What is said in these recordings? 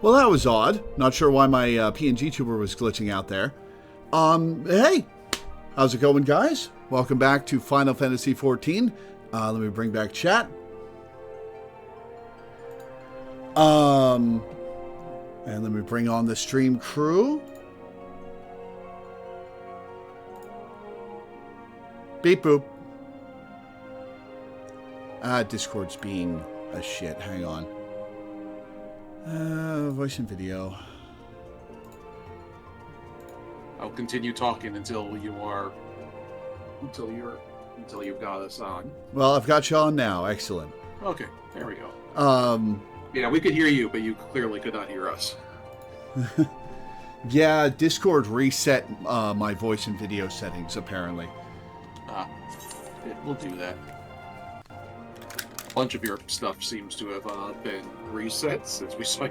Well, that was odd. Not sure why my PNG tuber was glitching out there. Hey, how's it going, guys? Welcome back to Final Fantasy XIV. Let me bring back chat. And let me bring on the stream crew. Beep boop. Discord's being a shit. Hang on. Voice and video. I'll continue talking until you've got us on. Well, I've got you on now. Excellent. Okay, there we go. Yeah, we could hear you, but you clearly could not hear us. Yeah, Discord reset my voice and video settings, apparently. We'll do that. A bunch of your stuff seems to have been reset since we saw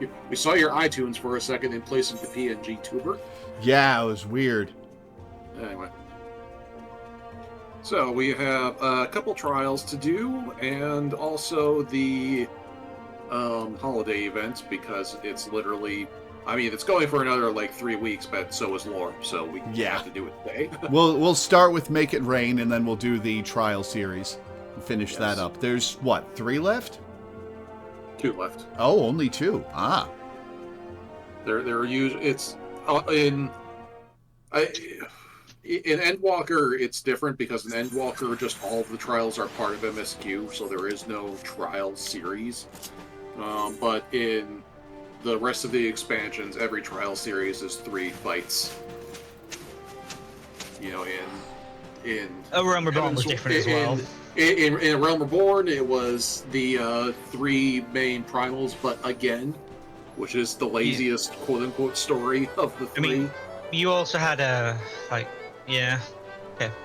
your iTunes for a second in place of the PNG tuber. Yeah, it was weird. Anyway. So we have a couple trials to do, and also the holiday event, because it's literally... I mean, it's going for another, 3 weeks, but so is Lore, so we have to do it today. We'll start with Make It Rain, and then we'll do the trial series and finish that up. There's, 3 left? 2 left. Oh, only 2. Ah. They're usually... It's... In Endwalker, it's different, because in Endwalker, just all of the trials are part of MSQ, so there is no trial series. But in the rest of the expansions, every trial series is 3 fights. You know, in Realm Reborn was different as well. In Realm Reborn, it was the 3 main primals, but again, which is the laziest quote-unquote story of the 3. I mean, you also had okay, yeah,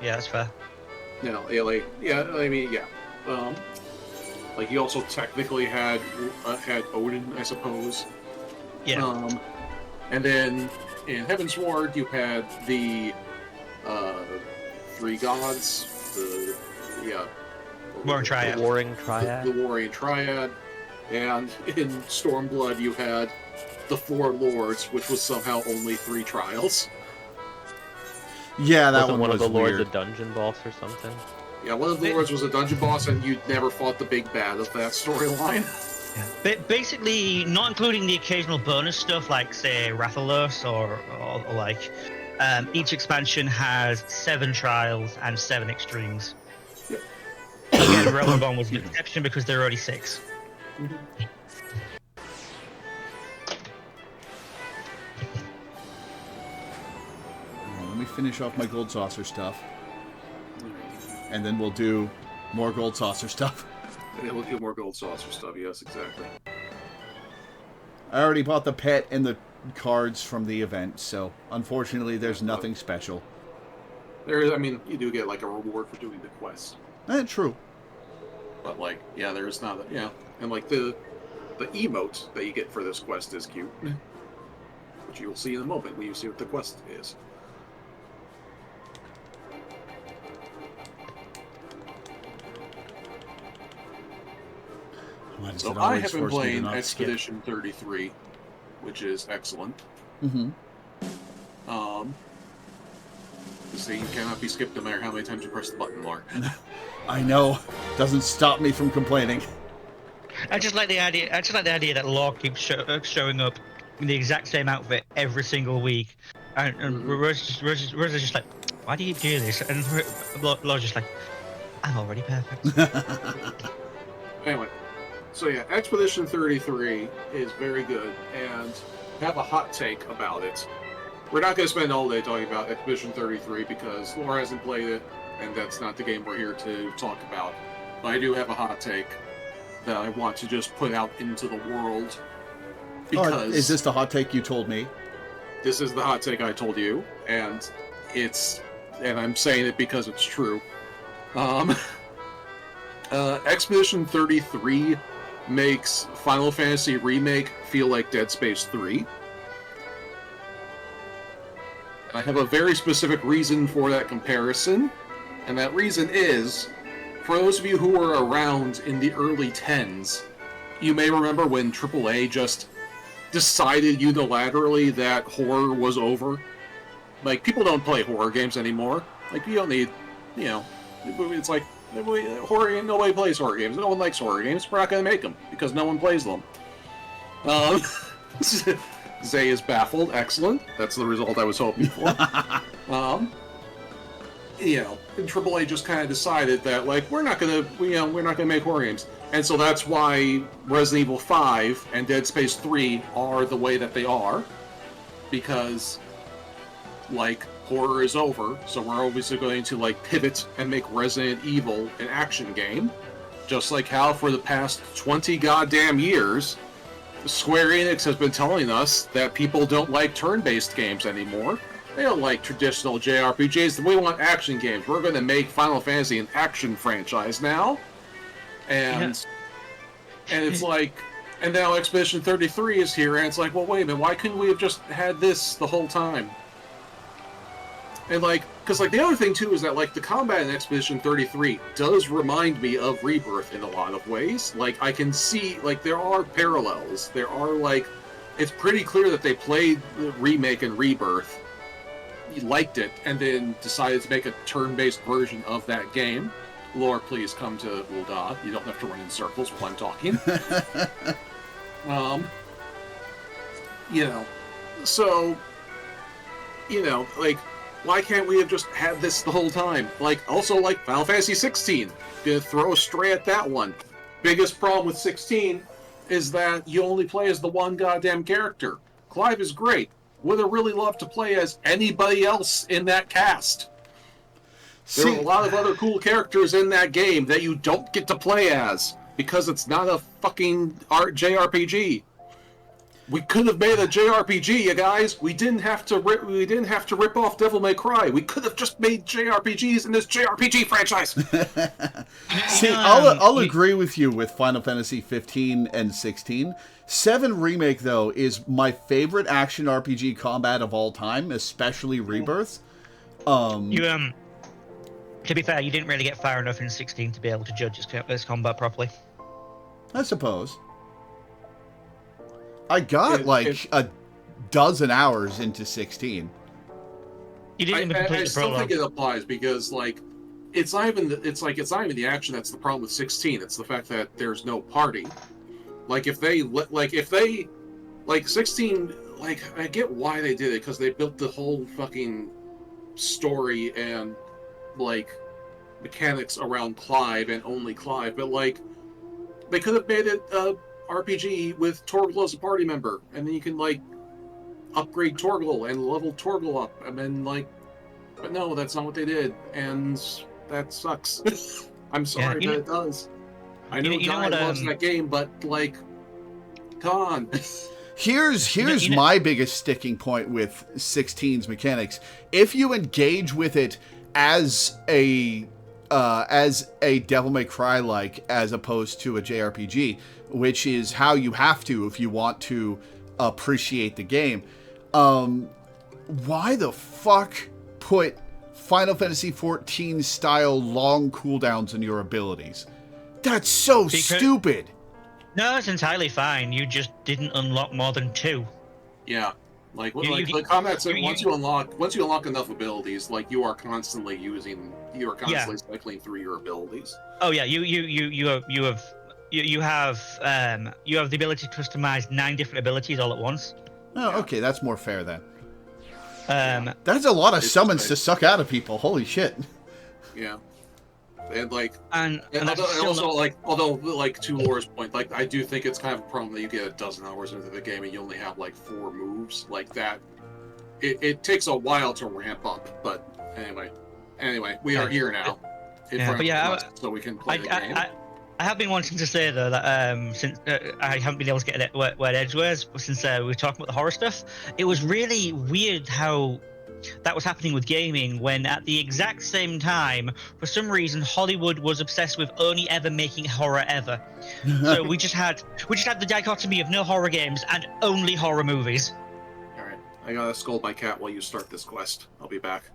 that's fair. No, you also technically had Odin, I suppose. Yeah. And then in Heavensward, you had the 3 gods, the Warring Triad. The Warring Triad. The Warring Triad. And in Stormblood, you had the 4 lords, which was somehow only 3 trials. Yeah, that Wasn't one of was the lords weird. a dungeon boss or something? Yeah, one of the lords was a dungeon boss, and you never fought the big bad of that storyline. Basically, not including the occasional bonus stuff like, say, Rathalos or each expansion has 7 trials and 7 extremes. Yep. Again, Realm Reborn was an exception because there are already 6. Mm-hmm. Let me finish off my Gold Saucer stuff. And then we'll do more Gold Saucer stuff. Yeah, we'll do more Gold Saucer stuff, yes, exactly. I already bought the pet and the cards from the event, so unfortunately there's nothing special. You do get, a reward for doing the quest. True. But, there's not... And, the emote that you get for this quest is cute. Which you'll see in a moment when you see what the quest is. So I have been playing Expedition 33, which is excellent. Mm-hmm. You cannot be skipped no matter how many times you press the button, Mark. I know. Doesn't stop me from complaining. I just like the idea that Lore keeps showing up in the exact same outfit every single week, and Rosa's just like, "Why do you do this?" And Lore's just like, "I'm already perfect." Anyway. So yeah, Expedition 33 is very good, and I have a hot take about it. We're not going to spend all day talking about Expedition 33 because Laura hasn't played it, and that's not the game we're here to talk about. But I do have a hot take that I want to just put out into the world. Because is this the hot take you told me? This is the hot take I told you, and I'm saying it because it's true. Expedition 33 makes Final Fantasy Remake feel like Dead Space 3. I have a very specific reason for that comparison, and that reason is, for those of you who were around in the early 10s, you may remember when AAA just decided unilaterally that horror was over. Like, people don't play horror games anymore. Like, you don't need, it's like, nobody plays horror games. No one likes horror games. We're not going to make them, because no one plays them. Zay is baffled. Excellent. That's the result I was hoping for. And AAA just kind of decided that, like, we're not going to make horror games. And so that's why Resident Evil 5 and Dead Space 3 are the way that they are. Because, like, horror is over, so we're obviously going to, like, pivot and make Resident Evil an action game. Just like how for the past 20 goddamn years, Square Enix has been telling us that people don't like turn-based games anymore. They don't like traditional JRPGs. We want action games. We're going to make Final Fantasy an action franchise now. And it's like, and now Expedition 33 is here, and it's like, well, wait a minute, why couldn't we have just had this the whole time? And, like, because, like, the other thing, too, is that, like, the combat in Expedition 33 does remind me of Rebirth in a lot of ways. Like, I can see, like, there are parallels. There are, like, it's pretty clear that they played the remake and Rebirth, liked it, and then decided to make a turn-based version of that game. Lore, please come to Ul'dah. You don't have to run in circles while I'm talking. So, like, why can't we have just had this the whole time? Like, also, like, Final Fantasy XIV. Gonna throw a stray at that one. Biggest problem with 16 is that you only play as the one goddamn character. Clive is great. Would have really loved to play as anybody else in that cast. There are a lot of other cool characters in that game that you don't get to play as because it's not a fucking JRPG. We could have made a JRPG, you guys. We didn't have to rip off Devil May Cry. We could have just made JRPGs in this JRPG franchise. See, I'll agree with you with Final Fantasy 15 and 16. 7 Remake, though, is my favorite action RPG combat of all time, especially Rebirth. To be fair, you didn't really get far enough in 16 to be able to judge its combat properly. I suppose. I got a dozen hours into 16. You didn't even complete I the still prologue. think it applies because, like, it's not even the action that's the problem with 16. It's the fact that there's no party. Like, if they 16, like, I get why they did it because they built the whole fucking story and, like, mechanics around Clive and only Clive, but, like, they could have made it RPG with Torgal as a party member, and then you can, like, upgrade Torgal and level Torgal up, and then, like, but no, that's not what they did, and that sucks. I'm sorry, but it does. I know Guy loves that game, but, like, come on. Here's my biggest sticking point with 16's mechanics. If you engage with it as a Devil May Cry like, as opposed to a JRPG, which is how you have to if you want to appreciate the game. Why the fuck put Final Fantasy XIV style long cooldowns in your abilities? That's so stupid. No, it's entirely fine. You just didn't unlock more than 2. Yeah. The combat's once you unlock enough abilities, like, you are constantly cycling through your abilities. Oh yeah, you have the ability to customize 9 different abilities all at once. Oh, okay, that's more fair then. That's a lot of summons to suck out of people. Holy shit. Yeah. And, like, although to Laura's point, like, I do think it's kind of a problem that you get a dozen hours into the game and you only have, like, 4 moves like that. It takes a while to ramp up, but anyway, we are here now. So we can play the game. I have been wanting to say, though, that since I haven't been able to get it where Edge was, since we were talking about the horror stuff, it was really weird how that was happening with gaming when at the exact same time, for some reason, Hollywood was obsessed with only ever making horror ever. So we just had the dichotomy of no horror games and only horror movies. Alright, I gotta scold my cat while you start this quest. I'll be back.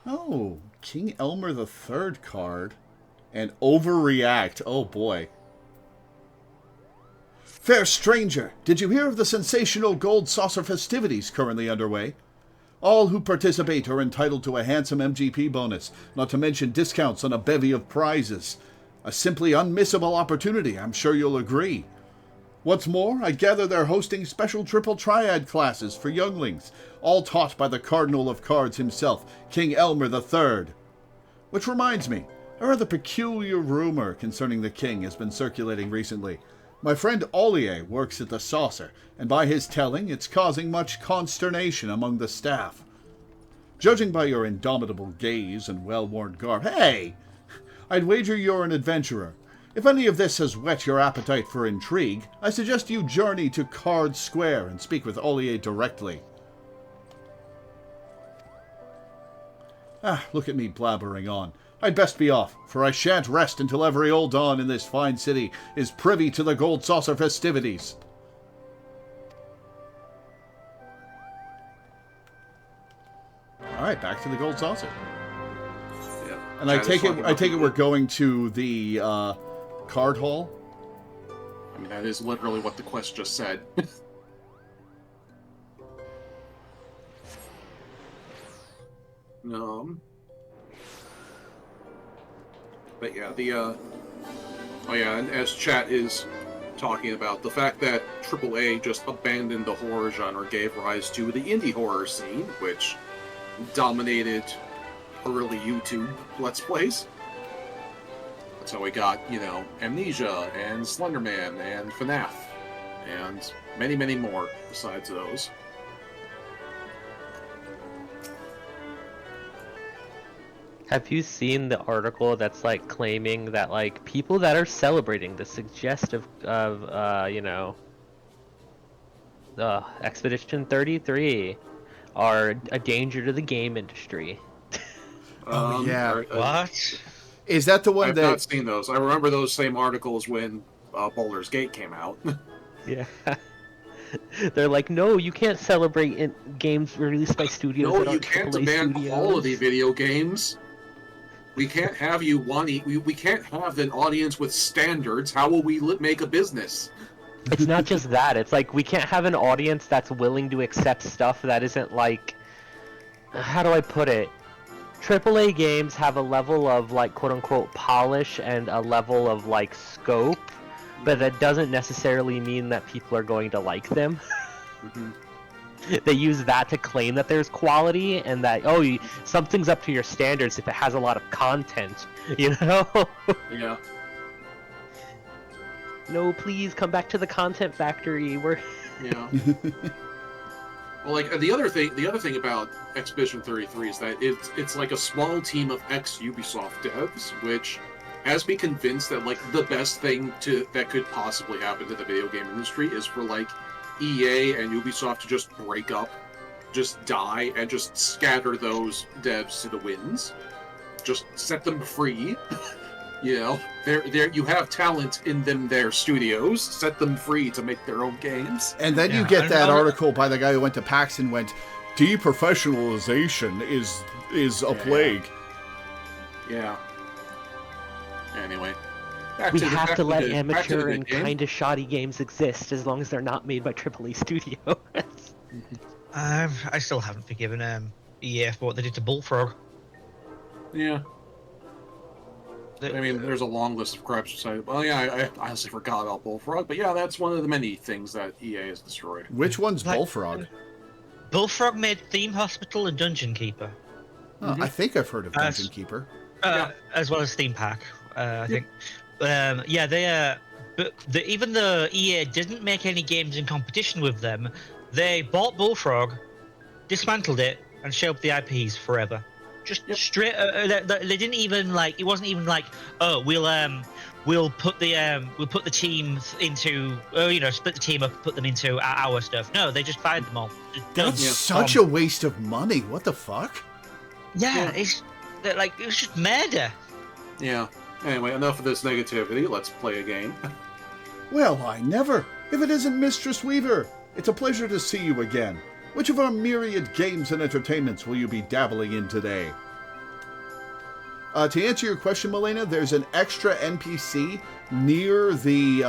Oh, King Elmer III card. And overreact. Oh boy. Fair stranger, did you hear of the sensational Gold Saucer festivities currently underway? All who participate are entitled to a handsome MGP bonus, not to mention discounts on a bevy of prizes. A simply unmissable opportunity, I'm sure you'll agree. What's more, I gather they're hosting special triple triad classes for younglings, all taught by the Cardinal of Cards himself, King Elmer III. Which reminds me, a rather peculiar rumor concerning the king has been circulating recently. My friend Ollier works at the Saucer, and by his telling, it's causing much consternation among the staff. Judging by your indomitable gaze and well-worn garb, hey! I'd wager you're an adventurer. If any of this has whet your appetite for intrigue, I suggest you journey to Card Square and speak with Ollier directly. Look at me blabbering on. I'd best be off, for I shan't rest until every old don in this fine city is privy to the Gold Saucer festivities. Alright, back to the Gold Saucer. Yeah. And I take it we're going to the card hall? I mean, that is literally what the quest just said. But yeah, oh yeah, and as chat is talking about, the fact that AAA just abandoned the horror genre gave rise to the indie horror scene, which dominated early YouTube Let's Plays. So we got, Amnesia, and Slenderman, and FNAF, and many, many more besides those. Have you seen the article that's claiming that people that are celebrating the suggestion of Expedition 33 are a danger to the game industry? Oh yeah. What? Is that the one I've not seen those. I remember those same articles when Baldur's Gate came out. Yeah. They're like, no, you can't celebrate games released by studios that No, you aren't can't AAA demand studios. quality video games. We can't have you we can't have an audience with standards. How will we make a business? It's not just that. It's we can't have an audience that's willing to accept stuff that isn't how do I put it? AAA games have a level of quote-unquote polish and a level of scope, but that doesn't necessarily mean that people are going to like them. Mm-hmm. They use that to claim that there's quality and that something's up to your standards if it has a lot of content, Yeah. No, please come back to the content factory. Yeah. Well, the other thing about Expedition 33 is that it's like a small team of ex-Ubisoft devs, which has me convinced that the best thing that could possibly happen to the video game industry is for EA and Ubisoft to just break up, just die, and just scatter those devs to the winds. Just set them free. You have talent in their studios. Set them free to make their own games. And then you get that article by the guy who went to PAX and went, deprofessionalization is a plague. Yeah. Anyway. We have to let amateur and kind of shoddy games exist as long as they're not made by AAA studios. I still haven't forgiven EA for what they did to Bullfrog. Yeah. I mean, there's a long list of gripes to say. Well, yeah, I honestly forgot about Bullfrog, but yeah, that's one of the many things that EA has destroyed. Which one's Bullfrog? Bullfrog made Theme Hospital and Dungeon Keeper. Oh, I think I've heard of Dungeon Keeper. As well as Theme Pack, I think. Even though EA didn't make any games in competition with them, they bought Bullfrog, dismantled it, and shelved the IPs forever. Just straight. They didn't even it wasn't even oh, we'll put the team into split the team up, put them into our stuff. No, they just fired them all. That's such a waste of money. What the fuck? Yeah. It was just murder. Yeah. Anyway, enough of this negativity. Let's play a game. Well, I never. If it isn't Mistress Weaver, it's a pleasure to see you again. Which of our myriad games and entertainments will you be dabbling in today? To answer your question, Milena, there's an extra NPC near the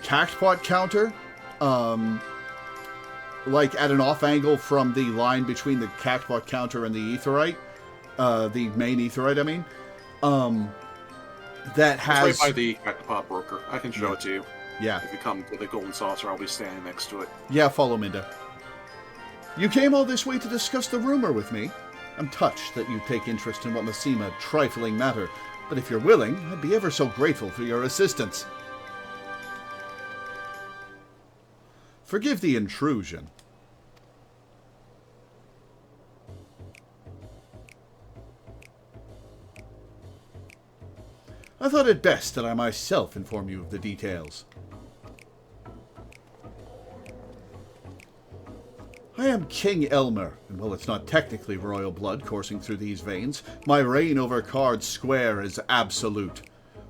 cactpot counter, like at an off angle from the line between the cactpot counter and the aetherite, the main aetherite, I mean, that has... It's right by the cactopop broker. I can show it to you. Yeah. If you come to the golden saucer, I'll be standing next to it. Yeah, follow Minda. You came all this way to discuss the rumor with me. I'm touched that you take interest in what must seem a trifling matter, but if you're willing, I'd be ever so grateful for your assistance. Forgive the intrusion. I thought it best that I myself inform you of the details. I am King Elmer, and while it's not technically royal blood coursing through these veins, my reign over Card Square is absolute.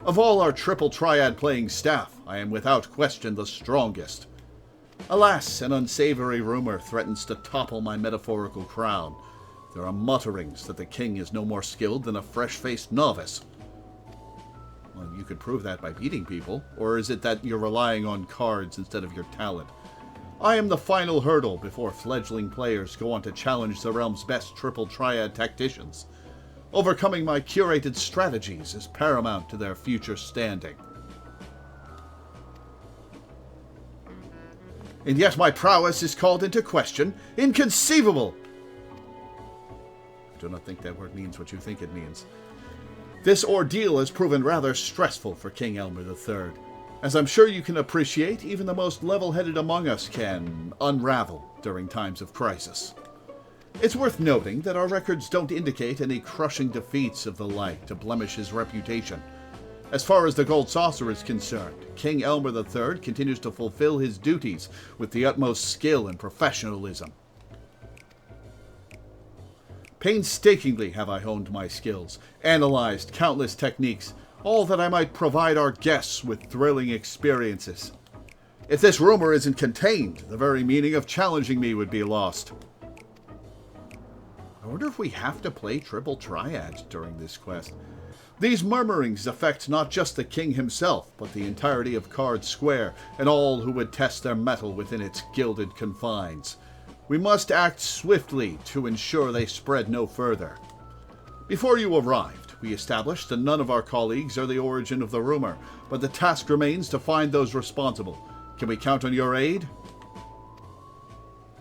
Of all our triple triad playing staff, I am without question the strongest. Alas, an unsavory rumor threatens to topple my metaphorical crown. There are mutterings that the king is no more skilled than a fresh-faced novice. Well, you could prove that by beating people, or is it that you're relying on cards instead of your talent? I am the final hurdle before fledgling players go on to challenge the realm's best triple triad tacticians. Overcoming my curated strategies is paramount to their future standing. And yet my prowess is called into question. Inconceivable! I do not think that word means what you think it means. This ordeal has proven rather stressful for King Elmer III. As I'm sure you can appreciate, even the most level-headed among us can unravel during times of crisis. It's worth noting that our records don't indicate any crushing defeats of the like to blemish his reputation. As far as the Gold Saucer is concerned, King Elmer III continues to fulfill his duties with the utmost skill and professionalism. Painstakingly have I honed my skills, analyzed countless techniques, all that I might provide our guests with thrilling experiences. If this rumor isn't contained, the very meaning of challenging me would be lost. I wonder if we have to play triple triads during this quest. These murmurings affect not just the king himself, but the entirety of Card Square, and all who would test their mettle within its gilded confines. We must act swiftly to ensure they spread no further. Before you arrived, we established that none of our colleagues are the origin of the rumor, but the task remains to find those responsible. Can we count on your aid?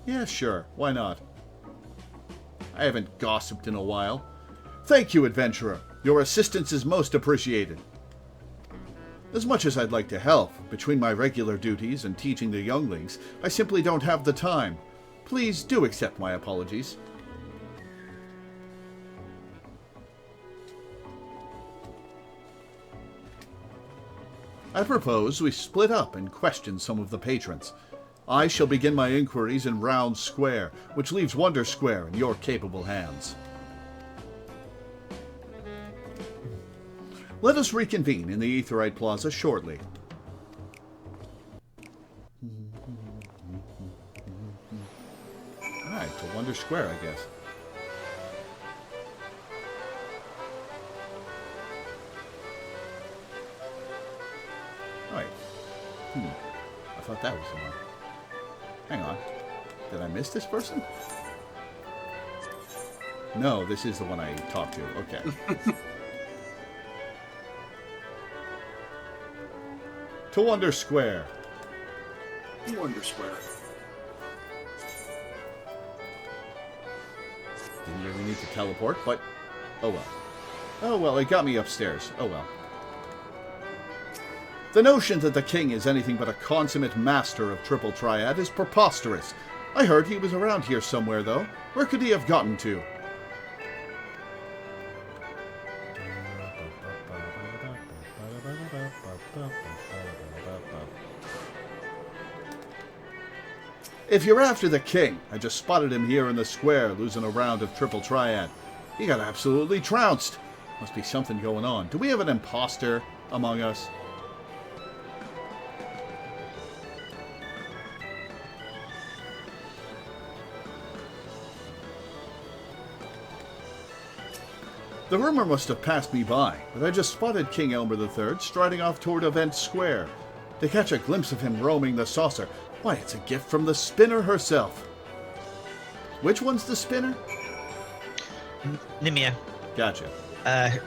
Yeah, sure. Why not? I haven't gossiped in a while. Thank you, adventurer. Your assistance is most appreciated. As much as I'd like to help, between my regular duties and teaching the younglings, I simply don't have the time. Please do accept my apologies. I propose we split up and question some of the patrons. I shall begin my inquiries in Round Square, which leaves Wonder Square in your capable hands. Let us reconvene in the Aetherite Plaza shortly. Alright, to Wonder Square, I guess. Alright. I thought that was the one. Hang on. Did I miss this person? No, this is the one I talked to. Okay. To Wonder Square. Wonder Square. Didn't really need to teleport, but oh well. Oh well, it got me upstairs. Oh well. The notion that the king is anything but a consummate master of triple triad is preposterous. I heard he was around here somewhere, though. Where could he have gotten to? If you're after the king, I just spotted him here in the square losing a round of triple triad. He got absolutely trounced. Must be something going on. Do we have an imposter among us? The rumor must have passed me by, but I just spotted King Elmer III striding off toward Event Square. They catch a glimpse of him roaming the saucer. Why, it's a gift from the spinner herself. Which one's the spinner? Nimia. Gotcha.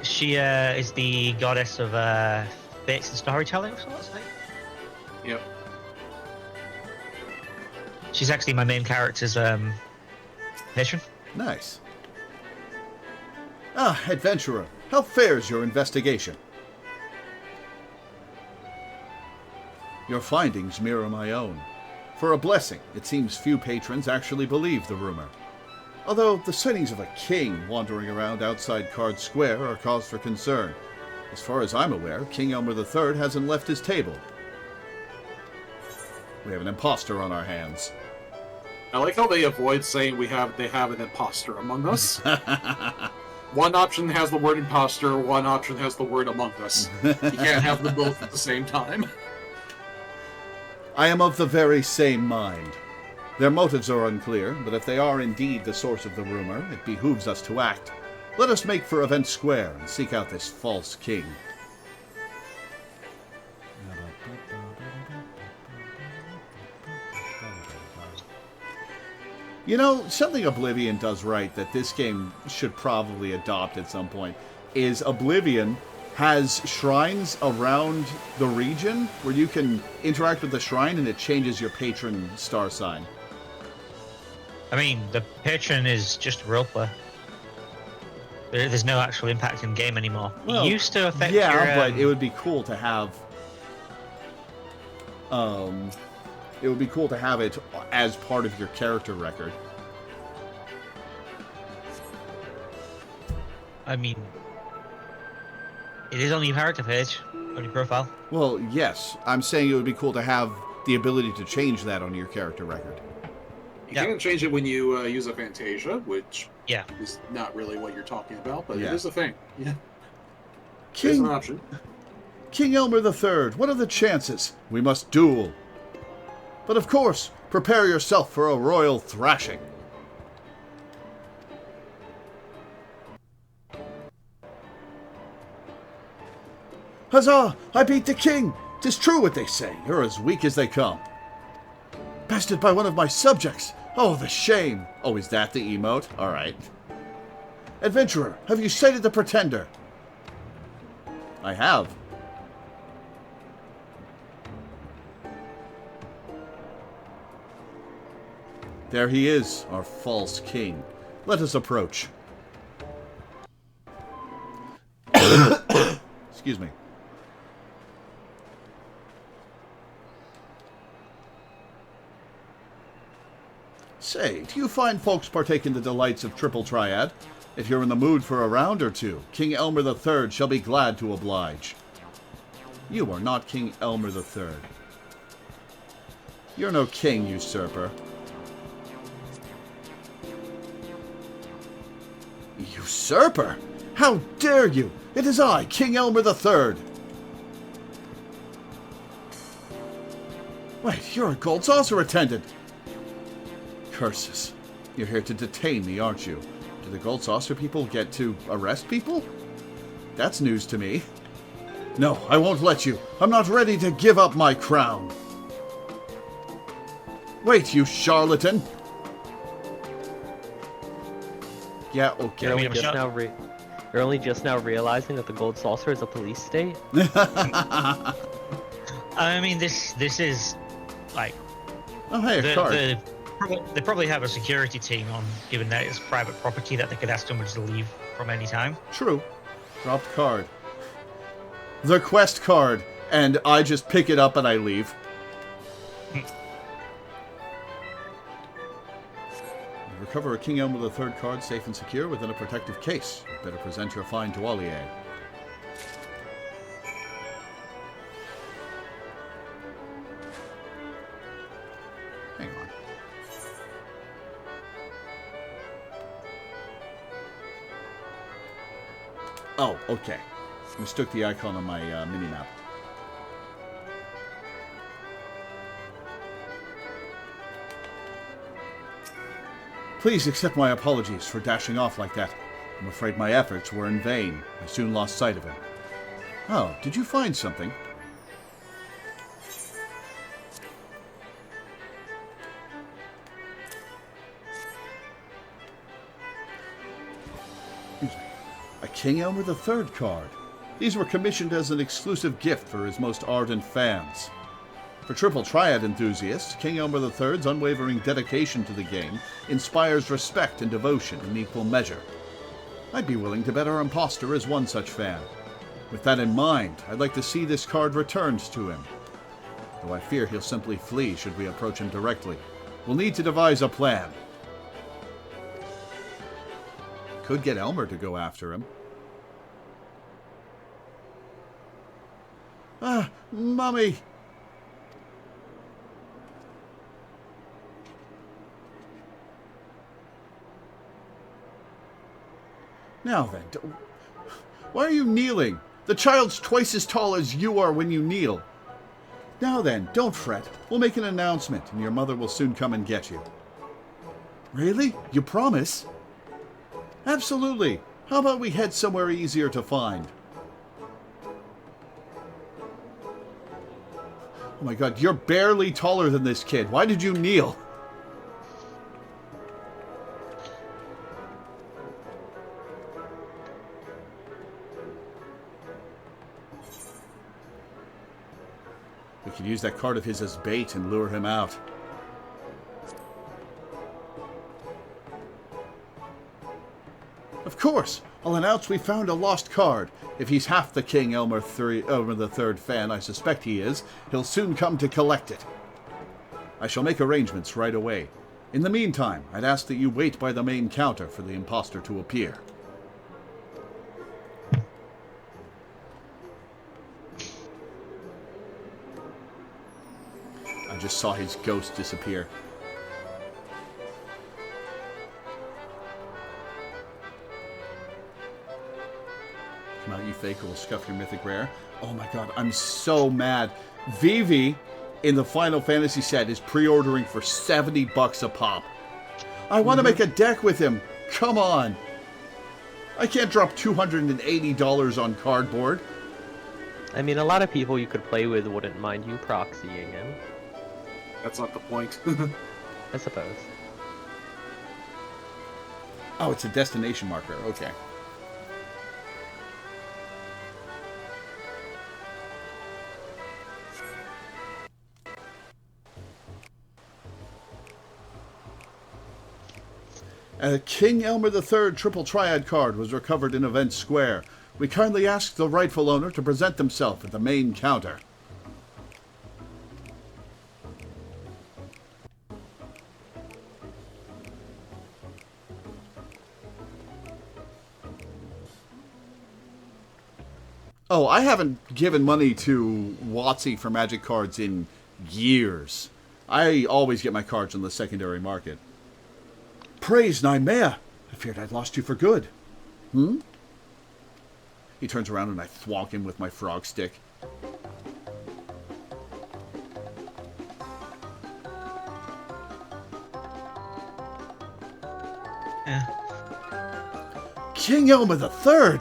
She is the goddess of fates and storytelling, of sorts. Yep. She's actually my main character's patron. Nice. Ah, adventurer, how fares your investigation? Your findings mirror my own. For a blessing, it seems few patrons actually believe the rumor. Although the sightings of a king wandering around outside Card Square are cause for concern. As far as I'm aware, King Elmer III hasn't left his table. We have an imposter on our hands. I like how they avoid saying they have an imposter among us. One option has the word imposter, one option has the word among us. You can't have them both at the same time. I am of the very same mind. Their motives are unclear, but if they are indeed the source of the rumor, it behooves us to act. Let us make for Event Square and seek out this false king. You know, something Oblivion does right that this game should probably adopt at some point is Oblivion has shrines around the region where you can interact with the shrine and it changes your patron star sign. I mean, the patron is just a roleplay. There's no actual impact in game anymore. Well, it used to affect yeah, your, but it would be cool to have. It would be cool to have it as part of your character record. I mean, it is on your character page, on your profile. Well, yes. I'm saying it would be cool to have the ability to change that on your character record. You can change it when you use a Fantasia, which Yeah. is not really what you're talking about, but Yeah. it is a thing. Yeah. It's King, an option. King Elmer III, what are the chances? We must duel. But of course, prepare yourself for a royal thrashing. Huzzah! I beat the king! 'Tis true what they say. You're as weak as they come. Bested by one of my subjects. Oh, the shame. Oh, is that the emote? All right. Adventurer, have you sighted the pretender? I have. There he is, our false king. Let us approach. Excuse me. Say, do you find folks partake in the delights of Triple Triad? If you're in the mood for a round or two, King Elmer III shall be glad to oblige. You are not King Elmer III. You're no king, usurper. Usurper? How dare you! It is I, King Elmer III! Wait, you're a gold saucer attendant! Curses. You're here to detain me, aren't you? Do the gold saucer people get to arrest people? That's news to me. No, I won't let you. I'm not ready to give up my crown. Wait, you charlatan! Yeah, okay. You're only just now realizing that the gold saucer is a police state? I mean, this is like Oh, hey, a card. they probably have a security team on, given that it's private property, that they could ask someone to leave from any time. True. Dropped card. The quest card. And I just pick it up and I leave. Recover a King Elmer III card safe and secure within a protective case. Better present your find to Allier. Hang on. Oh, okay. Mistook the icon on my mini-map. Please accept my apologies for dashing off like that. I'm afraid my efforts were in vain. I soon lost sight of him. Oh, did you find something? A King Elmer III card. These were commissioned as an exclusive gift for his most ardent fans. For Triple Triad enthusiasts, King Elmer III's unwavering dedication to the game inspires respect and devotion in equal measure. I'd be willing to bet our imposter is one such fan. With that in mind, I'd like to see this card returned to him. Though I fear he'll simply flee should we approach him directly. We'll need to devise a plan. Could get Elmer to go after him. Ah, Mummy! Now then, why are you kneeling? The child's twice as tall as you are when you kneel. Now then, don't fret. We'll make an announcement, and your mother will soon come and get you. Really? You promise? Absolutely. How about we head somewhere easier to find? Oh my god, you're barely taller than this kid. Why did you kneel? We could use that card of his as bait and lure him out. Of course! I'll announce we found a lost card. If he's half the King Elmer III fan I suspect he is, he'll soon come to collect it. I shall make arrangements right away. In the meantime, I'd ask that you wait by the main counter for the imposter to appear. I just saw his ghost disappear. Come out, you fake, or we'll scuff your mythic rare. Oh my god, I'm so mad. Vivi in the Final Fantasy set is pre-ordering for $70 a pop. I want to make a deck with him. Come on. I can't drop $280 on cardboard. I mean, a lot of people you could play with wouldn't mind you proxying him. That's not the point. I suppose. Oh, it's a destination marker. Okay. A King Elmer III Triple Triad card was recovered in Event Square. We kindly ask the rightful owner to present themselves at the main counter. Oh, I haven't given money to WotC for Magic cards in years. I always get my cards on the secondary market. Praise Nymea! I feared I'd lost you for good. Hmm? He turns around and I thwonk him with my frog stick. Yeah. King Elmer III!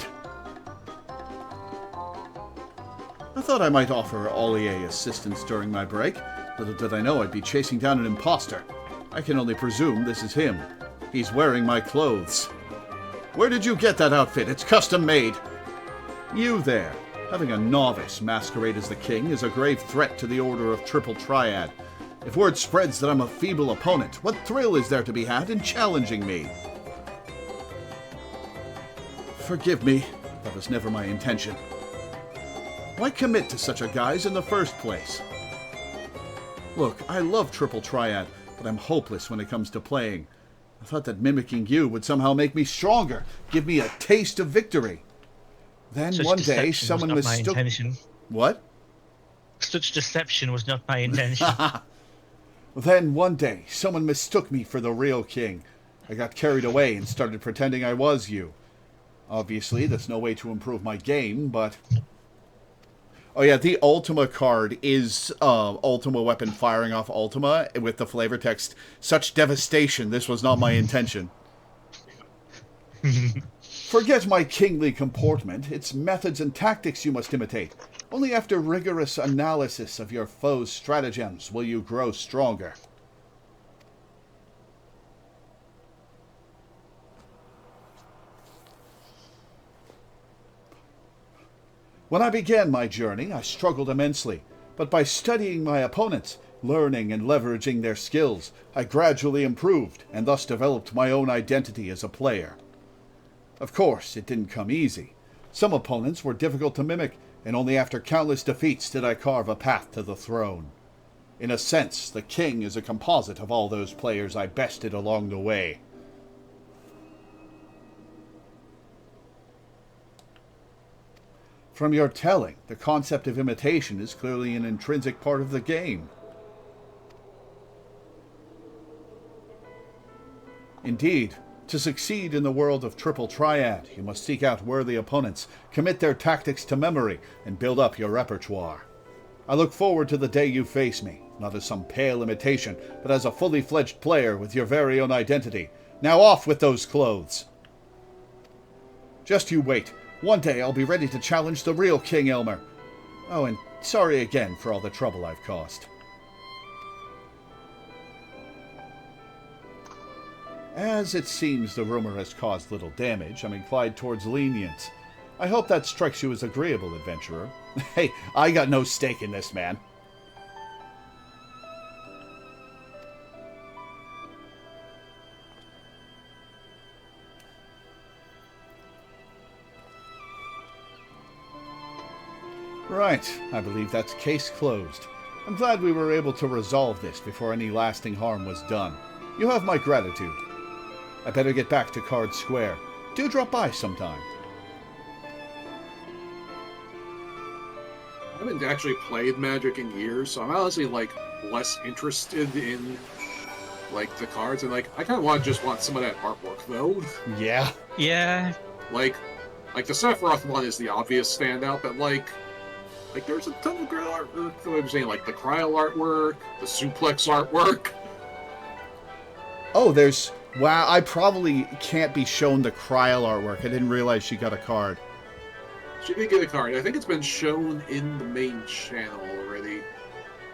I thought I might offer Ollier assistance during my break. Little did I know I'd be chasing down an imposter. I can only presume this is him. He's wearing my clothes. Where did you get that outfit? It's custom made. You there. Having a novice masquerade as the king is a grave threat to the order of Triple Triad. If word spreads that I'm a feeble opponent, what thrill is there to be had in challenging me? Forgive me. That was never my intention. Why commit to such a guise in the first place? Look, I love Triple Triad, but I'm hopeless when it comes to playing. I thought that mimicking you would somehow make me stronger, give me a taste of victory. Then Such one day, deception someone was not my mistook... intention. What? Such deception was not my intention. Then one day, someone mistook me for the real king. I got carried away and started pretending I was you. Obviously, that's no way to improve my game, but... Oh yeah, the Ultima card is Ultima weapon firing off Ultima with the flavor text, "Such devastation, this was not my intention." Forget my kingly comportment. It's methods and tactics you must imitate. Only after rigorous analysis of your foe's stratagems will you grow stronger. When I began my journey, I struggled immensely, but by studying my opponents, learning and leveraging their skills, I gradually improved and thus developed my own identity as a player. Of course, it didn't come easy. Some opponents were difficult to mimic, and only after countless defeats did I carve a path to the throne. In a sense, the king is a composite of all those players I bested along the way. From your telling, the concept of imitation is clearly an intrinsic part of the game. Indeed, to succeed in the world of Triple Triad, you must seek out worthy opponents, commit their tactics to memory, and build up your repertoire. I look forward to the day you face me, not as some pale imitation, but as a fully fledged player with your very own identity. Now off with those clothes! Just you wait. One day I'll be ready to challenge the real King Elmer. Oh, and sorry again for all the trouble I've caused. As it seems the rumor has caused little damage, I'm inclined towards lenience. I hope that strikes you as agreeable, adventurer. Hey, I got no stake in this, man. Right, I believe that's case closed. I'm glad we were able to resolve this before any lasting harm was done. You have my gratitude. I better get back to Card Square. Do drop by sometime. I haven't actually played Magic in years, so I'm honestly, like, less interested in, like, the cards. And, like, I kind of just want some of that artwork, though. Yeah. Yeah. Like the Sephiroth one is the obvious standout, but, like, there's a ton of great artwork. I'm saying, like, the Cryo artwork, the Suplex artwork. Oh, there's... Wow, I probably can't be shown the Cryo artwork. I didn't realize she got a card. She did get a card. I think it's been shown in the main channel already.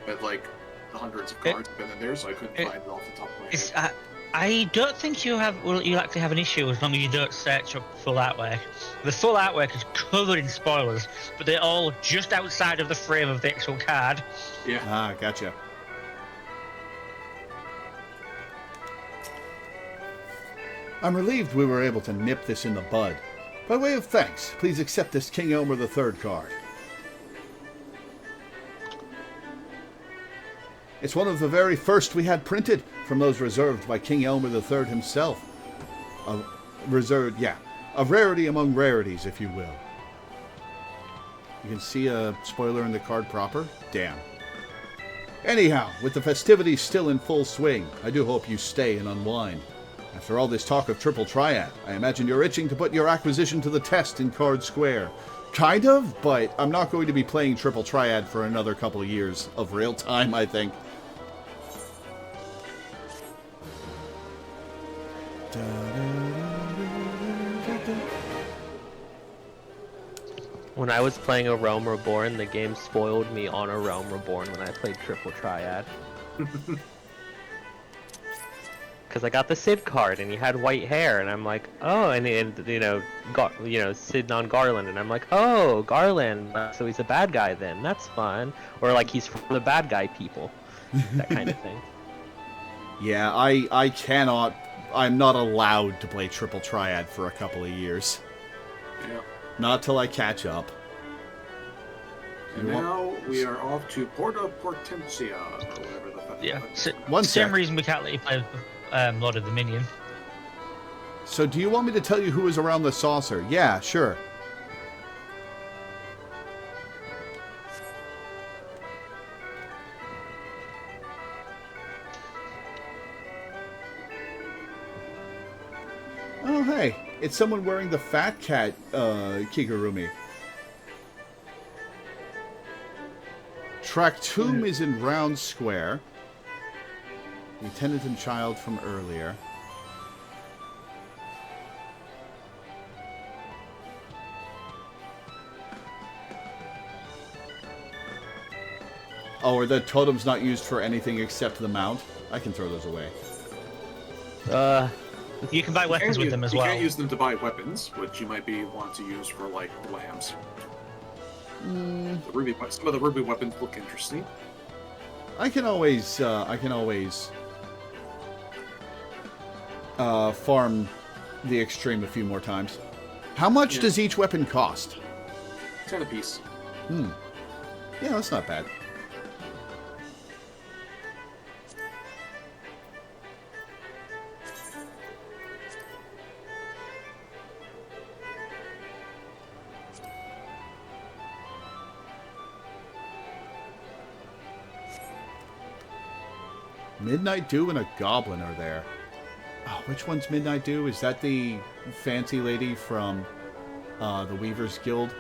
But, like, hundreds of cards have been in there, so I couldn't find it off the top of my head. I don't think you'll actually have an issue as long as you don't search up full artwork. The full artwork is covered in spoilers, but they're all just outside of the frame of the actual card. Yeah. Ah, gotcha. I'm relieved we were able to nip this in the bud. By way of thanks, please accept this King Elmer III card. It's one of the very first we had printed, from those reserved by King Elmer III himself. A rarity among rarities, if you will. You can see a spoiler in the card proper? Damn. Anyhow, with the festivities still in full swing, I do hope you stay and unwind. After all this talk of Triple Triad, I imagine you're itching to put your acquisition to the test in Card Square. Kind of, but I'm not going to be playing Triple Triad for another couple of years of real time, I think. When I was playing A Realm Reborn, the game spoiled me on A Realm Reborn when I played Triple Triad. Because I got the Sid card and he had white hair, and I'm like, oh, and Sid on Garland, and I'm like, oh, Garland, so he's a bad guy then. That's fun. Or like he's for the bad guy people, that kind of thing. Yeah, I'm not allowed to play Triple Triad for a couple of years. Yeah. Not till I catch up. And now we are off to Porta Portentia, or whatever the fuck. Yeah. One Same sec. reason we can't let you play Lord of the Dominion. So do you want me to tell you who is around the saucer? Yeah, sure. Oh, hey. It's someone wearing the Fat Cat Kigurumi. Tractum is in Round Square. The attendant and child from earlier. Oh, are the totems not used for anything except the mount? I can throw those away. You can buy weapons with them as well. You can't use them to buy weapons, which you might want to use for, like, lambs. Some of the ruby weapons look interesting. I can always farm the extreme a few more times. How much does each weapon cost? 10 apiece. Yeah, that's not bad. Midnight Dew and a Goblin are there. Oh, which one's Midnight Dew? Is that the fancy lady from the Weaver's Guild?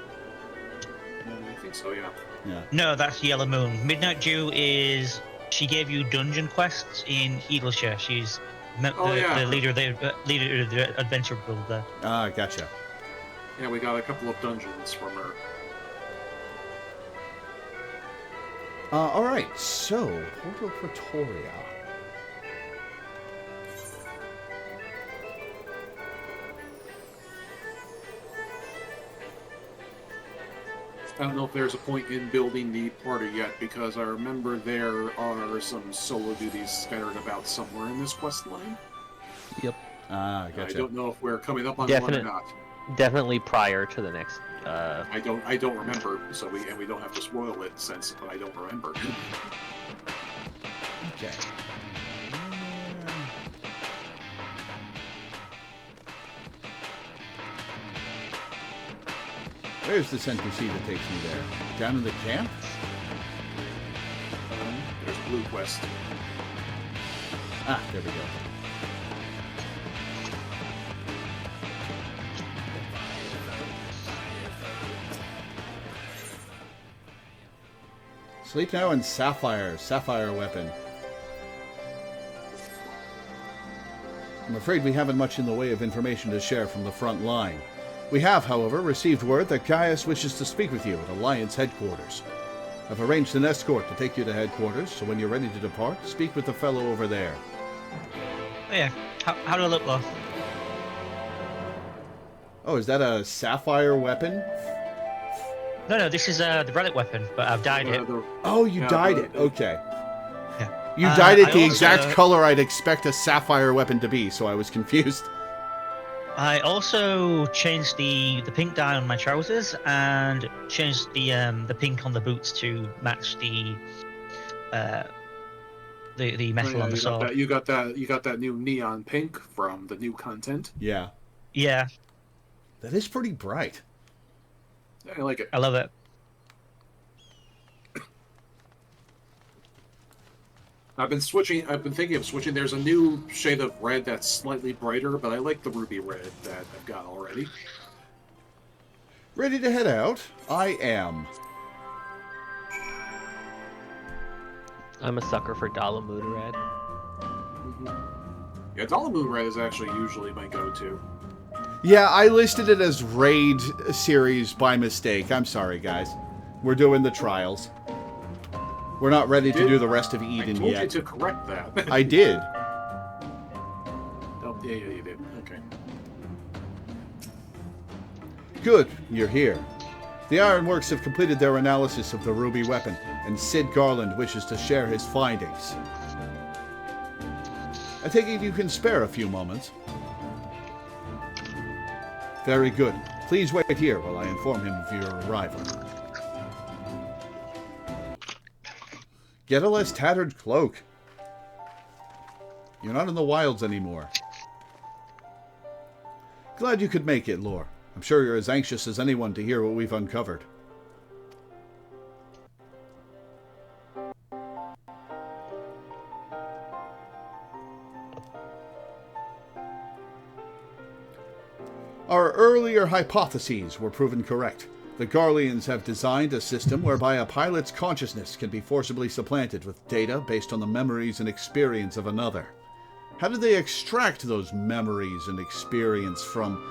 I think so, yeah. Yeah. No, that's Yellow Moon. Midnight Dew is... She gave you dungeon quests in Eagleshire. She's the leader of the adventure guild there. Ah, gotcha. Yeah, we got a couple of dungeons from her. Alright, so, Portal Pretoria. I don't know if there's a point in building the party yet, because I remember there are some solo duties scattered about somewhere in this quest line. Yep. Ah, gotcha. I don't know if we're coming up on one or not. Definitely prior to the next. I don't remember, so we don't have to spoil it since I don't remember. Okay. Where's this NPC that takes me there? Down in the camp? There's Blue Quest. Ah, there we go. Sleep now in Sapphire. Sapphire weapon. I'm afraid we haven't much in the way of information to share from the front line. We have, however, received word that Gaius wishes to speak with you at Alliance headquarters. I've arranged an escort to take you to headquarters, so when you're ready to depart, speak with the fellow over there. Oh, yeah. How do I look, though? Oh, is that a Sapphire weapon? No, this is the relic weapon, but I've dyed it. Oh, you dyed it. Okay. Yeah. You dyed it the I exact also- color I'd expect a Sapphire weapon to be, so I was confused. I also changed the pink dye on my trousers and changed the pink on the boots to match the metal on the sword. You got that new neon pink from the new content. Yeah. Yeah, That is pretty bright. I like it. I love it. I've been thinking of switching. There's a new shade of red that's slightly brighter, but I like the ruby red that I've got already. Ready to head out? I am. I'm a sucker for Dalamuda Red. Yeah, Dalamoon red is actually usually my go-to. Yeah, I listed it as Raid series by mistake. I'm sorry, guys. We're doing the trials. We're not ready to do the rest of Eden I told yet. you to correct that. I did. Oh, yeah, you did. Okay. Good, you're here. The Ironworks have completed their analysis of the ruby weapon, and Sid Garland wishes to share his findings. I take it you can spare a few moments. Very good. Please wait here while I inform him of your arrival. Get a less tattered cloak. You're not in the wilds anymore. Glad you could make it, Lore. I'm sure you're as anxious as anyone to hear what we've uncovered. Our earlier hypotheses were proven correct. The Garleans have designed a system whereby a pilot's consciousness can be forcibly supplanted with data based on the memories and experience of another. How did they extract those memories and experience from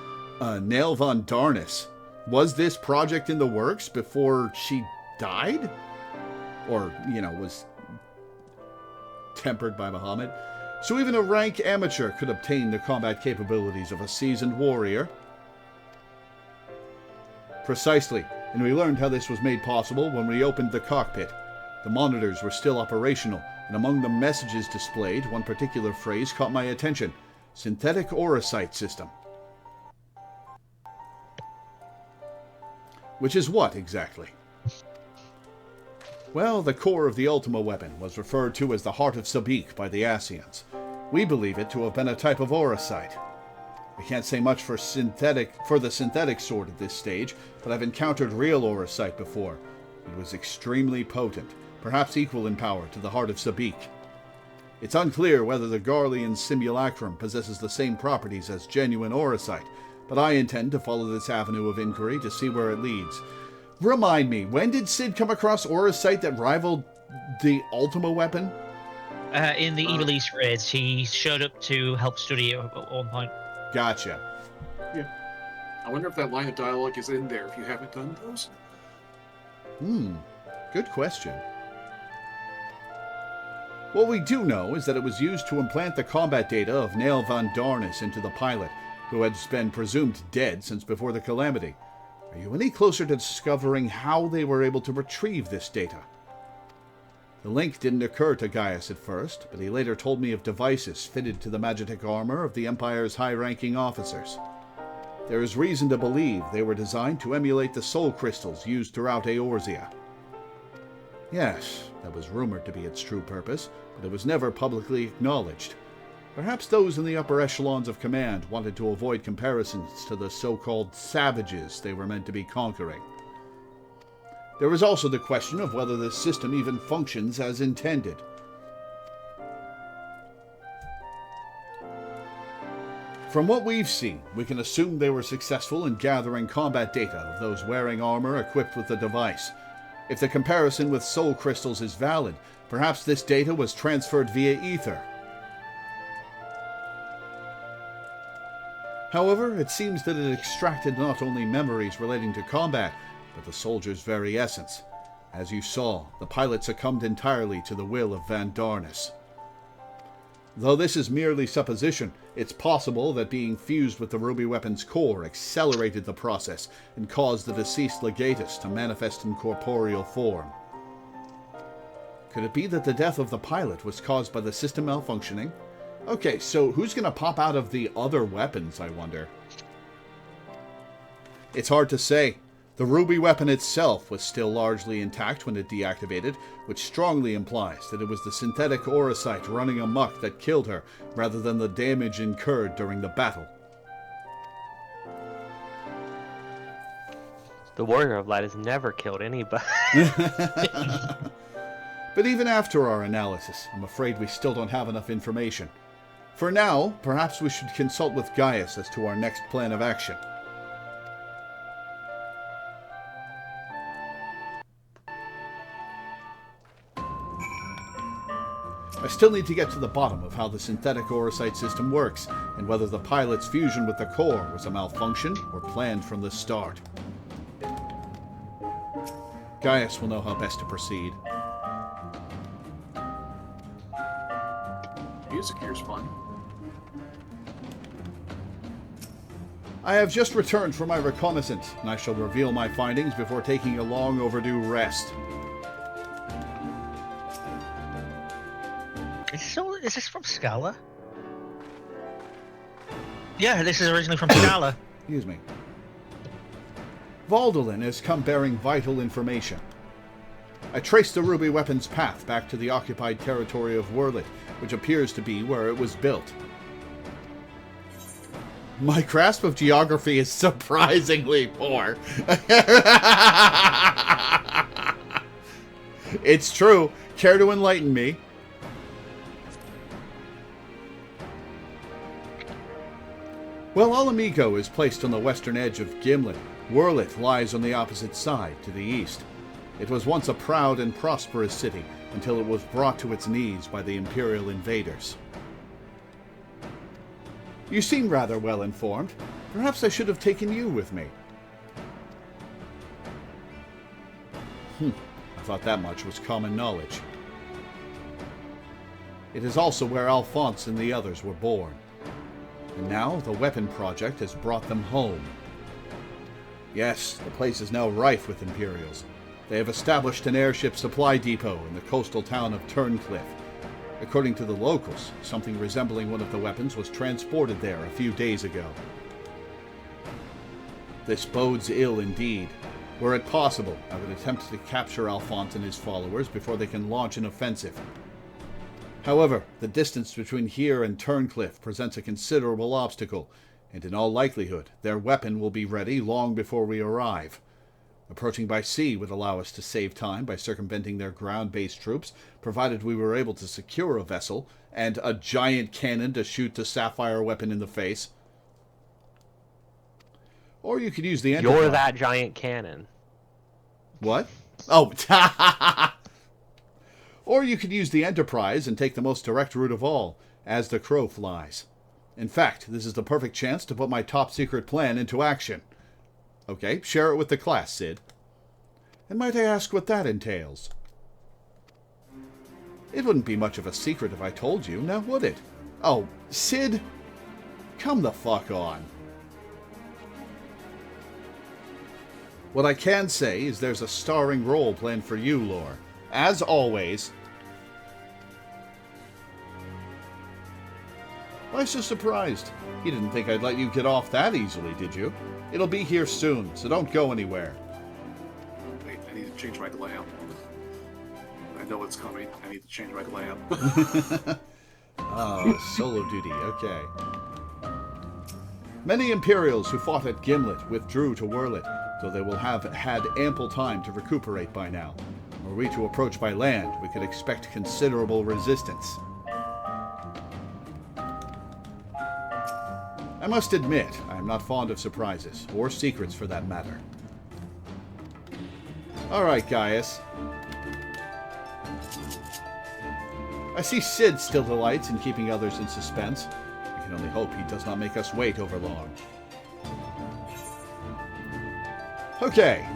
Nell von Darnus? Was this project in the works before she died? Or, was tempered by Muhammad? So even a rank amateur could obtain the combat capabilities of a seasoned warrior. Precisely. and we learned how this was made possible when we opened the cockpit. The monitors were still operational, and among the messages displayed, one particular phrase caught my attention. Synthetic Orosite System. Which is what, exactly? Well, the core of the Ultima weapon was referred to as the Heart of Sabik by the Ascians. We believe it to have been a type of Orosite. I can't say much for the synthetic sword at this stage, but I've encountered real Orosite before. It was extremely potent, perhaps equal in power to the Heart of Sabik. It's unclear whether the Garlean simulacrum possesses the same properties as genuine Orosite, but I intend to follow this avenue of inquiry to see where it leads. Remind me, when did Cid come across Orosite that rivaled the Ultima weapon? In the Evil East raids, he showed up to help study it at one point. Gotcha. Yeah. I wonder if that line of dialogue is in there if you haven't done those. Good question. What we do know is that it was used to implant the combat data of Nail van Darnus into the pilot, who had been presumed dead since before the calamity. Are you any closer to discovering how they were able to retrieve this data? The link didn't occur to Gaius at first, but he later told me of devices fitted to the magitek armor of the Empire's high-ranking officers. There is reason to believe they were designed to emulate the soul crystals used throughout Eorzea. Yes, that was rumored to be its true purpose, but it was never publicly acknowledged. Perhaps those in the upper echelons of command wanted to avoid comparisons to the so-called savages they were meant to be conquering. There was also the question of whether this system even functions as intended. From what we've seen, we can assume they were successful in gathering combat data of those wearing armor equipped with the device. If the comparison with soul crystals is valid, perhaps this data was transferred via ether. However, it seems that it extracted not only memories relating to combat, but the soldier's very essence. As you saw, the pilot succumbed entirely to the will of Van Darnus. Though this is merely supposition, it's possible that being fused with the ruby weapon's core accelerated the process and caused the deceased legatus to manifest in corporeal form. Could it be that the death of the pilot was caused by the system malfunctioning? Okay, so who's going to pop out of the other weapons, I wonder? It's hard to say. The ruby weapon itself was still largely intact when it deactivated, which strongly implies that it was the synthetic Orosite running amok that killed her, rather than the damage incurred during the battle. The Warrior of Light has never killed anybody. But even after our analysis, I'm afraid we still don't have enough information. For now, perhaps we should consult with Gaius as to our next plan of action. I still need to get to the bottom of how the synthetic Orosite system works, and whether the pilot's fusion with the core was a malfunction or planned from the start. Gaius will know how best to proceed. Music here's fun. I have just returned from my reconnaissance, and I shall reveal my findings before taking a long overdue rest. Is this from Scala? Yeah, this is originally from Scala. Excuse me. Valdolin has come bearing vital information. I traced the ruby weapon's path back to the occupied territory of Werlit, which appears to be where it was built. My grasp of geography is surprisingly poor. It's true. Care to enlighten me? Well, Alamigo is placed on the western edge of Gimlet. Werlit lies on the opposite side, to the east. It was once a proud and prosperous city, until it was brought to its knees by the Imperial invaders. You seem rather well informed. Perhaps I should have taken you with me. I thought that much was common knowledge. It is also where Alphonse and the others were born. And now the weapon project has brought them home. Yes, the place is now rife with Imperials. They have established an airship supply depot in the coastal town of Turncliffe. According to the locals, something resembling one of the weapons was transported there a few days ago. This bodes ill indeed. Were it possible, I would attempt to capture Alphonse and his followers before they can launch an offensive. However, the distance between here and Turncliffe presents a considerable obstacle, and in all likelihood, their weapon will be ready long before we arrive. Approaching by sea would allow us to save time by circumventing their ground-based troops, provided we were able to secure a vessel and a giant cannon to shoot the Sapphire weapon in the face. Or you could use the Enterprise. You're that giant cannon. What? Oh, or you could use the Enterprise and take the most direct route of all, as the crow flies. In fact, this is the perfect chance to put my top-secret plan into action. Okay, share it with the class, Sid. And might I ask what that entails? It wouldn't be much of a secret if I told you, now would it? Oh, Sid? Come the fuck on. What I can say is there's a starring role planned for you, Lore. As always. Why so surprised? You didn't think I'd let you get off that easily, did you? It'll be here soon, so don't go anywhere. Wait, I need to change my lamp. I know it's coming. I need to change my lamp. Oh, solo duty, okay. Many Imperials who fought at Gimlet withdrew to Wurlet, though they will have had ample time to recuperate by now. Were we to approach by land, we could expect considerable resistance. I must admit, I am not fond of surprises, or secrets for that matter. Alright, Gaius. I see Sid still delights in keeping others in suspense. I can only hope he does not make us wait over long. Okay.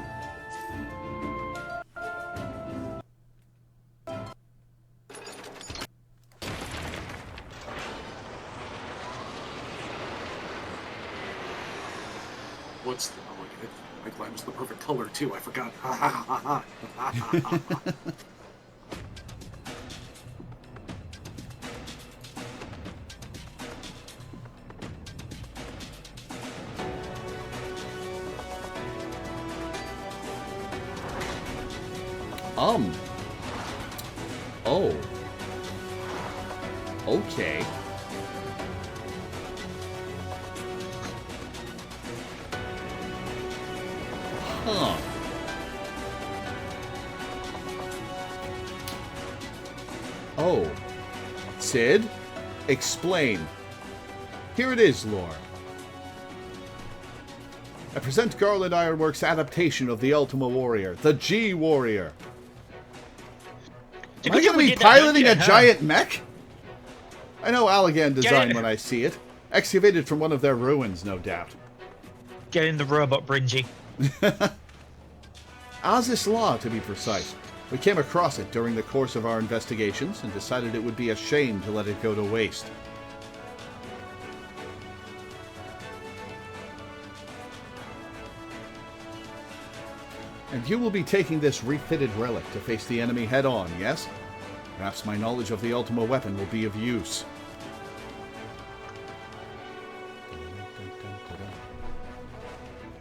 What's the... Oh, my lamp's the perfect color, too. I forgot. Oh. Okay. Huh. Oh. Sid? Explain. Here it is, Lore. I present Garland Ironworks' adaptation of the Ultima Warrior, the G Warrior. Am I going to be piloting a giant mech? I know Allegan design when I see it. Excavated from one of their ruins, no doubt. Get in the robot, Bringy. Azus Law, to be precise. We came across it during the course of our investigations and decided it would be a shame to let it go to waste. And you will be taking this refitted relic to face the enemy head-on, yes? Perhaps my knowledge of the Ultima weapon will be of use.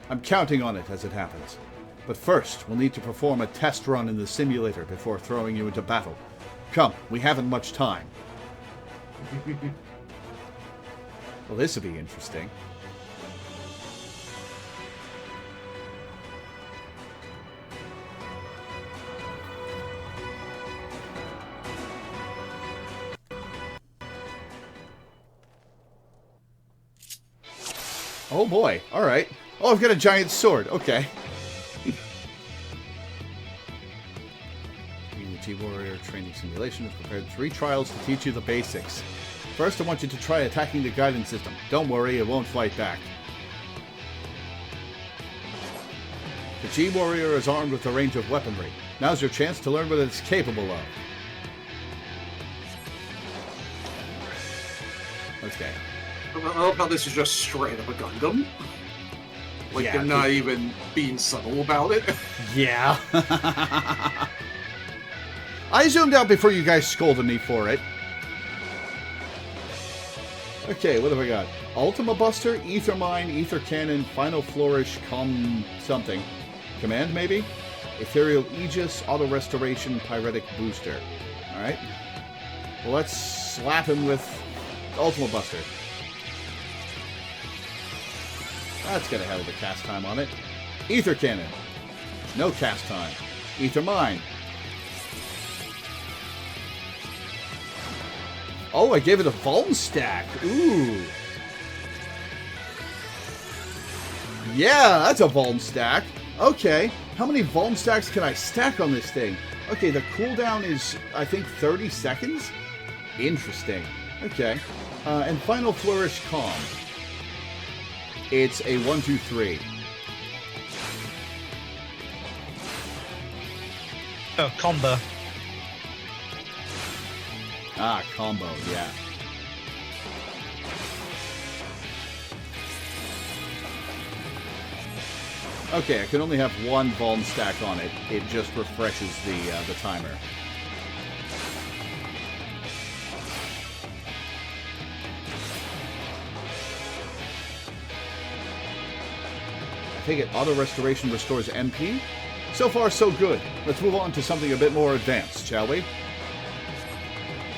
I'm counting on it as it happens. But first, we'll need to perform a test run in the simulator before throwing you into battle. Come, we haven't much time. Well, this will be interesting. Oh boy, alright. Oh, I've got a giant sword, okay. The G-Warrior Training Simulation has prepared 3 trials to teach you the basics. First, I want you to try attacking the guidance system. Don't worry, it won't fight back. The G-Warrior is armed with a range of weaponry. Now's your chance to learn what it's capable of. Okay. I love how this is just straight up a Gundam. Like, Yeah, they're not even being subtle about it. Yeah. I zoomed out before you guys scolded me for it. Okay, what have I got? Ultima Buster, Ether Mine, Ether Cannon, Final Flourish, something. Command, maybe? Ethereal Aegis, Auto Restoration, Pyretic Booster. Alright. Well, let's slap him with Ultima Buster. That's got a hell of a cast time on it. Ether Cannon. No cast time. Ether Mine. Oh, I gave it a Vuln stack. Ooh. Yeah, that's a Vuln stack. Okay. How many Vuln stacks can I stack on this thing? Okay, the cooldown is, I think, 30 seconds? Interesting. Okay. And Final Flourish Calm. It's a 1, 2, 3. Oh, combo. Ah, combo, yeah. Okay, I can only have one Vuln stack on it. It just refreshes the timer. I take it Auto Restoration restores MP? So far, so good. Let's move on to something a bit more advanced, shall we?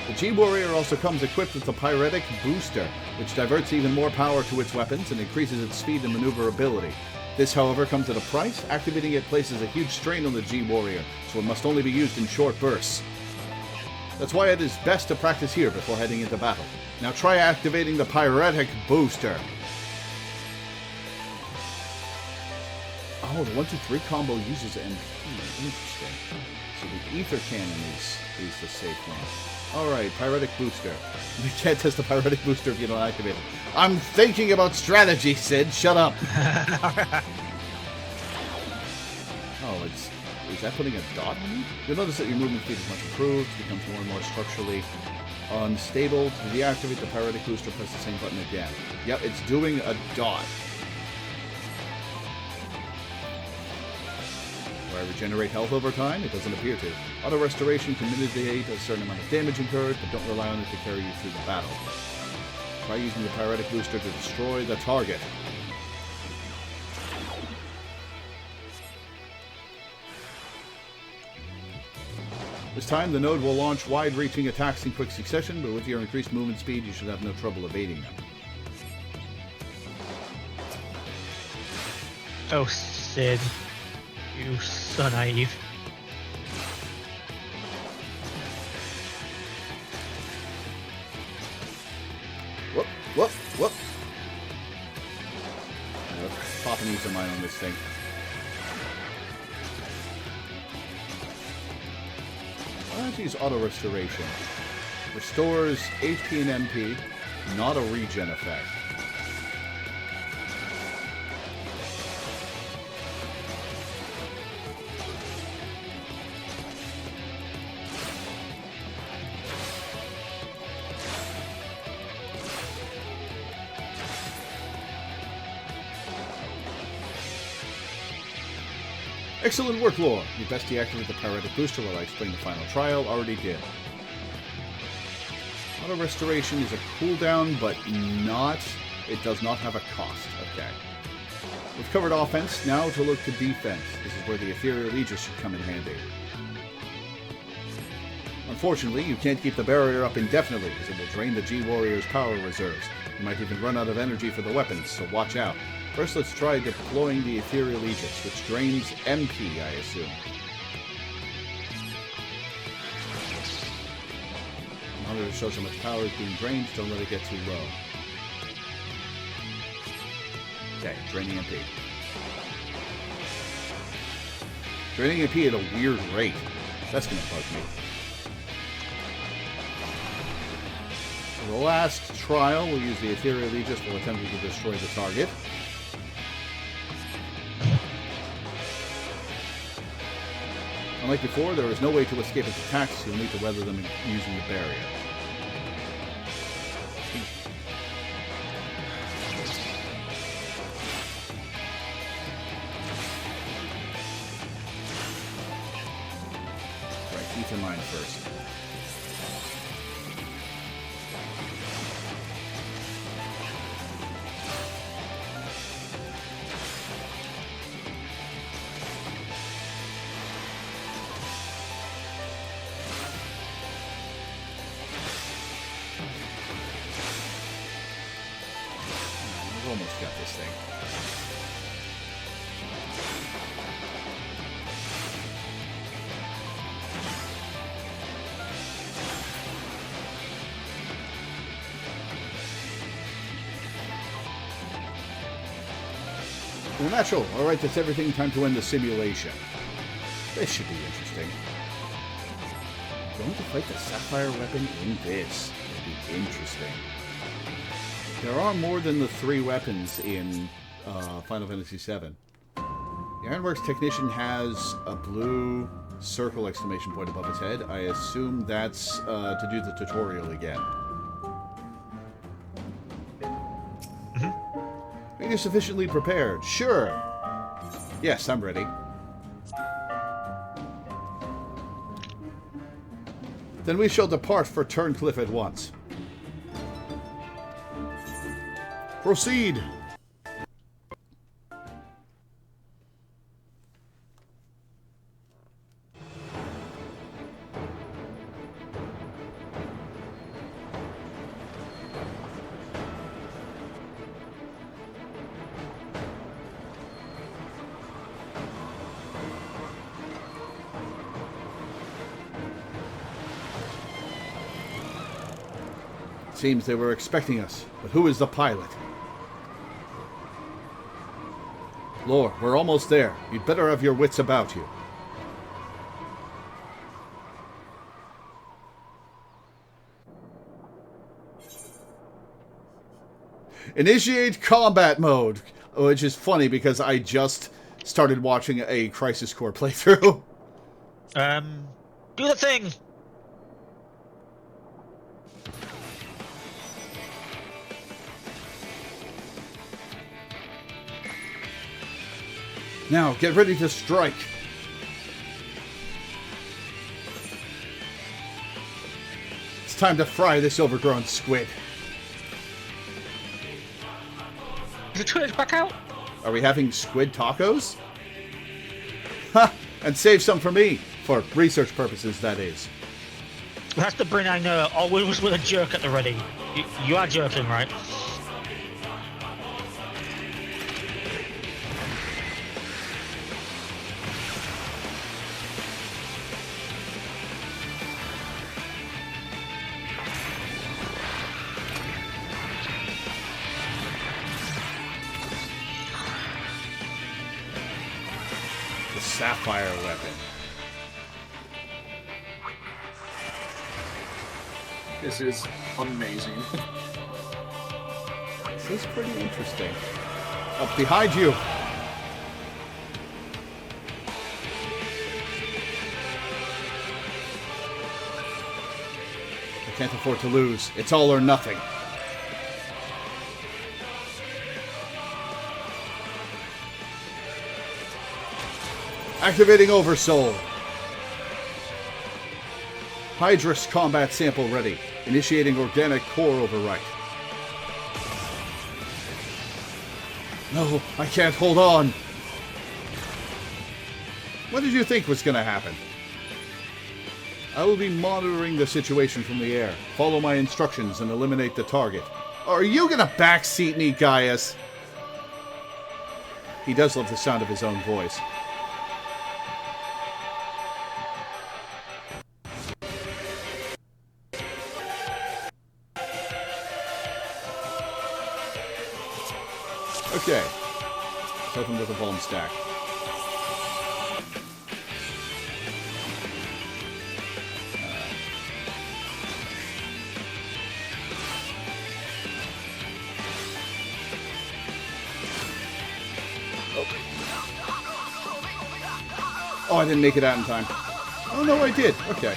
The G-Warrior also comes equipped with the Pyretic Booster, which diverts even more power to its weapons and increases its speed and maneuverability. This, however, comes at a price. Activating it places a huge strain on the G-Warrior, so it must only be used in short bursts. That's why it is best to practice here before heading into battle. Now try activating the Pyretic Booster. Oh, the 1, 2, 3 combo uses MP. Interesting. So the Ether Cannon is the safe one. Alright, Pyretic Booster. You can't test the Pyretic Booster if you don't activate it. I'm thinking about strategy, Sid. Shut up. Oh, is that putting a dot on you? You'll notice that your movement speed is much improved, becomes more and more structurally unstable. To deactivate the Pyretic Booster, press the same button again. Yep, it's doing a dot. Do I regenerate health over time? It doesn't appear to. Auto Restoration can mitigate a certain amount of damage incurred, but don't rely on it to carry you through the battle. Try using the Pyretic Booster to destroy the target. This time, the node will launch wide-reaching attacks in quick succession, but with your increased movement speed, you should have no trouble evading them. Oh, Sid. You so naive. Whoop, whoop, whoop. Let's pop an Ether Mine on this thing. Let's use Auto Restoration. Restores HP and MP, not a regen effect. Excellent work, Lore. You best deactivate the Pyretic Booster while I explain the final trial. Already did. Auto Restoration is a cooldown, but it does not have a cost. Okay. We've covered offense, now to look to defense. This is where the Ethereal Aegis should come in handy. Unfortunately, you can't keep the barrier up indefinitely, as it will drain the G-Warrior's power reserves. You might even run out of energy for the weapons, so watch out. First, let's try deploying the Ethereal Aegis, which drains MP, I assume. Monitor shows how much power is being drained, don't let it get too low. Okay, draining MP. Draining MP at a weird rate. That's gonna bug me. For the last trial, we'll use the Ethereal Aegis while attempting to destroy the target. Unlike before, there is no way to escape its attacks. You'll need to weather them using the barrier. ether mine first. We've almost got this thing. Well, natural. All right, that's everything. Time to end the simulation. This should be interesting. Going to fight the Sapphire weapon in this. It'll be interesting. There are more than the 3 weapons in Final Fantasy VII. The Ironworks technician has a blue circle exclamation point above his head. I assume that's to do the tutorial again. Are you sufficiently prepared? Sure. Yes, I'm ready. Then we shall depart for Turncliffe at once. Proceed. Seems they were expecting us, but who is the pilot? Lore, we're almost there. You'd better have your wits about you. Initiate combat mode, which is funny because I just started watching a Crisis Core playthrough. Do the thing! Now, get ready to strike. It's time to fry this overgrown squid. Is the Twitch back out? Are we having squid tacos? Ha! And save some for me. For research purposes, that is. That's the brain I know. Always with a jerk at the ready. You are jerking, right? Sapphire weapon. This is amazing. This is pretty interesting. Up behind you. I can't afford to lose. It's all or nothing. Activating Oversoul. Hydrus combat sample ready. Initiating organic core overwrite. No, I can't hold on. What did you think was going to happen? I will be monitoring the situation from the air. Follow my instructions and eliminate the target. Are you going to backseat me, Gaius? He does love the sound of his own voice. Okay. Let's open with a bomb stack. Oh, I didn't make it out in time. Oh, no, I did. Okay.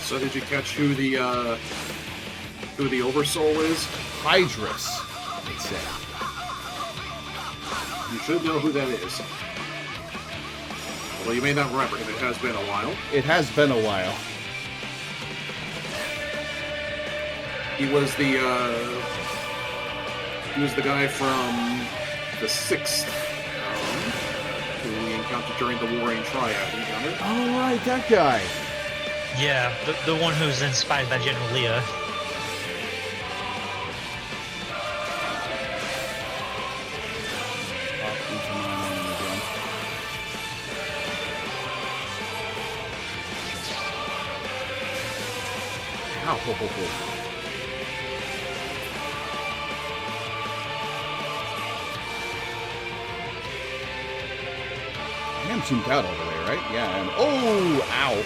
So did you catch who the Oversoul is? Hydrus, it said. You should know who that is. Well, you may not remember him. It has been a while. It has been a while. He was the guy from the 6th, who we encountered during the Warring Triad encounter. Oh, right, that guy. Yeah, the one who's inspired by General Leah. Ow, ho, ho, ho. I am zoomed out all the way, right? Yeah, and oh, ow.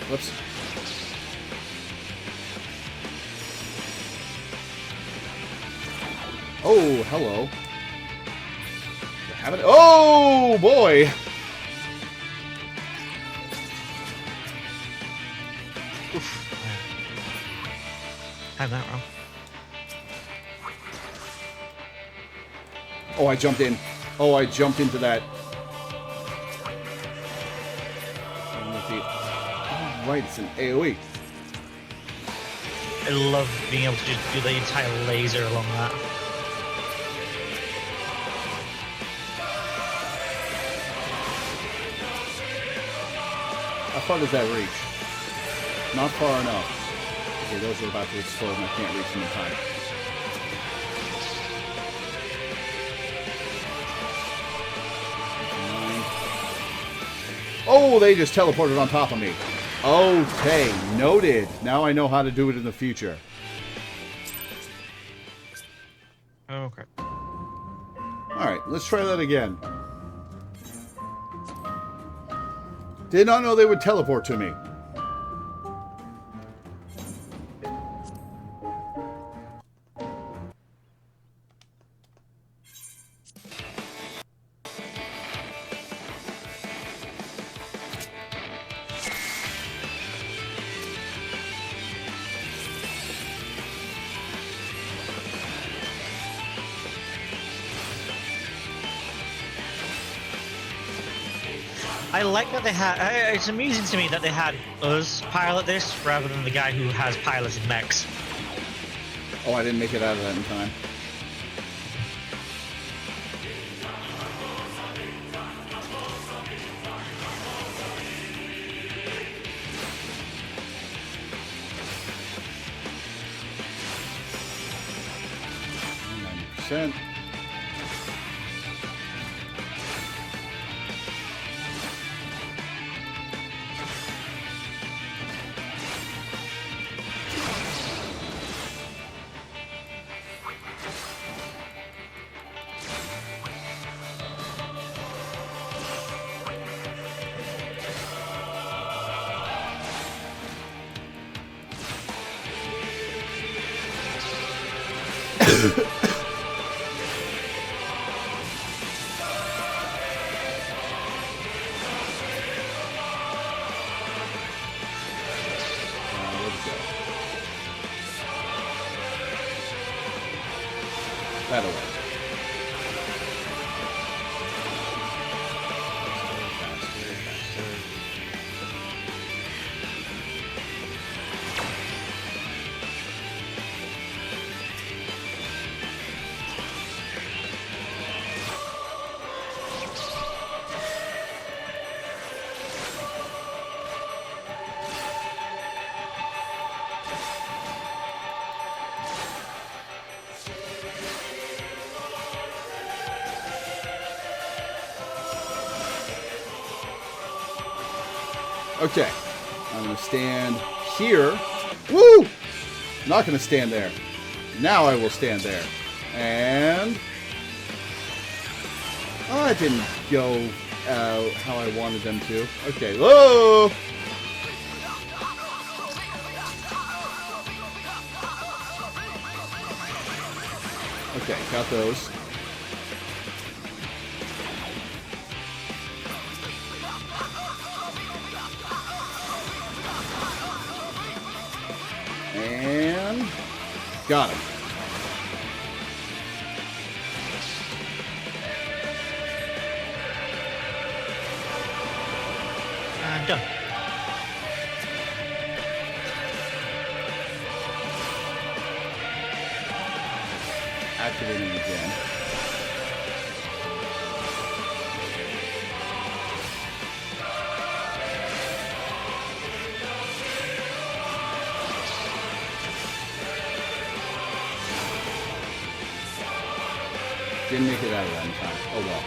Whoops. Oh, hello. You have it? Oh, boy! Oof. Had that wrong. Oh, I jumped in. Oh, I jumped into that. Oh, right, it's an AoE. I love being able to just do the entire laser along that. How far does that reach? Not far enough. Okay, those are about to explode and I can't reach them in time. Oh, they just teleported on top of me. Okay, noted. Now I know how to do it in the future. Okay. Alright, let's try that again. Did not know they would teleport to me. I like that they had. It's amusing to me that they had us pilot this rather than the guy who has piloted mechs. Oh, I didn't make it out of that in time. %. That'll work. Okay, I'm going to stand here. Woo! Not going to stand there. Now I will stand there. And... oh, it didn't go how I wanted them to. Okay, whoa! Okay, got those. And got him. Done. Activating again. Didn't make it out of that in time. Oh well.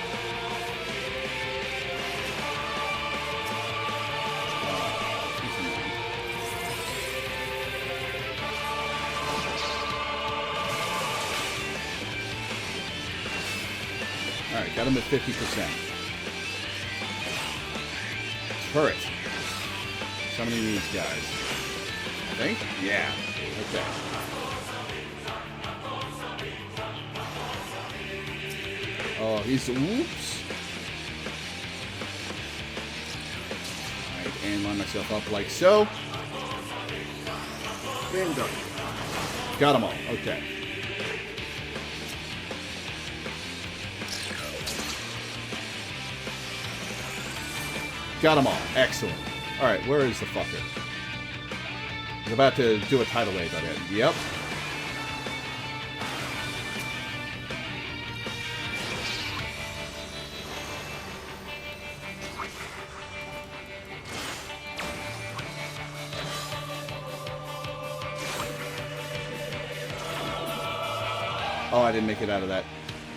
Alright, got him at 50%. Turret. Somebody of these guys. I think? Yeah. Okay. Oh, he's... Whoops. Alright, and line myself up like so. And done. Got them all. Okay. Got them all. Excellent. Alright, where is the fucker? He's about to do a tidal wave on it. Yep. Oh, I didn't make it out of that.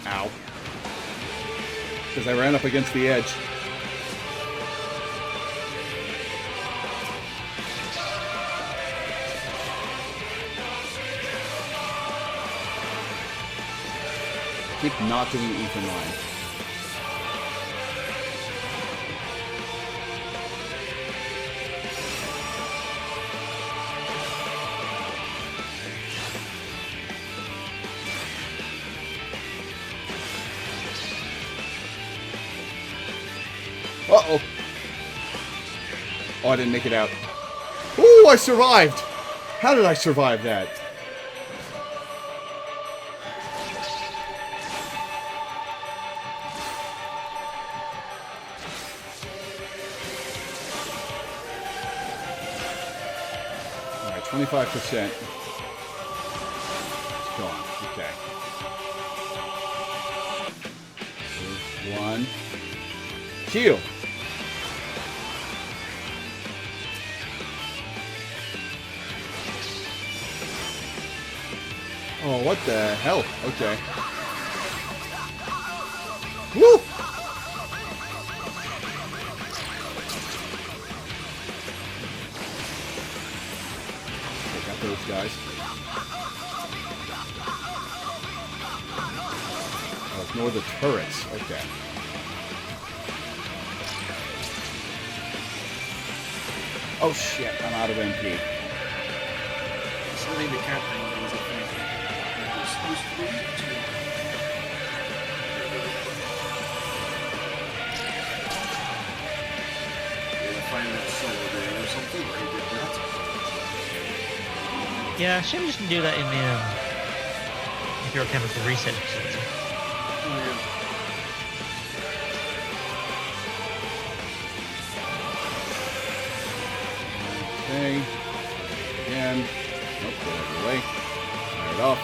Ow. Because I ran up against the edge. Keep not doing the Ethan line. Uh-oh. Oh, I didn't make it out. Ooh, I survived! How did I survive that? Alright, 25%. It's gone. Okay. One. Heal. Oh, what the hell? Okay. Woo! Okay, got those guys. Oh, ignore the turrets. Okay. Oh shit, I'm out of MP. Something the cat thing was a thing. It was supposed to be too. Yeah, find that solo day or something, or he did that. Yeah, shouldn't just do that in the Imperial Chemical Reset facility. Oh, yeah. Okay. Again. Nope, get out of the way. Fire it off.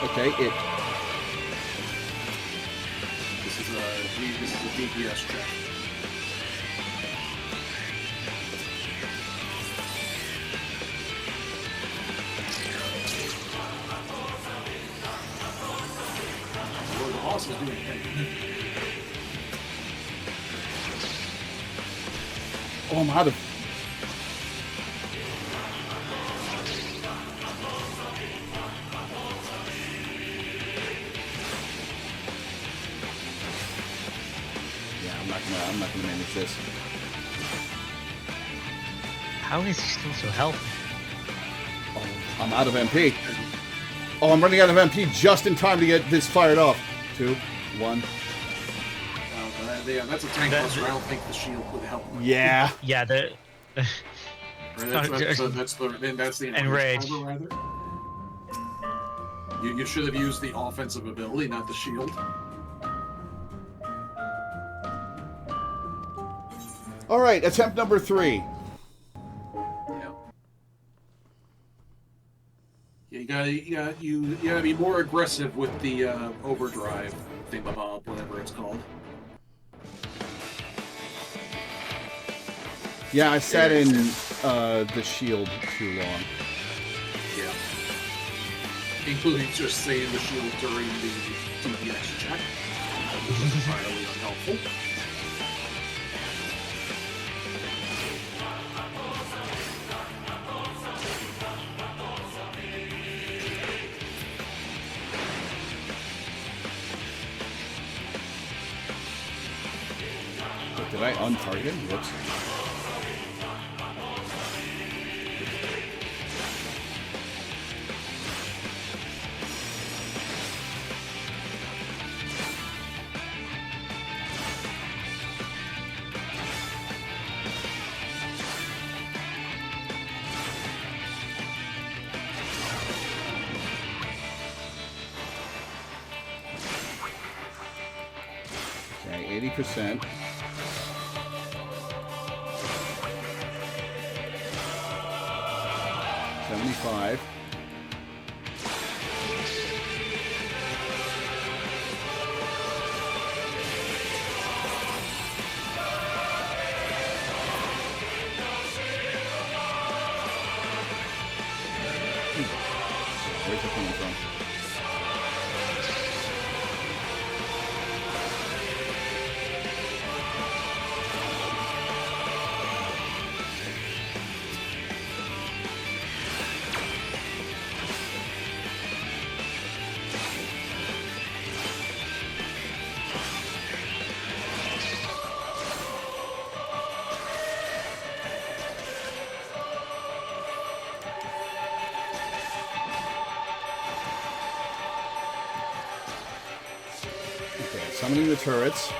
Okay, it... This is a DPS check. Well, the boss is doing it. Oh, I'm out of... is this? How is he still so healthy? Oh, I'm out of MP. Oh, I'm running out of MP just in time to get this fired off. 2, 1. Yeah, that's a tank cluster. I don't think the shield would help. Yeah. Yeah, the That's the Enrage. rather. You should have used the offensive ability, not the shield. All right, attempt number 3. Yeah, you gotta be more aggressive with the overdrive thingamabob, whatever it's called. Yeah, I sat in the shield too long. Yeah. Including just saying the shield during the DPS check. Which is entirely unhelpful. Did I untarget him? Whoops. Okay, 80%. 75. Where's it coming from? Okay, summoning the turrets.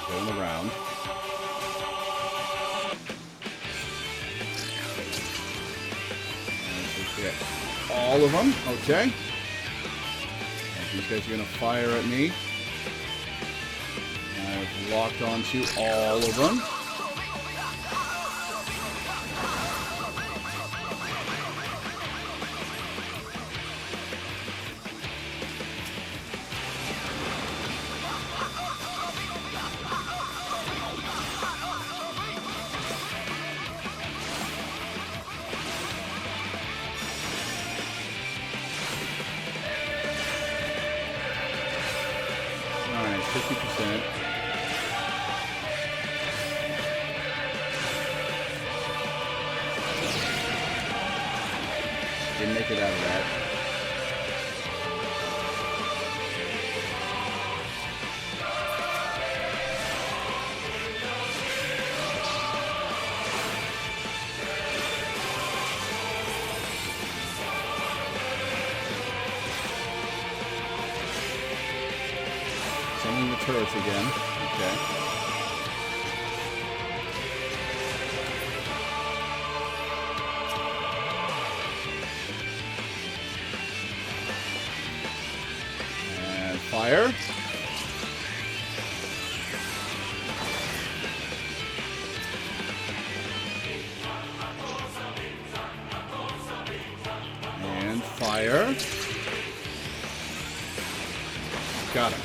Going around. And get all of them. Okay. And these guys are going to fire at me. I've locked onto all of them. Alright, 50%. Didn't make it out of that. Sending the turrets again. Okay. And fire. And fire. Got him.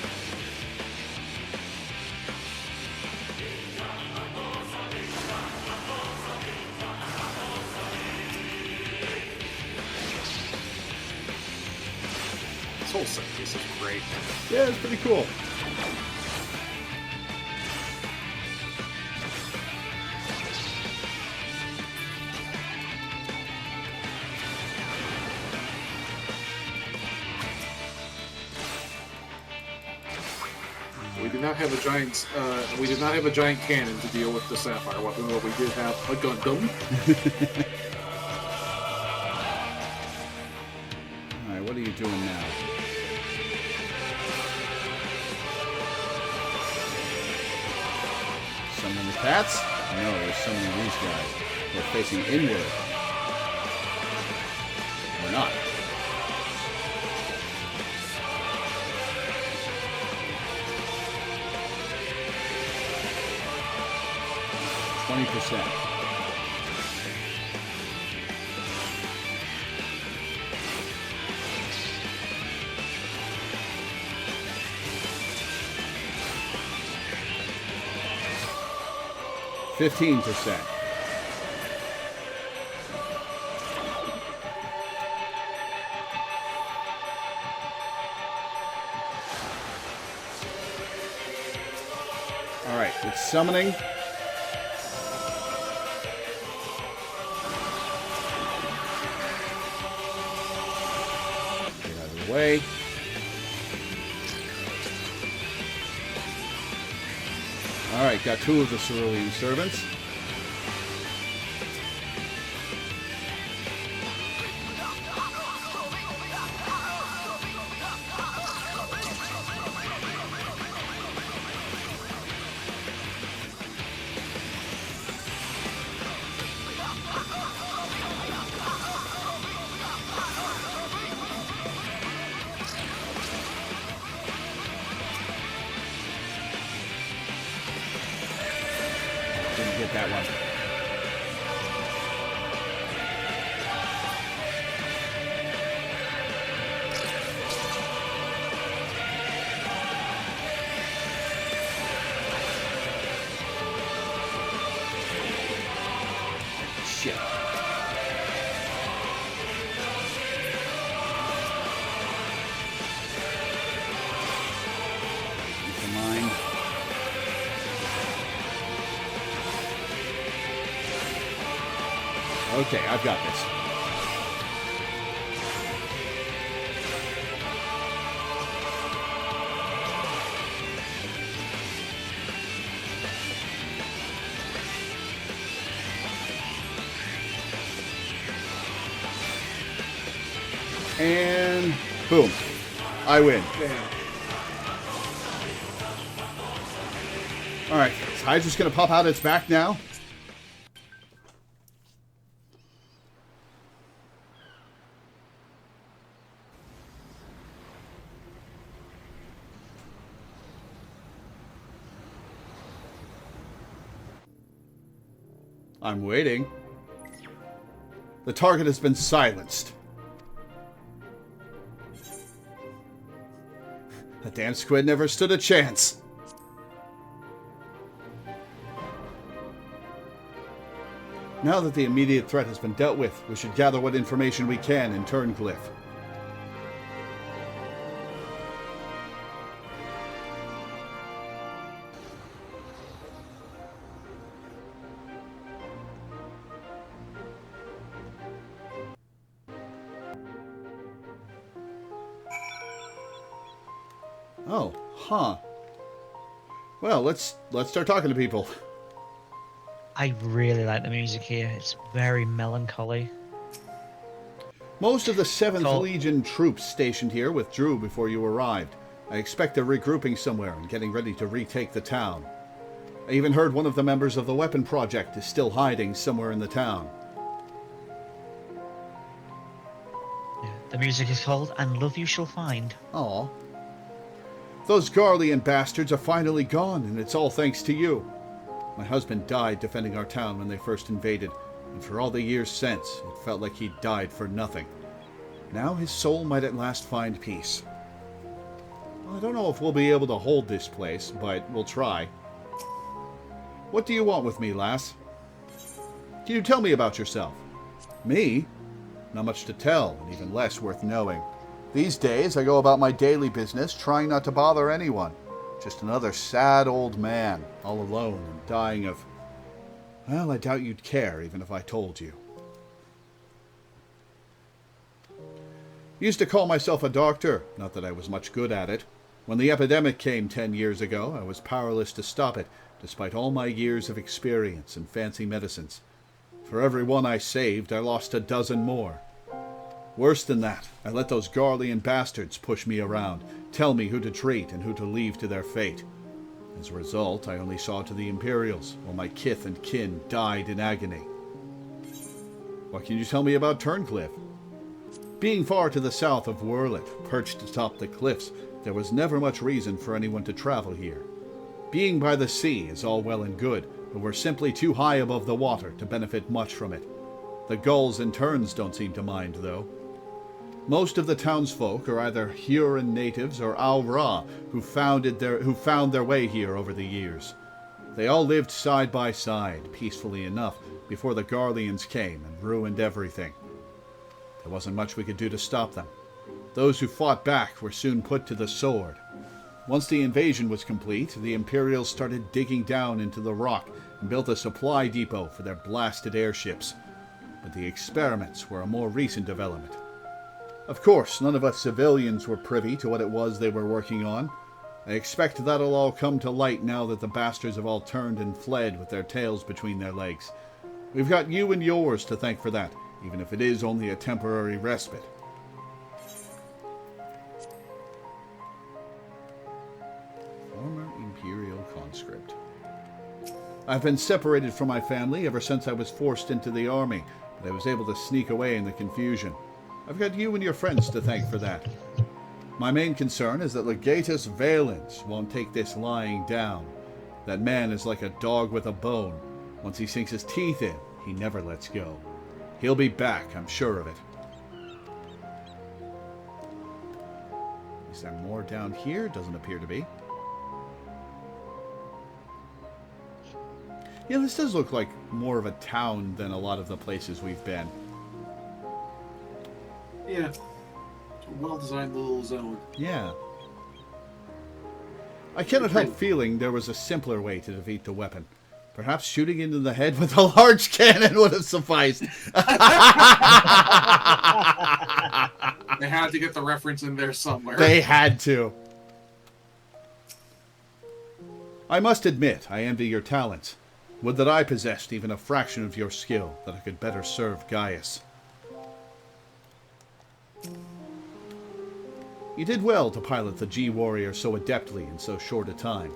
This whole set piece is great. Yeah, it's pretty cool. We did not have a giant. We did not have a giant cannon to deal with the Sapphire weapon, but we did have a Gundam. All right, what are you doing now? Summoning the cats? No, they're summoning these guys. They're facing inward. Or not. %. %. All right, it's summoning. Way. Alright, got 2 of the cerulean servants. Didn't get that one. Shit. Keep in mind. Okay, I've got this. And boom. I win. Alright, is Hydra's gonna pop out its back now? I'm waiting. The target has been silenced. The damn squid never stood a chance. Now that the immediate threat has been dealt with, we should gather what information we can in Turnglyph. Oh, huh. Well, let's start talking to people. I really like the music here. It's very melancholy. Most of the 7th So- Legion troops stationed here withdrew before you arrived. I expect they're regrouping somewhere and getting ready to retake the town. I even heard one of the members of the weapon project is still hiding somewhere in the town. Yeah, the music is called "And Love You Shall Find." Aw. Those Garlean bastards are finally gone, and it's all thanks to you. My husband died defending our town when they first invaded, and for all the years since, it felt like he'd died for nothing. Now his soul might at last find peace. I don't know if we'll be able to hold this place, but we'll try. What do you want with me, lass? Can you tell me about yourself? Me? Not much to tell, and even less worth knowing. These days, I go about my daily business, trying not to bother anyone. Just another sad old man, all alone and dying of... Well, I doubt you'd care, even if I told you. Used to call myself a doctor, not that I was much good at it. When the epidemic came 10 years ago, I was powerless to stop it, despite all my years of experience and fancy medicines. For every one I saved, I lost a dozen more. Worse than that, I let those Garlean bastards push me around, tell me who to treat and who to leave to their fate. As a result, I only saw to the Imperials, while my kith and kin died in agony. What can you tell me about Turncliffe? Being far to the south of Werlet, perched atop the cliffs, there was never much reason for anyone to travel here. Being by the sea is all well and good, but we're simply too high above the water to benefit much from it. The gulls and terns don't seem to mind, though. Most of the townsfolk are either Huron natives or Al-Ra, who found their way here over the years. They all lived side by side, peacefully enough, before the Garleans came and ruined everything. There wasn't much we could do to stop them. Those who fought back were soon put to the sword. Once the invasion was complete, the Imperials started digging down into the rock and built a supply depot for their blasted airships. But the experiments were a more recent development. Of course, none of us civilians were privy to what it was they were working on. I expect that'll all come to light now that the bastards have all turned and fled with their tails between their legs. We've got you and yours to thank for that, even if it is only a temporary respite. Former Imperial conscript. I've been separated from my family ever since I was forced into the army, but I was able to sneak away in the confusion. I've got you and your friends to thank for that. My main concern is that Legatus Valens won't take this lying down. That man is like a dog with a bone. Once he sinks his teeth in, he never lets go. He'll be back, I'm sure of it. Is there more down here? Doesn't appear to be. Yeah, this does look like more of a town than a lot of the places we've been. Yeah. It's a well-designed little zone. Yeah. I cannot help feeling there was a simpler way to defeat the weapon. Perhaps shooting into the head with a large cannon would have sufficed. They had to get the reference in there somewhere. They had to. I must admit, I envy your talents. Would that I possessed even a fraction of your skill, that I could better serve Gaius. You did well to pilot the G-Warrior so adeptly in so short a time.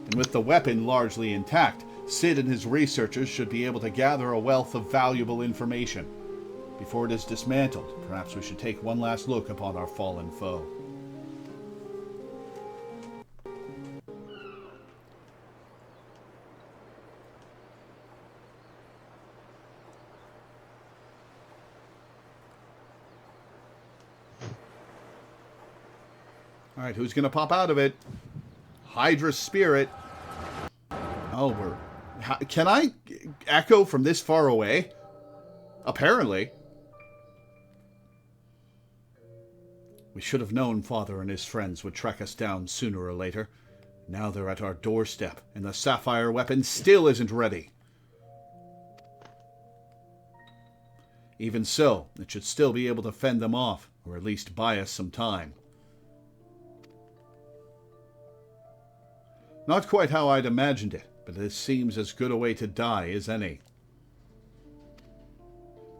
And with the weapon largely intact, Sid and his researchers should be able to gather a wealth of valuable information. Before it is dismantled, perhaps we should take one last look upon our fallen foe. Alright, who's going to pop out of it? Hydra Spirit. Oh, can I echo from this far away? Apparently. We should have known Father and his friends would track us down sooner or later. Now they're at our doorstep, and the Sapphire weapon still isn't ready. Even so, it should still be able to fend them off, or at least buy us some time. Not quite how I'd imagined it, but this seems as good a way to die as any.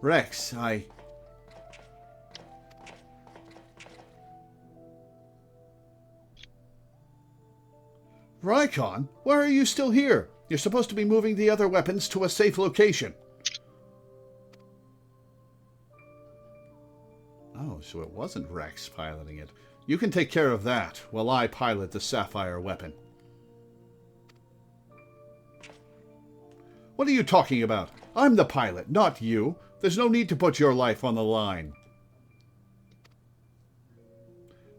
Rex, Rykon, why are you still here? You're supposed to be moving the other weapons to a safe location. Oh, so it wasn't Rex piloting it. You can take care of that, while I pilot the Sapphire weapon. What are you talking about? I'm the pilot, not you. There's no need to put your life on the line.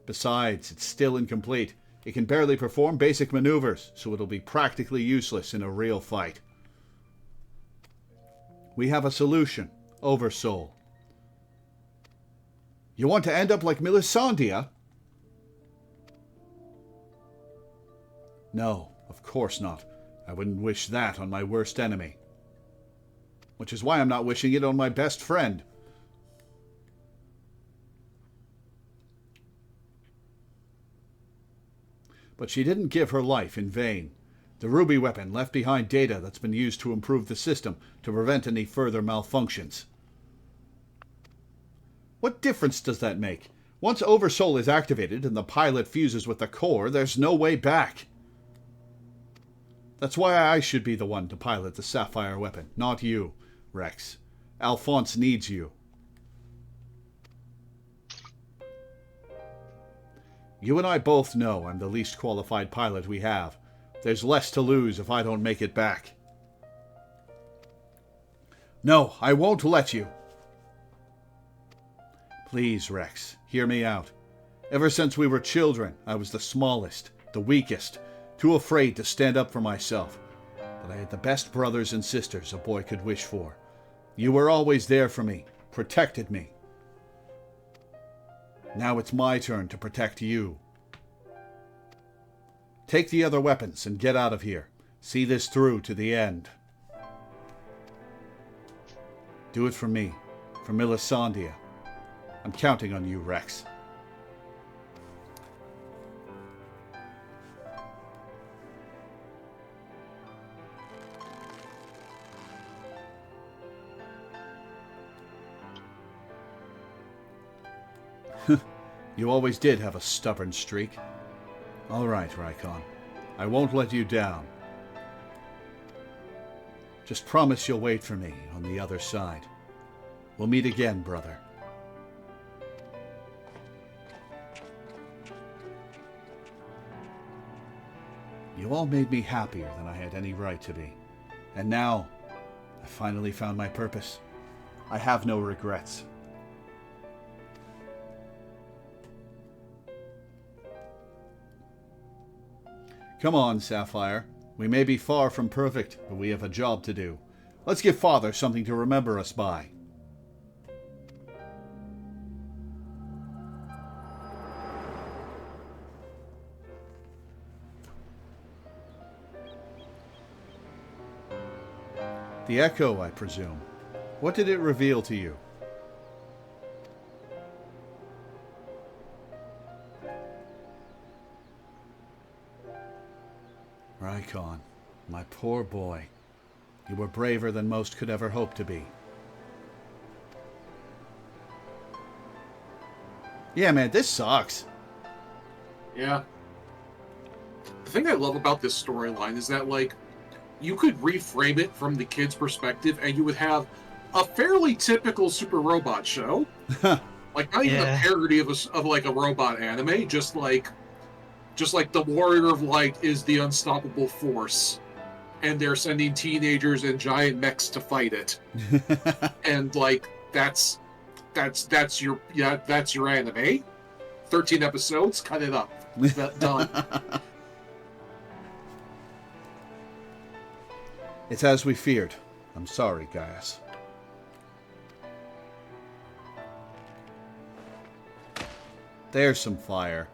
Besides, it's still incomplete. It can barely perform basic maneuvers, so it'll be practically useless in a real fight. We have a solution. Oversoul. You want to end up like Melisandre? No, of course not. I wouldn't wish that on my worst enemy. Which is why I'm not wishing it on my best friend. But she didn't give her life in vain. The Ruby weapon left behind data that's been used to improve the system to prevent any further malfunctions. What difference does that make? Once Oversoul is activated and the pilot fuses with the core, there's no way back. That's why I should be the one to pilot the Sapphire weapon, not you, Rex. Alphonse needs you. You and I both know I'm the least qualified pilot we have. There's less to lose if I don't make it back. No, I won't let you. Please, Rex, hear me out. Ever since we were children, I was the smallest, the weakest, too afraid to stand up for myself. But I had the best brothers and sisters a boy could wish for. You were always there for me, protected me. Now it's my turn to protect you. Take the other weapons and get out of here. See this through to the end. Do it for me, for Melisandre. I'm counting on you, Rex. You always did have a stubborn streak. All right, Rykon. I won't let you down. Just promise you'll wait for me on the other side. We'll meet again, brother. You all made me happier than I had any right to be. And now, I finally found my purpose. I have no regrets. Come on, Sapphire. We may be far from perfect, but we have a job to do. Let's give Father something to remember us by. The Echo, I presume. What did it reveal to you? Rykon, my poor boy. You were braver than most could ever hope to be. Yeah, man, this sucks. Yeah. The thing I love about this storyline is that, like, you could reframe it from the kid's perspective and you would have a fairly typical Super Robot show. Like, not even a parody of a robot anime, just like the Warrior of Light is the unstoppable force, and they're sending teenagers and giant mechs to fight it. And like that's your anime. 13 episodes, cut it up. Done. It's as we feared. I'm sorry, Gaius. There's some fire.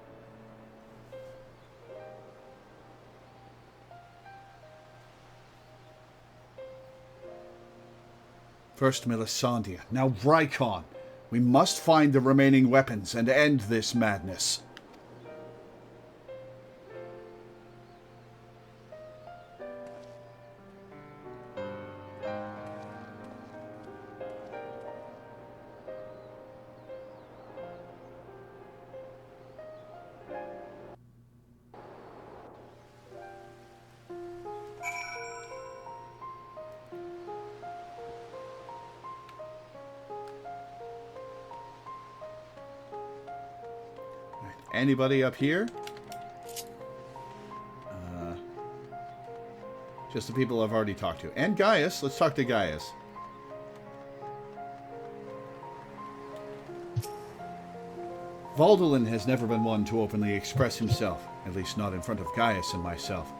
First Melisandre, now Rykon. We must find the remaining weapons and end this madness. Anybody up here? Just the people I've already talked to. And Gaius. Let's talk to Gaius. Valdolin has never been one to openly express himself, at least not in front of Gaius and myself.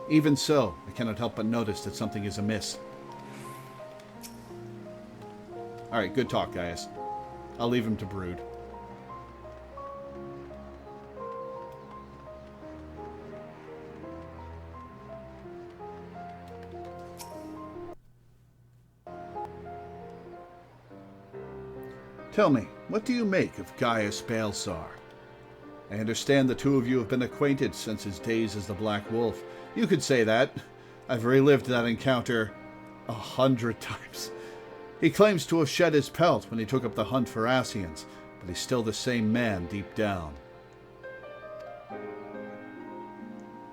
Even so, I cannot help but notice that something is amiss. Alright, good talk, Gaius. I'll leave him to brood. Tell me, what do you make of Gaius Baelsar? I understand the two of you have been acquainted since his days as the Black Wolf. You could say that. I've relived that encounter 100 times. He claims to have shed his pelt when he took up the hunt for Ascians, but he's still the same man deep down.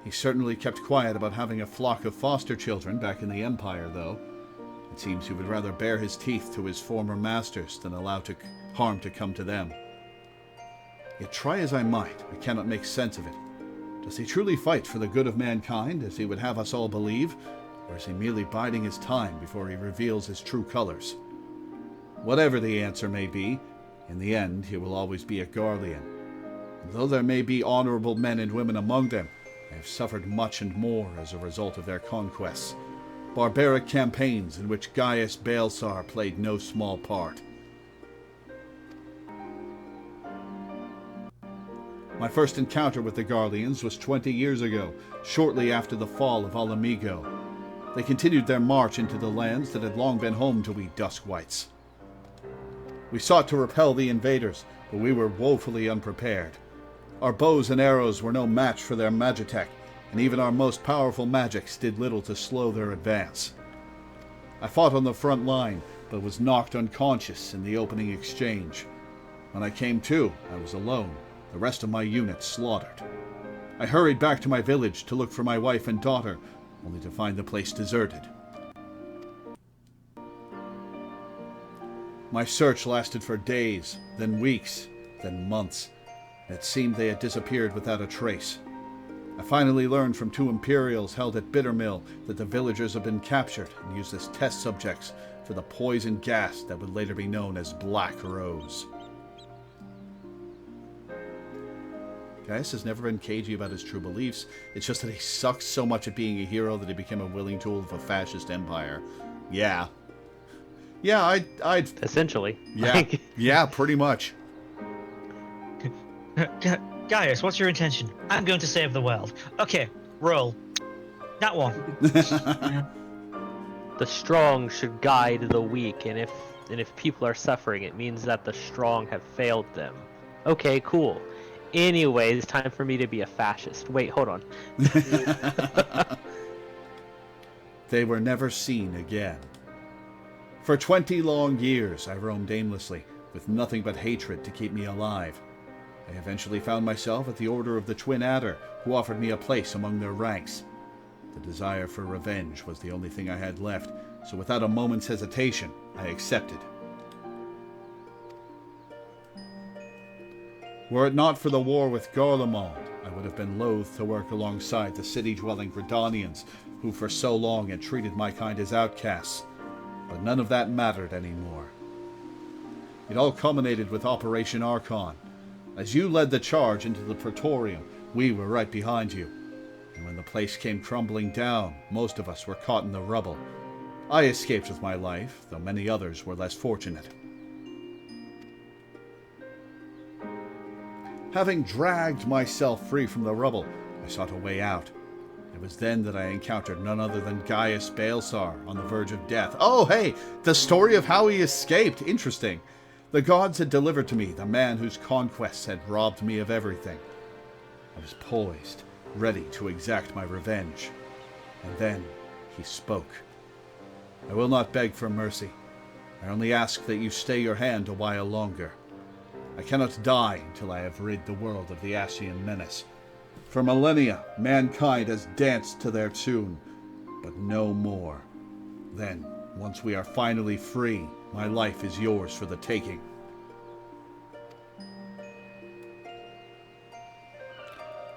He certainly kept quiet about having a flock of foster children back in the Empire, though. It seems he would rather bare his teeth to his former masters than allow harm to come to them. Yet try as I might, I cannot make sense of it. Does he truly fight for the good of mankind, as he would have us all believe, or is he merely biding his time before he reveals his true colors? Whatever the answer may be, in the end he will always be a Garlean. And though there may be honorable men and women among them, I have suffered much and more as a result of their conquests. Barbaric campaigns in which Gaius Balsar played no small part. My first encounter with the Garleans was 20 years ago, shortly after the fall of Alamigo. They continued their march into the lands that had long been home to we Duskwights. We sought to repel the invaders, but we were woefully unprepared. Our bows and arrows were no match for their magitech, and even our most powerful magics did little to slow their advance. I fought on the front line, but was knocked unconscious in the opening exchange. When I came to, I was alone, the rest of my unit slaughtered. I hurried back to my village to look for my wife and daughter, only to find the place deserted. My search lasted for days, then weeks, then months. It seemed they had disappeared without a trace. I finally learned from two Imperials held at Bittermill that the villagers had been captured and used as test subjects for the poison gas that would later be known as Black Rose. Gaius has never been cagey about his true beliefs. It's just that he sucks so much at being a hero that he became a willing tool of a fascist empire. Yeah. Yeah, I'd... Essentially. Yeah, yeah, pretty much. Gaius, what's your intention? I'm going to save the world. Okay, roll. That one. The strong should guide the weak, and if people are suffering, it means that the strong have failed them. Okay, cool. Anyway, it's time for me to be a fascist. Wait, hold on. They were never seen again. For 20 long years, I roamed aimlessly, with nothing but hatred to keep me alive. I eventually found myself at the Order of the Twin Adder, who offered me a place among their ranks. The desire for revenge was the only thing I had left, so without a moment's hesitation, I accepted. Were it not for the war with Garlemald, I would have been loath to work alongside the city-dwelling Gridanians, who for so long had treated my kind as outcasts. But none of that mattered anymore. It all culminated with Operation Archon. As you led the charge into the Praetorium, we were right behind you. And when the place came crumbling down, most of us were caught in the rubble. I escaped with my life, though many others were less fortunate. Having dragged myself free from the rubble, I sought a way out. It was then that I encountered none other than Gaius Balsar on the verge of death. Oh, hey, the story of how he escaped. Interesting. The gods had delivered to me the man whose conquests had robbed me of everything. I was poised, ready to exact my revenge. And then he spoke. I will not beg for mercy. I only ask that you stay your hand a while longer. I cannot die until I have rid the world of the Ascian menace. For millennia, mankind has danced to their tune, but no more. Then, once we are finally free, my life is yours for the taking.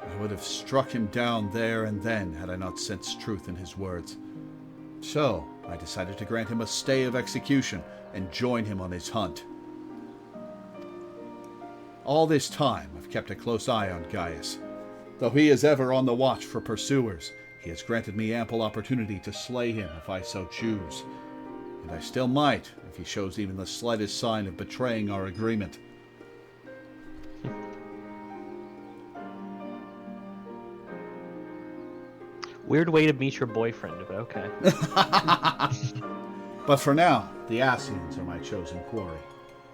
I would have struck him down there and then had I not sensed truth in his words. So, I decided to grant him a stay of execution and join him on his hunt. All this time, I've kept a close eye on Gaius. Though he is ever on the watch for pursuers, he has granted me ample opportunity to slay him if I so choose. And I still might, if he shows even the slightest sign of betraying our agreement. Weird way to meet your boyfriend, but okay. But for now, the Ascians are my chosen quarry.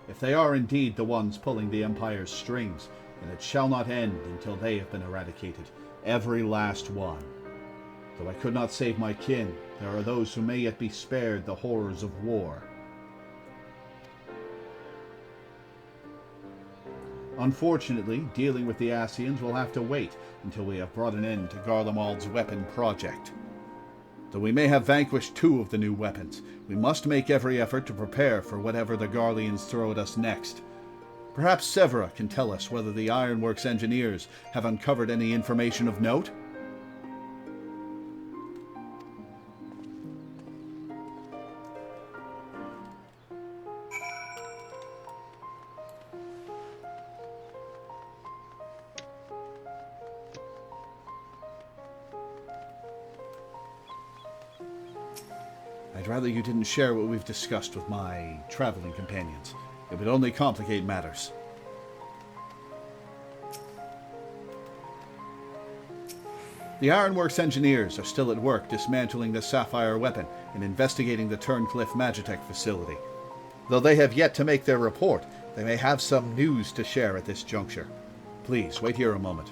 If they are indeed the ones pulling the Empire's strings, and it shall not end until they have been eradicated, every last one. Though I could not save my kin, there are those who may yet be spared the horrors of war. Unfortunately, dealing with the Ascians will have to wait until we have brought an end to Garlemald's weapon project. Though we may have vanquished 2 of the new weapons, we must make every effort to prepare for whatever the Garleans throw at us next. Perhaps Severa can tell us whether the Ironworks engineers have uncovered any information of note? I'd rather you didn't share what we've discussed with my traveling companions. It would only complicate matters. The Ironworks engineers are still at work dismantling the Sapphire weapon and investigating the Turncliffe Magitech facility. Though they have yet to make their report, they may have some news to share at this juncture. Please, wait here a moment.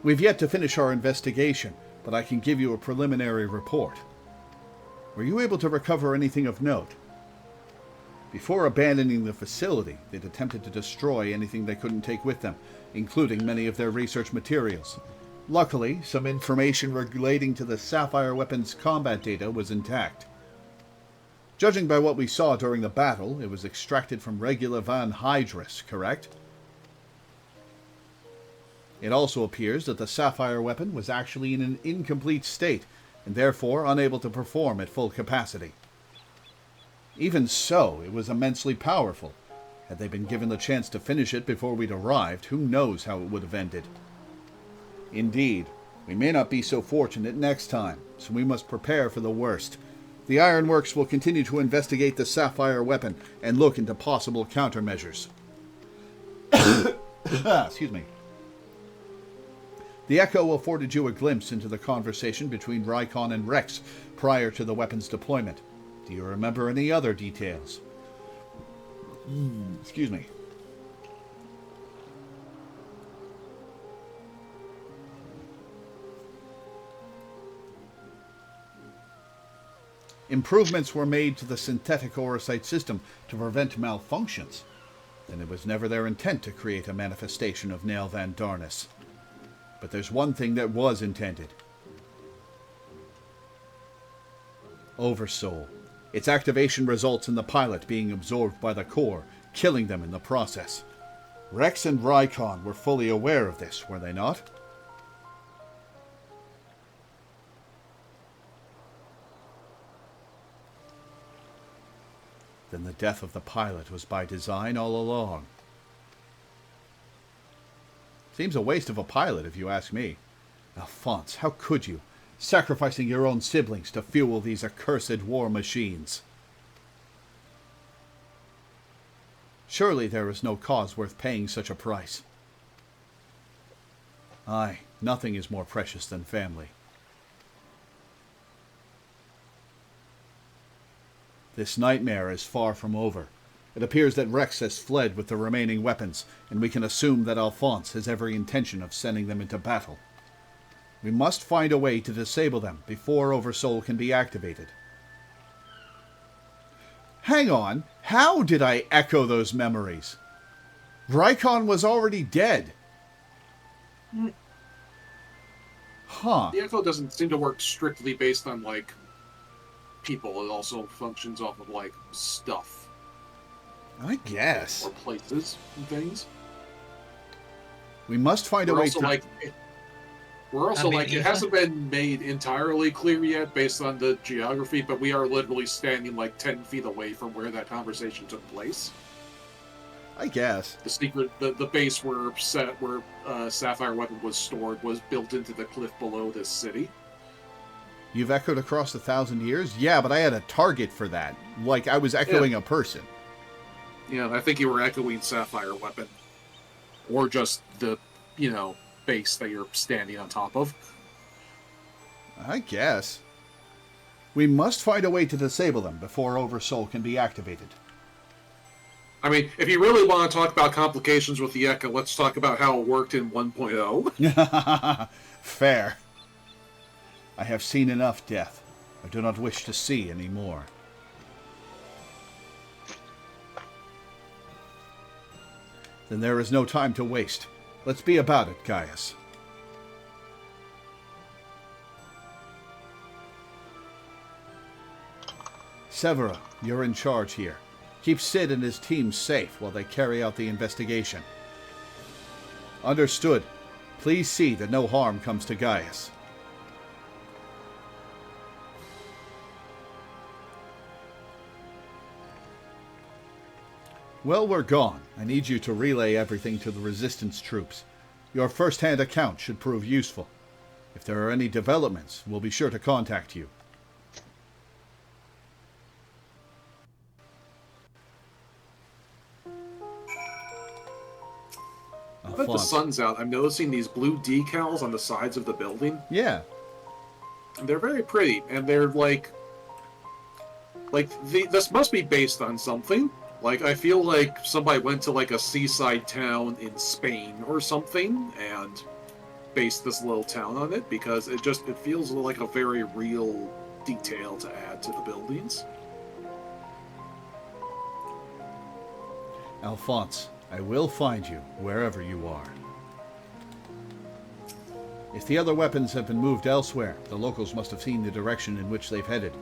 We've yet to finish our investigation, but I can give you a preliminary report. Were you able to recover anything of note? Before abandoning the facility, they'd attempted to destroy anything they couldn't take with them, including many of their research materials. Luckily, some information relating to the Sapphire weapon's combat data was intact. Judging by what we saw during the battle, it was extracted from Regula van Hydrus, correct? It also appears that the Sapphire weapon was actually in an incomplete state, and therefore unable to perform at full capacity. Even so, it was immensely powerful. Had they been given the chance to finish it before we'd arrived, who knows how it would have ended. Indeed, we may not be so fortunate next time, so we must prepare for the worst. The Ironworks will continue to investigate the Sapphire weapon and look into possible countermeasures. Excuse me. The Echo afforded you a glimpse into the conversation between Rykon and Rex prior to the weapon's deployment. Do you remember any other details? Excuse me. Improvements were made to the synthetic Orosite system to prevent malfunctions. Then it was never their intent to create a manifestation of Nail Van Darnus. But there's one thing that was intended. Oversoul. Its activation results in the pilot being absorbed by the core, killing them in the process. Rex and Rykon were fully aware of this, were they not? Then the death of the pilot was by design all along. Seems a waste of a pilot, if you ask me. Alphonse, how could you? Sacrificing your own siblings to fuel these accursed war machines. Surely there is no cause worth paying such a price. Aye, nothing is more precious than family. This nightmare is far from over. It appears that Rex has fled with the remaining weapons, and we can assume that Alphonse has every intention of sending them into battle. We must find a way to disable them before Oversoul can be activated. Hang on, how did I echo those memories? Rykon was already dead. Huh. The echo doesn't seem to work strictly based on, like, people. It also functions off of, like, stuff. I guess. Or places and things. We must find a way to... We're also like, it hasn't been made entirely clear yet based on the geography, but we are literally standing like 10 feet away from where that conversation took place. I guess. The base where Sapphire weapon was stored was built into the cliff below this city. You've echoed across 1,000 years? Yeah, but I had a target for that. Like, I was echoing a person. Yeah, I think you were echoing Sapphire weapon. Or just the, base that you're standing on top of. I guess. We must find a way to disable them before Oversoul can be activated. I mean, if you really want to talk about complications with the Echo, let's talk about how it worked in 1.0. Fair. I have seen enough death. I do not wish to see any more. Then there is no time to waste. Let's be about it, Gaius. Severa, you're in charge here. Keep Sid and his team safe while they carry out the investigation. Understood. Please see that no harm comes to Gaius. Well, we're gone. I need you to relay everything to the Resistance troops. Your first-hand account should prove useful. If there are any developments, we'll be sure to contact you. Now that the sun's out, I'm noticing these blue decals on the sides of the building. Yeah. They're very pretty, and they're this must be based on something. Like, I feel like somebody went to, like, a seaside town in Spain or something, and based this little town on it, because it feels like a very real detail to add to the buildings. Alphonse, I will find you, wherever you are. If the other weapons have been moved elsewhere, the locals must have seen the direction in which they've headed.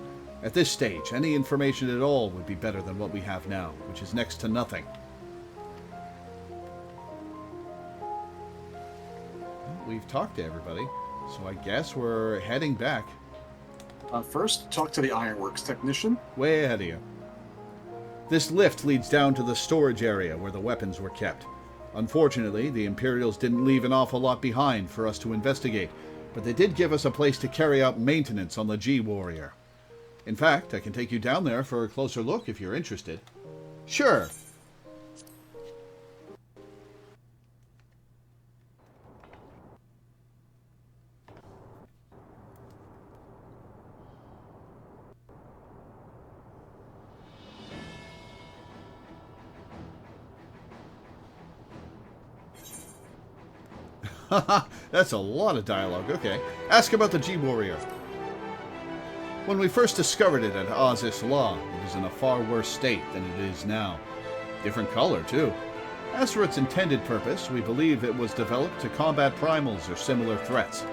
At this stage, any information at all would be better than what we have now, which is next to nothing. Well, we've talked to everybody, so I guess we're heading back. First, talk to the Ironworks technician. Way ahead of you. This lift leads down to the storage area where the weapons were kept. Unfortunately, the Imperials didn't leave an awful lot behind for us to investigate, but they did give us a place to carry out maintenance on the G-Warrior. In fact, I can take you down there for a closer look if you're interested. Sure. That's a lot of dialogue. Okay. Ask about the G-Warrior. When we first discovered it at Oz Law, it was in a far worse state than it is now. Different color, too. As for its intended purpose, we believe it was developed to combat primals or similar threats.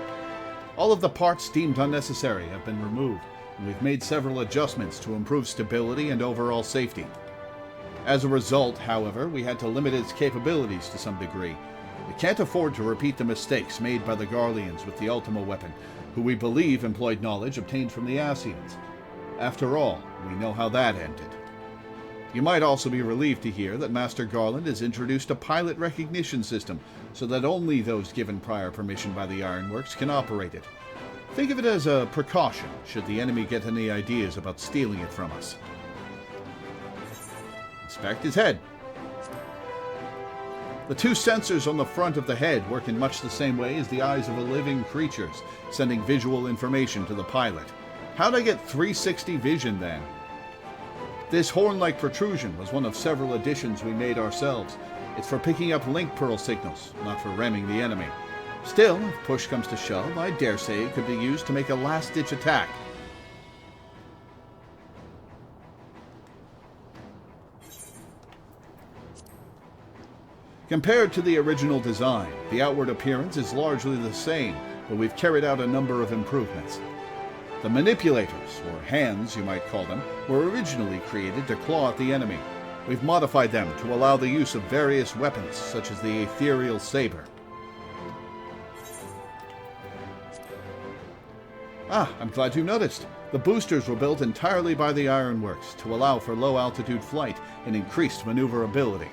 All of the parts deemed unnecessary have been removed, and we've made several adjustments to improve stability and overall safety. As a result, however, we had to limit its capabilities to some degree. We can't afford to repeat the mistakes made by the Garleans with the Ultima weapon, who we believe employed knowledge obtained from the Ascians. After all, we know how that ended. You might also be relieved to hear that Master Garland has introduced a pilot recognition system so that only those given prior permission by the Ironworks can operate it. Think of it as a precaution should the enemy get any ideas about stealing it from us. Inspect his head. The two sensors on the front of the head work in much the same way as the eyes of living creatures, sending visual information to the pilot. How'd I get 360 vision then? This horn-like protrusion was one of several additions we made ourselves. It's for picking up link pearl signals, not for ramming the enemy. Still, if push comes to shove, I dare say it could be used to make a last-ditch attack. Compared to the original design, the outward appearance is largely the same, but we've carried out a number of improvements. The manipulators, or hands you might call them, were originally created to claw at the enemy. We've modified them to allow the use of various weapons, such as the ethereal saber. I'm glad you noticed. The boosters were built entirely by the Ironworks to allow for low-altitude flight and increased maneuverability.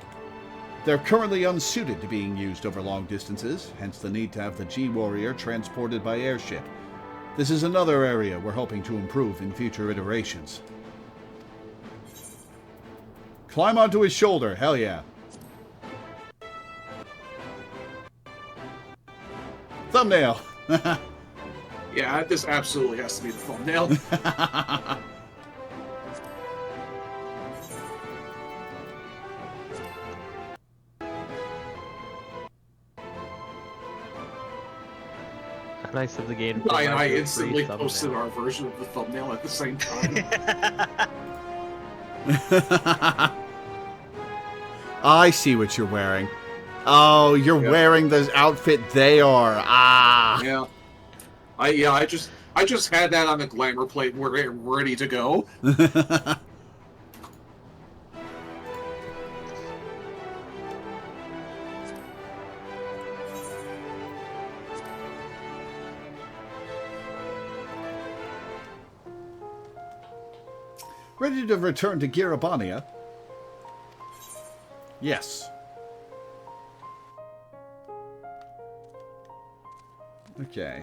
They're currently unsuited to being used over long distances, hence the need to have the G-Warrior transported by airship. This is another area we're hoping to improve in future iterations. Climb onto his shoulder, hell yeah. Thumbnail! Yeah, this absolutely has to be the thumbnail. Nice of the game. I instantly posted our version of the thumbnail at the same time. I see what you're wearing. Oh, you're wearing the outfit they are. Ah. Yeah. I just had that on the glamour plate ready to go. Ready to return to Girabania? Yes. Okay.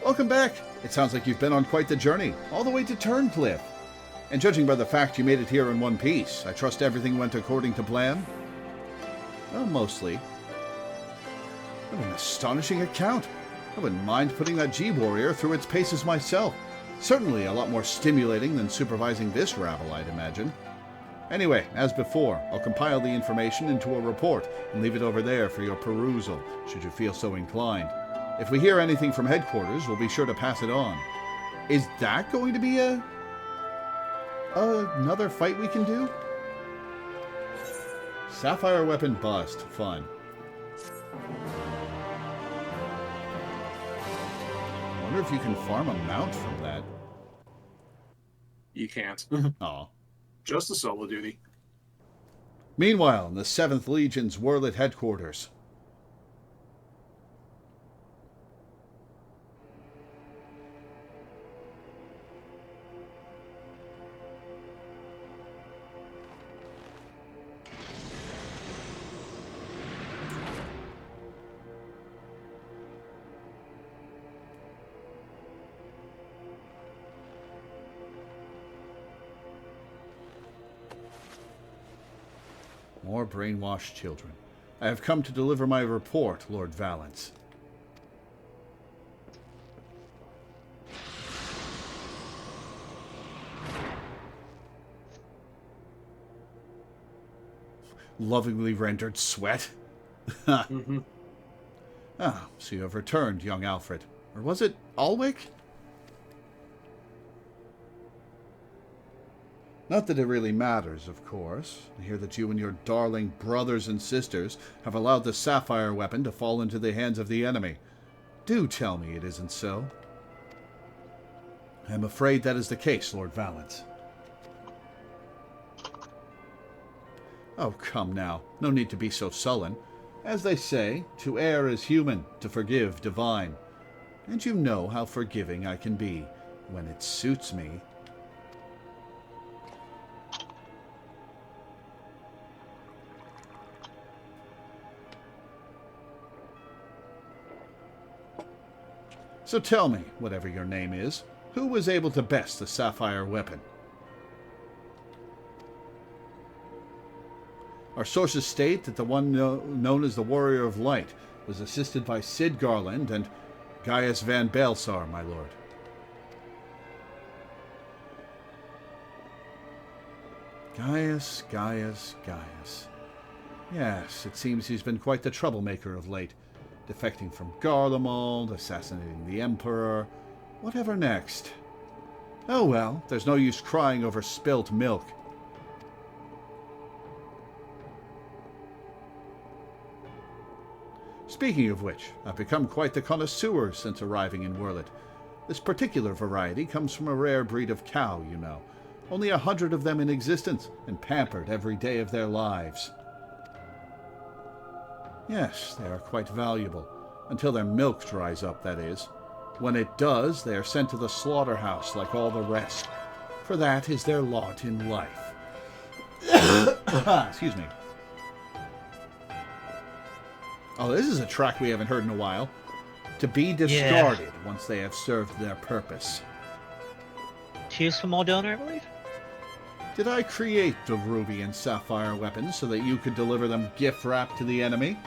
Welcome back. It sounds like you've been on quite the journey, all the way to Turncliffe. And judging by the fact you made it here in one piece, I trust everything went according to plan? Well, mostly. What an astonishing account. I wouldn't mind putting that G-Warrior through its paces myself. Certainly a lot more stimulating than supervising this rabble, I'd imagine. Anyway, as before, I'll compile the information into a report and leave it over there for your perusal, should you feel so inclined. If we hear anything from headquarters, we'll be sure to pass it on. Is that going to be another fight we can do? Sapphire weapon bust. Fun. I wonder if you can farm a mount from that. You can't. Aw. Just a solo duty. Meanwhile, in the 7th Legion's Wurlit headquarters. More brainwashed children. I have come to deliver my report, Lord Valance. Lovingly rendered sweat. Mm-hmm. Ah, so you have returned, young Alfred. Or was it Alwick? Not that it really matters, of course. I hear that you and your darling brothers and sisters have allowed the Sapphire weapon to fall into the hands of the enemy. Do tell me it isn't so. I am afraid that is the case, Lord Valance. Oh, come now. No need to be so sullen. As they say, to err is human, to forgive divine. And you know how forgiving I can be when it suits me. So tell me, whatever your name is, who was able to best the Sapphire weapon? Our sources state that the one known as the Warrior of Light was assisted by Sid Garland and Gaius Van Baelsar, my lord. Gaius. Yes, it seems he's been quite the troublemaker of late. Defecting from Garlemald, assassinating the Emperor. Whatever next? Oh well, there's no use crying over spilt milk. Speaking of which, I've become quite the connoisseur since arriving in Wurlit. This particular variety comes from a rare breed of cow, you know. Only 100 of them in existence, and pampered every day of their lives. Yes, they are quite valuable. Until their milk dries up, that is. When it does, they are sent to the slaughterhouse like all the rest. For that is their lot in life. Excuse me. Oh, this is a track we haven't heard in a while. To be discarded once they have served their purpose. choose for Mordona, I believe. Did I create the ruby and sapphire weapons so that you could deliver them gift-wrapped to the enemy?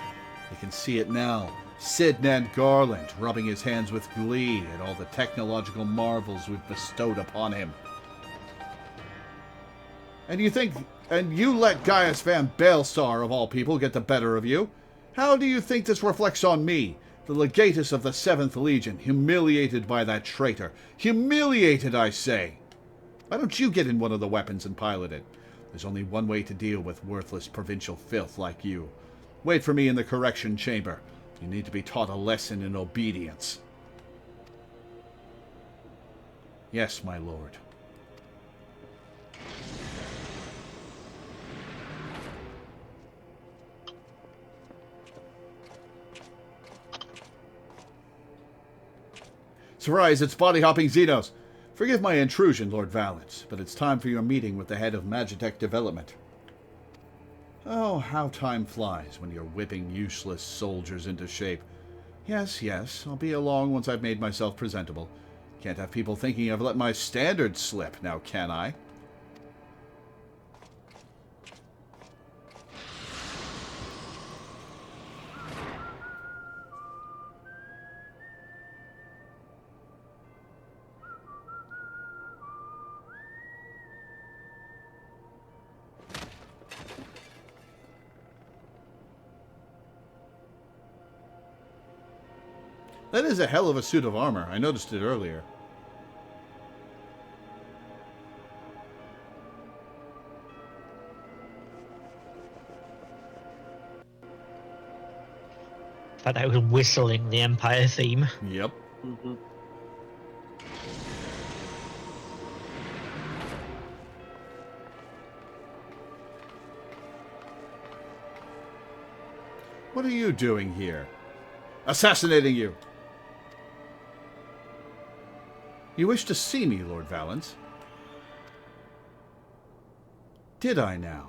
You can see it now. Sidnand Garland rubbing his hands with glee at all the technological marvels we've bestowed upon him. And you let Gaius Van Baelstar, of all people, get the better of you? How do you think this reflects on me, the legatus of the 7th Legion, humiliated by that traitor? Humiliated, I say! Why don't you get in one of the weapons and pilot it? There's only one way to deal with worthless provincial filth like you. Wait for me in the correction chamber. You need to be taught a lesson in obedience. Yes, my lord. Surprise, it's body-hopping Xenos. Forgive my intrusion, Lord Valence, but it's time for your meeting with the head of Magitech Development. Oh, how time flies when you're whipping useless soldiers into shape. Yes, I'll be along once I've made myself presentable. Can't have people thinking I've let my standards slip, now can I? That is a hell of a suit of armor. I noticed it earlier. Like I was whistling the Empire theme. Yep. Mm-hmm. What are you doing here? Assassinating you! You wish to see me, Lord Valence? Did I now?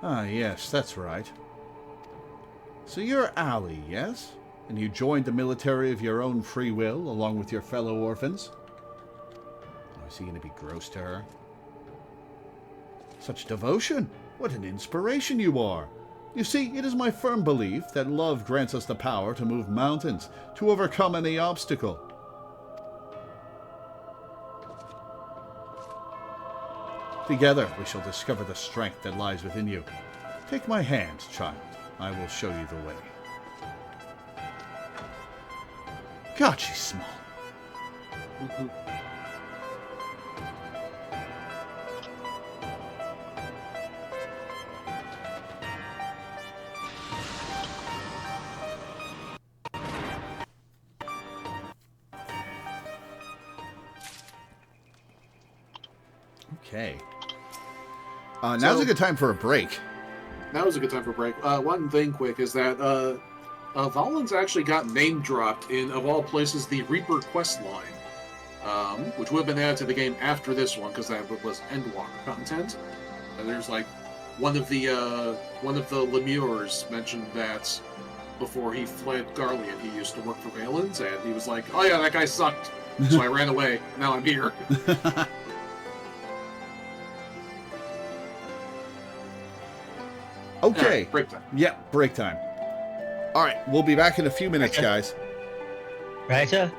Ah, yes, that's right. So you're Allie, yes? And you joined the military of your own free will, along with your fellow orphans? Oh, is he going to be gross to her? Such devotion! What an inspiration you are! You see, it is my firm belief that love grants us the power to move mountains, to overcome any obstacle. Together we shall discover the strength that lies within you. Take my hand, child. I will show you the way. God, she's small. Mm-hmm. Okay. Now's a good time for a break. Now is a good time for a break. One thing quick is that Valens actually got name dropped in, of all places, the Reaper quest line, which would have been added to the game after this one because that was Endwalker content. And there's like one of the Lemures mentioned that before he fled Garlean, he used to work for Valens, and he was like, "Oh yeah, that guy sucked," so I ran away. Now I'm here. Okay. Right, break time. Yep, break time. All right, we'll be back in a few minutes, guys. Right, sir?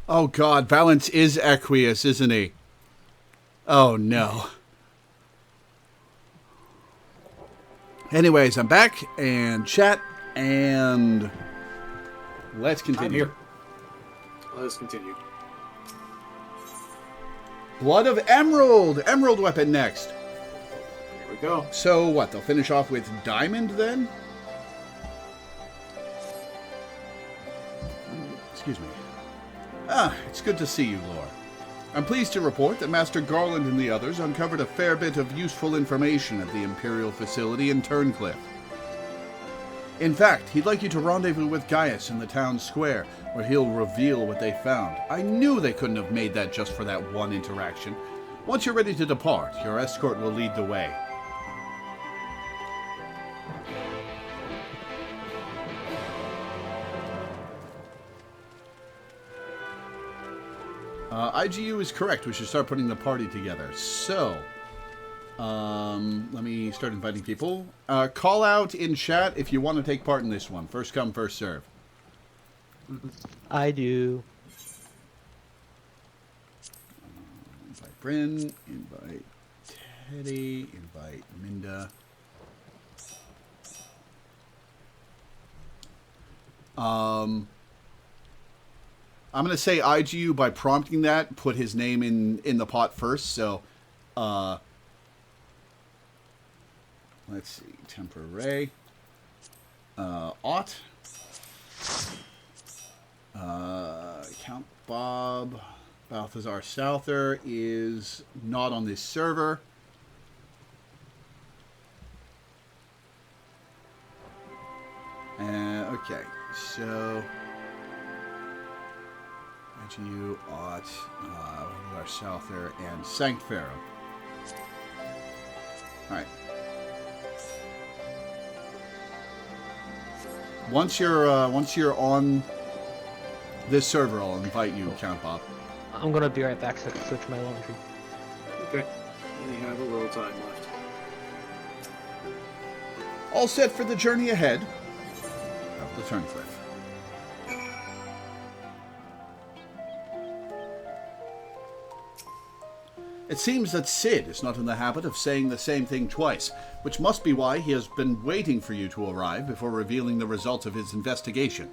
Oh god, Valence is Equius, isn't he? Oh no. Anyways, I'm back, and chat, and let's I'm continue. here. Let's continue. Blood of Emerald! Emerald weapon next. Here we go. So what, they'll finish off with Diamond then? Excuse me. It's good to see you, Lore. I'm pleased to report that Master Garland and the others uncovered a fair bit of useful information at the Imperial facility in Turncliffe. In fact, he'd like you to rendezvous with Gaius in the town square, where he'll reveal what they found. I knew they couldn't have made that just for that one interaction. Once you're ready to depart, your escort will lead the way. IGU is correct. We should start putting the party together. So, let me start inviting people. Call out in chat if you want to take part in this one. First come, first serve. I do. Invite Bryn, invite Teddy, invite Minda. I'm going to say IGU by prompting that, put his name in the pot first. So, let's see. Temporary. Ott. Count Bob. Balthazar Souther is not on this server. Okay, so... IGU, Ott, Balthazar Souther, and Sanct Pharaoh. Alright. Once you're on this server, I'll invite you, Count Bob. I'm gonna be right back so I can switch my laundry. Okay. We have a little time left. All set for the journey ahead of the Turncliffe. It seems that Sid is not in the habit of saying the same thing twice, which must be why he has been waiting for you to arrive before revealing the results of his investigation.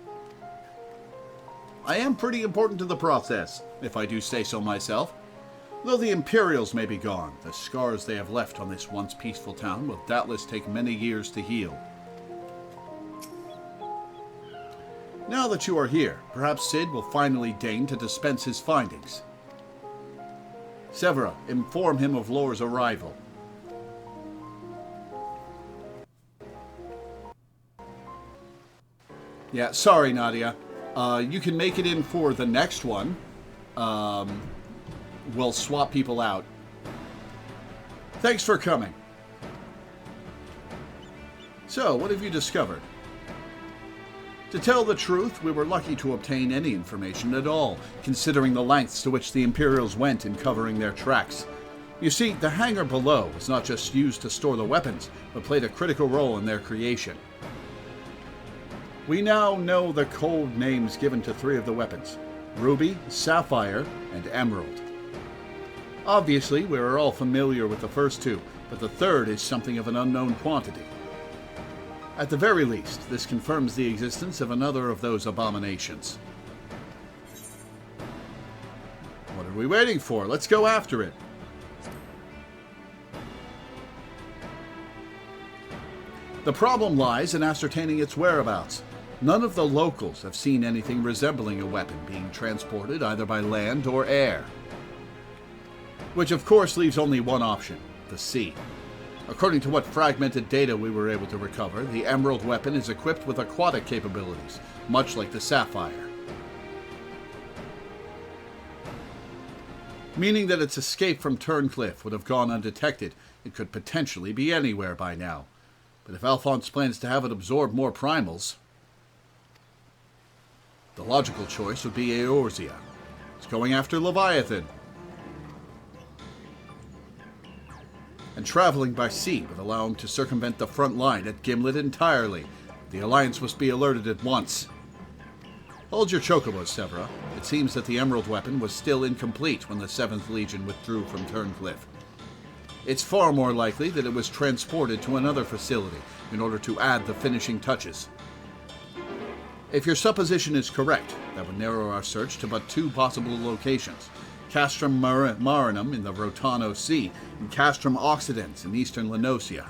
I am pretty important to the process, if I do say so myself. Though the Imperials may be gone, the scars they have left on this once peaceful town will doubtless take many years to heal. Now that you are here, perhaps Sid will finally deign to dispense his findings. Severa, inform him of Lore's arrival. Yeah, sorry, Nadia. You can make it in for the next one. We'll swap people out. Thanks for coming. So, what have you discovered? To tell the truth, we were lucky to obtain any information at all, considering the lengths to which the Imperials went in covering their tracks. You see, the hangar below was not just used to store the weapons, but played a critical role in their creation. We now know the code names given to 3 of the weapons: Ruby, Sapphire, and Emerald. Obviously, we are all familiar with the first 2, but the third is something of an unknown quantity. At the very least, this confirms the existence of another of those abominations. What are we waiting for? Let's go after it. The problem lies in ascertaining its whereabouts. None of the locals have seen anything resembling a weapon being transported either by land or air. Which of course leaves only one option: the sea. According to what fragmented data we were able to recover, the Emerald weapon is equipped with aquatic capabilities, much like the Sapphire. Meaning that its escape from Turncliffe would have gone undetected. It could potentially be anywhere by now. But if Alphonse plans to have it absorb more primals, the logical choice would be Eorzea. It's going after Leviathan. And traveling by sea would allow him to circumvent the front line at Gimlet entirely. The Alliance must be alerted at once. Hold your chocobos, Severa. It seems that the emerald weapon was still incomplete when the 7th Legion withdrew from Turncliffe. It's far more likely that it was transported to another facility in order to add the finishing touches. If your supposition is correct, that would narrow our search to but 2 possible locations. Castrum Marinum in the Rotano Sea, and Castrum Occidens in eastern Lenosia.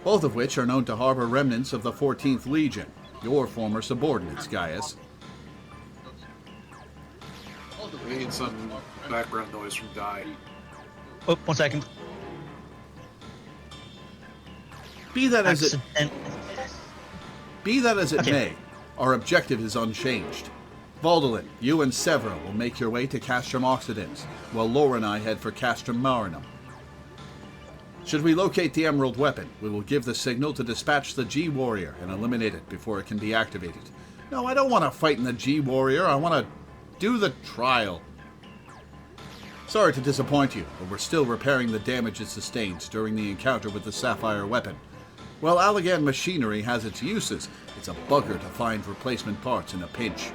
Both of which are known to harbor remnants of the 14th Legion, your former subordinates, Gaius. We need some background noise from Guy. Oh, 1 second. Be that as it Okay. may, our objective is unchanged. Valdolin, you and Severa will make your way to Castrum Occidens, while Laura and I head for Castrum Marinum. Should we locate the emerald weapon, we will give the signal to dispatch the G-Warrior and eliminate it before it can be activated. No, I don't want to fight in the G-Warrior, I want to do the trial. Sorry to disappoint you, but we're still repairing the damage it sustained during the encounter with the Sapphire weapon. While Allagan machinery has its uses, it's a bugger to find replacement parts in a pinch.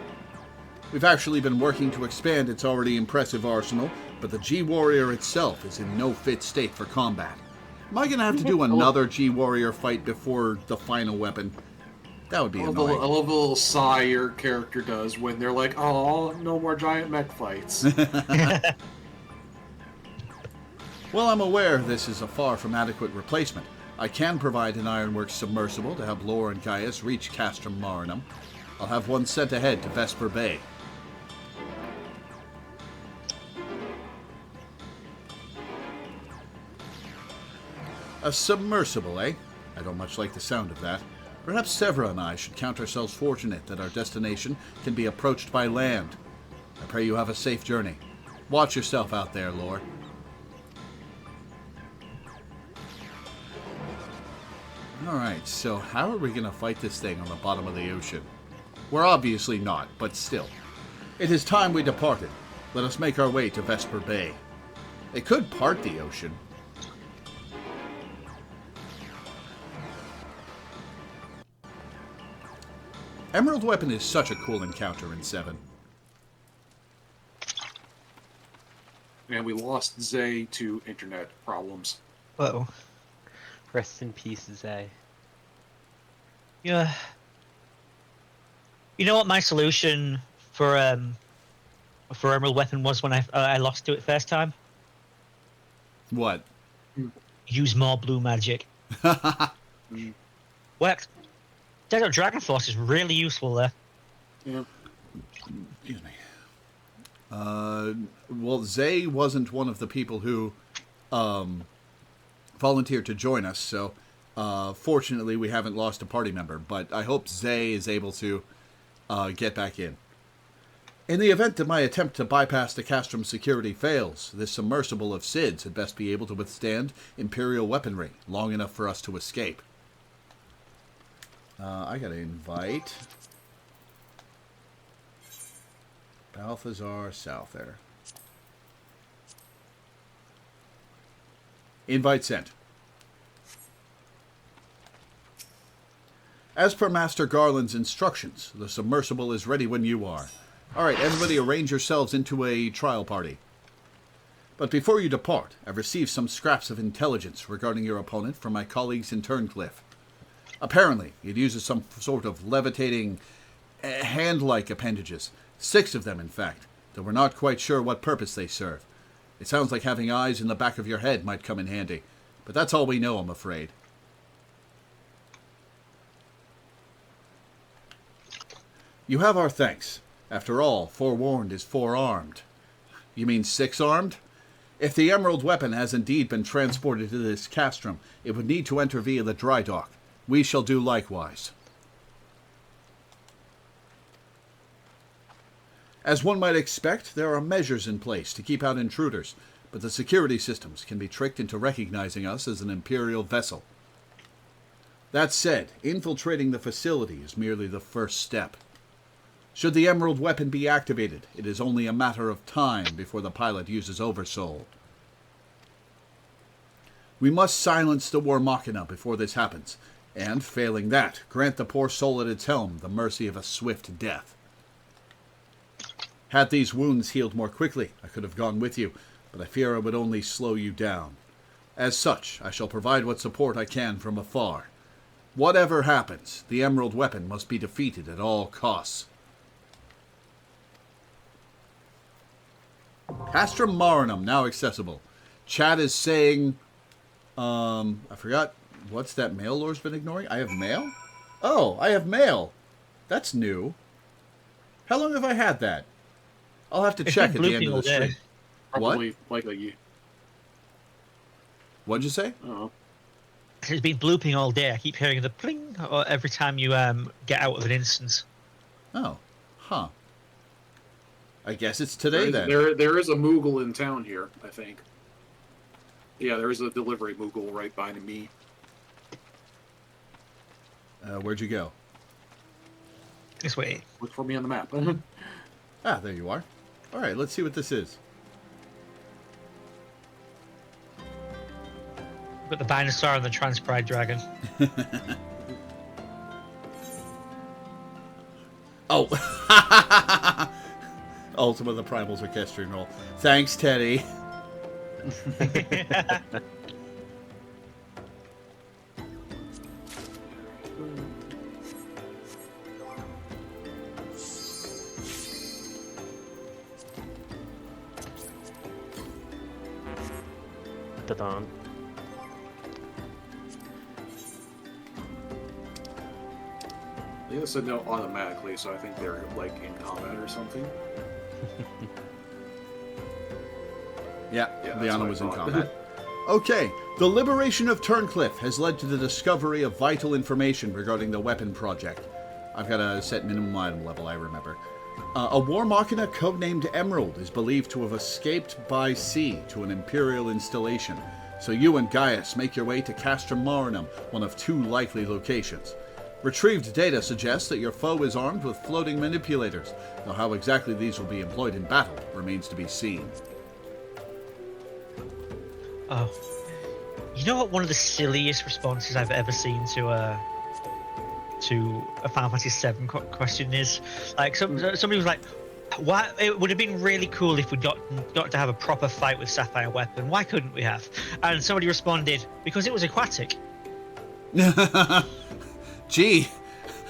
We've actually been working to expand its already impressive arsenal, but the G-Warrior itself is in no fit state for combat. Am I going to have to do another G-Warrior fight before the final weapon? That would be I annoying. love the little sigh your character does when they're like, oh, no more giant mech fights. Well, I'm aware this is a far from adequate replacement. I can provide an Ironworks submersible to help Lore and Gaius reach Castrum Marinum. I'll have one sent ahead to Vesper Bay. A submersible, eh? I don't much like the sound of that. Perhaps Severa and I should count ourselves fortunate that our destination can be approached by land. I pray you have a safe journey. Watch yourself out there, Lore. Alright, so how are we going to fight this thing on the bottom of the ocean? We're obviously not, but still. It is time we departed. Let us make our way to Vesper Bay. They could part the ocean. Emerald Weapon is such a cool encounter in 7. And we lost Zay to internet problems. Uh-oh. Rest in peace, Zay. Yeah. You know what my solution for Emerald Weapon was when I lost to it first time? What? Use more blue magic. Works. Desert Dragon Force is really useful there. Yeah. Excuse me. Well, Zay wasn't one of the people who volunteered to join us, so fortunately we haven't lost a party member, but I hope Zay is able to get back in. In the event that my attempt to bypass the Castrum security fails, this submersible of Sid's had best be able to withstand Imperial weaponry long enough for us to escape. I gotta invite Balthazar Souther. Invite sent. As per Master Garland's instructions, the submersible is ready when you are. Alright, everybody arrange yourselves into a trial party. But before you depart, I've received some scraps of intelligence regarding your opponent from my colleagues in Turncliffe. Apparently, it uses some sort of levitating, hand-like appendages. 6 of them, in fact, though we're not quite sure what purpose they serve. It sounds like having eyes in the back of your head might come in handy, but that's all we know, I'm afraid. You have our thanks. After all, forewarned is forearmed. You mean 6-armed? If the emerald weapon has indeed been transported to this castrum, it would need to enter via the dry dock. We shall do likewise. As one might expect, there are measures in place to keep out intruders, but the security systems can be tricked into recognizing us as an Imperial vessel. That said, infiltrating the facility is merely the first step. Should the emerald weapon be activated, it is only a matter of time before the pilot uses Oversoul. We must silence the War Machina before this happens, and, failing that, grant the poor soul at its helm the mercy of a swift death. Had these wounds healed more quickly, I could have gone with you, but I fear I would only slow you down. As such, I shall provide what support I can from afar. Whatever happens, the emerald weapon must be defeated at all costs. Castrum Marinum, now accessible. Chat is saying, I forgot, what's that mail Lore's been ignoring? I have mail? Oh, I have mail. That's new. How long have I had that? I'll have to check at the end of the stream. Probably like a year. What'd you say? Oh. It's been blooping all day. I keep hearing the pling every time you get out of an instance. Oh, huh. I guess it's today then. There is a Moogle in town here, I think. Yeah, there is a delivery Moogle right by me. Where'd you go? This way. Look for me on the map. Ah, there you are. All right, let's see what this is. Got the Dinosaur and the Transpride Dragon. Oh. Ultima the Primal's Orchestrion Roll. Thanks, Teddy. Da-dun. They said no automatically, so I think they're like in combat or something. Yeah, Yeah, Liana was in combat. Okay, the liberation of Turncliffe has led to the discovery of vital information regarding the weapon project. I've got a set minimum item level, I remember. A war machina codenamed Emerald is believed to have escaped by sea to an Imperial installation. So you and Gaius make your way to Castrum Marinum, one of two likely locations. Retrieved data suggests that your foe is armed with floating manipulators, though how exactly these will be employed in battle remains to be seen. Oh. You know what one of the silliest responses I've ever seen to a Final Fantasy VII question is? Like, somebody was like, "Why? It would have been really cool if we got to have a proper fight with Sapphire weapon. Why couldn't we have?" And somebody responded, "Because it was aquatic." Gee,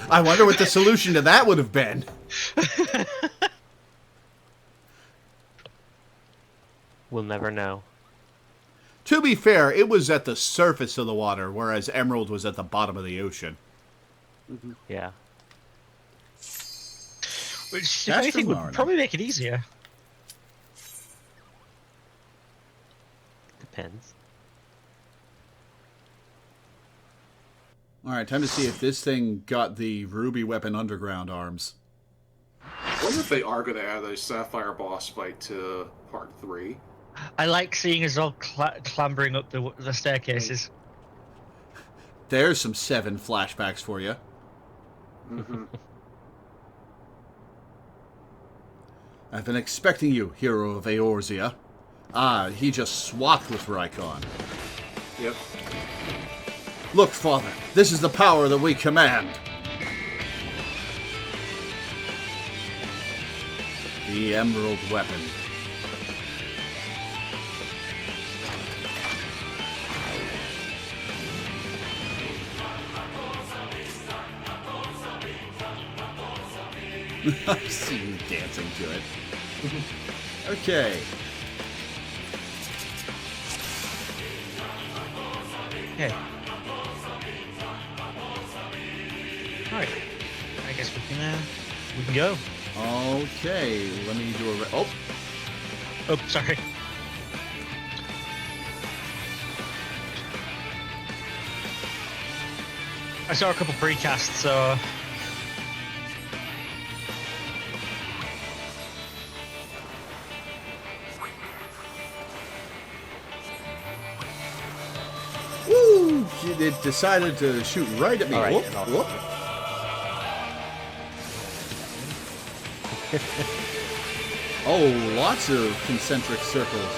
I wonder what the solution to that would have been. We'll never know. To be fair, it was at the surface of the water, whereas Emerald was at the bottom of the ocean. Mm-hmm. Yeah. Which, if anything, would probably make it easier. Depends. Alright, time to see if this thing got the Ruby Weapon Underground arms. I wonder if they are going to add a Sapphire boss fight to Part 3. I like seeing us all clambering up the staircases. There's some 7 flashbacks for you. Mm-hmm. I've been expecting you, hero of Eorzea. Ah, he just swapped with Rykon. Yep. Look, Father, this is the power that we command. The Emerald Weapon. I see you dancing to it. Okay. Okay. Alright. I guess we can go. Okay, let me do a... Oh! Oh, sorry. I saw a couple precasts, so... Woo! It decided to shoot right at me. All right, Whoop, and whoop. Oh, lots of concentric circles.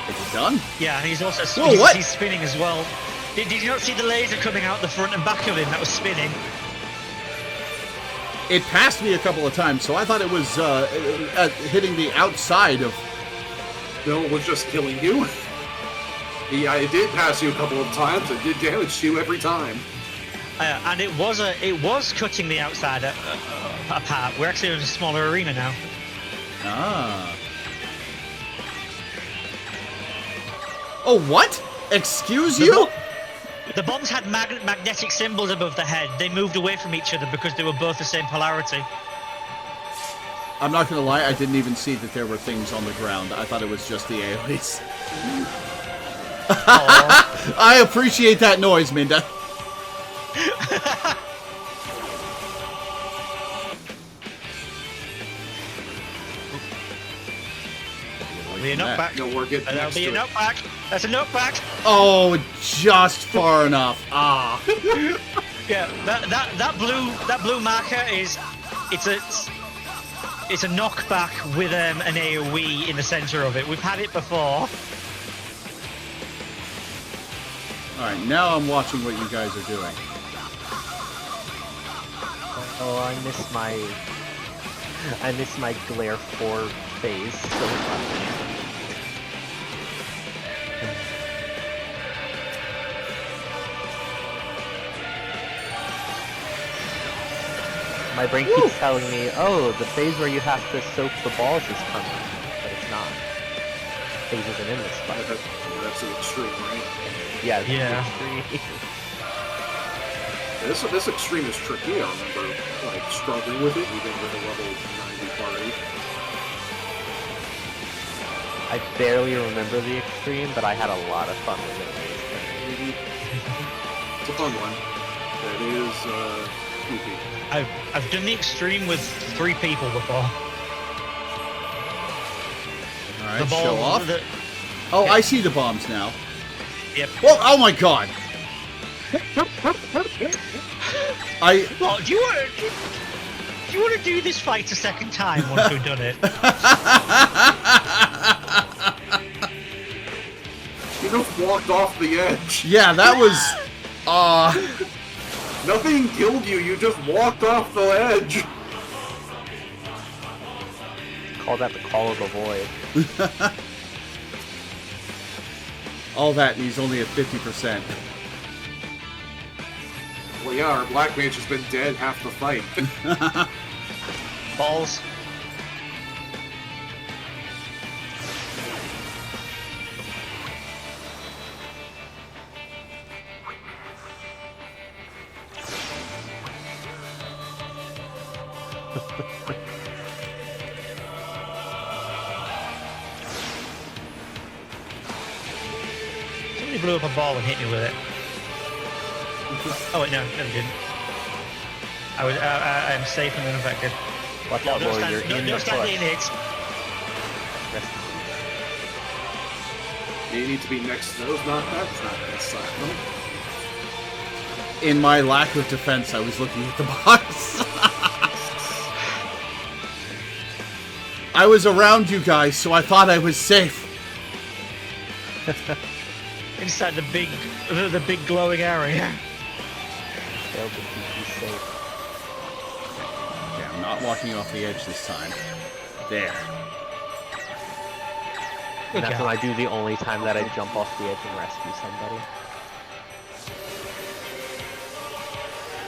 Is it done? Yeah, he's also Whoa, what? he's spinning as well. Did you not see the laser coming out the front and back of him that was spinning? It passed me a couple of times, so I thought it was hitting the outside of... No, it was just killing you. Yeah, it did pass you a couple of times. It did damage to you every time. And it was cutting the outside apart. We're actually in a smaller arena now. Ah. Oh, what? Excuse you? The bombs had magnetic symbols above the head. They moved away from each other because they were both the same polarity. I'm not gonna lie, I didn't even see that there were things on the ground. I thought it was just the AoEs. I appreciate that noise, Minda. Be a knockback. No, we're getting That'll next be a to it. knockback. That's a knockback. Oh, just far enough. Ah. Yeah, that blue marker is it's a knockback with an AoE in the center of it. We've had it before. All right, now I'm watching what you guys are doing. Oh, I miss my Glare 4 phase so much. My brain keeps telling me, oh, the phase where you have to soak the balls is coming, but it's not. Phase isn't in this fight. That's an extreme, right? Yeah. Yeah. This extreme is tricky. I remember like struggling with it, even with a level 90 party. I barely remember the extreme, but I had a lot of fun with it. It's a fun one. It is goofy. I've done the extreme with 3 people before. All right, The ball, show off. the- Oh, yeah. I see the bombs now. Yep. Whoa! Oh my God! Well, do you want to do this fight a second time once we've done it? You just walked off the edge. Yeah, that was. Nothing killed you. You just walked off the edge. Call that the call of the void. All that, and he's only at 50%. Well, yeah, our black mage has been dead half the fight. Balls. Somebody blew up a ball and hit me with it. Oh wait, no, didn't. I am safe and unaffected. Watch No, out, don't boy, stand, you're don't, in the don't stand push. in it. You need to be next to those knockbacks, not inside them. In my lack of defense, I was looking at the box. I was around you guys, so I thought I was safe. Inside the big glowing area. Failed to keep you safe. Okay, I'm not walking off the edge this time. There. And that's when I do the only time that I jump off the edge and rescue somebody.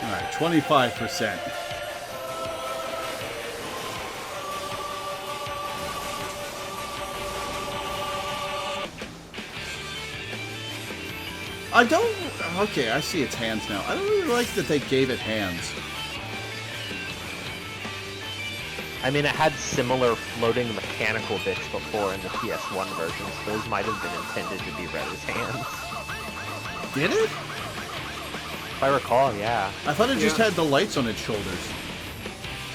Alright, 25%. I don't... Okay, I see its hands now. I don't really like that they gave it hands. I mean, it had similar floating mechanical bits before in the PS1 version, so those might have been intended to be read as hands. Did it? If I recall, yeah. I thought it just Yeah. had the lights on its shoulders.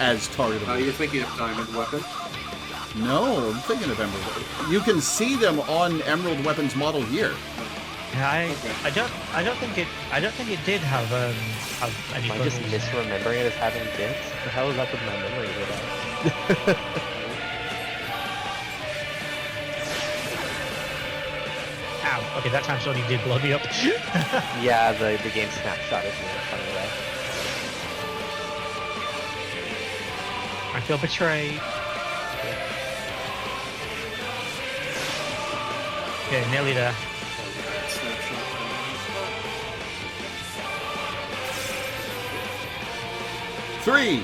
As targetable. You're thinking of Diamond Weapon. No, I'm thinking of Emerald. You can see them on Emerald Weapons model here. Yeah, I don't think it did have any. Am I just buttons. misremembering it as having bits? The hell is up with my memory today? Ow. Okay, that time Sony did blow me up. Yeah, the game snapshot is in a funny way. I feel betrayed. Okay, nearly there. Snapshot. 3.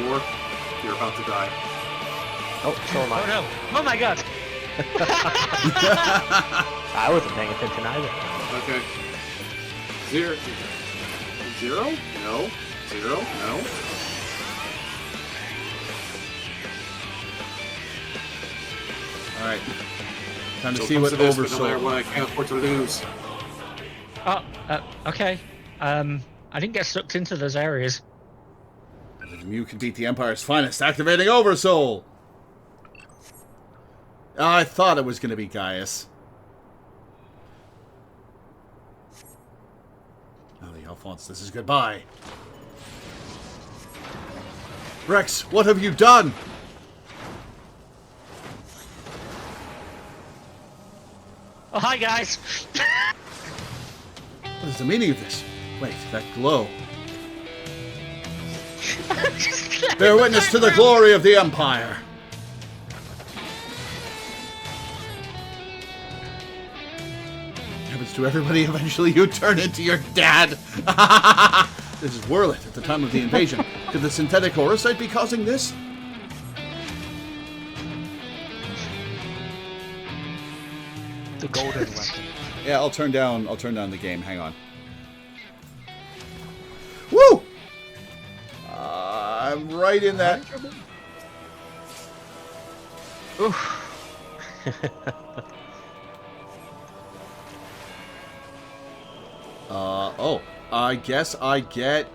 War, you're about to die. Oh, so am I. Oh no! Oh my god! I wasn't paying attention either. Okay. 0. 0? No. 0? No. All right. Time to So see comes what to this, but no matter Oversoul. what, I can't afford to lose. Oh, okay. I didn't get sucked into those areas. You can beat the Empire's finest, activating Oversoul. I thought it was going to be Gaius. Oh, the Alphonse, this is goodbye. Rex, what have you done? Oh, hi guys! What is the meaning of this? Wait, that glow. Bear witness to the glory of the Empire. Happens to everybody. Eventually, you turn into your dad. This is Whirlet at the time of the invasion. Could the synthetic orosite be causing this? The golden weapon. Yeah, I'll turn down the game. Hang on. Woo! I'm right in that. Oh, I guess I get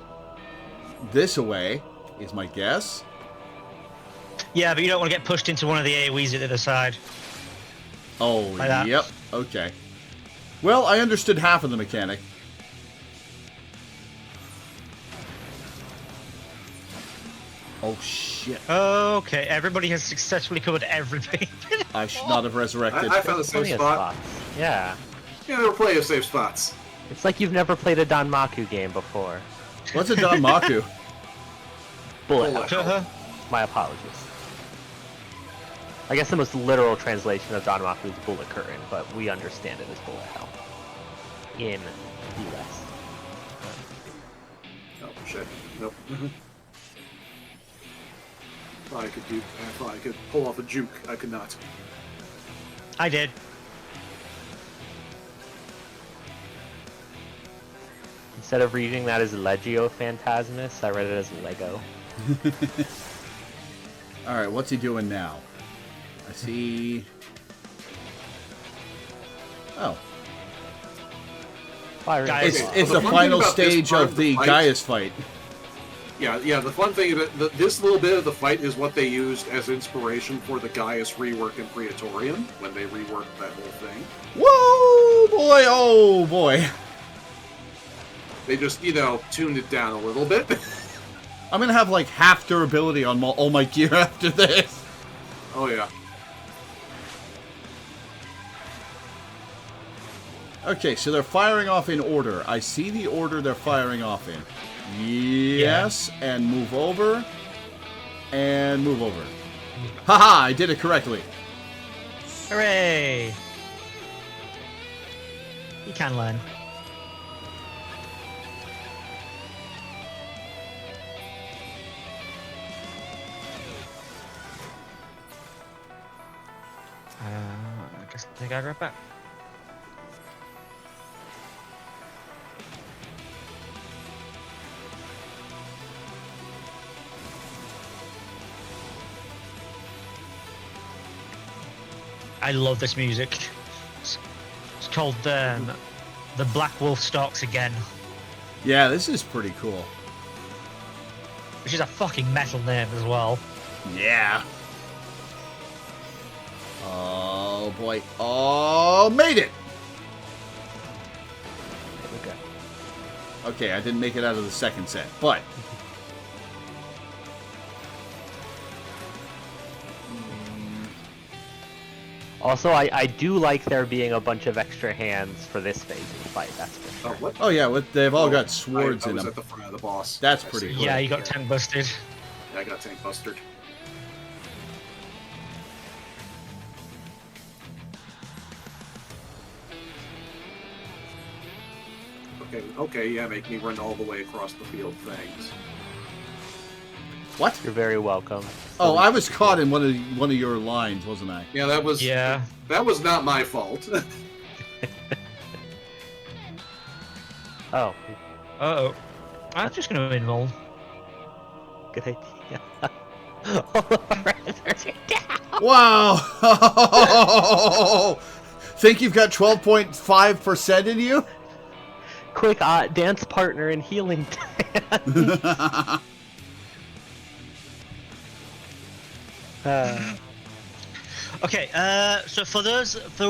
this away, is my guess. Yeah, but you don't want to get pushed into one of the AoEs at the other side. Oh, Like that. yep. Okay. Well, I understood half of the mechanic. Oh, shit. Okay, everybody has successfully covered everything. I should not have resurrected. I found a safe Plenty of spot. spots. Yeah. Yeah, there were plenty of safe spots. It's like you've never played a Danmaku game before. What's a Danmaku? Bullet Bullet hell. Uh-huh. My apologies. I guess the most literal translation of Danmaku is bullet curtain, but we understand it as bullet hell. In US. Oh, shit. Nope. Thought I could pull off a juke. I could not. I did. Instead of reading that as Legio Phantasmus, I read it as Lego. Alright, what's he doing now? I see... Oh. Fire Guys, It's the the fun final thing about this stage part of of the the fight- Gaius fight. Yeah. The fun thing about this little bit of the fight is what they used as inspiration for the Gaius rework in Praetorian when they reworked that whole thing. Whoa, boy, oh boy. They just, tuned it down a little bit. I'm gonna have like half durability on all my gear after this. Oh yeah. Okay, so they're firing off in order. I see the order they're firing off in. Yes, and move over. And move over. Haha, I did it correctly. Hooray! You can learn. I guess I think I'd right back. I love this music. It's called The Black Wolf Stalks Again, Yeah, this is pretty cool. which is a fucking metal name as well. Yeah. Oh boy. Oh, made it! Okay. Okay, I didn't make it out of the second set, but... Also, I do like there being a bunch of extra hands for this phase of the fight, that's for Oh, sure. what? Oh yeah, they've all got swords I in was them. at the front of the boss. That's I pretty see. cool. Yeah, you got tank busted. I got tank bustered. Okay, yeah, make me run all the way across the field, thanks. What? You're very welcome. Oh, I was caught in one of your lines, wasn't I? Yeah, that was not my fault. Oh. Uh-oh. I'm just going to involve. Good idea. Loreweaver down. Wow! Think you've got 12.5% in you? Quick, dance partner in healing dance. Okay, so for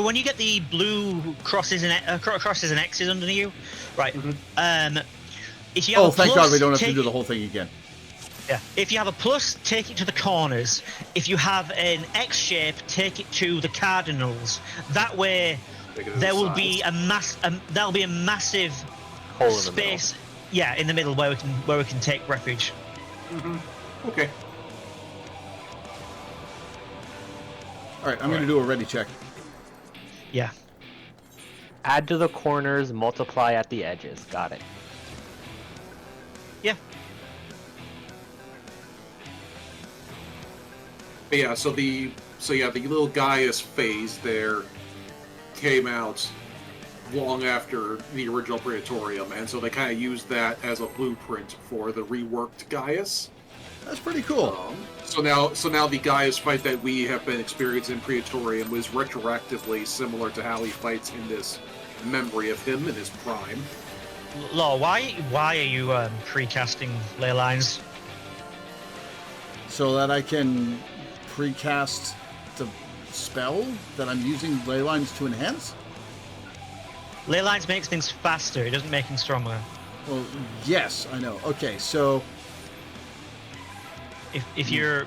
when you get the blue crosses and X's under you, right? If you have Oh, a thank plus, God we don't have to take do the whole thing again. Yeah. If you have a plus, take it to the corners. If you have an X shape, take it to the cardinals. That way, there will be a massive Hole in the space. Yeah, in the middle where we can take refuge. Okay. All right, I'm going to do a ready check. Yeah. Add to the corners, multiply at the edges. Got it. Yeah. But yeah, so the little Gaius phase there came out long after the original Praetorium, and so they kind of used that as a blueprint for the reworked Gaius. That's pretty cool. So now the Gaius fight that we have been experiencing in Praetorium was retroactively similar to how he fights in this memory of him in his prime. Law, why are you precasting ley lines? So that I can precast the spell that I'm using ley lines to enhance? Ley lines makes things faster. It doesn't make them stronger. Well, yes, I know. Okay, so If you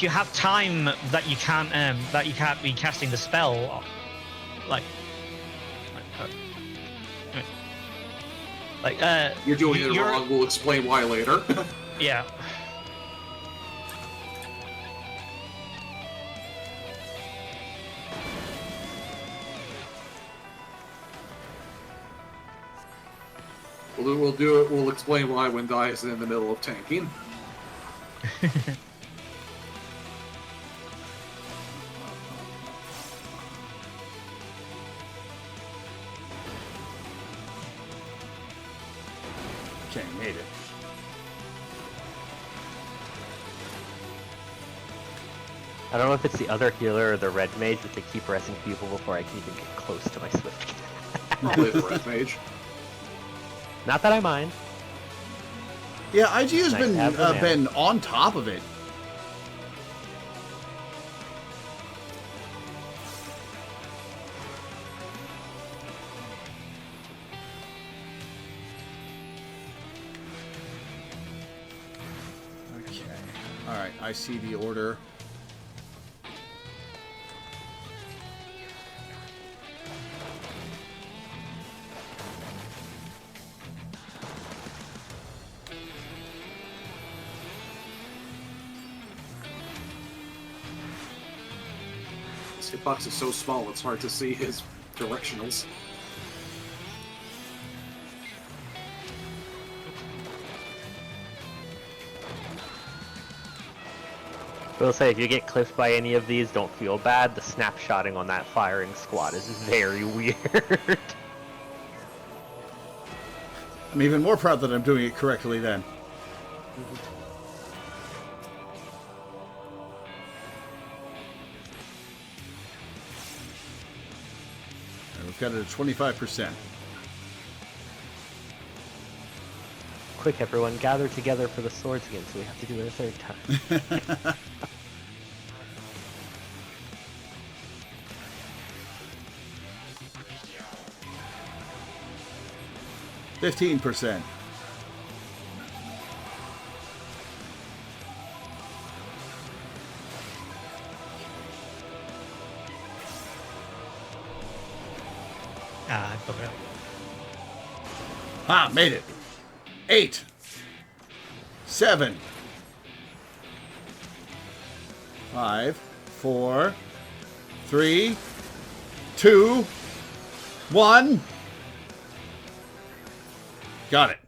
have time that you can't be casting the spell, You're doing it wrong. We'll explain why later. Yeah. We'll do it. We'll explain why when Gaius is in the middle of tanking. okay, made it. I don't know if it's the other healer or the red mage, but they keep resing people before I can even get close to my swift. Probably the red mage. Not that I mind. Yeah, IGU's Nice to have them been on top of it. Okay. All right, I see the order. This hitbox is so small, it's hard to see his directionals. I will say, if you get clipped by any of these, don't feel bad. The snapshotting on that firing squad is very weird. I'm even more proud that I'm doing it correctly then. And we've got it at 25%. Quick, everyone, gather together for the swords again, so we have to do it a third time. 15%. Ah, I forgot. Ah, made it. 8, 7, 5, 4, 3, 2, 1. Got it.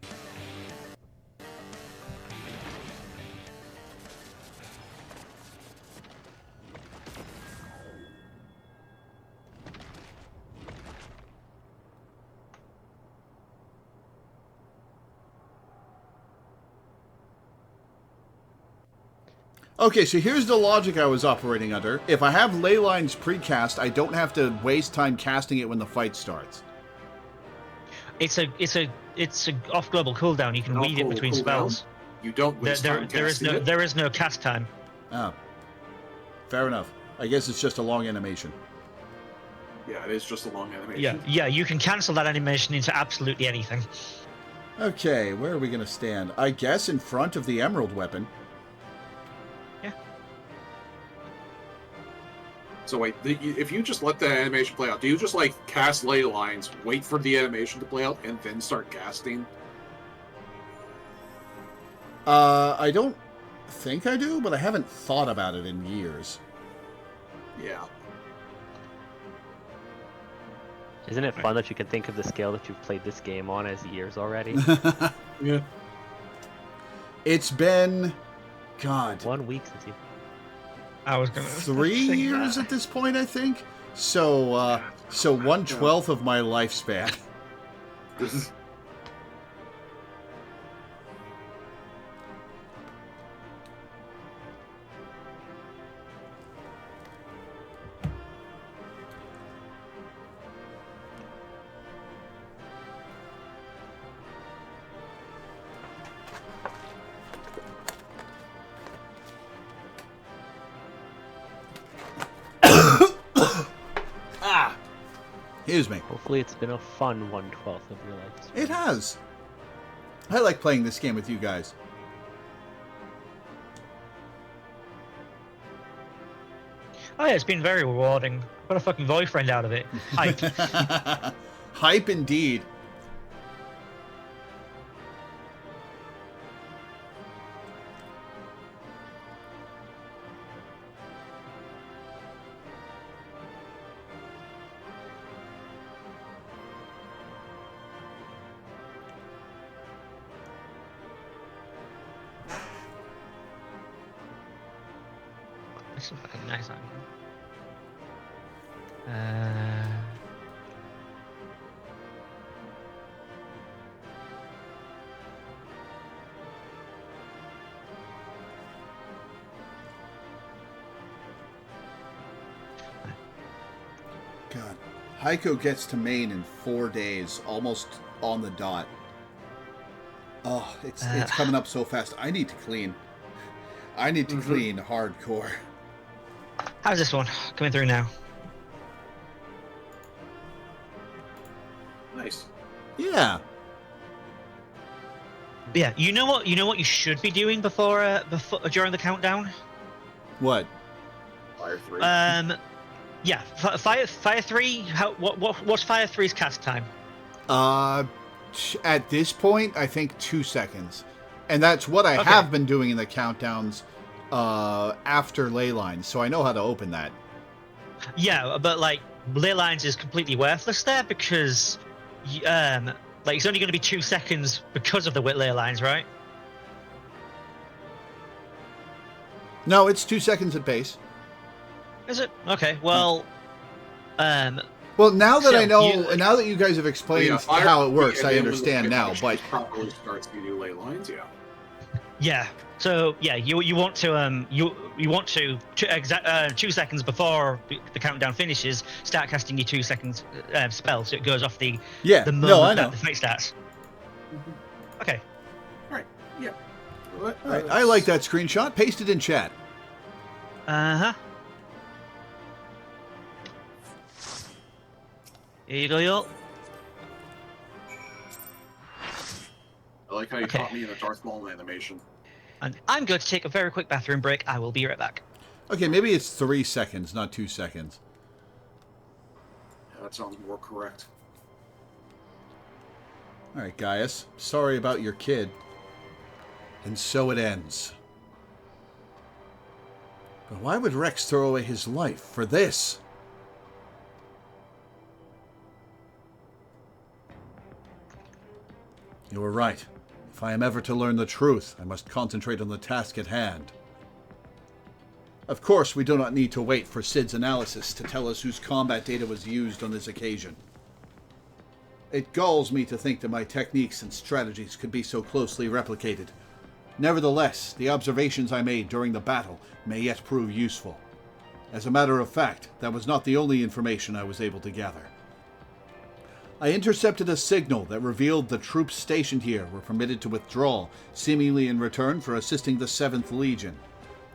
Okay, so here's the logic I was operating under. If I have ley lines precast, I don't have to waste time casting it when the fight starts. It's a off global cooldown. You can weed it between spells. You don't waste time casting it. There is no cast time. Oh. Fair enough. I guess it's just a long animation. Yeah, it is just a long animation. Yeah, you can cancel that animation into absolutely anything. Okay, where are we going to stand? I guess in front of the emerald weapon. Yeah. So wait, if you just let the animation play out, do you just like cast ley lines, wait for the animation to play out, and then start casting? I don't think I do, but I haven't thought about it in years. Yeah. Isn't it fun that you can think of the scale that you've played this game on as years already? Yeah. It's been, God, 1 week since you... I was gonna 3 say years that. at this point, I think. So 1/12 of my lifespan. Excuse me. Hopefully it's been a fun 1/12 of your life. It has. I like playing this game with you guys. Oh yeah, it's been very rewarding. Got a fucking boyfriend out of it. Hype. Hype indeed. That's a fucking nice angle. God. Heiko gets to Maine in 4 days, almost on the dot. Oh, it's coming up so fast. I need to clean. I need to clean hardcore. How's this one coming through now? Nice. Yeah. Yeah, you know what you should be doing before during the countdown? What? Fire 3. Yeah, Fire 3. What's Fire 3's cast time? At this point, I think 2 seconds, and that's what I have been doing in the countdowns after ley lines, so I know how to open that. Yeah, but like ley lines is completely worthless there because, like it's only going to be 2 seconds because of the ley lines, right? No, it's 2 seconds at base. Is it? Okay, well, Well, now that So, I know, now that you guys have explained Yeah, Fire how it 3, works, and I then when the understand now. animation But properly starts, you do ley lines. Yeah. yeah. So yeah, you want to you want to 2 seconds before the countdown finishes, start casting your 2 seconds spell, so it goes off the yeah, the moment no, I know. that the fight starts. Okay. All right. Yeah. I like that screenshot. Paste it in chat. Uh-huh. Here you go, yo. I like how you Okay. caught me in a Darth Maul animation. And I'm going to take a very quick bathroom break. I will be right back. Okay, maybe it's 3 seconds, not 2 seconds. Yeah, that sounds more correct. Alright, Gaius. Sorry about your kid. And so it ends. But why would Rex throw away his life for this? You were right. If I am ever to learn the truth, I must concentrate on the task at hand. Of course, we do not need to wait for Cid's analysis to tell us whose combat data was used on this occasion. It galls me to think that my techniques and strategies could be so closely replicated. Nevertheless, the observations I made during the battle may yet prove useful. As a matter of fact, that was not the only information I was able to gather. I intercepted a signal that revealed the troops stationed here were permitted to withdraw, seemingly in return for assisting the 7th Legion.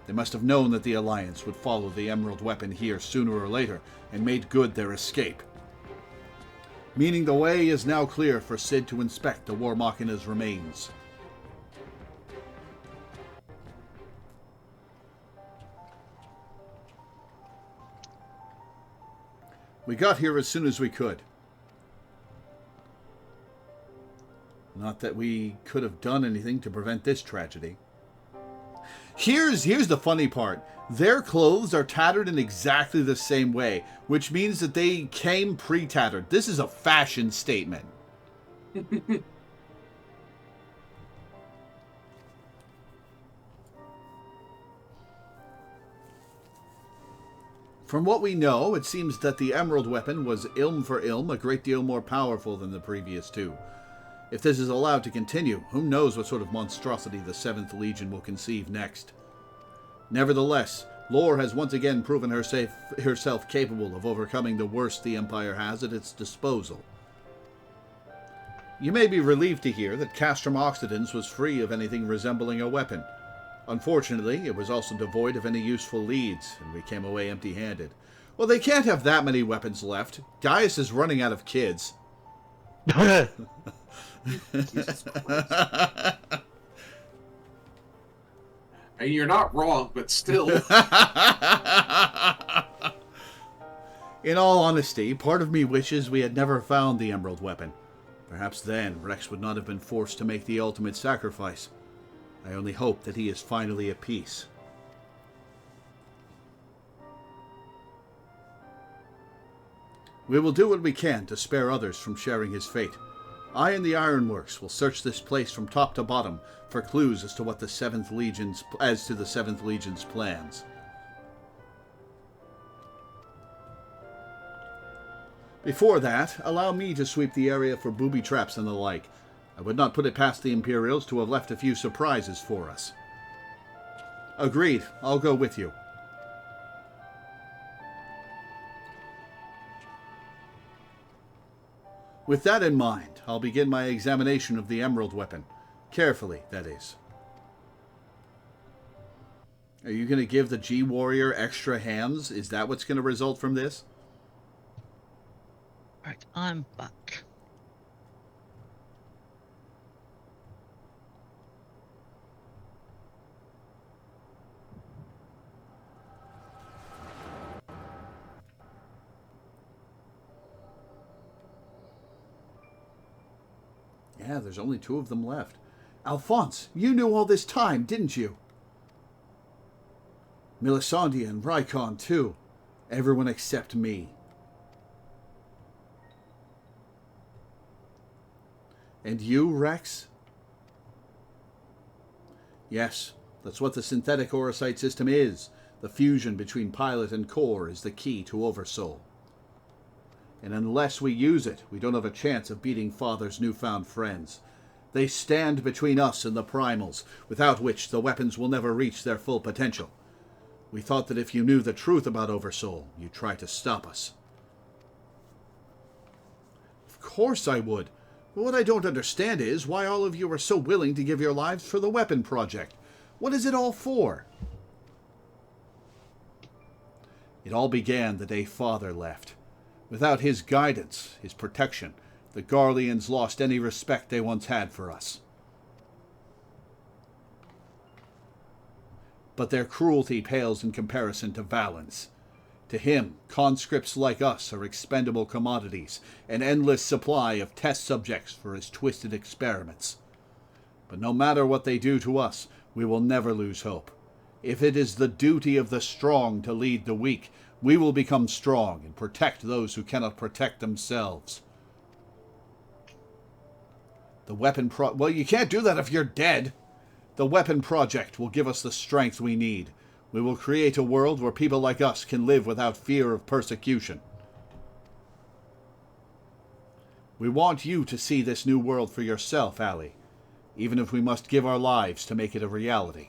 They must have known that the Alliance would follow the Emerald Weapon here sooner or later, and made good their escape. Meaning the way is now clear for Cid to inspect the War Machina's remains. We got here as soon as we could. Not that we could have done anything to prevent this tragedy. Here's the funny part. Their clothes are tattered in exactly the same way, which means that they came pre-tattered. This is a fashion statement. From what we know, it seems that the Emerald Weapon was ilm for ilm a great deal more powerful than the previous two. If this is allowed to continue, who knows what sort of monstrosity the 7th Legion will conceive next. Nevertheless, Lore has once again proven herself capable of overcoming the worst the Empire has at its disposal. You may be relieved to hear that Castrum Occidens was free of anything resembling a weapon. Unfortunately, it was also devoid of any useful leads, and we came away empty-handed. Well, they can't have that many weapons left. Gaius is running out of kids. Jesus Christ. And you're not wrong, but still. In all honesty, part of me wishes we had never found the Emerald Weapon. Perhaps then Rex would not have been forced to make the ultimate sacrifice. I only hope that he is finally at peace. We will do what we can to spare others from sharing his fate. I and the Ironworks will search this place from top to bottom for clues as to the 7th Legion's plans. Before that, allow me to sweep the area for booby traps and the like. I would not put it past the Imperials to have left a few surprises for us. Agreed. I'll go with you. With that in mind, I'll begin my examination of the Emerald Weapon. Carefully, that is. Are you going to give the G-Warrior extra hands? Is that what's going to result from this? Right, I'm back. Yeah, there's only 2 of them left. Alphonse, you knew all this time, didn't you? Melisandre and Rykon, too. Everyone except me. And you, Rex? Yes, that's what the synthetic Orocyte system is. The fusion between pilot and core is the key to Oversoul. And unless we use it, we don't have a chance of beating Father's newfound friends. They stand between us and the primals, without which the weapons will never reach their full potential. We thought that if you knew the truth about Oversoul, you'd try to stop us. Of course I would. But what I don't understand is why all of you are so willing to give your lives for the weapon project. What is it all for? It all began the day Father left. Without his guidance, his protection, the Garleans lost any respect they once had for us. But their cruelty pales in comparison to Valen's. To him, conscripts like us are expendable commodities, an endless supply of test subjects for his twisted experiments. But no matter what they do to us, we will never lose hope. If it is the duty of the strong to lead the weak, we will become strong and protect those who cannot protect themselves. The weapon well, you can't do that if you're dead. The weapon project will give us the strength we need. We will create a world where people like us can live without fear of persecution. We want you to see this new world for yourself, Allie, even if we must give our lives to make it a reality.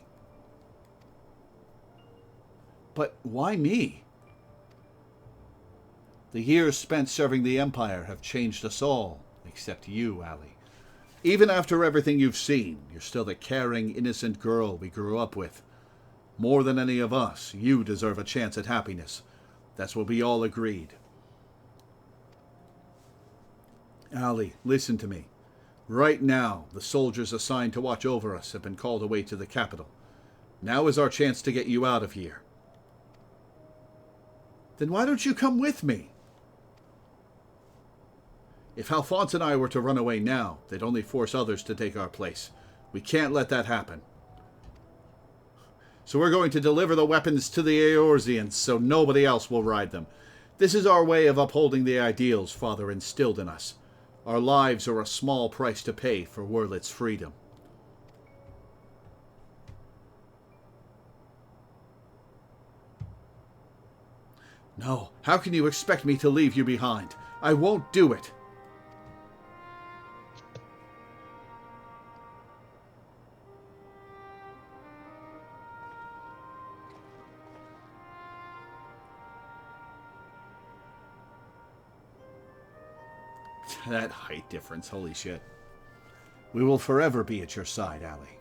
But why me? The years spent serving the Empire have changed us all, except you, Allie. Even after everything you've seen, you're still the caring, innocent girl we grew up with. More than any of us, you deserve a chance at happiness. That's what we all agreed. Allie, listen to me. Right now, the soldiers assigned to watch over us have been called away to the capital. Now is our chance to get you out of here. Then why don't you come with me? If Alphonse and I were to run away now, they'd only force others to take our place. We can't let that happen. So we're going to deliver the weapons to the Eorzeans so nobody else will ride them. This is our way of upholding the ideals Father instilled in us. Our lives are a small price to pay for Wurlit's freedom. No, how can you expect me to leave you behind? I won't do it. That height difference, holy shit. We will forever be at your side, Allie.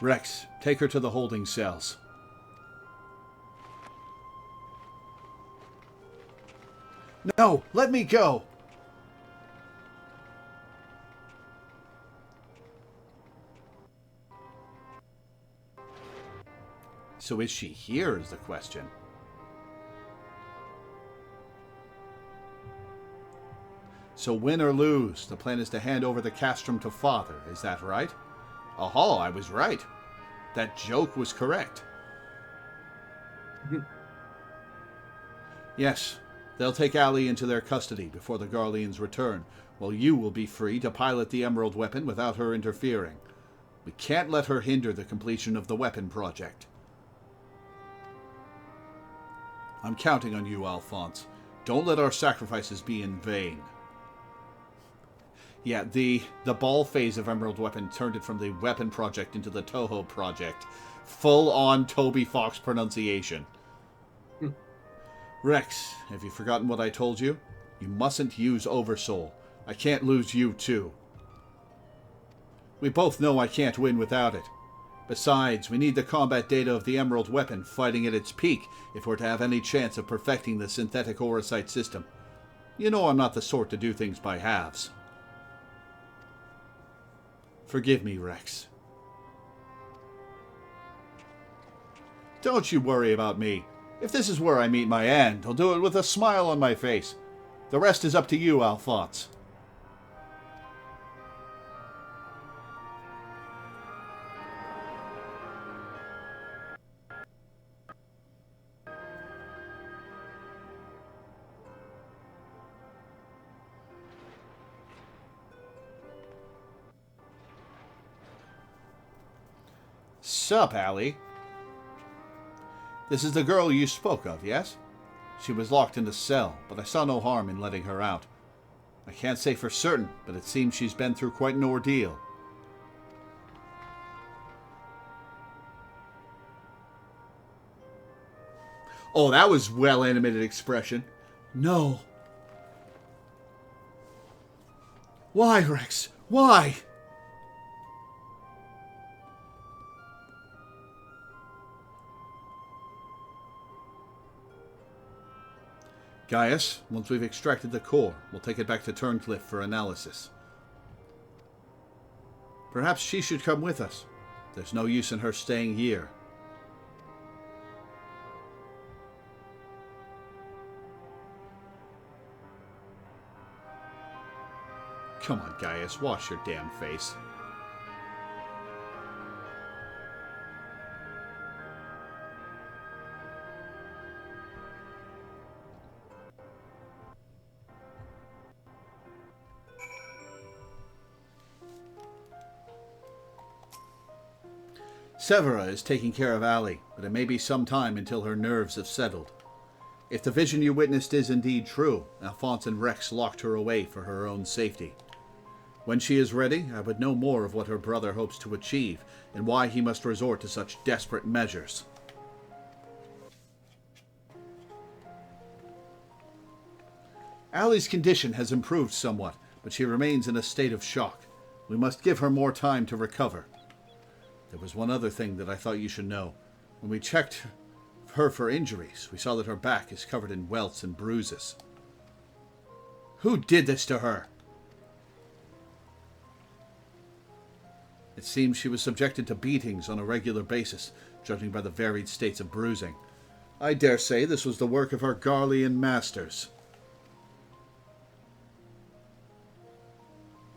Rex, take her to the holding cells. No, let me go! So is she here, is the question. So win or lose, the plan is to hand over the castrum to Father, is that right? Aha, I was right. That joke was correct. Yes, they'll take Allie into their custody before the Garleans return, while you will be free to pilot the Emerald weapon without her interfering. We can't let her hinder the completion of the weapon project. I'm counting on you, Alphonse. Don't let our sacrifices be in vain. Yeah, the ball phase of Emerald Weapon turned it from the weapon project into the Toho project. Full-on Toby Fox pronunciation. Rex, have you forgotten what I told you? You mustn't use Oversoul. I can't lose you, too. We both know I can't win without it. Besides, we need the combat data of the Emerald Weapon fighting at its peak if we're to have any chance of perfecting the synthetic Aurosite system. You know I'm not the sort to do things by halves. Forgive me, Rex. Don't you worry about me. If this is where I meet my end, I'll do it with a smile on my face. The rest is up to you, Alphonse. Sup, Allie? This is the girl you spoke of, yes? She was locked in a cell, but I saw no harm in letting her out. I can't say for certain, but it seems she's been through quite an ordeal. Oh, that was well-animated expression. No. Why, Rex? Why? Gaius, once we've extracted the core, we'll take it back to Turncliffe for analysis. Perhaps she should come with us. There's no use in her staying here. Come on, Gaius, wash your damn face. Severa is taking care of Allie, but it may be some time until her nerves have settled. If the vision you witnessed is indeed true, Alphonse and Rex locked her away for her own safety. When she is ready, I would know more of what her brother hopes to achieve, and why he must resort to such desperate measures. Allie's condition has improved somewhat, but she remains in a state of shock. We must give her more time to recover. There was one other thing that I thought you should know. When we checked her for injuries, we saw that her back is covered in welts and bruises. Who did this to her? It seems she was subjected to beatings on a regular basis, judging by the varied states of bruising. I dare say this was the work of her Garlean masters.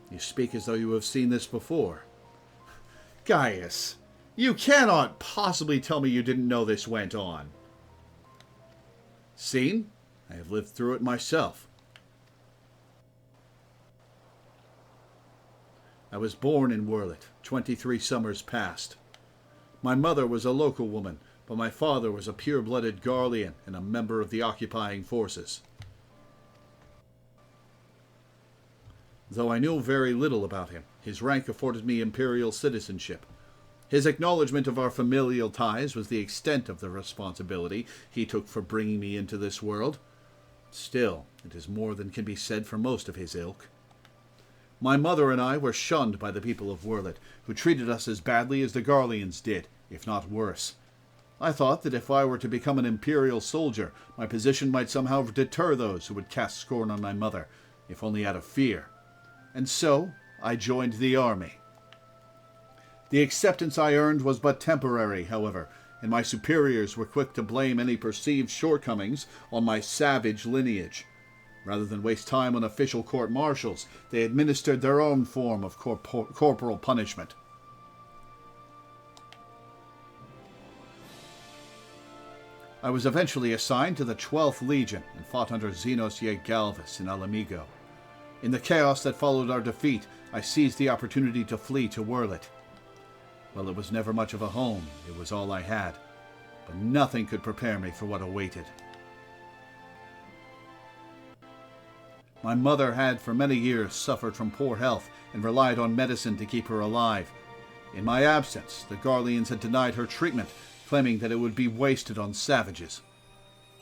You speak as though you have seen this before. Gaius, you cannot possibly tell me you didn't know this went on. Seen? I have lived through it myself. I was born in Werlet, 23 summers past. My mother was a local woman, but my father was a pure-blooded Garlean and a member of the occupying forces. Though I knew very little about him, his rank afforded me imperial citizenship. His acknowledgement of our familial ties was the extent of the responsibility he took for bringing me into this world. Still, it is more than can be said for most of his ilk. My mother and I were shunned by the people of Werlet, who treated us as badly as the Garleans did, if not worse. I thought that if I were to become an imperial soldier, my position might somehow deter those who would cast scorn on my mother, if only out of fear. And so I joined the army. The acceptance I earned was but temporary, however, and my superiors were quick to blame any perceived shortcomings on my savage lineage. Rather than waste time on official court-martials, they administered their own form of corporal punishment. I was eventually assigned to the 12th Legion and fought under Xenos Galvus in Alamigo. In the chaos that followed our defeat, I seized the opportunity to flee to Werlet. Well, it was never much of a home, it was all I had, but nothing could prepare me for what awaited. My mother had for many years suffered from poor health and relied on medicine to keep her alive. In my absence, the Garleans had denied her treatment, claiming that it would be wasted on savages.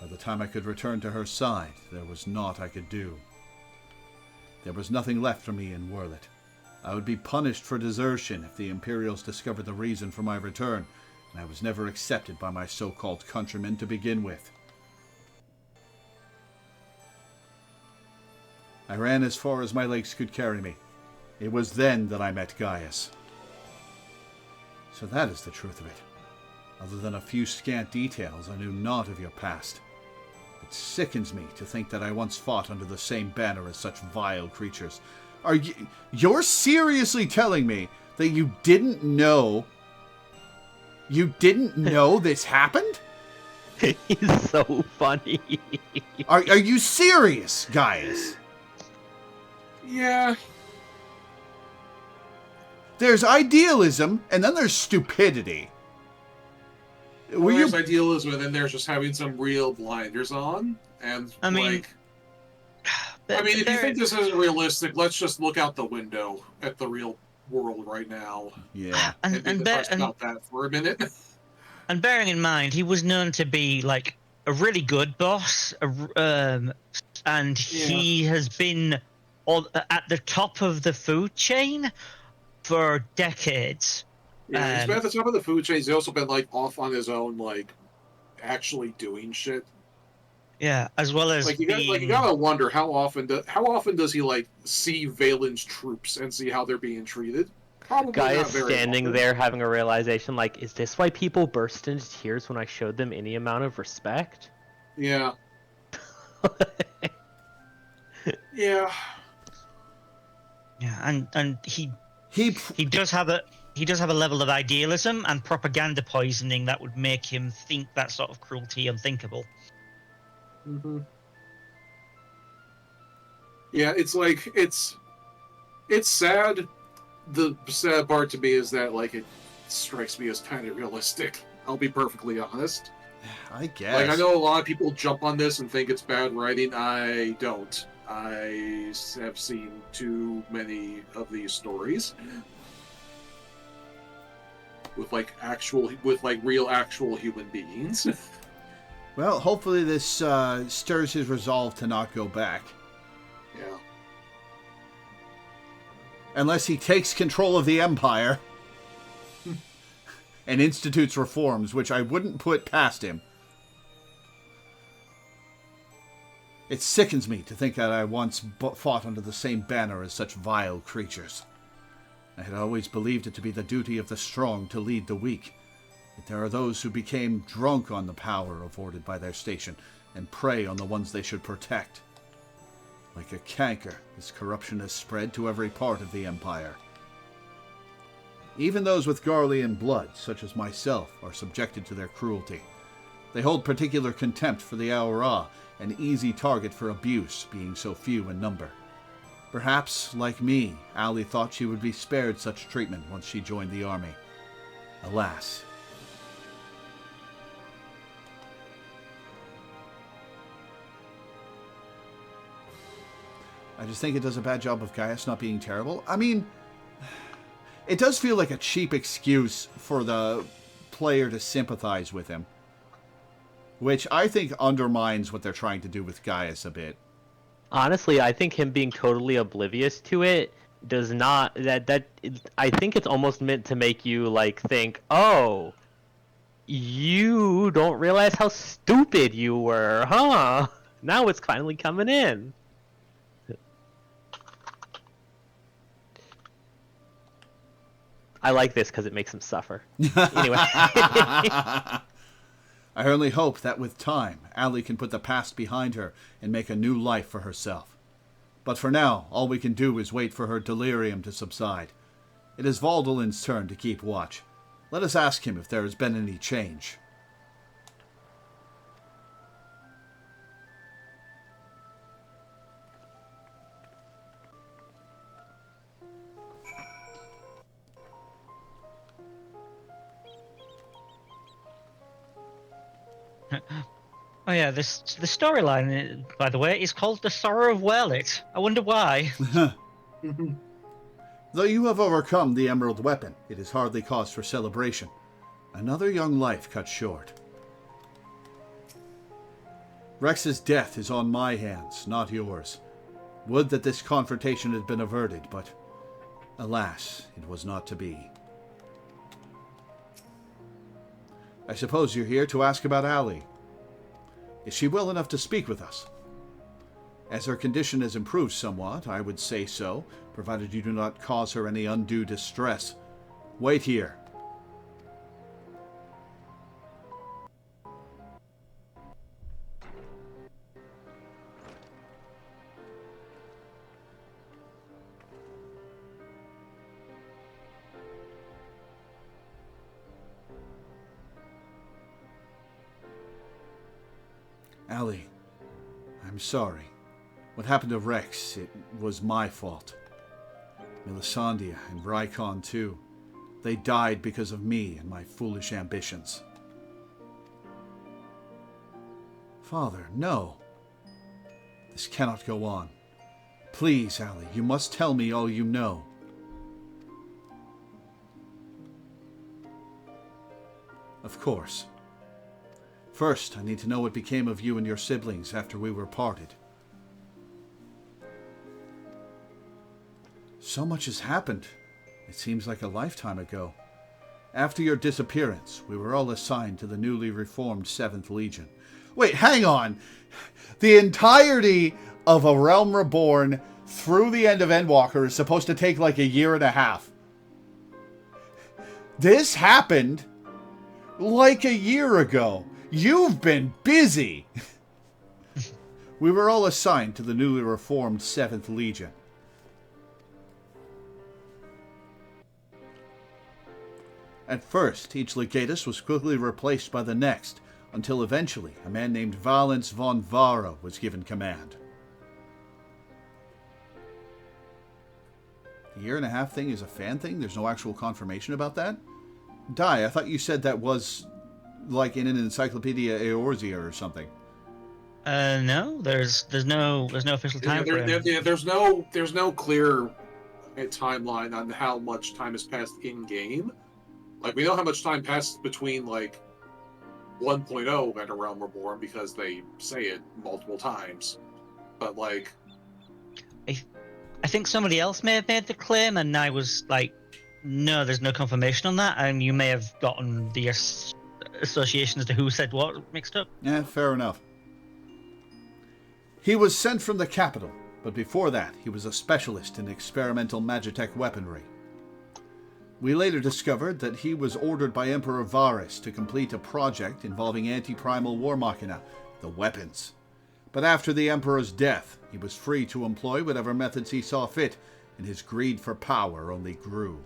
By the time I could return to her side, there was naught I could do. There was nothing left for me in Werlet. I would be punished for desertion if the Imperials discovered the reason for my return, and I was never accepted by my so-called countrymen to begin with. I ran as far as my legs could carry me. It was then that I met Gaius. So that is the truth of it. Other than a few scant details, I knew naught of your past. It sickens me to think that I once fought under the same banner as such vile creatures. You're seriously telling me that you didn't know this happened? He's so funny. Are you serious, Gaius? Yeah. There's idealism, and then there's stupidity. Well, there's idealism, and then there's just having some real blinders on. And, if you think this isn't realistic, let's just look out the window at the real world right now. Yeah. And about that for a minute. And bearing in mind, he was known to be, like, a really good boss, and he has been at the top of the food chain for decades. Yeah, he's been at the top of the food chain. He's also been, like, off on his own, like, actually doing shit. Yeah, as well as you gotta wonder how often does he, like, see Valen's troops and see how they're being treated? Probably Guy not is very standing often. there having a realization, like, is this why people burst into tears when I showed them any amount of respect? Yeah. Yeah. Yeah, and He he does have a level of idealism and propaganda poisoning that would make him think that sort of cruelty unthinkable. Mm-hmm. Yeah, it's like it's sad. The sad part to me is that like it strikes me as kind of realistic. I'll be perfectly honest. I guess. Like, I know a lot of people jump on this and think it's bad writing. I don't. I have seen too many of these stories with real actual human beings. Well, hopefully this stirs his resolve to not go back. Yeah. Unless he takes control of the Empire and institutes reforms, which I wouldn't put past him. It sickens me to think that I once fought under the same banner as such vile creatures. I had always believed it to be the duty of the strong to lead the weak. Yet there are those who became drunk on the power afforded by their station and prey on the ones they should protect. Like a canker, this corruption has spread to every part of the Empire. Even those with Garlean blood, such as myself, are subjected to their cruelty. They hold particular contempt for the Aura, an easy target for abuse, being so few in number. Perhaps, like me, Ali thought she would be spared such treatment once she joined the army. Alas. I just think it does a bad job of Gaius not being terrible. I mean, it does feel like a cheap excuse for the player to sympathize with him. Which I think undermines what they're trying to do with Gaius a bit. Honestly, I think him being totally oblivious to it does not... I think it's almost meant to make you, like, think, oh, you don't realize how stupid you were, huh? Now it's finally coming in. I like this because it makes him suffer. Anyway. I only hope that with time, Ali can put the past behind her and make a new life for herself. But for now, all we can do is wait for her delirium to subside. It is Valdolin's turn to keep watch. Let us ask him if there has been any change. Oh yeah, the storyline, by the way, is called The Sorrow of Werlit. I wonder why. Though you have overcome the Emerald Weapon, it is hardly cause for celebration. Another young life cut short. Rex's death is on my hands, not yours. Would that this confrontation had been averted, but alas, it was not to be. I suppose you're here to ask about Ali. Is she well enough to speak with us? As her condition has improved somewhat, I would say so, provided you do not cause her any undue distress. Wait here. Ali, I'm sorry. What happened to Rex, it was my fault. Melisandre and Rykon too. They died because of me and my foolish ambitions. Father, no. This cannot go on. Please, Ali, you must tell me all you know. Of course. First, I need to know what became of you and your siblings after we were parted. So much has happened. It seems like a lifetime ago. After your disappearance, we were all assigned to the newly reformed 7th Legion. Wait, hang on! The entirety of A Realm Reborn through the end of Endwalker is supposed to take like a year and a half. This happened like a year ago. You've been busy! We were all assigned to the newly reformed 7th Legion. At first, each legatus was quickly replaced by the next, until eventually a man named Valens von Vara was given command. The year-and-a-half thing is a fan thing? There's no actual confirmation about that? Dai, I thought you said that was like in an Encyclopedia Eorzea or something. No, there's no official time frame. There's no clear timeline on how much time has passed in game. Like, we know how much time passed between like 1.0 and A Realm Reborn because they say it multiple times. But like, I think somebody else may have made the claim, and I was like, no, there's no confirmation on that, and you may have gotten the association as to who said what mixed up. Yeah, fair enough. He was sent from the capital, but before that, he was a specialist in experimental Magitech weaponry. We later discovered that he was ordered by Emperor Varus to complete a project involving anti-primal war machina, the weapons. But after the Emperor's death, he was free to employ whatever methods he saw fit, and his greed for power only grew.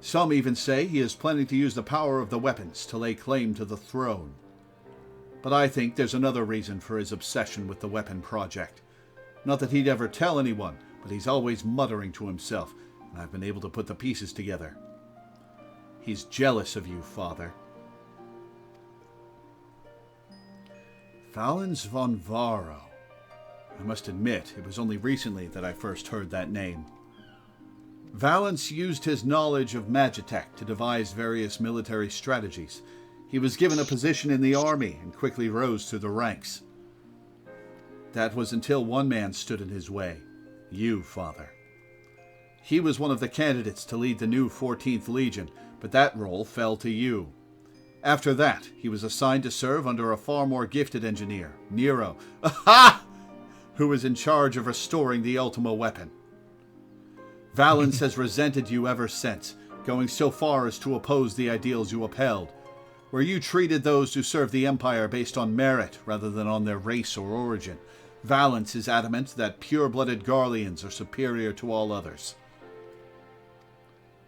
Some even say he is planning to use the power of the weapons to lay claim to the throne. But I think there's another reason for his obsession with the weapon project. Not that he'd ever tell anyone, but he's always muttering to himself, and I've been able to put the pieces together. He's jealous of you, Father. Valens von Vara. I must admit, it was only recently that I first heard that name. Valens used his knowledge of Magitech to devise various military strategies. He was given a position in the army and quickly rose through the ranks. That was until one man stood in his way. You, Father. He was one of the candidates to lead the new 14th Legion, but that role fell to you. After that, he was assigned to serve under a far more gifted engineer, Nero, who was in charge of restoring the Ultima weapon. Valens has resented you ever since, going so far as to oppose the ideals you upheld, where you treated those who served the Empire based on merit rather than on their race or origin. Valens is adamant that pure-blooded Garleans are superior to all others.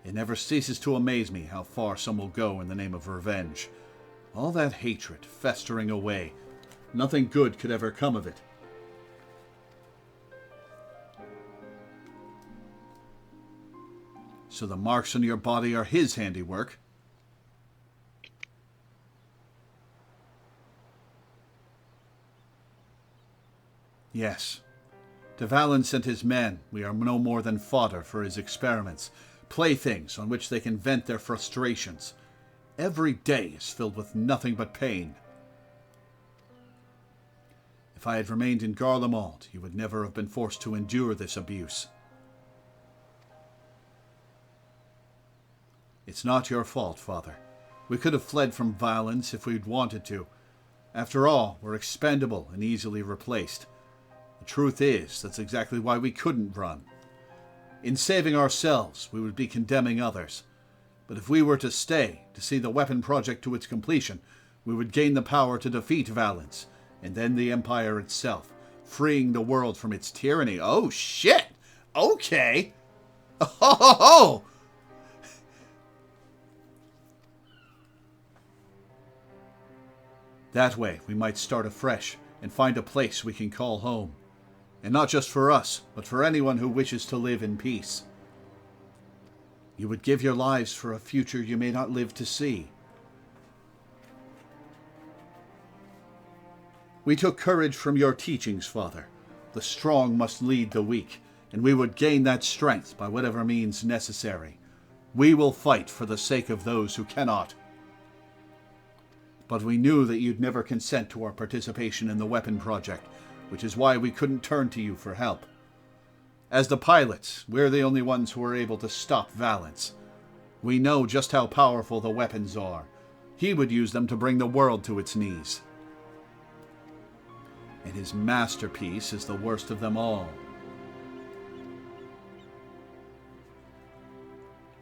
It never ceases to amaze me how far some will go in the name of revenge. All that hatred festering away. Nothing good could ever come of it. So the marks on your body are his handiwork. Yes. To Valens and his men, we are no more than fodder for his experiments, playthings on which they can vent their frustrations. Every day is filled with nothing but pain. If I had remained in Garlemald, you would never have been forced to endure this abuse. It's not your fault, Father. We could have fled from Valens if we'd wanted to. After all, we're expendable and easily replaced. The truth is, that's exactly why we couldn't run. In saving ourselves, we would be condemning others. But if we were to stay, to see the weapon project to its completion, we would gain the power to defeat Valens, and then the Empire itself, freeing the world from its tyranny. Oh, shit! Okay! Oh! That way, we might start afresh and find a place we can call home. And not just for us, but for anyone who wishes to live in peace. You would give your lives for a future you may not live to see. We took courage from your teachings, Father. The strong must lead the weak, and we would gain that strength by whatever means necessary. We will fight for the sake of those who cannot. But we knew that you'd never consent to our participation in the weapon project, which is why we couldn't turn to you for help. As the pilots, we're the only ones who are able to stop Valens. We know just how powerful the weapons are. He would use them to bring the world to its knees. And his masterpiece is the worst of them all.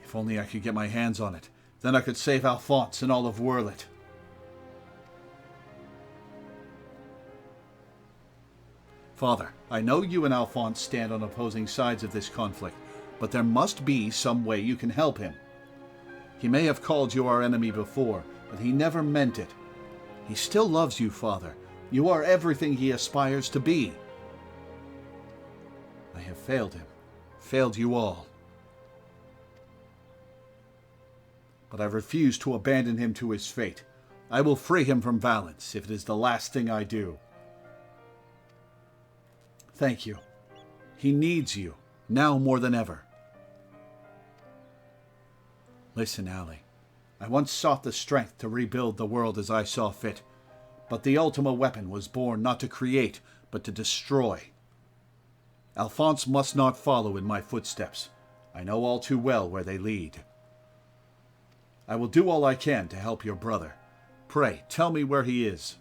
If only I could get my hands on it, then I could save Alphonse and all of Wurlet. Father, I know you and Alphonse stand on opposing sides of this conflict, but there must be some way you can help him. He may have called you our enemy before, but he never meant it. He still loves you, Father. You are everything he aspires to be. I have failed him, failed you all. But I refuse to abandon him to his fate. I will free him from Valence, if it is the last thing I do. Thank you. He needs you, now more than ever. Listen, Allie. I once sought the strength to rebuild the world as I saw fit, but the Ultima weapon was born not to create, but to destroy. Alphonse must not follow in my footsteps. I know all too well where they lead. I will do all I can to help your brother. Pray, tell me where he is.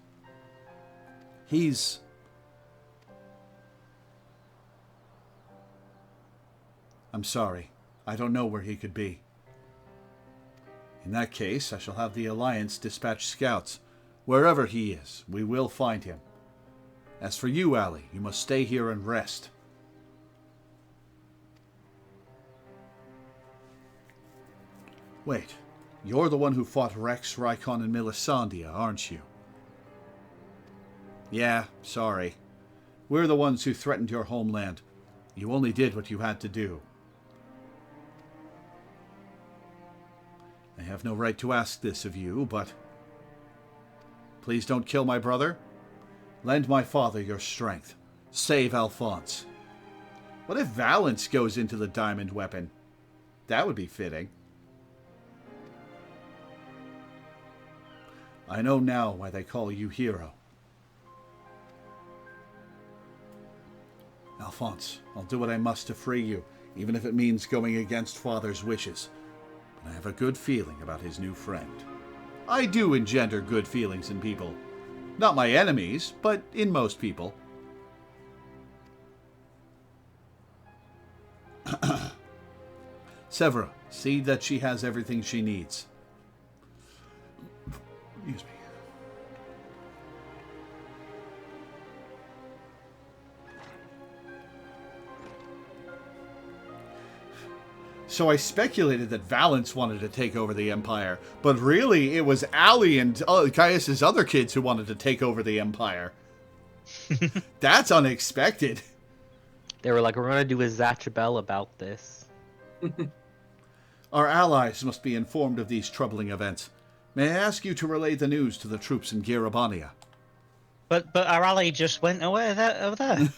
I'm sorry. I don't know where he could be. In that case, I shall have the Alliance dispatch scouts. Wherever he is, we will find him. As for you, Allie, you must stay here and rest. Wait, you're the one who fought Rex, Rykon, and Melisandre, aren't you? Yeah, sorry. We're the ones who threatened your homeland. You only did what you had to do. I have no right to ask this of you, but... Please don't kill my brother. Lend my father your strength. Save Alphonse. What if Valence goes into the diamond weapon? That would be fitting. I know now why they call you hero. Alphonse, I'll do what I must to free you, even if it means going against Father's wishes. But I have a good feeling about his new friend. I do engender good feelings in people. Not my enemies, but in most people. Severa, see that she has everything she needs. Excuse me. So I speculated that Valence wanted to take over the Empire, but really it was Allie and Caius' other kids who wanted to take over the Empire. That's unexpected. They were like, we're going to do a Zatchabelle about this. Our allies must be informed of these troubling events. May I ask you to relay the news to the troops in Garabania? But our ally just went away over there.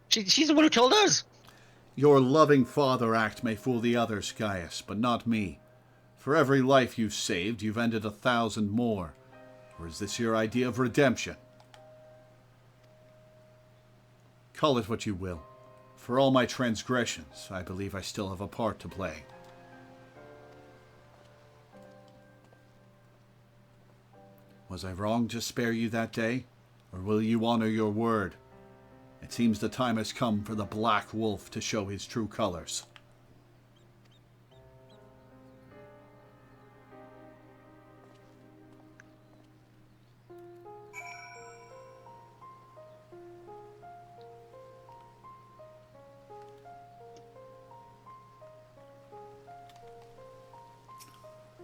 She's the one who told us. Your loving father act may fool the others, Caius, but not me. For every life you've saved, you've ended 1,000 more. Or is this your idea of redemption? Call it what you will. For all my transgressions, I believe I still have a part to play. Was I wrong to spare you that day? Or will you honor your word? It seems the time has come for the Black Wolf to show his true colors.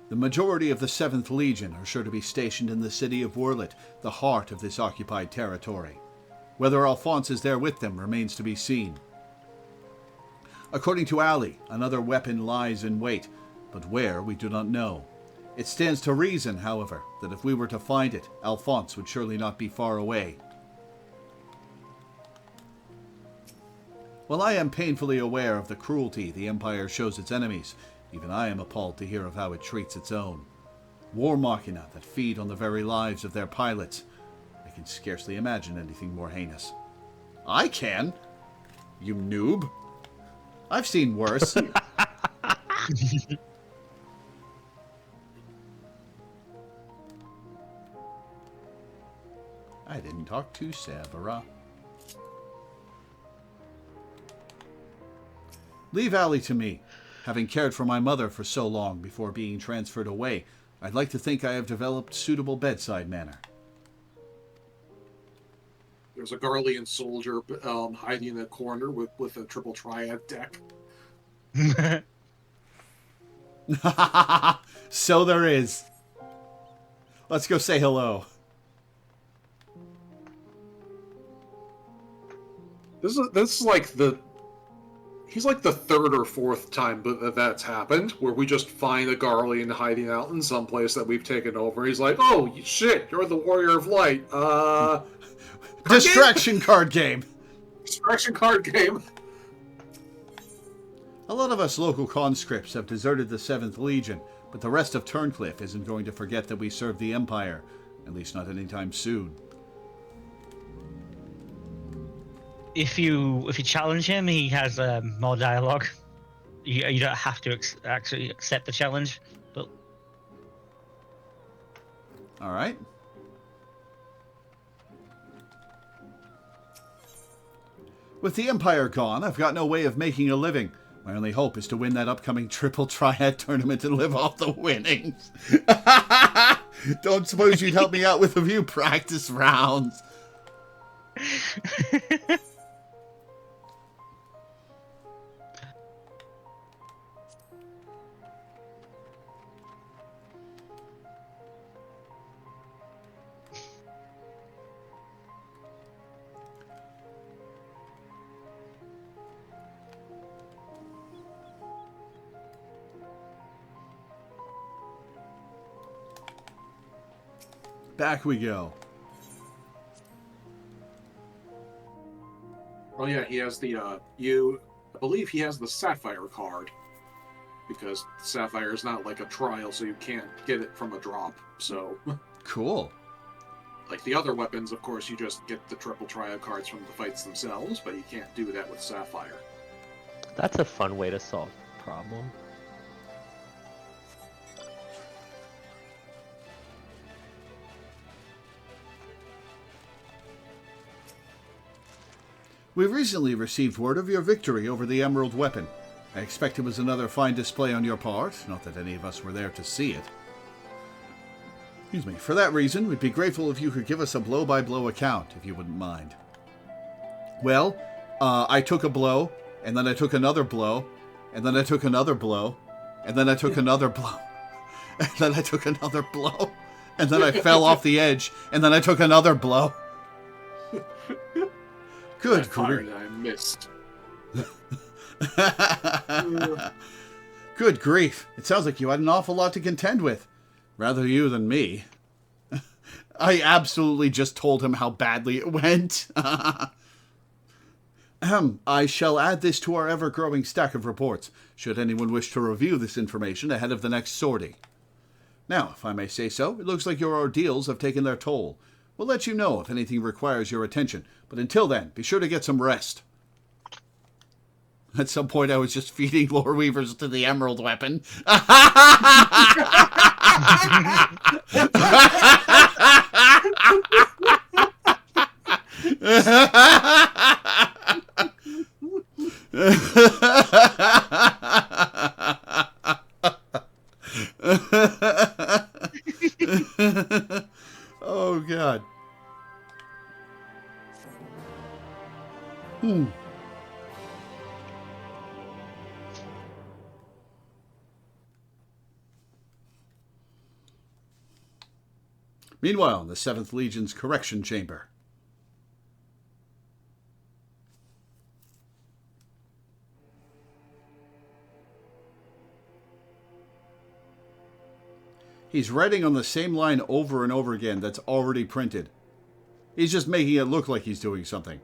The majority of the 7th Legion are sure to be stationed in the city of Werlet, the heart of this occupied territory. Whether Alphonse is there with them remains to be seen. According to Allie, another weapon lies in wait, but where we do not know. It stands to reason, however, that if we were to find it, Alphonse would surely not be far away. While I am painfully aware of the cruelty the Empire shows its enemies, even I am appalled to hear of how it treats its own. War machina that feed on the very lives of their pilots. I can scarcely imagine anything more heinous. I can? You noob. I've seen worse. I didn't talk to Severa. Leave Allie to me. Having cared for my mother for so long before being transferred away, I'd like to think I have developed suitable bedside manner. There's a Garlean soldier hiding in a corner with a triple triad deck. So there is. Let's go say hello. This is like he's like the third or fourth time that's happened, where we just find a Garlean hiding out in some place that we've taken over. He's like, "Oh shit, you're the Warrior of Light." Distraction card game. Distraction card game. A lot of us local conscripts have deserted the 7th Legion, but the rest of Turncliffe isn't going to forget that we serve the Empire. At least not anytime soon. If you challenge him, he has more dialogue. You don't have to actually accept the challenge, but all right. With the Empire gone, I've got no way of making a living. My only hope is to win that upcoming Triple Triad tournament and live off the winnings. Don't suppose you'd help me out with a few practice rounds? Back we go. Oh yeah, he has the I believe he has the Sapphire card, because Sapphire is not like a trial, so you can't get it from a drop. So Cool. like the other weapons, of course, you just get the triple triad cards from the fights themselves, but you can't do that with Sapphire. That's a fun way to solve the problem. We've recently received word of your victory over the Emerald Weapon. I expect it was another fine display on your part, not that any of us were there to see it. Excuse me. For that reason, we'd be grateful if you could give us a blow-by-blow account, if you wouldn't mind. Well, I took a blow, and then I took another blow, and then I took another blow, and then I took another blow, and then I took another blow, and then I fell off the edge, and then I took another blow. Good grief. I missed. Good grief. It sounds like you had an awful lot to contend with. Rather you than me. I absolutely just told him how badly it went. I shall add this to our ever-growing stack of reports, should anyone wish to review this information ahead of the next sortie. Now, if I may say so, it looks like your ordeals have taken their toll. We'll let you know if anything requires your attention, but until then, be sure to get some rest. At some point, I was just feeding Loreweavers to the Emerald Weapon. Oh, God. Meanwhile, in the 7th Legion's correction chamber. He's writing on the same line over and over again that's already printed. He's just making it look like he's doing something.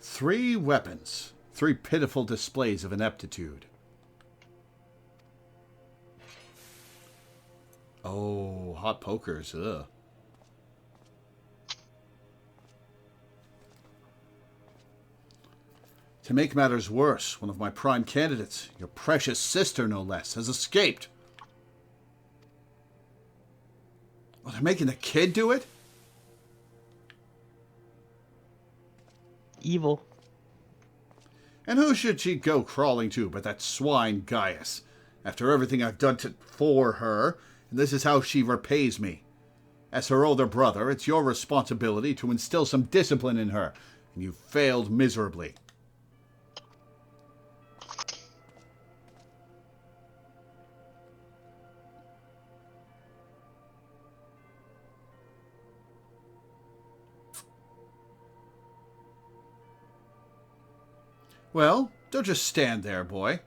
3 weapons. 3 pitiful displays of ineptitude. Oh, hot pokers. Ugh. To make matters worse, one of my prime candidates, your precious sister no less, has escaped. Oh, they're making the kid do it? Evil. And who should she go crawling to but that swine Gaius? After everything I've done for her, and this is how she repays me. As her older brother, it's your responsibility to instill some discipline in her, and you failed miserably. Well, don't just stand there, boy.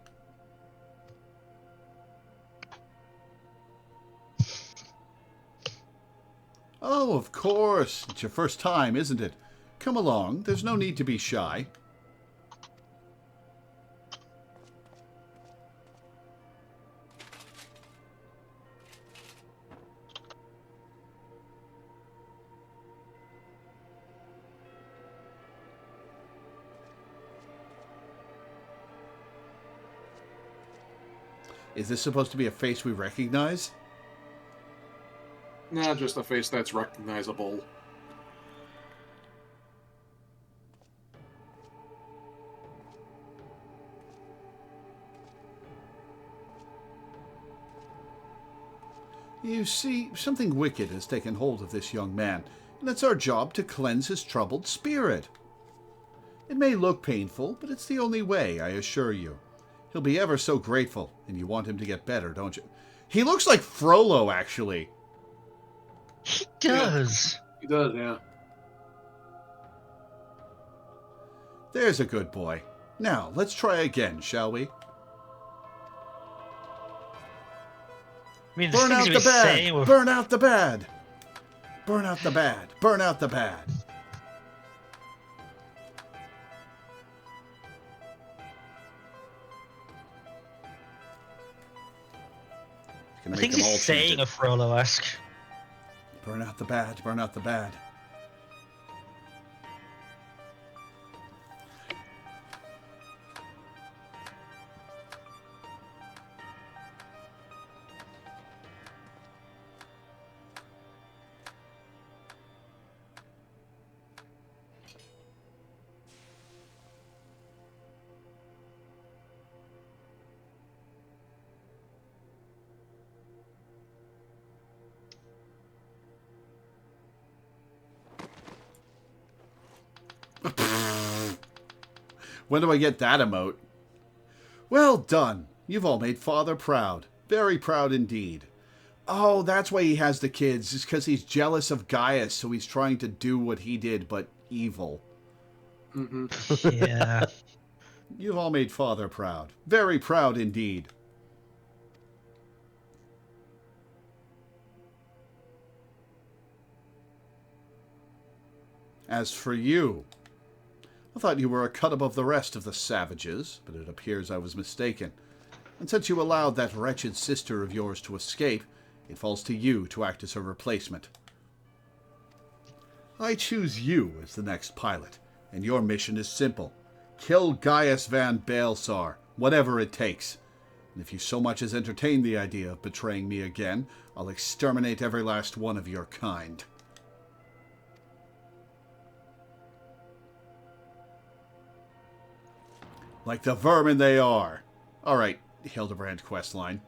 Oh, of course. It's your first time, isn't it? Come along. There's no need to be shy. Is this supposed to be a face we recognize? Nah, just a face that's recognizable. You see, something wicked has taken hold of this young man, and it's our job to cleanse his troubled spirit. It may look painful, but it's the only way, I assure you. He'll be ever so grateful, and you want him to get better, don't you? He looks like Frollo, actually. He does. Yeah, he does, yeah. There's a good boy. Now, let's try again, shall we? I mean, Burn out the bad! Burn out the bad! Burn out the bad! Burn out the bad! I think he's saying a Frollo-esque. Burn out the bad, burn out the bad. When do I get that emote? Well done. You've all made Father proud. Very proud indeed. Oh, that's why he has the kids. It's because he's jealous of Gaius, so he's trying to do what he did, but evil. Mm-hmm. Yeah. You've all made Father proud. Very proud indeed. As for you, I thought you were a cut above the rest of the savages, but it appears I was mistaken. And since you allowed that wretched sister of yours to escape, it falls to you to act as her replacement. I choose you as the next pilot, and your mission is simple. Kill Gaius Van Baelsar, whatever it takes. And if you so much as entertain the idea of betraying me again, I'll exterminate every last one of your kind. Like the vermin they are. All right, Hildebrand questline.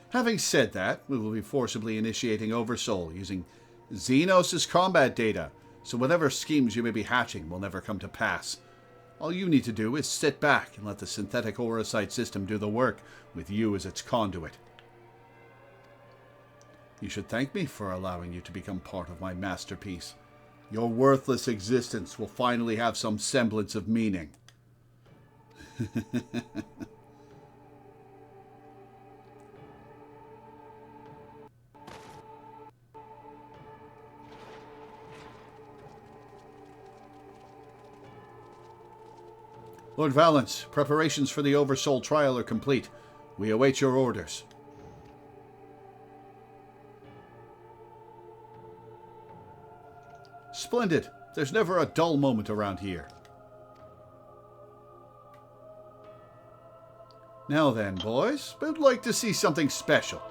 Having said that, we will be forcibly initiating Oversoul using Xenos' combat data, so whatever schemes you may be hatching will never come to pass. All you need to do is sit back and let the synthetic Aurosite system do the work, with you as its conduit. You should thank me for allowing you to become part of my masterpiece. Your worthless existence will finally have some semblance of meaning. Lord Valance, preparations for the Oversoul trial are complete. We await your orders. Splendid. There's never a dull moment around here. Now then, boys, I'd like to see something special.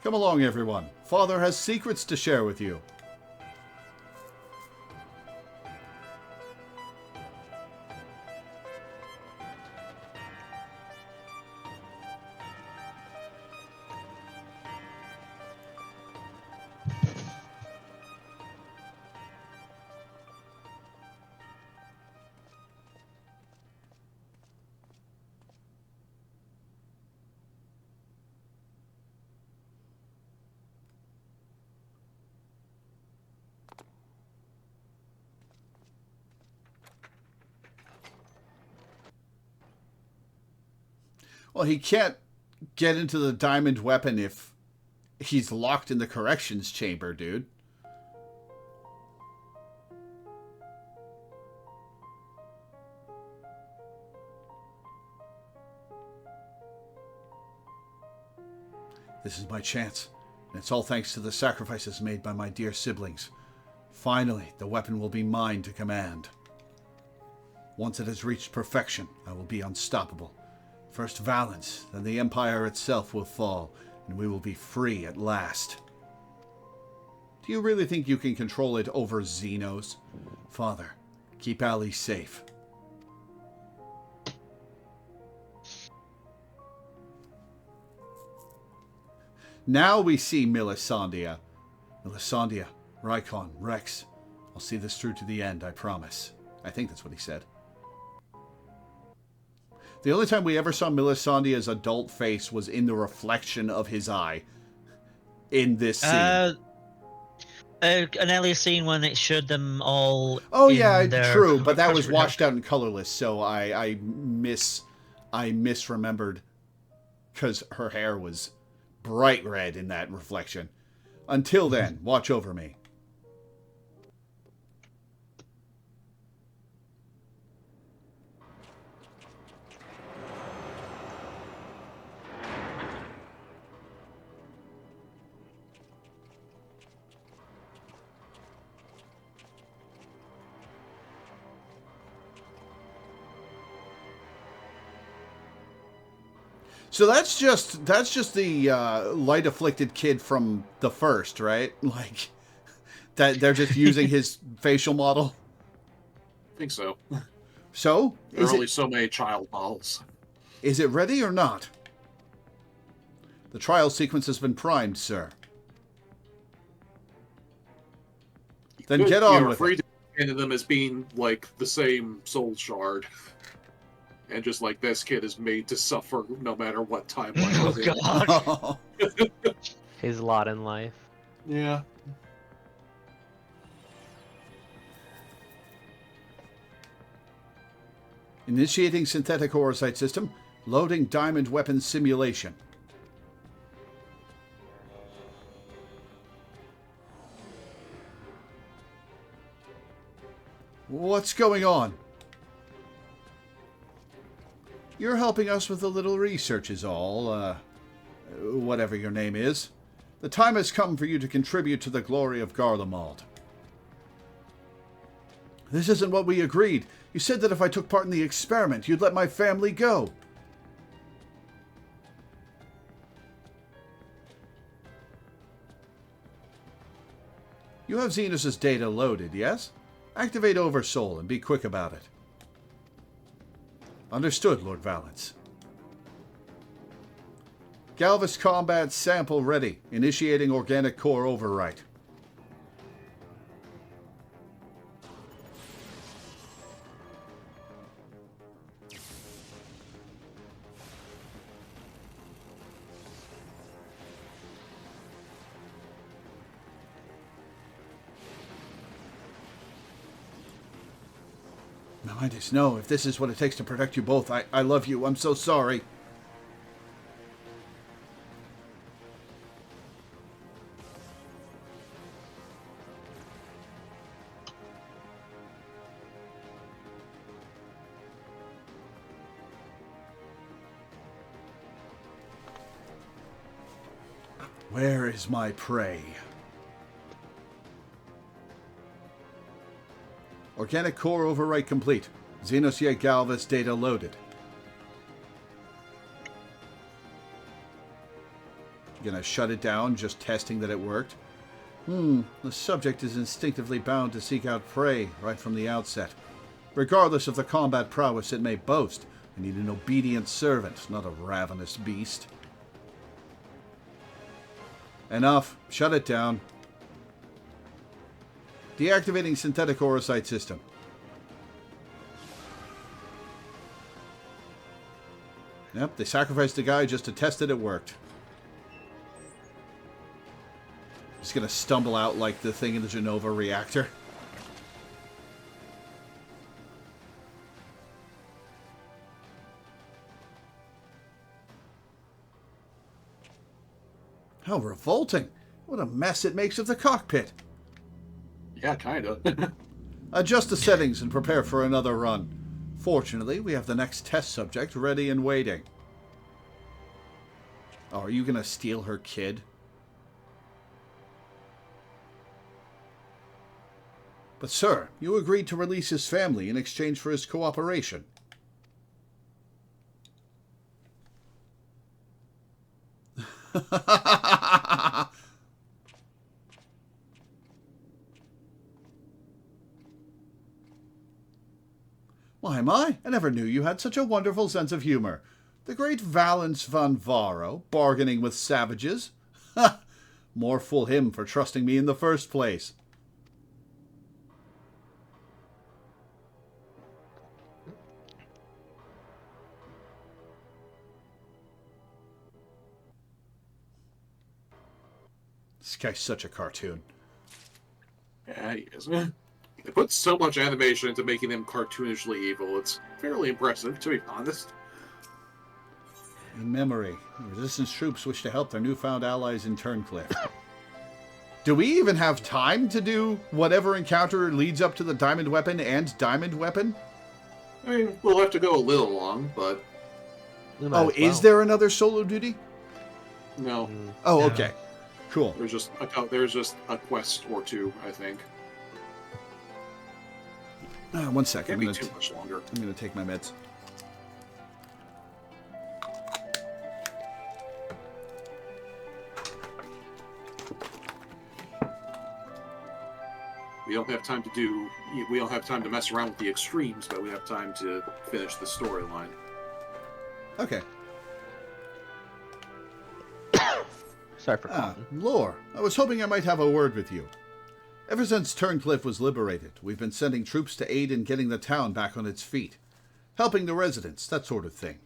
Come along, everyone. Father has secrets to share with you. Well, he can't get into the diamond weapon if he's locked in the corrections chamber, dude. This is my chance, and it's all thanks to the sacrifices made by my dear siblings. Finally, the weapon will be mine to command. Once it has reached perfection, I will be unstoppable. First Valence, then the Empire itself will fall, and we will be free at last. Do you really think you can control it over Xenos? Father, keep Ali safe. Now we see Melisandre. Melisandre, Rykon, Rex. I'll see this through to the end, I promise. I think that's what he said. The only time we ever saw Melisandre's adult face was in the reflection of his eye in this scene. An earlier scene when it showed them all. Oh yeah, true, but that was washed out and colorless, so I misremembered because her hair was bright red in that reflection. Until then, watch over me. So that's just the light afflicted kid from the first, right? Like that they're just using his facial model. I think so. So there are only so many child models. Is it ready or not? The trial sequence has been primed, sir. Then get on with it. You're free to into them as being like the same soul shard. And just like this kid is made to suffer no matter what timeline. Oh god. His lot in life. Yeah. Initiating synthetic orosite system. Loading diamond weapon simulation. What's going on? You're helping us with a little research is all, whatever your name is. The time has come for you to contribute to the glory of Garlemald. This isn't what we agreed. You said that if I took part in the experiment, you'd let my family go. You have Xenos' data loaded, yes? Activate Oversoul and be quick about it. Understood, Lord Valence. Galvus combat sample ready. Initiating organic core overwrite. I just know if this is what it takes to protect you both, I love you. I'm so sorry. Where is my prey? Organic core overwrite complete. Xenosia Galvus data loaded. gonna shut it down, just testing that it worked? The subject is instinctively bound to seek out prey right from the outset. Regardless of the combat prowess it may boast, I need an obedient servant, not a ravenous beast. Enough. Shut it down. Deactivating synthetic orocyte system. Yep, they sacrificed a guy just to test that it worked. He's gonna stumble out like the thing in the Genova reactor. How revolting! What a mess it makes of the cockpit! Yeah, kinda. Adjust the settings and prepare for another run. Fortunately, we have the next test subject ready and waiting. Oh, are you gonna steal her kid? But sir, you agreed to release his family in exchange for his cooperation. Why, I never knew you had such a wonderful sense of humor. The great Valence von Varro, bargaining with savages? Ha! More fool him for trusting me in the first place. This guy's such a cartoon. Yeah, he is. They put so much animation into making him cartoonishly evil. It's fairly impressive, to be honest. In memory, the resistance troops wish to help their newfound allies in Turncliffe. Do we even have time to do whatever encounter leads up to the diamond weapon and diamond weapon? I mean, we'll have to go a little long, but... Oh, is there another solo duty? No. Oh, No. okay. Cool. There's just a quest or two, I think. One second. Can't be too much longer. I'm going to take my meds. We don't have time to mess around with the extremes, but we have time to finish the storyline. Okay. Sorry for coughing. Lore, I was hoping I might have a word with you. Ever since Turncliffe was liberated, we've been sending troops to aid in getting the town back on its feet. Helping the residents, that sort of thing.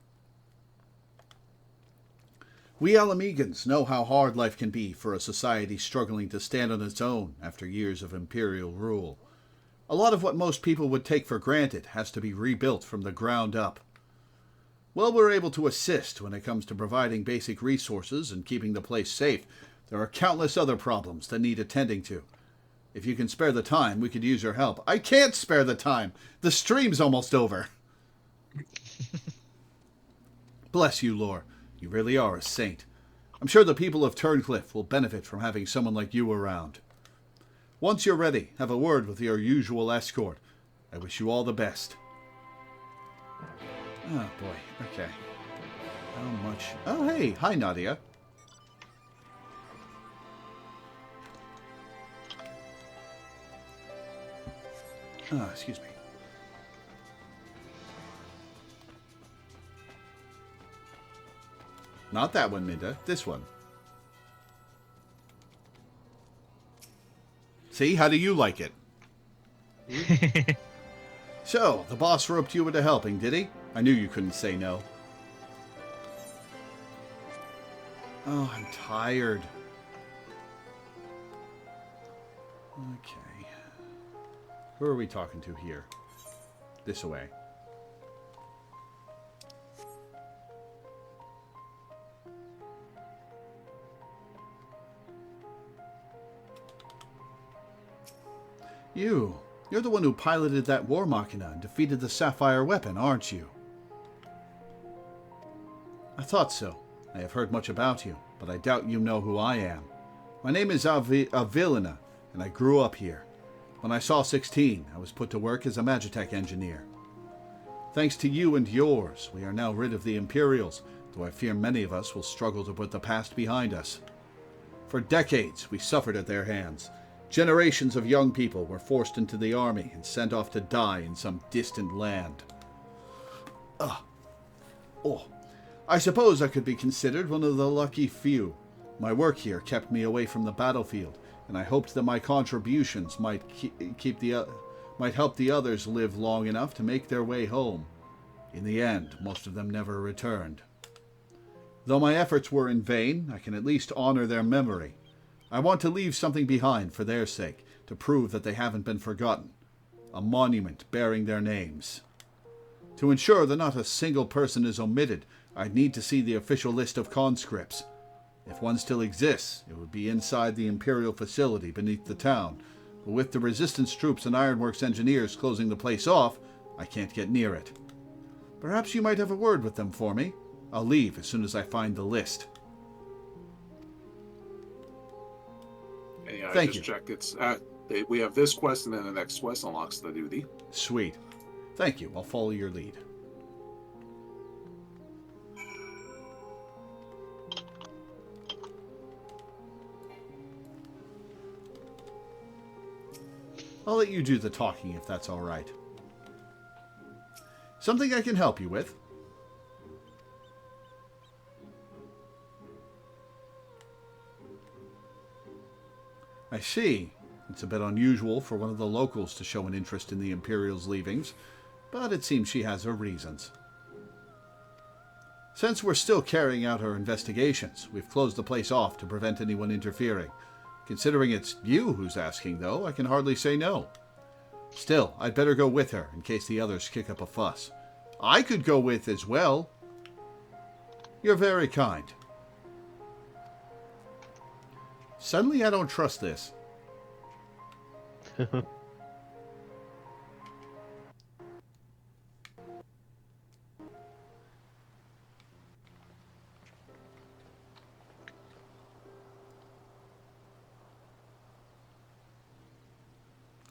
We Alamegans know how hard life can be for a society struggling to stand on its own after years of imperial rule. A lot of what most people would take for granted has to be rebuilt from the ground up. While we're able to assist when it comes to providing basic resources and keeping the place safe, there are countless other problems that need attending to. If you can spare the time, we could use your help. I can't spare the time! The stream's almost over! Bless you, Lore. You really are a saint. I'm sure the people of Turncliffe will benefit from having someone like you around. Once you're ready, have a word with your usual escort. I wish you all the best. Oh, boy. Okay. How much... Oh, hey. Hi, Nadia. Excuse me. Not that one, Minda. This one. See? How do you like it? So, the boss roped you into helping, did he? I knew you couldn't say no. Oh, I'm tired. Okay. Who are we talking to here? This way. You're the one who piloted that war machina and defeated the Sapphire weapon, aren't you? I thought so. I have heard much about you, but I doubt you know who I am. My name is Avilina, and I grew up here. When I saw 16, I was put to work as a Magitech engineer. Thanks to you and yours, we are now rid of the Imperials, though I fear many of us will struggle to put the past behind us. For decades, we suffered at their hands. Generations of young people were forced into the army and sent off to die in some distant land. I suppose I could be considered one of the lucky few. My work here kept me away from the battlefield, and I hoped that my contributions might help the others live long enough to make their way home. In the end, most of them never returned. Though my efforts were in vain, I can at least honor their memory. I want to leave something behind for their sake, to prove that they haven't been forgotten. A monument bearing their names. To ensure that not a single person is omitted, I'd need to see the official list of conscripts. If one still exists, it would be inside the Imperial facility beneath the town. But with the Resistance troops and Ironworks engineers closing the place off, I can't get near it. Perhaps you might have a word with them for me. I'll leave as soon as I find the list. And yeah, Thank I just you. checked. It's we have this quest, and then the next quest unlocks the duty. Sweet. Thank you. I'll follow your lead. I'll let you do the talking if that's all right. Something I can help you with? I see. It's a bit unusual for one of the locals to show an interest in the Imperial's leavings, but it seems she has her reasons. Since we're still carrying out our investigations, we've closed the place off to prevent anyone interfering. Considering it's you who's asking, though, I can hardly say no. Still, I'd better go with her in case the others kick up a fuss. I could go with as well. You're very kind. Suddenly I don't trust this.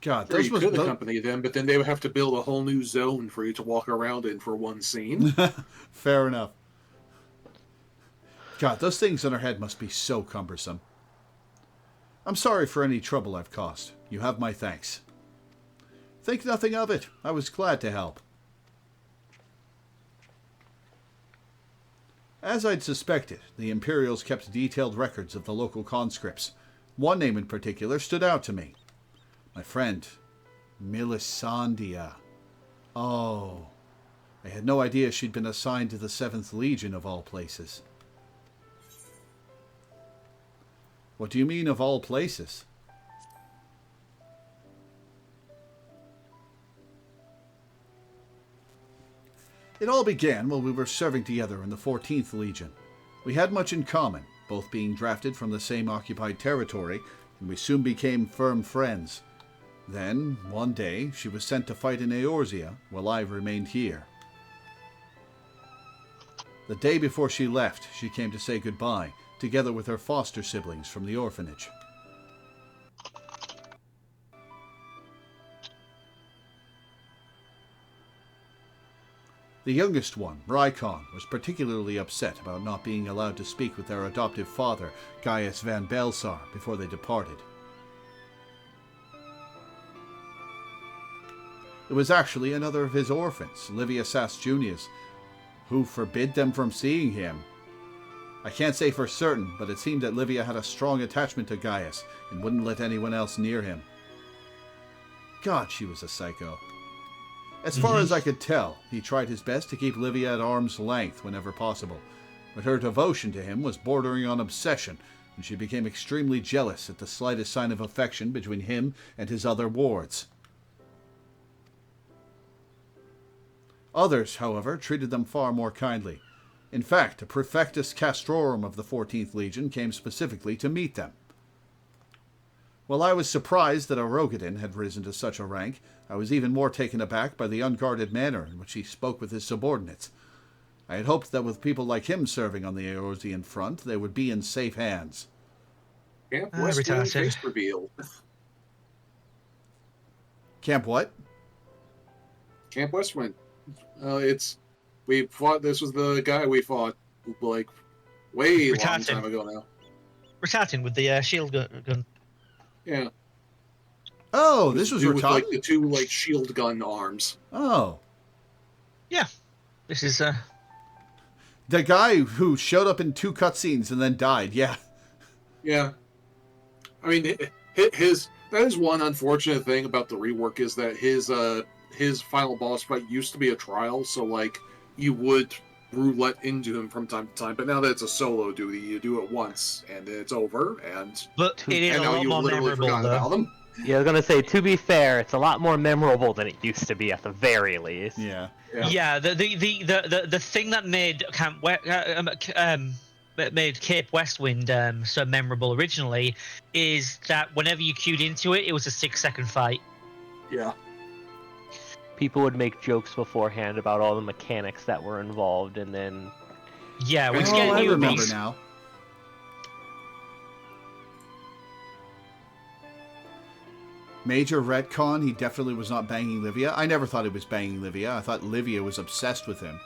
God, Sure, those you was could accompany them, but then they would have to build a whole new zone for you to walk around in for one scene. Fair enough. God, those things on her head must be so cumbersome. I'm sorry for any trouble I've caused. You have my thanks. Think nothing of it. I was glad to help. As I'd suspected, the Imperials kept detailed records of the local conscripts. One name in particular stood out to me. My friend, Melisandria. Oh, I had no idea she'd been assigned to the 7th Legion of all places. What do you mean of all places? It all began while we were serving together in the 14th Legion. We had much in common, both being drafted from the same occupied territory, and we soon became firm friends. Then, one day, she was sent to fight in Eorzea, while I remained here. The day before she left, she came to say goodbye, together with her foster siblings from the orphanage. The youngest one, Rykon, was particularly upset about not being allowed to speak with their adoptive father, Gaius van Belsar, before they departed. It was actually another of his orphans, Livia Sass Junius, who forbid them from seeing him. I can't say for certain, but it seemed that Livia had a strong attachment to Gaius and wouldn't let anyone else near him. God, she was a psycho. As far as I could tell, he tried his best to keep Livia at arm's length whenever possible, but her devotion to him was bordering on obsession, and she became extremely jealous at the slightest sign of affection between him and his other wards. Others, however, treated them far more kindly. In fact, a Prefectus Castrorum of the 14th Legion came specifically to meet them. While I was surprised that a Rogadin had risen to such a rank, I was even more taken aback by the unguarded manner in which he spoke with his subordinates. I had hoped that with people like him serving on the Eorzean front, they would be in safe hands. Camp Westwind face reveal. Camp what? Camp Westwind. We fought. This was the guy we fought like way long time ago now. Rattata with the shield gun. Yeah. Oh, this was with Rattata? like the two like shield gun arms. Oh. Yeah. This is The guy who showed up in 2 cutscenes and then died, yeah. Yeah. I mean, his that is one unfortunate thing about the rework is that his final boss fight used to be a trial, so like you would roulette into him from time to time, but now that it's a solo duty, you do it once and then it's over, and it is a now lot you more literally memorable forgot though. about him. Yeah, I was gonna say, to be fair, it's a lot more memorable than it used to be at the very least. Yeah. Yeah, the thing that made made Cape Westwind so memorable originally is that whenever you queued into it, it was a 6-second fight. Yeah. People would make jokes beforehand about all the mechanics that were involved, and then Yeah, once Oh, again, I you remember now. Major retcon, he definitely was not banging Livia. I never thought he was banging Livia. I thought Livia was obsessed with him.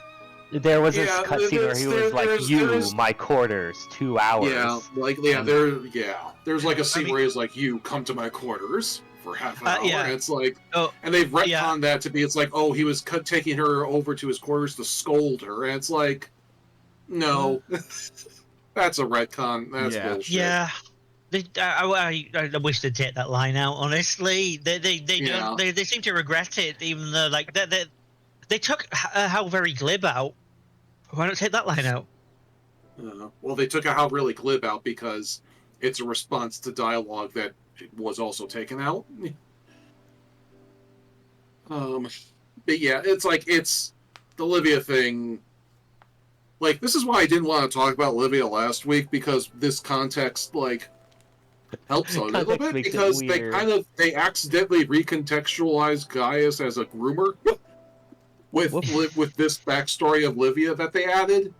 there was this Yeah, cutscene where he was like, there's- my quarters, 2 hours. There's like a scene where he's like, you come to my quarters for half an hour, yeah. and it's like, Oh, and they've retconned yeah. that to be, it's like, oh, he was taking her over to his quarters to scold her, and it's like, no, that's a retcon. That's Yeah. bullshit. Yeah. I wish they'd take that line out. Honestly, they Yeah. don't. They seem to regret it, even though like they took how very glib out. Why not take that line out? Well, they took a how really glib out because it's a response to dialogue that was also taken out. But yeah, it's like it's the Livia thing. Like, this is why I didn't want to talk about Livia last week, because this context like helps a little Context bit, makes it because weird. they accidentally recontextualized Gaius as a groomer with this backstory of Livia that they added,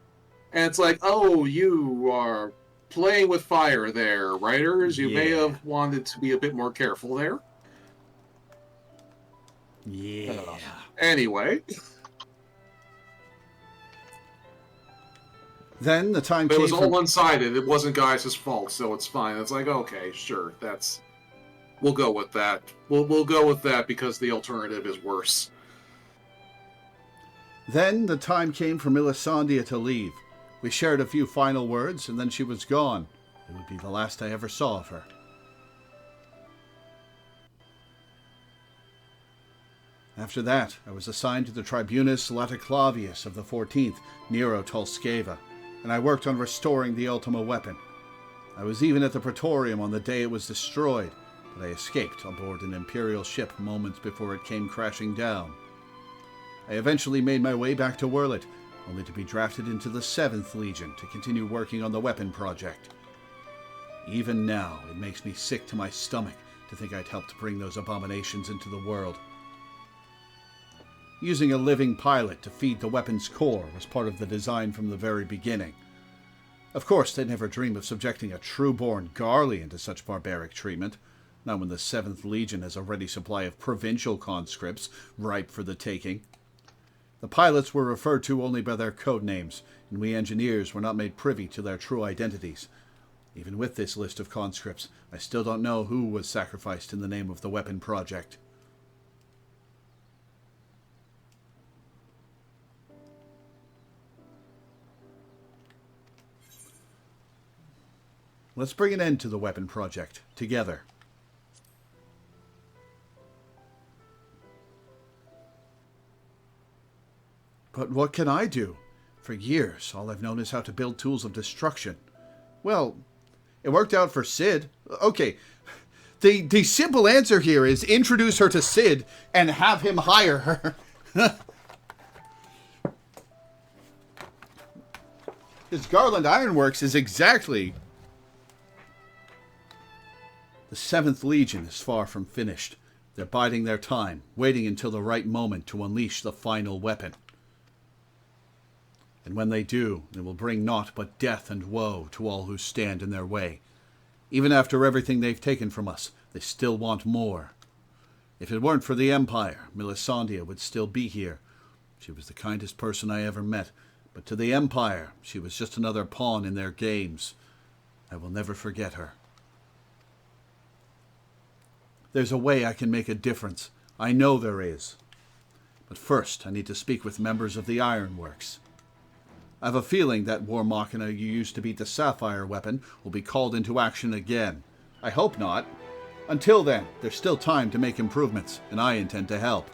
and it's like, oh, you are playing with fire there, writers. You may Yeah. have wanted to be a bit more careful there. Yeah. Anyway, Then the time but it came was all for... one-sided. It wasn't Gaius' fault, so it's fine. It's like, okay, sure, we'll go with that. We'll go with that because the alternative is worse. Then the time came for Melisandre to leave. We shared a few final words, and then she was gone. It would be the last I ever saw of her. After that, I was assigned to the Tribunus Laticlavius of the 14th, Nero Tolskeva, and I worked on restoring the Ultima weapon. I was even at the Praetorium on the day it was destroyed, but I escaped on board an Imperial ship moments before it came crashing down. I eventually made my way back to Werlet, only to be drafted into the 7th Legion to continue working on the weapon project. Even now, it makes me sick to my stomach to think I'd helped bring those abominations into the world. Using a living pilot to feed the weapon's core was part of the design from the very beginning. Of course, they'd never dream of subjecting a true-born Garlean to such barbaric treatment, not when the 7th Legion has a ready supply of provincial conscripts ripe for the taking. The pilots were referred to only by their code names, and we engineers were not made privy to their true identities. Even with this list of conscripts, I still don't know who was sacrificed in the name of the weapon project. Let's bring an end to the weapon project, together. But what can I do? For years, all I've known is how to build tools of destruction. Well, it worked out for Cid. Okay, the simple answer here is introduce her to Cid and have him hire her. Because Garland Ironworks is exactly... The 7th Legion is far from finished. They're biding their time, waiting until the right moment to unleash the final weapon. And when they do, it will bring naught but death and woe to all who stand in their way. Even after everything they've taken from us, they still want more. If it weren't for the Empire, Melisandre would still be here. She was the kindest person I ever met, but to the Empire, she was just another pawn in their games. I will never forget her. There's a way I can make a difference. I know there is. But first, I need to speak with members of the Ironworks. I have a feeling that War Machina you used to beat the Sapphire weapon will be called into action again. I hope not. Until then, there's still time to make improvements, and I intend to help.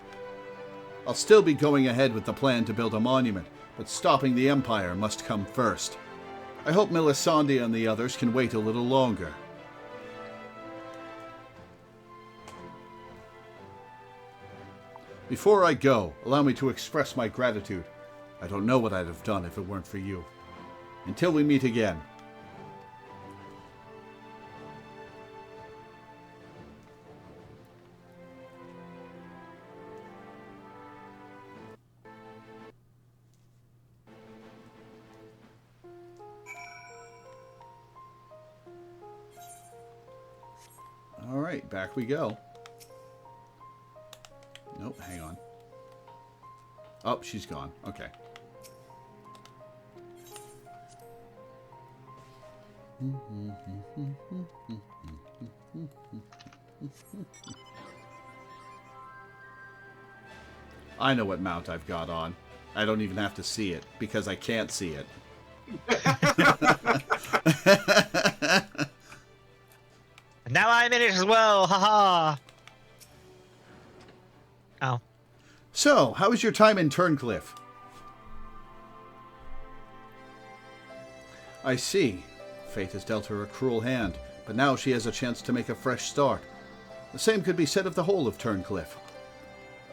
I'll still be going ahead with the plan to build a monument, but stopping the Empire must come first. I hope Melisande and the others can wait a little longer. Before I go, allow me to express my gratitude. I don't know what I'd have done if it weren't for you. Until we meet again. All right, back we go. Nope, hang on. Oh, she's gone. Okay. I know what mount I've got on. I don't even have to see it, because I can't see it. Now I'm in it as well, haha! Oh. So, how was your time in Turncliffe? I see. Fate has dealt her a cruel hand, but now she has a chance to make a fresh start. The same could be said of the whole of Turncliffe.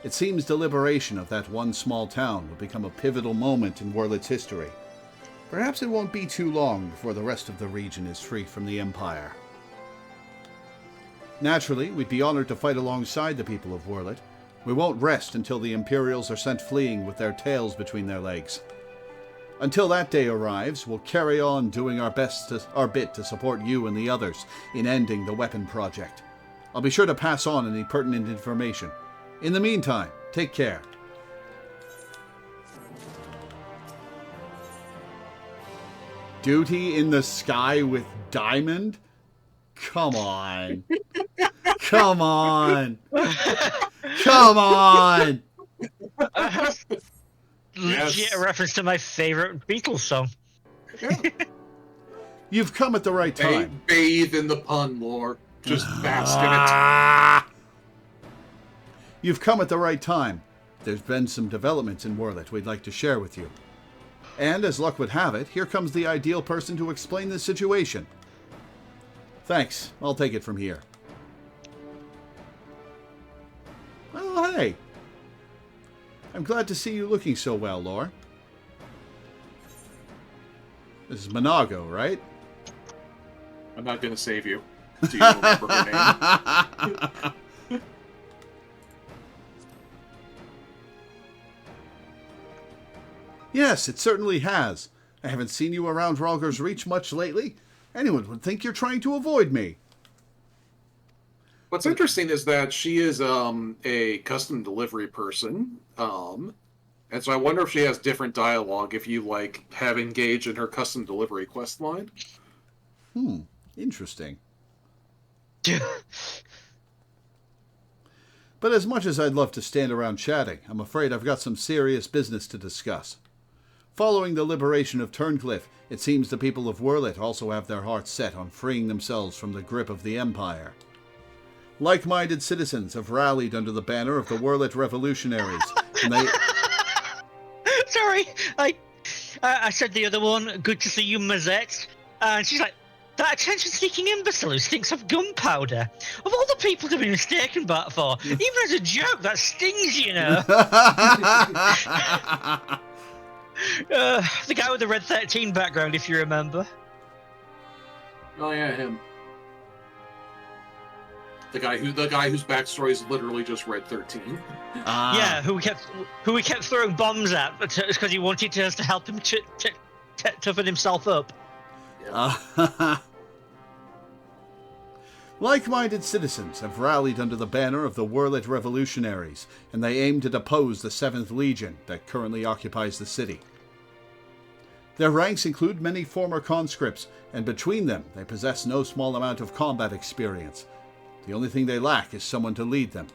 It seems the liberation of that one small town will become a pivotal moment in Wurlit's history. Perhaps it won't be too long before the rest of the region is free from the Empire. Naturally, we'd be honored to fight alongside the people of Wurlit. We won't rest until the Imperials are sent fleeing with their tails between their legs. Until that day arrives, we'll carry on doing our bit to support you and the others in ending the weapon project. I'll be sure to pass on any pertinent information. In the meantime, take care. Duty in the sky with Diamond? Come on. Come on. Come on. Legit a reference to my favorite Beatles song. Yeah. You've come at the right time. Bathe in the pun, Lore. Just bask in it. Ah! You've come at the right time. There's been some developments in Wurlit we'd like to share with you. And as luck would have it, here comes the ideal person to explain the situation. Thanks. I'll take it from here. Oh, hey. I'm glad to see you looking so well, Lore. This is Monago, right? I'm not going to save you. Do you remember her name? Yes, it certainly has. I haven't seen you around Ralger's Reach much lately. Anyone would think you're trying to avoid me. What's interesting is that she is a custom delivery person, and so I wonder if she has different dialogue if you have engaged in her custom delivery quest line. Interesting. But as much as I'd love to stand around chatting, I'm afraid I've got some serious business to discuss. Following the liberation of Turncliffe, it seems the people of Wurlit also have their hearts set on freeing themselves from the grip of the Empire. Like-minded citizens have rallied under the banner of the Wurlit Revolutionaries, and they... Sorry, I said the other one, good to see you, Mazette, and she's like, that attention-seeking imbecile who stinks of gunpowder. Of all the people to be mistaken back for, even as a joke, that stings, you know. The guy with the Red 13 background, if you remember. Oh yeah, him. The guy whose backstory is literally just Red 13. Yeah, who we kept throwing bombs at because he wanted us to help him toughen himself up. Like-minded citizens have rallied under the banner of the Wurlit Revolutionaries, and they aim to depose the 7th Legion that currently occupies the city. Their ranks include many former conscripts, and between them they possess no small amount of combat experience. The only thing they lack is someone to lead them.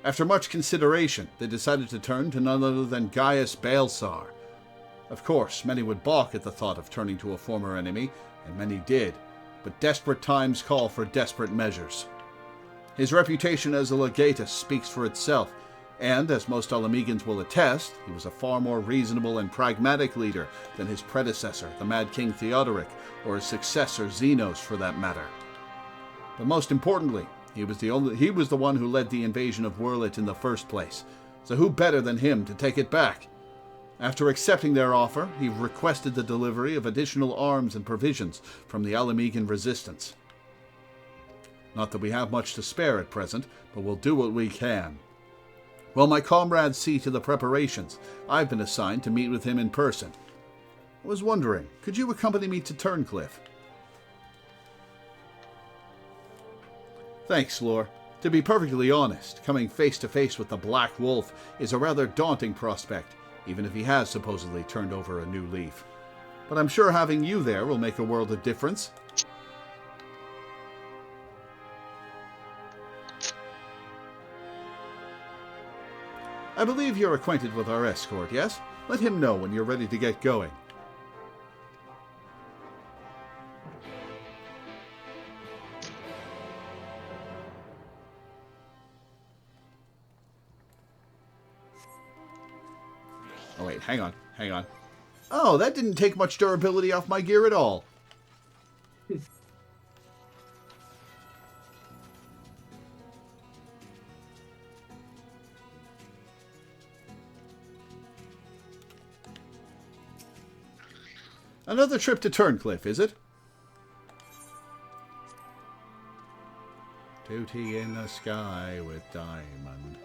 After much consideration, they decided to turn to none other than Gaius Balsar. Of course, many would balk at the thought of turning to a former enemy, and many did, but desperate times call for desperate measures. His reputation as a legatus speaks for itself, and, as most Alamegans will attest, he was a far more reasonable and pragmatic leader than his predecessor, the Mad King Theodoric, or his successor, Xenos, for that matter. But most importantly, he was the one who led the invasion of Werlit in the first place, so who better than him to take it back? After accepting their offer, he requested the delivery of additional arms and provisions from the Alamegan resistance. Not that we have much to spare at present, but we'll do what we can. While my comrades see to the preparations, I've been assigned to meet with him in person. I was wondering, could you accompany me to Turncliffe? Thanks, Lore. To be perfectly honest, coming face to face with the Black Wolf is a rather daunting prospect, even if he has supposedly turned over a new leaf. But I'm sure having you there will make a world of difference. I believe you're acquainted with our escort, yes? Let him know when you're ready to get going. Oh wait, hang on. Oh, that didn't take much durability off my gear at all. Another trip to Turncliffe, is it? Duty in the sky with diamond.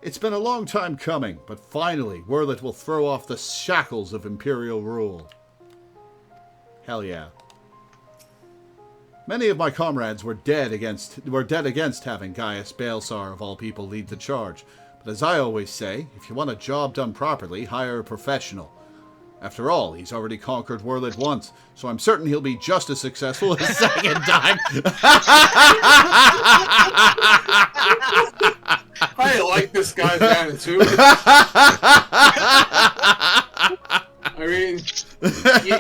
It's been a long time coming, but finally, Werlit will throw off the shackles of Imperial rule. Hell yeah. Many of my comrades were dead against having Gaius Balsar of all people lead the charge. But as I always say, if you want a job done properly, hire a professional. After all, he's already conquered Werlit once, so I'm certain he'll be just as successful a second time. I like this guy's attitude. I mean,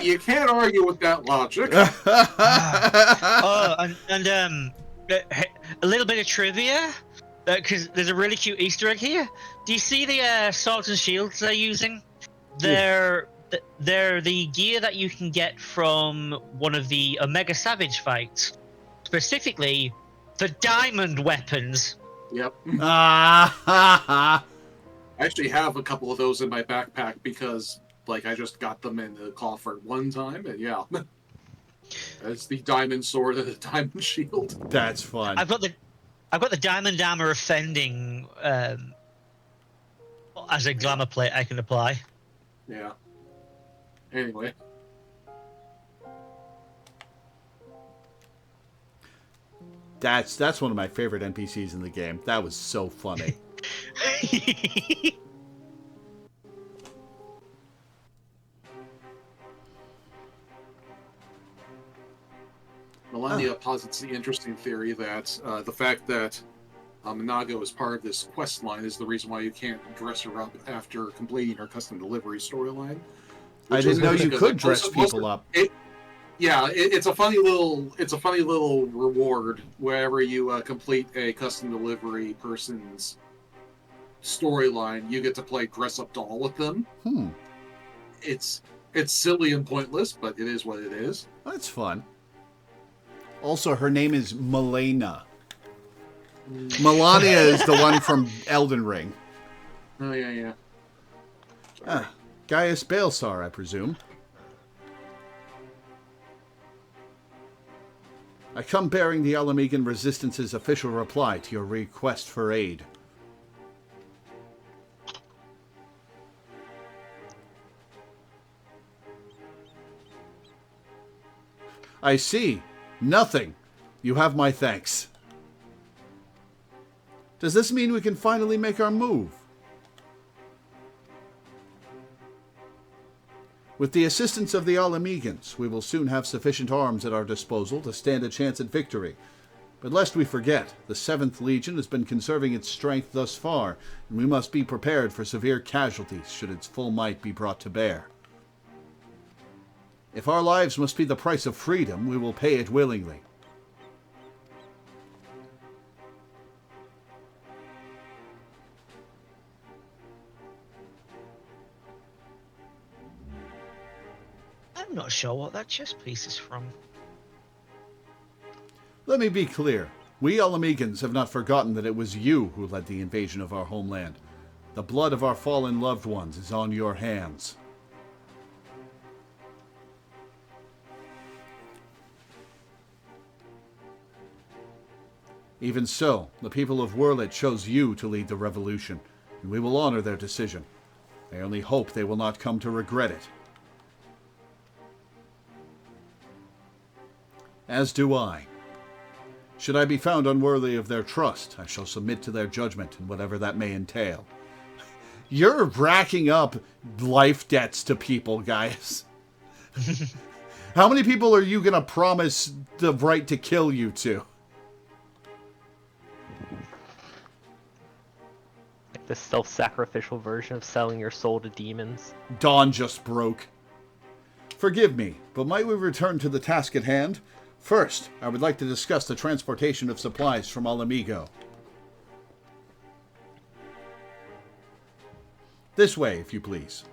you can't argue with that logic. A little bit of trivia, because there's a really cute Easter egg here. Do you see the swords and shields they're using? They're the gear that you can get from one of the Omega Savage fights. Specifically, the diamond weapons. Yep. I actually have a couple of those in my backpack because, like, I just got them in the coffer one time, and yeah. It's the diamond sword and the diamond shield. That's fun. I've got the diamond armor offending as a glamour plate I can apply. Yeah. Anyway. That's one of my favorite NPCs in the game. That was so funny. Melania posits the interesting theory that the fact that Minago is part of this quest line is the reason why you can't dress her up after completing her custom delivery storyline. I didn't know you could dress people up. It's a funny little reward wherever you complete a custom delivery person's storyline. You get to play dress up doll with them. It's silly and pointless, but it is what it is. That's fun. Also, her name is Milena. Melania is the one from Elden Ring. Oh, yeah. Gaius Balsar, I presume. I come bearing the Alamegan Resistance's official reply to your request for aid. I see. Nothing. You have my thanks. Does this mean we can finally make our move? With the assistance of the Alamegans, we will soon have sufficient arms at our disposal to stand a chance at victory. But lest we forget, the 7th Legion has been conserving its strength thus far, and we must be prepared for severe casualties should its full might be brought to bear. If our lives must be the price of freedom, we will pay it willingly. I'm not sure what that chess piece is from. Let me be clear. We Alamegans have not forgotten that it was you who led the invasion of our homeland. The blood of our fallen loved ones is on your hands. Even so, the people of Wurlit chose you to lead the revolution, and we will honor their decision. I only hope they will not come to regret it. As do I. Should I be found unworthy of their trust, I shall submit to their judgment in whatever that may entail. You're racking up life debts to people, guys. How many people are you going to promise the right to kill you to? The self-sacrificial version of selling your soul to demons. Dawn just broke. Forgive me, but might we return to the task at hand? First, I would like to discuss the transportation of supplies from Alamigo. This way, if you please.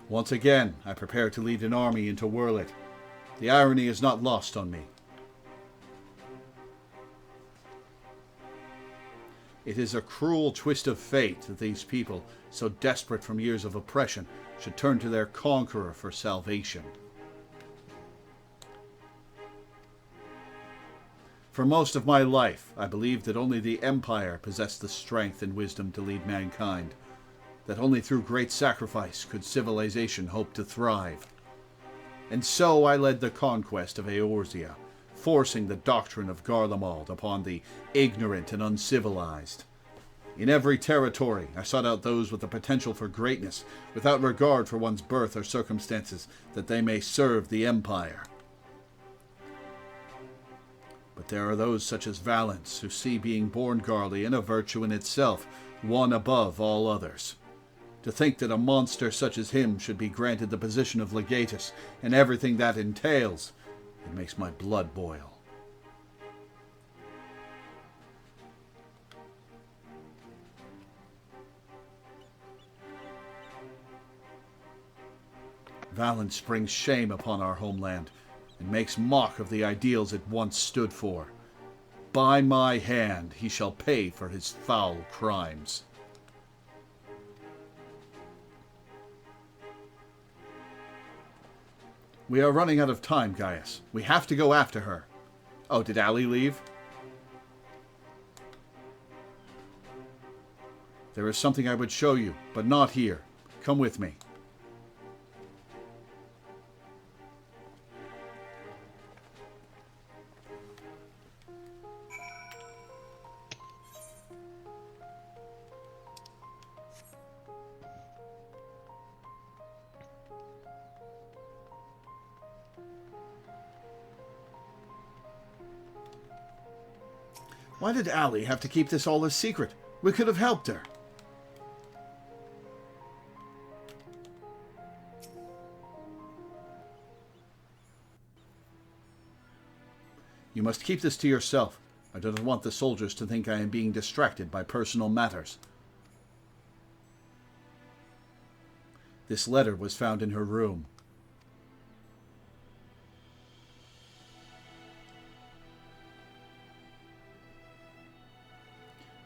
Once again, I prepare to lead an army into Wurlit. The irony is not lost on me. It is a cruel twist of fate that these people, so desperate from years of oppression, should turn to their conqueror for salvation. For most of my life, I believed that only the Empire possessed the strength and wisdom to lead mankind, that only through great sacrifice could civilization hope to thrive. And so I led the conquest of Eorzea, forcing the doctrine of Garlemald upon the ignorant and uncivilized. In every territory, I sought out those with the potential for greatness, without regard for one's birth or circumstances, that they may serve the Empire. But there are those such as Valence, who see being born Garlean a virtue in itself, one above all others. To think that a monster such as him should be granted the position of legatus, and everything that entails, it makes my blood boil. Valence brings shame upon our homeland, and makes mock of the ideals it once stood for. By my hand he shall pay for his foul crimes. We are running out of time, Gaius. We have to go after her. Oh, did Allie leave? There is something I would show you, but not here. Come with me. Why did Allie have to keep this all a secret? We could have helped her. You must keep this to yourself. I do not want the soldiers to think I am being distracted by personal matters. This letter was found in her room.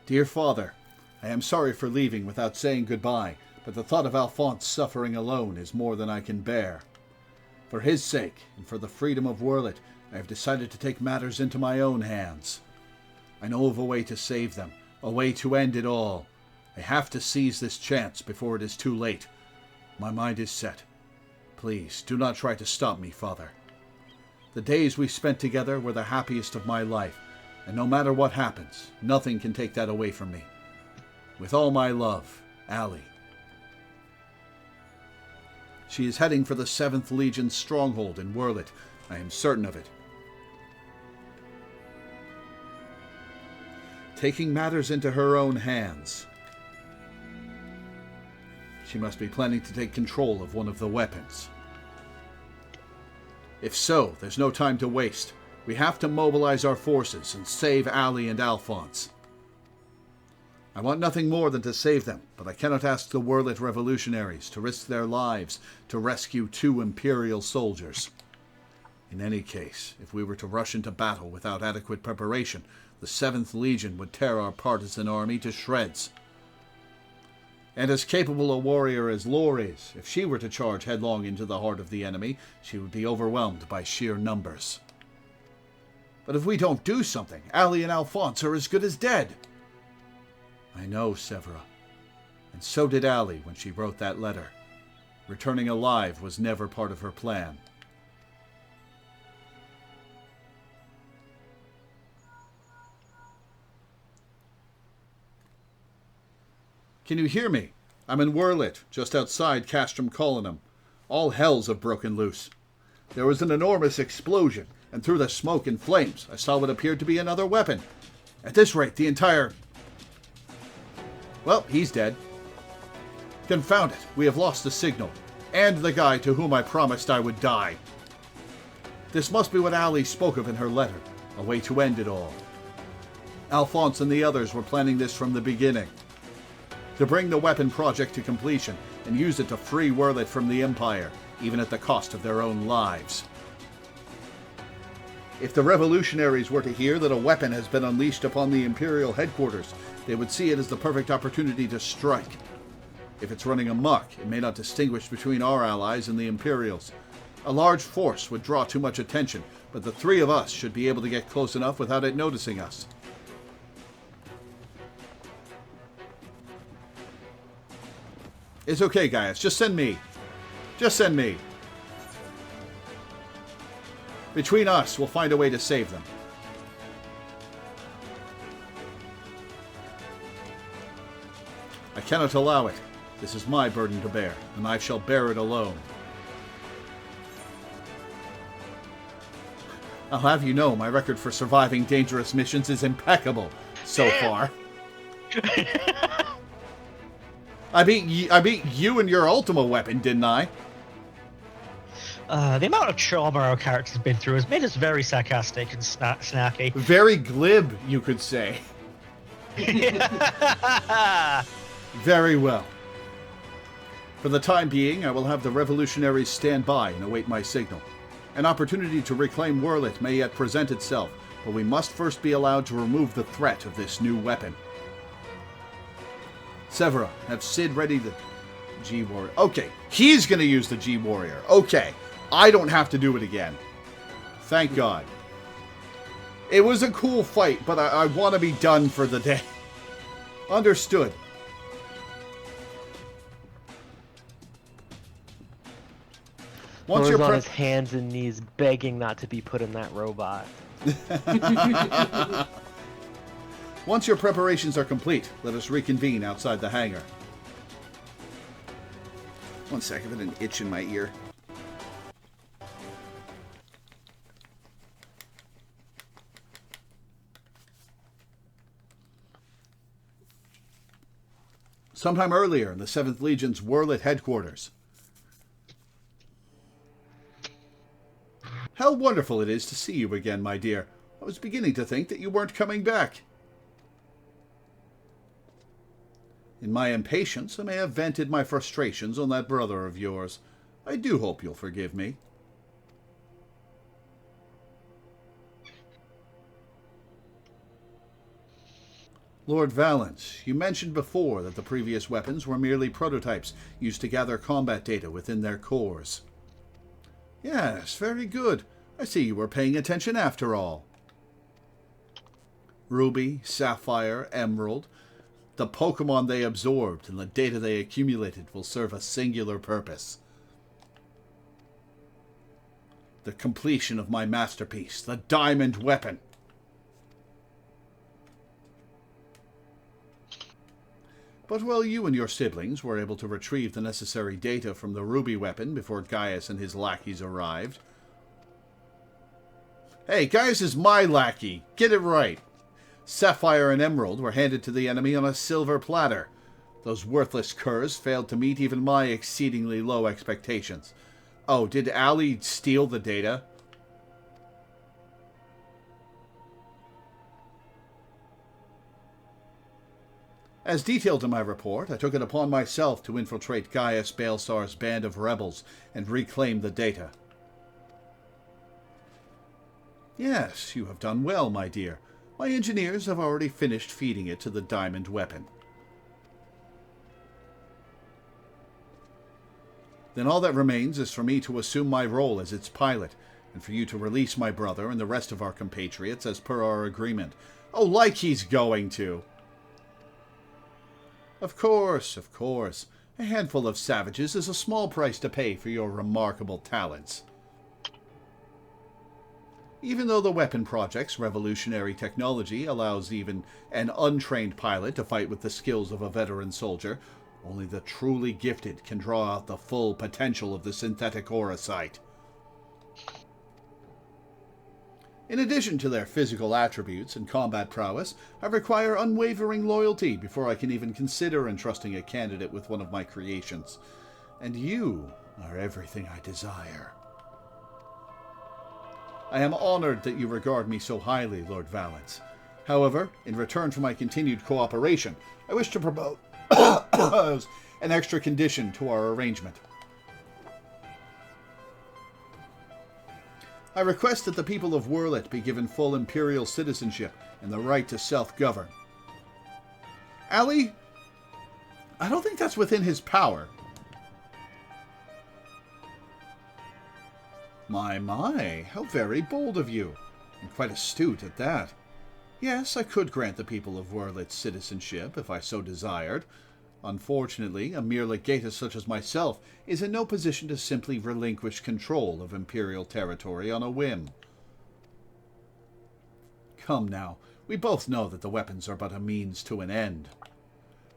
Dear Father, I am sorry for leaving without saying goodbye, but the thought of Alphonse suffering alone is more than I can bear. For his sake, and for the freedom of Wurlit, I have decided to take matters into my own hands. I know of a way to save them, a way to end it all. I have to seize this chance before it is too late. My mind is set. Please, do not try to stop me, Father. The days we spent together were the happiest of my life, and no matter what happens, nothing can take that away from me. With all my love, Allie. She is heading for the 7th Legion's stronghold in Wurlet. I am certain of it. Taking matters into her own hands. She must be planning to take control of one of the weapons. If so, there's no time to waste. We have to mobilize our forces and save Allie and Alphonse. I want nothing more than to save them, but I cannot ask the Wurlet revolutionaries to risk their lives to rescue 2 Imperial soldiers. In any case, if we were to rush into battle without adequate preparation, the 7th Legion would tear our partisan army to shreds. And as capable a warrior as Lore is, if she were to charge headlong into the heart of the enemy, she would be overwhelmed by sheer numbers. But if we don't do something, Allie and Alphonse are as good as dead. I know, Severa. And so did Allie when she wrote that letter. Returning alive was never part of her plan. Can you hear me? I'm in Wurlet, just outside Castrum Colonum. All hells have broken loose. There was an enormous explosion, and through the smoke and flames, I saw what appeared to be another weapon. At this rate, the entire... Well, he's dead. Confound it, we have lost the signal, and the guy to whom I promised I would die. This must be what Allie spoke of in her letter, a way to end it all. Alphonse and the others were planning this from the beginning. To bring the weapon project to completion, and use it to free Wurlet from the Empire, even at the cost of their own lives. If the revolutionaries were to hear that a weapon has been unleashed upon the Imperial headquarters, they would see it as the perfect opportunity to strike. If it's running amok, it may not distinguish between our allies and the Imperials. A large force would draw too much attention, but the 3 of us should be able to get close enough without it noticing us. It's okay, Gaius. Just send me. Just send me. Between us, we'll find a way to save them. I cannot allow it. This is my burden to bear, and I shall bear it alone. I'll have you know my record for surviving dangerous missions is impeccable so far. I beat you and your Ultima weapon, didn't I? The amount of trauma our character's been through has made us very sarcastic and snacky. Very glib, you could say. Very well. For the time being, I will have the revolutionaries stand by and await my signal. An opportunity to reclaim Wurlet may yet present itself, but we must first be allowed to remove the threat of this new weapon. Severa, have Sid ready the G-Warrior. Okay, he's going to use the G-Warrior. Okay, I don't have to do it again. Thank God. It was a cool fight, but I want to be done for the day. Understood. Once you're on his hands and knees begging not to be put in that robot. Once your preparations are complete, let us reconvene outside the hangar. One sec, I've got an itch in my ear. Sometime earlier in the 7th Legion's Wurlet headquarters. How wonderful it is to see you again, my dear. I was beginning to think that you weren't coming back. In my impatience, I may have vented my frustrations on that brother of yours. I do hope you'll forgive me. Lord Valence, you mentioned before that the previous weapons were merely prototypes used to gather combat data within their cores. Yes, very good. I see you were paying attention after all. Ruby, Sapphire, Emerald, the Pokemon they absorbed and the data they accumulated will serve a singular purpose. The completion of my masterpiece, the Diamond Weapon. But while you and your siblings were able to retrieve the necessary data from the ruby weapon before Gaius and his lackeys arrived... Hey, Gaius is my lackey! Get it right! Sapphire and Emerald were handed to the enemy on a silver platter. Those worthless curs failed to meet even my exceedingly low expectations. Oh, did Ali steal the data? As detailed in my report, I took it upon myself to infiltrate Gaius Baelsar's band of rebels and reclaim the data. Yes, you have done well, my dear. My engineers have already finished feeding it to the diamond weapon. Then all that remains is for me to assume my role as its pilot, and for you to release my brother and the rest of our compatriots as per our agreement. Oh, like he's going to! Of course, of course. A handful of savages is a small price to pay for your remarkable talents. Even though the weapon project's revolutionary technology allows even an untrained pilot to fight with the skills of a veteran soldier, only the truly gifted can draw out the full potential of the synthetic aura sight. In addition to their physical attributes and combat prowess, I require unwavering loyalty before I can even consider entrusting a candidate with one of my creations. And you are everything I desire. I am honored that you regard me so highly, Lord Valence. However, in return for my continued cooperation, I wish to propose an extra condition to our arrangement. I request that the people of Werlet be given full imperial citizenship and the right to self-govern. Ali, I don't think that's within his power. My, how very bold of you, and quite astute at that. Yes, I could grant the people of Werlet citizenship if I so desired. Unfortunately, a mere legatus such as myself is in no position to simply relinquish control of imperial territory on a whim. Come now, we both know that the weapons are but a means to an end.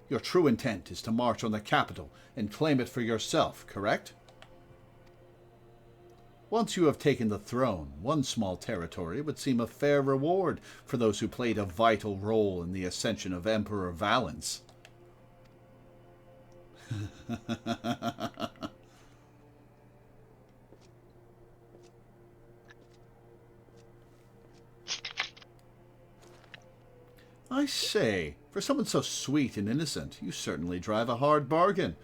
Your true intent is to march on the capital and claim it for yourself, correct? Once you have taken the throne, one small territory would seem a fair reward for those who played a vital role in the ascension of Emperor Valence. I say, for someone so sweet and innocent, you certainly drive a hard bargain.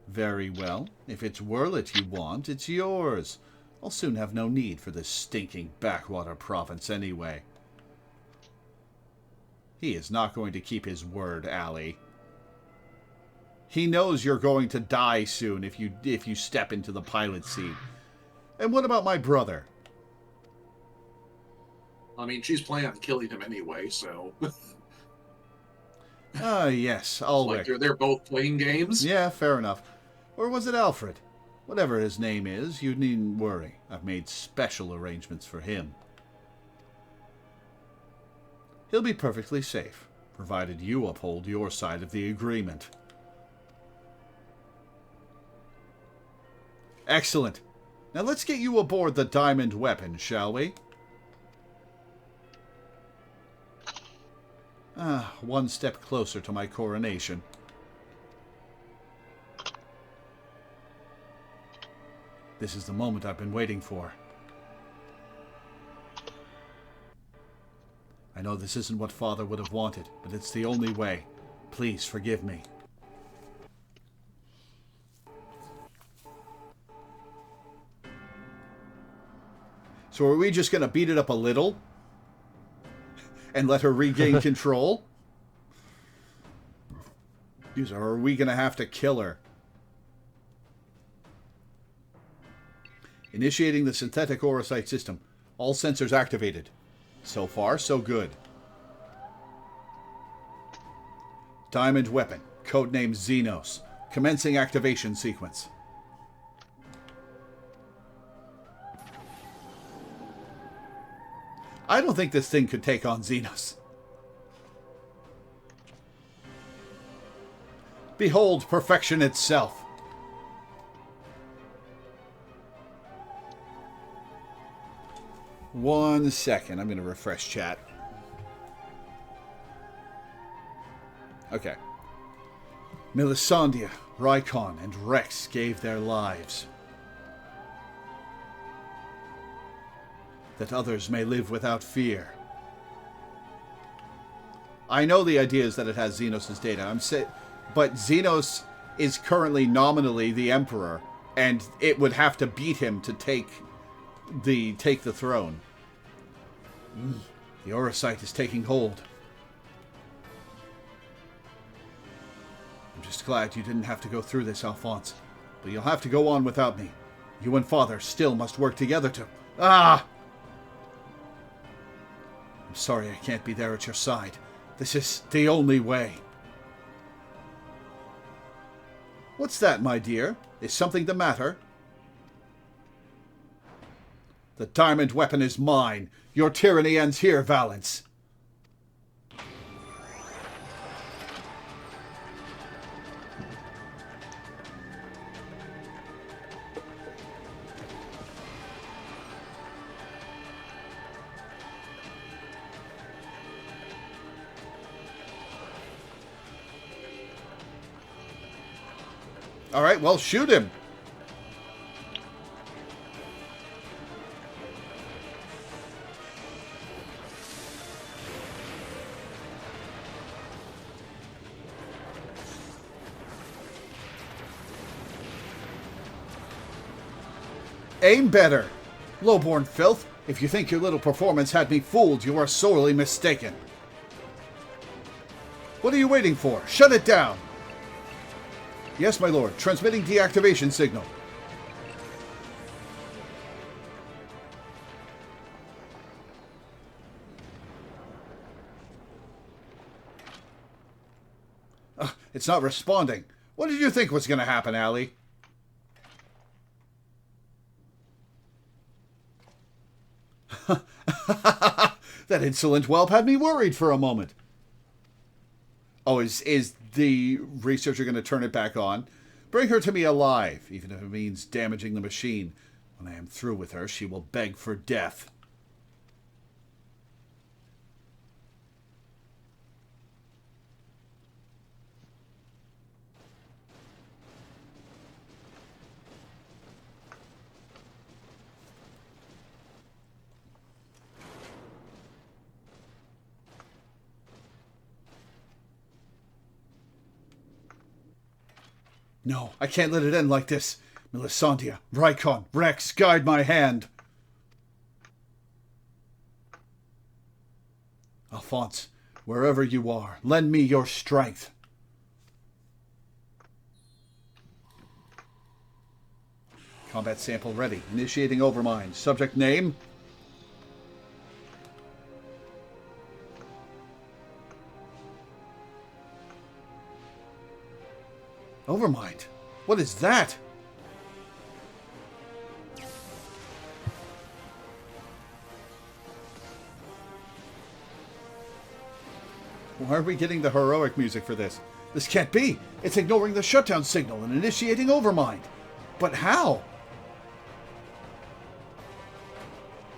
Very well, if it's Werlet you want, it's yours. I'll soon have no need for this stinking backwater province anyway. He is not going to keep his word, Ali. He knows you're going to die soon if you step into the pilot seat. And what about my brother? I mean, she's planning on killing him anyway, so... Yes, Ulrich. Like they're both playing games? Yeah, fair enough. Or was it Alfred? Whatever his name is, you needn't worry. I've made special arrangements for him. He'll be perfectly safe, provided you uphold your side of the agreement. Excellent. Now let's get you aboard the diamond weapon, shall we? One step closer to my coronation. This is the moment I've been waiting for. I know this isn't what Father would have wanted, but it's the only way. Please forgive me. So are we just going to beat it up a little? And let her regain control? Or are we going to have to kill her? Initiating the synthetic aurosite system. All sensors activated. So far, so good. Diamond weapon. Codename Xenos. Commencing activation sequence. I don't think this thing could take on Xenos. Behold perfection itself. One second. I'm going to refresh chat. Okay. Melisandre, Rykon, and Rex gave their lives, that others may live without fear. I know the idea is that it has Xenos' data. But Xenos is currently nominally the Emperor, and it would have to beat him to take the throne. The Orosite is taking hold. I'm just glad you didn't have to go through this, Alphonse. But you'll have to go on without me. You and Father still must work together to... Ah! I'm sorry I can't be there at your side. This is the only way. What's that, my dear? Is something the matter? The diamond weapon is mine. Your tyranny ends here, Valence. All right, well, shoot him. Aim better. Lowborn filth, if you think your little performance had me fooled, you are sorely mistaken. What are you waiting for? Shut it down. Yes, my lord. Transmitting deactivation signal. It's not responding. What did you think was going to happen, Allie? That insolent whelp had me worried for a moment. Oh, is the researcher going to turn it back on? Bring her to me alive, even if it means damaging the machine. When I am through with her, she will beg for death. No, I can't let it end like this. Melisandre, Rykon, Rex, guide my hand. Alphonse, wherever you are, lend me your strength. Combat sample ready. Initiating overmind. Subject name? Overmind? What is that? Why are we getting the heroic music for this? This can't be. It's ignoring the shutdown signal and initiating overmind. But how?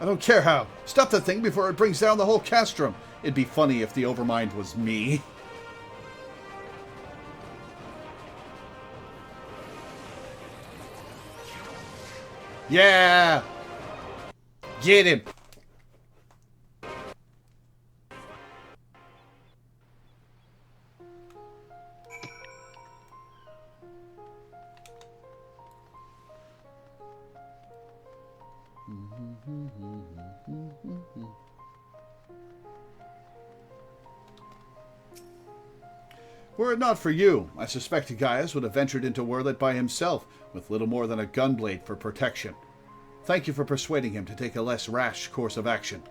I don't care how. Stop the thing before it brings down the whole castrum. It'd be funny if the overmind was me. Yeah! Get him! Were it not for you, I suspect Gaius would have ventured into Werlet by himself, with little more than a gunblade for protection. Thank you for persuading him to take a less rash course of action.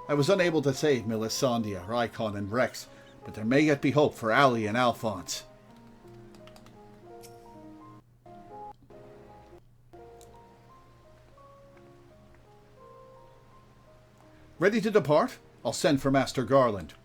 I was unable to save Melisandre, Rykon, and Rex, but there may yet be hope for Allie and Alphonse. Ready to depart? I'll send for Master Garland.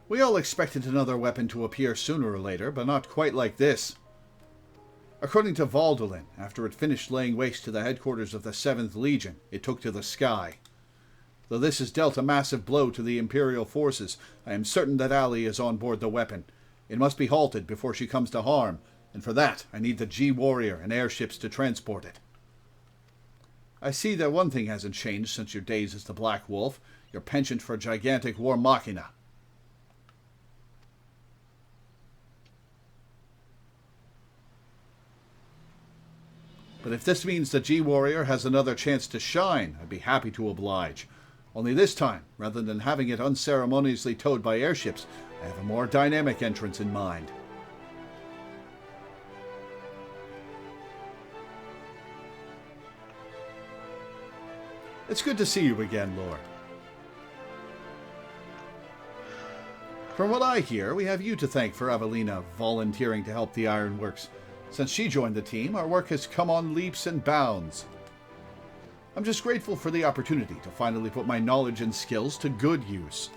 We all expected another weapon to appear sooner or later, but not quite like this. According to Valdolin, after it finished laying waste to the headquarters of the 7th Legion, it took to the sky. Though this has dealt a massive blow to the Imperial forces, I am certain that Ali is on board the weapon. It must be halted before she comes to harm, and for that I need the G-Warrior and airships to transport it. I see that one thing hasn't changed since your days as the Black Wolf, your penchant for gigantic war machina. But if this means the G-Warrior has another chance to shine, I'd be happy to oblige. Only this time, rather than having it unceremoniously towed by airships, I have a more dynamic entrance in mind. It's good to see you again, Lore. From what I hear, we have you to thank for Avelina volunteering to help the Ironworks. Since she joined the team, our work has come on leaps and bounds. I'm just grateful for the opportunity to finally put my knowledge and skills to good use.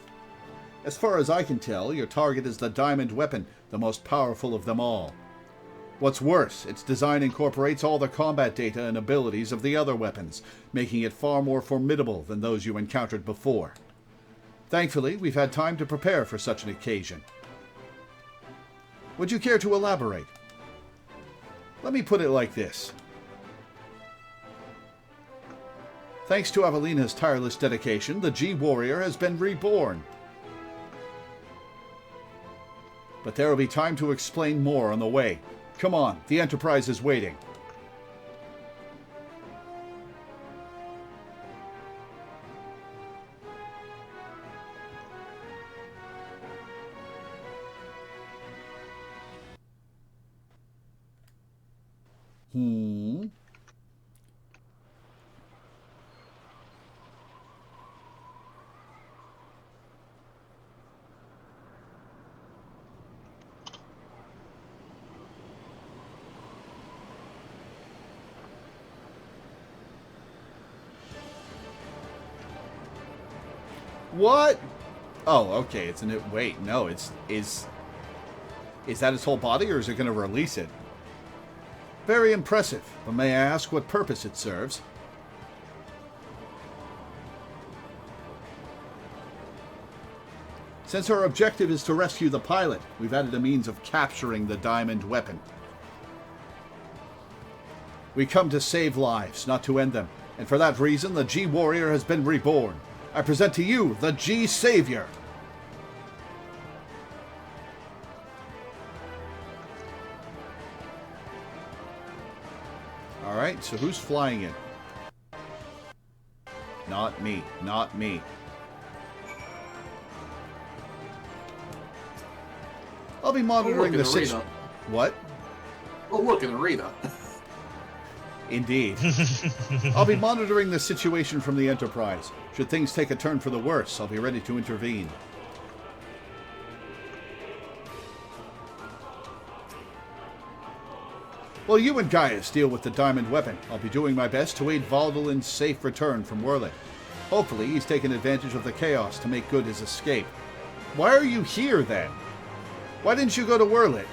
As far as I can tell, your target is the diamond weapon, the most powerful of them all. What's worse, its design incorporates all the combat data and abilities of the other weapons, making it far more formidable than those you encountered before. Thankfully, we've had time to prepare for such an occasion. Would you care to elaborate? Let me put it like this. Thanks to Avelina's tireless dedication, the G-Warrior has been reborn. But there will be time to explain more on the way. Come on, the Enterprise is waiting. What? Oh, okay. It's an. Wait, no. Is that its whole body, or is it going to release it? Very impressive. But may I ask what purpose it serves? Since our objective is to rescue the pilot, we've added a means of capturing the diamond weapon. We come to save lives, not to end them. And for that reason, the G-Warrior has been reborn. I present to you the G-Savior. Alright, so who's flying it? Not me. Not me. I'll be monitoring the situation. What? Oh, look, an arena. Indeed. I'll be monitoring the situation from the Enterprise. Should things take a turn for the worse, I'll be ready to intervene. While you and Gaius deal with the diamond weapon, I'll be doing my best to aid Valdolin's safe return from Werlich. Hopefully, he's taken advantage of the chaos to make good his escape. Why are you here, then? Why didn't you go to Werlich?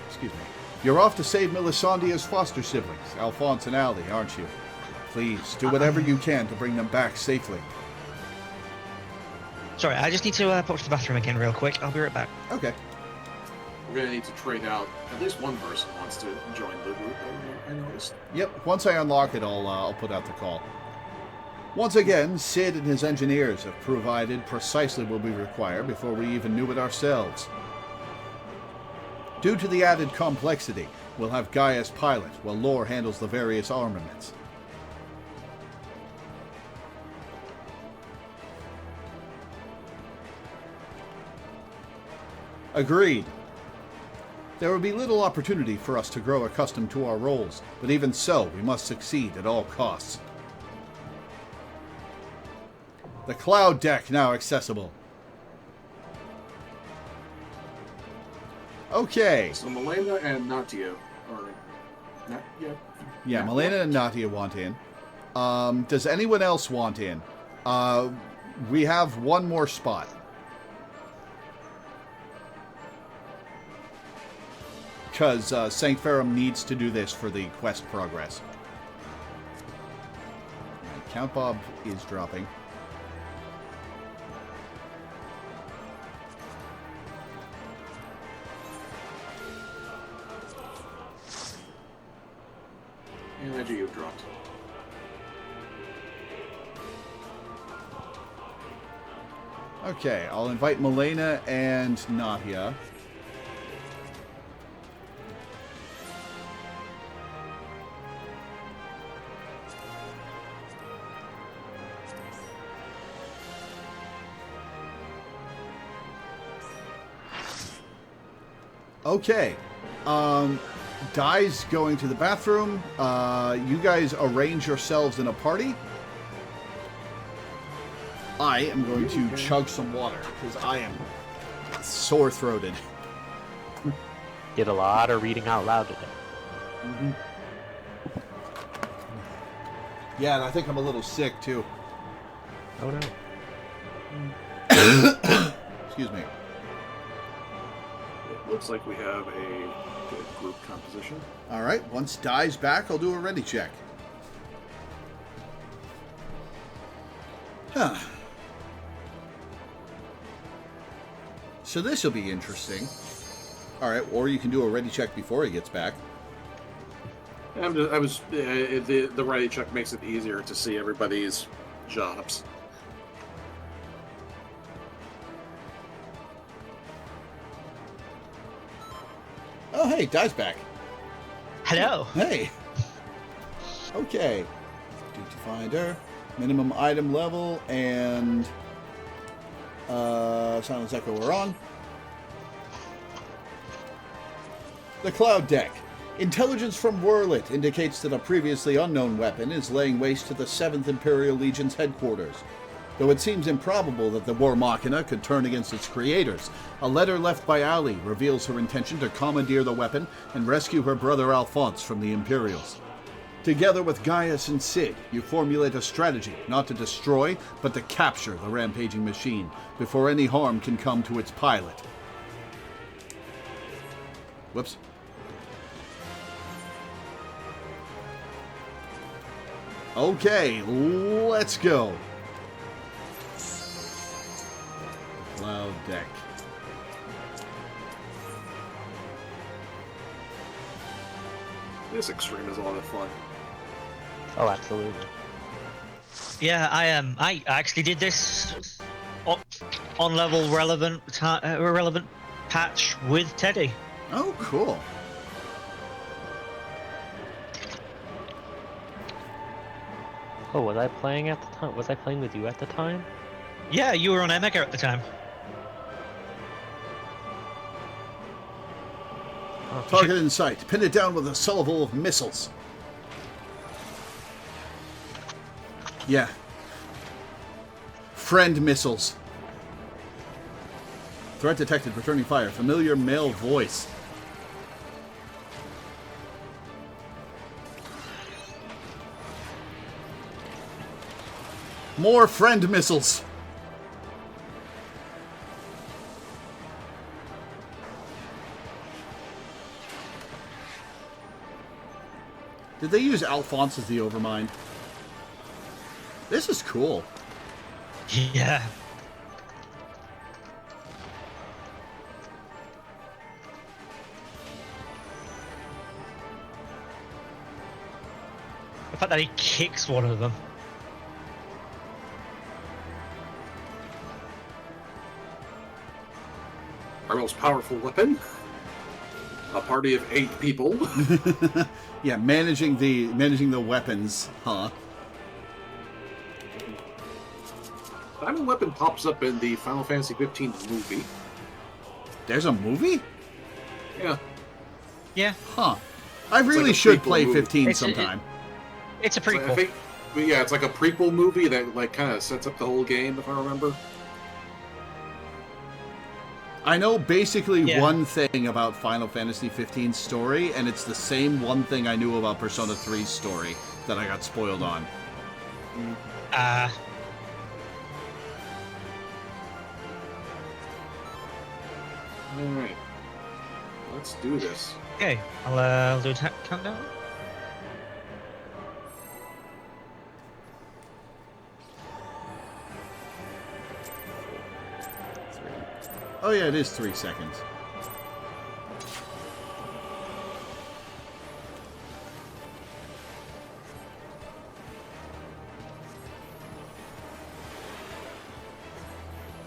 Excuse me. You're off to save Melisandre's foster siblings, Alphonse and Ali, aren't you? Please, do whatever you can to bring them back safely. Sorry, I just need to pop to the bathroom again real quick. I'll be right back. Okay. We're going to need to trade out. At least one person wants to join the group, I noticed. Yep, once I unlock it, I'll put out the call. Once again, Sid and his engineers have provided precisely what we require before we even knew it ourselves. Due to the added complexity, we'll have Gaius pilot while Lore handles the various armaments. Agreed. There will be little opportunity for us to grow accustomed to our roles, but even so, we must succeed at all costs. The cloud deck now accessible. Okay. So Milena and Natia are not yet. Yeah, Milena and Natia want in. Does anyone else want in? We have one more spot. Because Sanctferum needs to do this for the quest progress. Right, Count Bob is dropping. And Edgy, you've dropped. Okay, I'll invite Milena and Natia. Okay. Dai's going to the bathroom. You guys arrange yourselves in a party. I am going to chug some water because I am sore-throated. Did a lot of reading out loud today. Mm-hmm. Yeah, and I think I'm a little sick too. Oh no. Excuse me. It looks like we have a good group composition. All right, once Dai's back, I'll do a ready check. Huh. So this will be interesting. All right, or you can do a ready check before he gets back. The ready check makes it easier to see everybody's jobs. Oh, hey, Dai's back. Hello. Hey. Okay. Duty finder, minimum item level, and Silence Echo we're on. The Cloud Deck. Intelligence from Whirlit indicates that a previously unknown weapon is laying waste to the 7th Imperial Legion's headquarters. Though it seems improbable that the War Machina could turn against its creators, a letter left by Ali reveals her intention to commandeer the weapon and rescue her brother Alphonse from the Imperials. Together with Gaius and Sid, you formulate a strategy not to destroy, but to capture the rampaging machine before any harm can come to its pilot. Whoops. Okay, let's go. Cloud Deck. This extreme is a lot of fun. Oh, absolutely. Yeah, I actually did this on level relevant patch with Teddy. Oh, cool. Oh, was I playing at the time? Was I playing with you at the time? Yeah, you were on Emeka at the time. Oh, Target in sight. Pin it down with a salvo of missiles. Yeah. Friend missiles. Threat detected. Returning fire. Familiar male voice. More friend missiles. Did they use Alphonse as the Overmind? This is cool. Yeah. The fact that he kicks one of them. Our most powerful weapon. A party of 8 people. Yeah, managing the weapons, huh? Diamond Weapon pops up in the Final Fantasy XIV movie. There's a movie? Yeah. Yeah. Huh. I really like a should prequel play movie. 15 sometime. It's a So I prequel. think, yeah, it's like a prequel movie that like kind of sets up the whole game, if I remember. I know basically Yeah. one thing about Final Fantasy XIV's story, and it's the same one thing I knew about Persona 3's story that I got spoiled on. Alright. Let's do this. Okay, I'll do a countdown. Oh yeah, it is 3 seconds.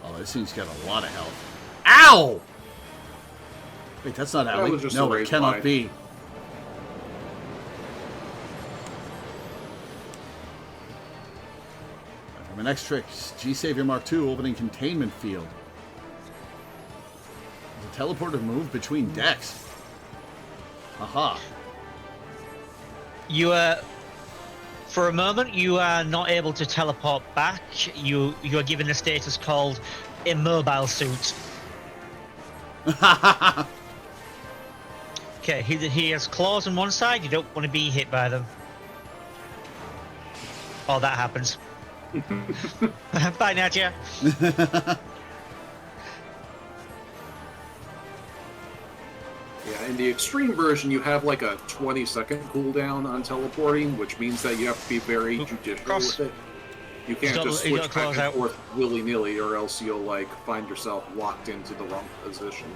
Oh, this thing's got a lot of health. Ow! Wait, that's not That Allie. was just No, a it raise cannot line. be. My next trick, G-Savior Mark II, opening containment field. The teleporter move between decks. Aha. You for a moment, you are not able to teleport back. You are given a status called immobile suit. Okay, he has claws on one side. You don't want to be hit by them. Oh, that happens. Bye, Nadia. Yeah, in the extreme version, you have like a 20-second cooldown on teleporting, which means that you have to be very judicious Cross. with it. You can't You just gotta switch back close and out. forth willy-nilly, or else you'll like find yourself locked into the wrong position.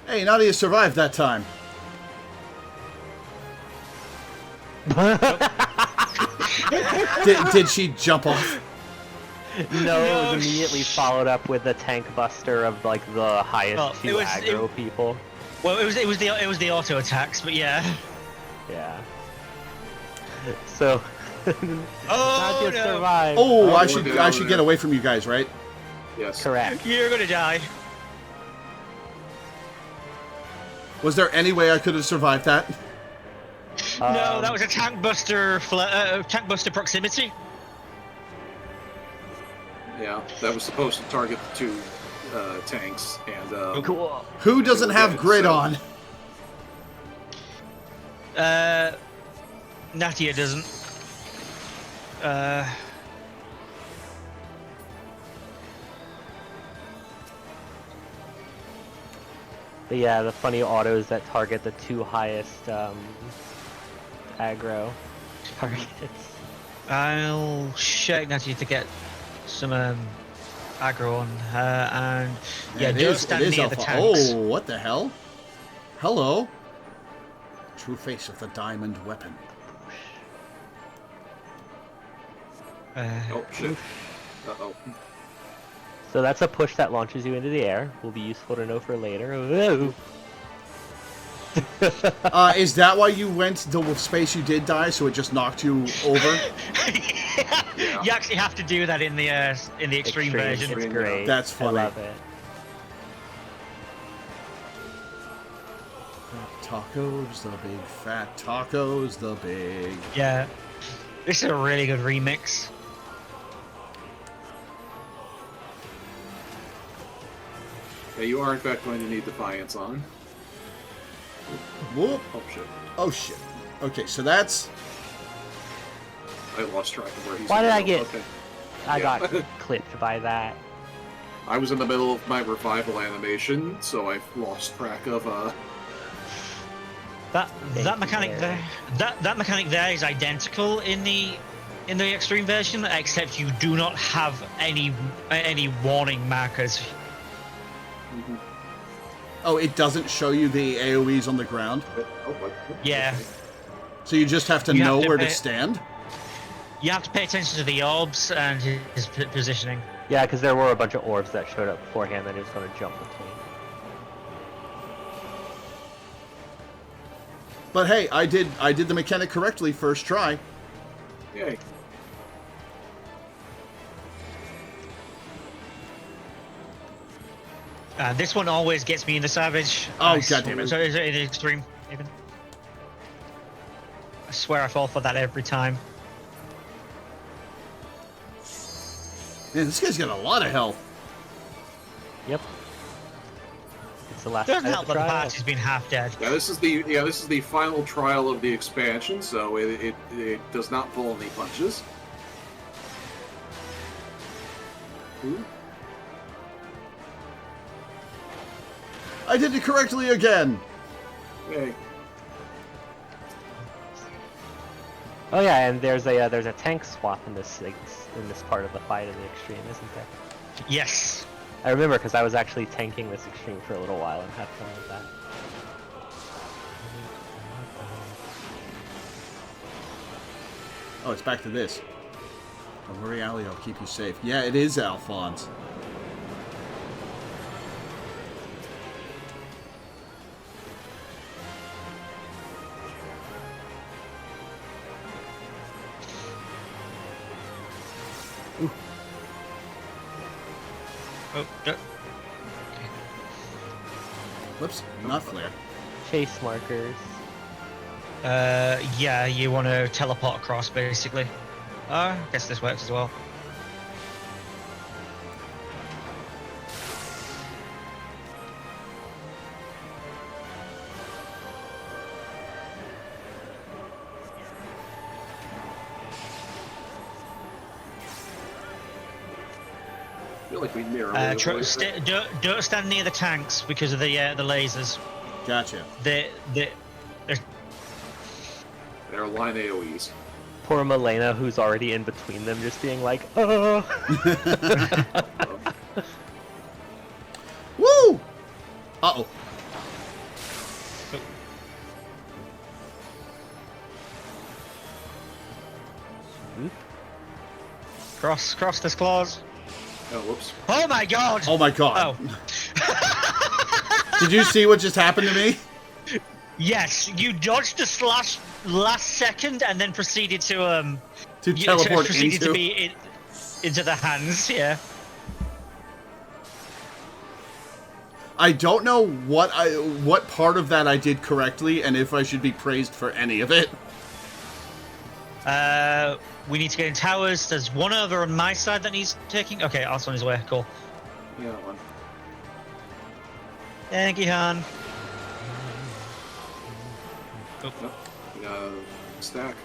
Hey, Nadia survived that time. Did she jump off? No, it was immediately followed up with the tank buster of like the highest Well, two aggro people. Well, it was the auto attacks, but yeah. Yeah. So Oh Nadia no! survived. Oh, Oh, I we're should down get away from you guys, right? Yes. Correct. You're gonna die. Was there any way I could have survived that? No, that was a tank buster. Tank buster proximity. Yeah, that was supposed to target the two tanks, and Cool. Who doesn't have Okay, grid so- on? Natia doesn't. But yeah, the funny autos that target the two highest aggro targets. I'll shake Natia to get some aggro on her, and yeah, it don't is stand near the alpha. tanks. Oh, what the hell? Hello. True face of the diamond weapon. oh shit. Uh-oh. So that's a push that launches you into the air. Will be useful to know for later. Whoa. Is that why you went the space you did die, so it just knocked you over? Yeah. You actually have to do that in the extreme version. It's great. That's funny. I love it. Tacos, the big fat tacos, the big... Yeah, this is a really good remix. Yeah, you are in fact going to need Defiance on. Whoop. Oh shit. Oh, shit. Okay, so that's... I lost track of where he's Why did I going. get- Okay. I Yeah. got clipped by that. I was in the middle of my revival animation, so I've lost track of That Thank you, mechanic Larry. there, that mechanic there is identical in the extreme version, except you do not have any warning markers. Oh, it doesn't show you the AoEs on the ground? oh, what? Yeah. Okay. So you just have to You have know to where to pay- stand? You have to pay attention to the orbs and his positioning. Yeah, because there were a bunch of orbs that showed up beforehand that he was going to jump between. But hey, I did the mechanic correctly first try. Yay. This one always gets me in the savage. Oh, goddammit. So is it in the extreme even? I swear I fall for that every time. Man, this guy's got a lot of health. Yep. It's the last Doesn't fight of help the that the trial. party's been half dead. Yeah, this is the final trial of the expansion, so it does not pull any punches. Ooh. I did it correctly again. Hey. Oh yeah, and there's a tank swap in this part of the fight of the extreme, isn't there? Yes. I remember because I was actually tanking this extreme for a little while and had fun with that. Oh, it's back to this. Don't worry, Ali, I'll keep you safe. Yeah, it is Alphonse. Oh, Whoops, not flare. Chase markers. yeah, you want to teleport across, basically. I guess this works as well. I feel like we mirror. Don't stand near the tanks because of the lasers. Gotcha. They're line AoEs. Poor Milena, who's already in between them, just being like, oh. Woo! Uh-oh. cross this clause. Oh, whoops. Oh my god! Oh my god. Oh. Did you see what just happened to me? Yes, you dodged the slash last second and then proceeded to teleport proceeded into to be into the hands. Yeah. I don't know what part of that I did correctly and if I should be praised for any of it. We need to get in towers. There's one over on my side that needs taking. Okay, also on his way. Cool. Yeah, that one. Thank you, Han. Oh. Nope. We got a stack.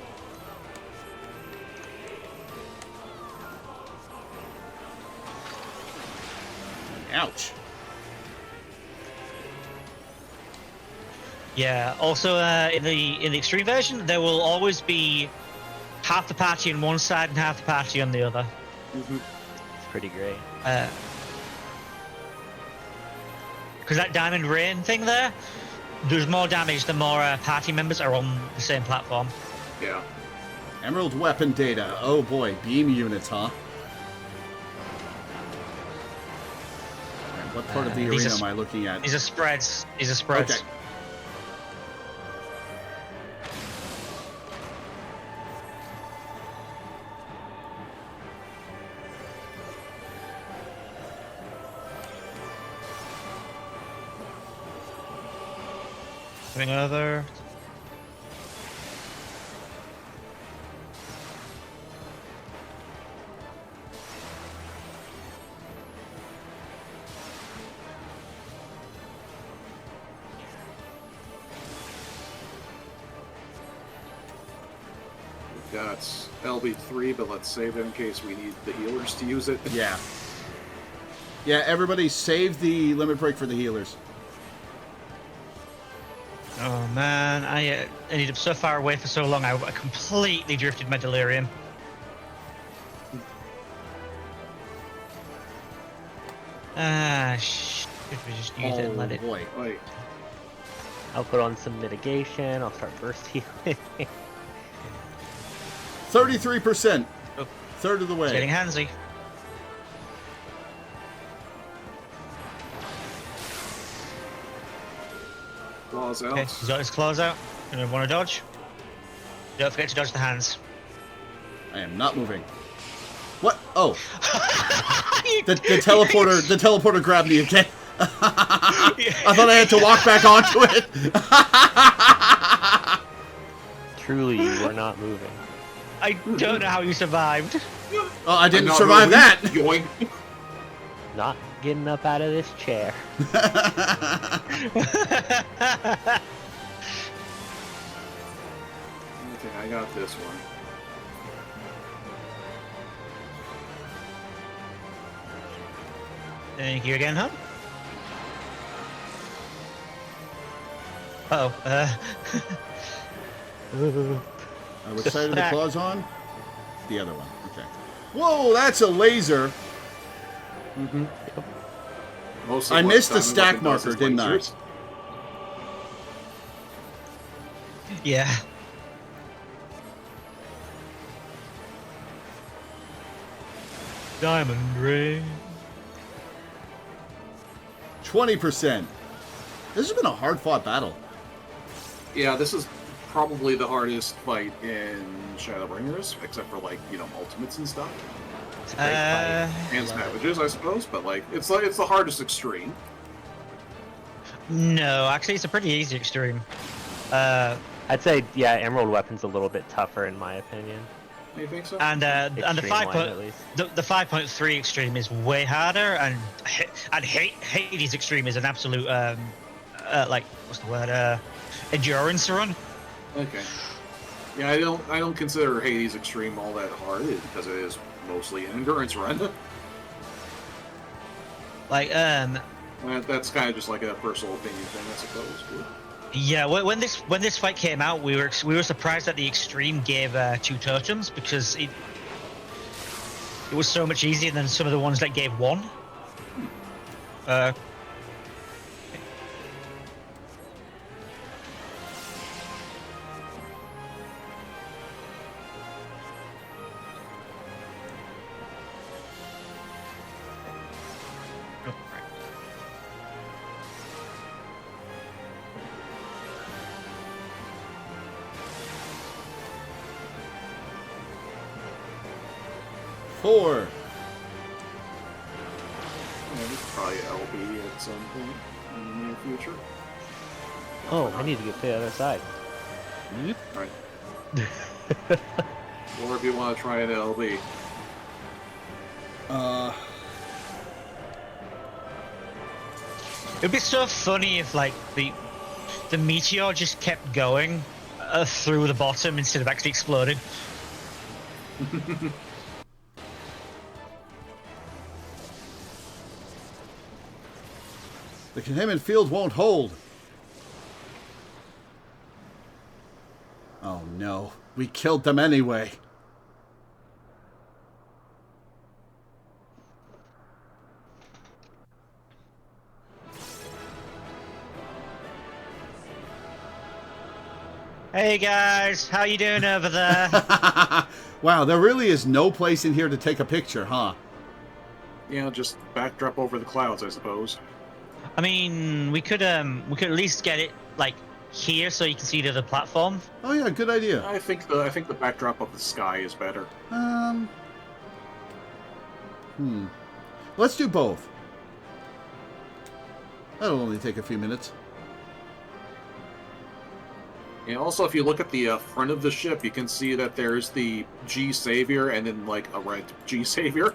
Ouch. Yeah. Also, in the extreme version, there will always be half the party on one side and half the party on the other. Mm-hmm. It's pretty great. Because that diamond rain thing there, there's more damage the more party members are on the same platform. Yeah. Emerald weapon data. Oh boy, beam units, huh? Right, what part of the arena am I looking at? These are spreads. These are spreads. Okay. Anything other? We've got LB3, but let's save it in case we need the healers to use it. Yeah. Yeah, everybody save the limit break for the healers. Oh man, I ended up so far away for so long. I completely drifted my delirium. Shit, we just use it and let it. Boy. Wait. I'll put on some mitigation. I'll start burst healing. 33%. Oh. Third of the way. It's getting handsy. Claws out. Okay, he's got his claws out. Gonna want to dodge. Don't forget to dodge the hands. I am not moving. What? Oh. the teleporter grabbed me again. I thought I had to walk back onto it. Truly, you are not moving. I don't know how you survived. Oh, I didn't I'm not survive moving. that. Yoink. Not. getting up out of this chair. Okay, I got this one. Thank you again, huh? Uh-oh. Which side of the claws on? The other one. Okay. Whoa, that's a laser. Mm-hmm. I missed the stack marker, didn't I? Yeah. Diamond ring. 20%. This has been a hard-fought battle. Yeah, this is probably the hardest fight in Shadowbringers, except for like, you know, ultimates and stuff. And savages, I suppose, but like it's the hardest extreme. No, actually, it's a pretty easy extreme. I'd say, yeah, Emerald Weapon's a little bit tougher in my opinion. You think so? And the Extreme-wise, the 5.3 extreme is way harder, and Hades extreme is an absolute like what's the word, endurance run. Okay. Yeah, I don't consider Hades extreme all that hard because it is mostly an endurance run. Like that's kind of just like a personal opinion thing, I suppose. yeah, when this fight came out, we were surprised that the extreme gave 2 totems, because it was so much easier than some of the ones that gave 1. Four. Yeah, we could probably LB at some point in the near future. Oh, I need to get to the other side. Right. Or if you want to try an LB. It'd be so funny if like the meteor just kept going through the bottom instead of actually exploding. The containment field won't hold. Oh no, we killed them anyway. Hey guys, how you doing over there? Wow, there really is no place in here to take a picture, huh? Yeah, just backdrop over the clouds, I suppose. I mean, we could at least get it like here so you can see the other platform. Oh yeah, good idea. I think the backdrop of the sky is better. Let's do both. That'll only take a few minutes. And also, if you look at the front of the ship, you can see that there's the G Savior and then like a red G Savior.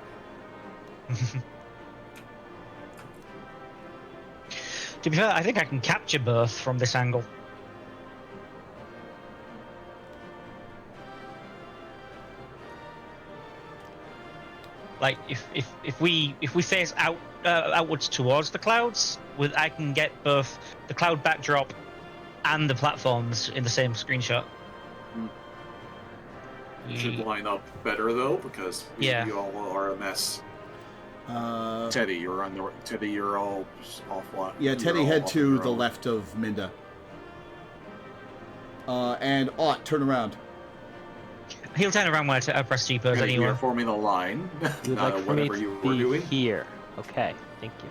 To be fair, I think I can capture both from this angle. Like if we face outwards towards the clouds, I can get both the cloud backdrop and the platforms in the same screenshot. It should line up better though, because you all are a mess. Teddy, you're on the Teddy. You're all off. Yeah, Teddy, head to the left of Minda. And Ott, turn around. He'll turn around when I press G-pose anyway. You're forming a line. You'd like for me whatever to you were doing. here. Okay, thank you.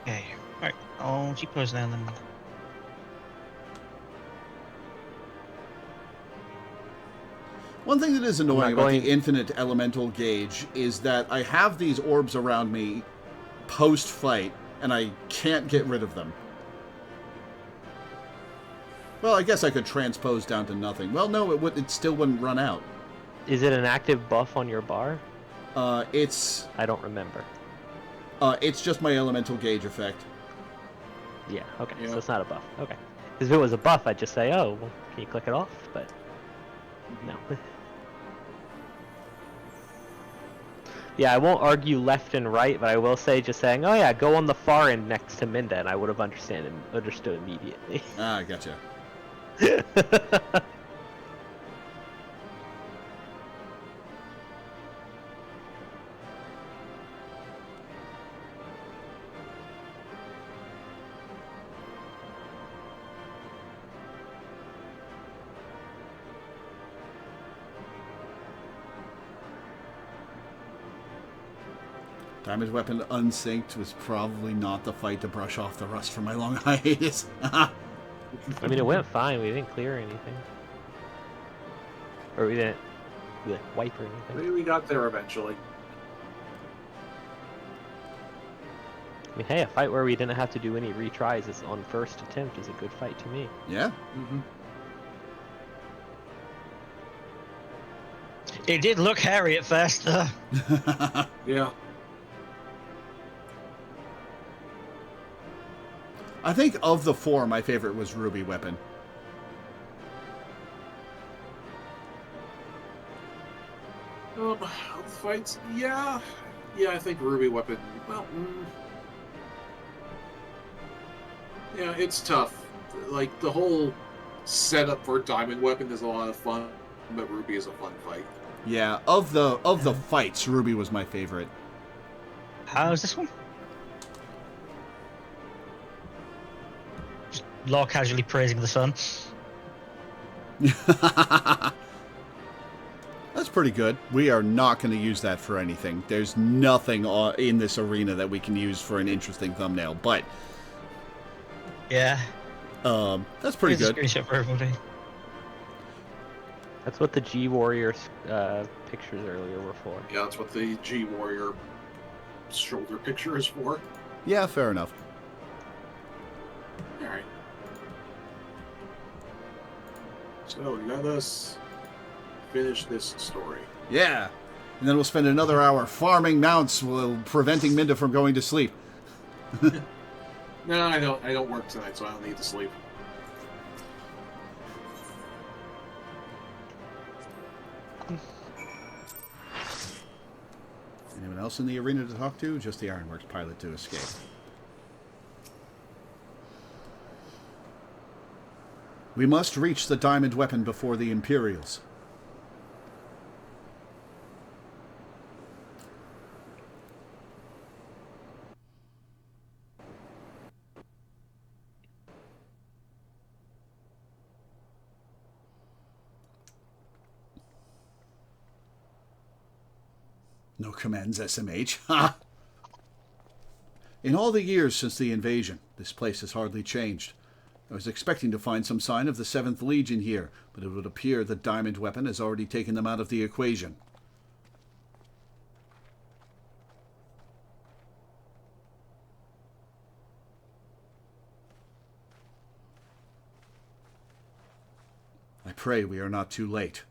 Okay, alright, I'll G-pose now then. One thing that is annoying about the infinite elemental gauge is that I have these orbs around me post-fight, and I can't get rid of them. Well, I guess I could transpose down to nothing. Well, no, it still wouldn't run out. Is it an active buff on your bar? It's I don't remember. it's just my elemental gauge effect. Yeah, okay, Yeah. so it's not a buff. Okay. Because if it was a buff, I'd just say, oh, well, can you click it off? But no. Yeah, I won't argue left and right, but I will say just saying, oh yeah, go on the far end next to Minda, and I would have understood immediately. Ah, gotcha. Diamond Weapon unsynced was probably not the fight to brush off the rust from my long hiatus. I mean, it went fine. We didn't clear anything. Or we didn't wipe or anything. Maybe we got there eventually. I mean, hey, a fight where we didn't have to do any retries is on first attempt is a good fight to me. Yeah? Mm-hmm. It did look hairy at first, though. Yeah. I think of the four, my favorite was Ruby Weapon. Fights, yeah. Yeah, I think Ruby Weapon, well, yeah, it's tough. Like, the whole setup for Diamond Weapon is a lot of fun, but Ruby is a fun fight. Yeah, of the fights, Ruby was my favorite. How's this one? Just Law casually praising the sun. That's pretty good. We are not going to use that for anything. There's nothing in this arena that we can use for an interesting thumbnail, but Yeah. that's pretty Here's a good. screenshot for everybody. That's what the G Warrior pictures earlier were for. Yeah, that's what the G Warrior shoulder picture is for. Yeah, fair enough. Alright. So, we got us finish this story. Yeah. And then we'll spend another hour farming mounts while preventing Minda from going to sleep. No, I don't work tonight, so I don't need to sleep. Anyone else in the arena to talk to? Just the Ironworks pilot to escape. We must reach the Diamond Weapon before the Imperials. No commands, SMH. Ha! In all the years since the invasion, this place has hardly changed. I was expecting to find some sign of the 7th Legion here, but it would appear the Diamond Weapon has already taken them out of the equation. I pray we are not too late.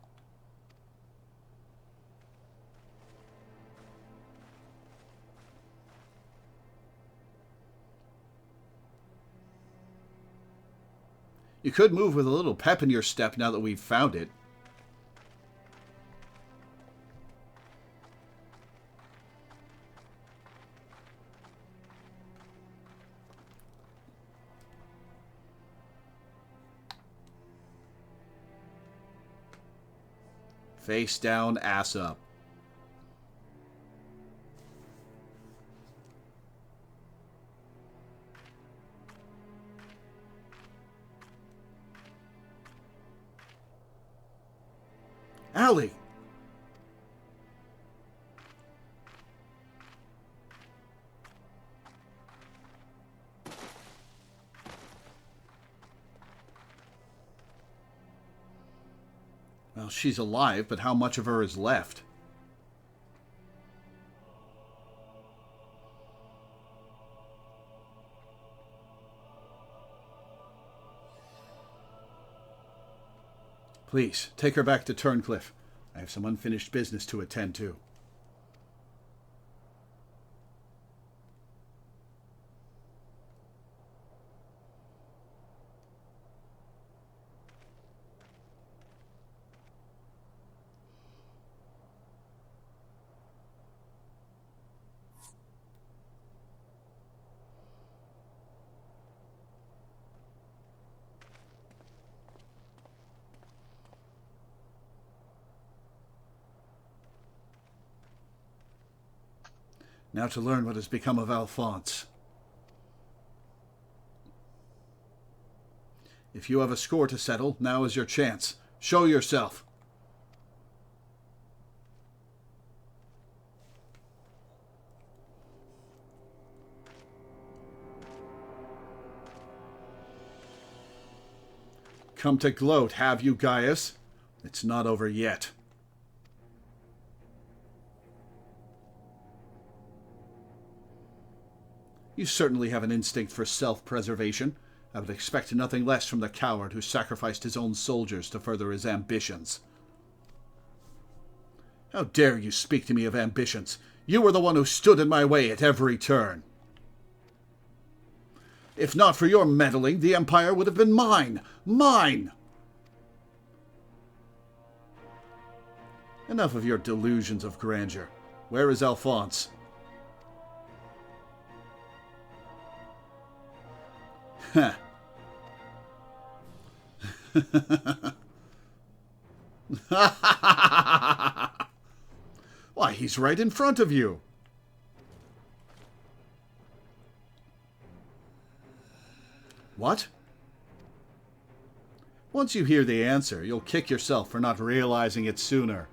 You could move with a little pep in your step now that we've found it. Face down, ass up. Allie! Well, she's alive, but how much of her is left? Please, take her back to Turncliffe. I have some unfinished business to attend to. Now to learn what has become of Alphonse. If you have a score to settle, now is your chance. Show yourself. Come to gloat, have you, Gaius? It's not over yet. You certainly have an instinct for self-preservation. I would expect nothing less from the coward who sacrificed his own soldiers to further his ambitions. How dare you speak to me of ambitions? You were the one who stood in my way at every turn. If not for your meddling, the Empire would have been mine. Mine! Enough of your delusions of grandeur. Where is Alphonse? Huh. Why, he's right in front of you. What? Once you hear the answer, you'll kick yourself for not realizing it sooner.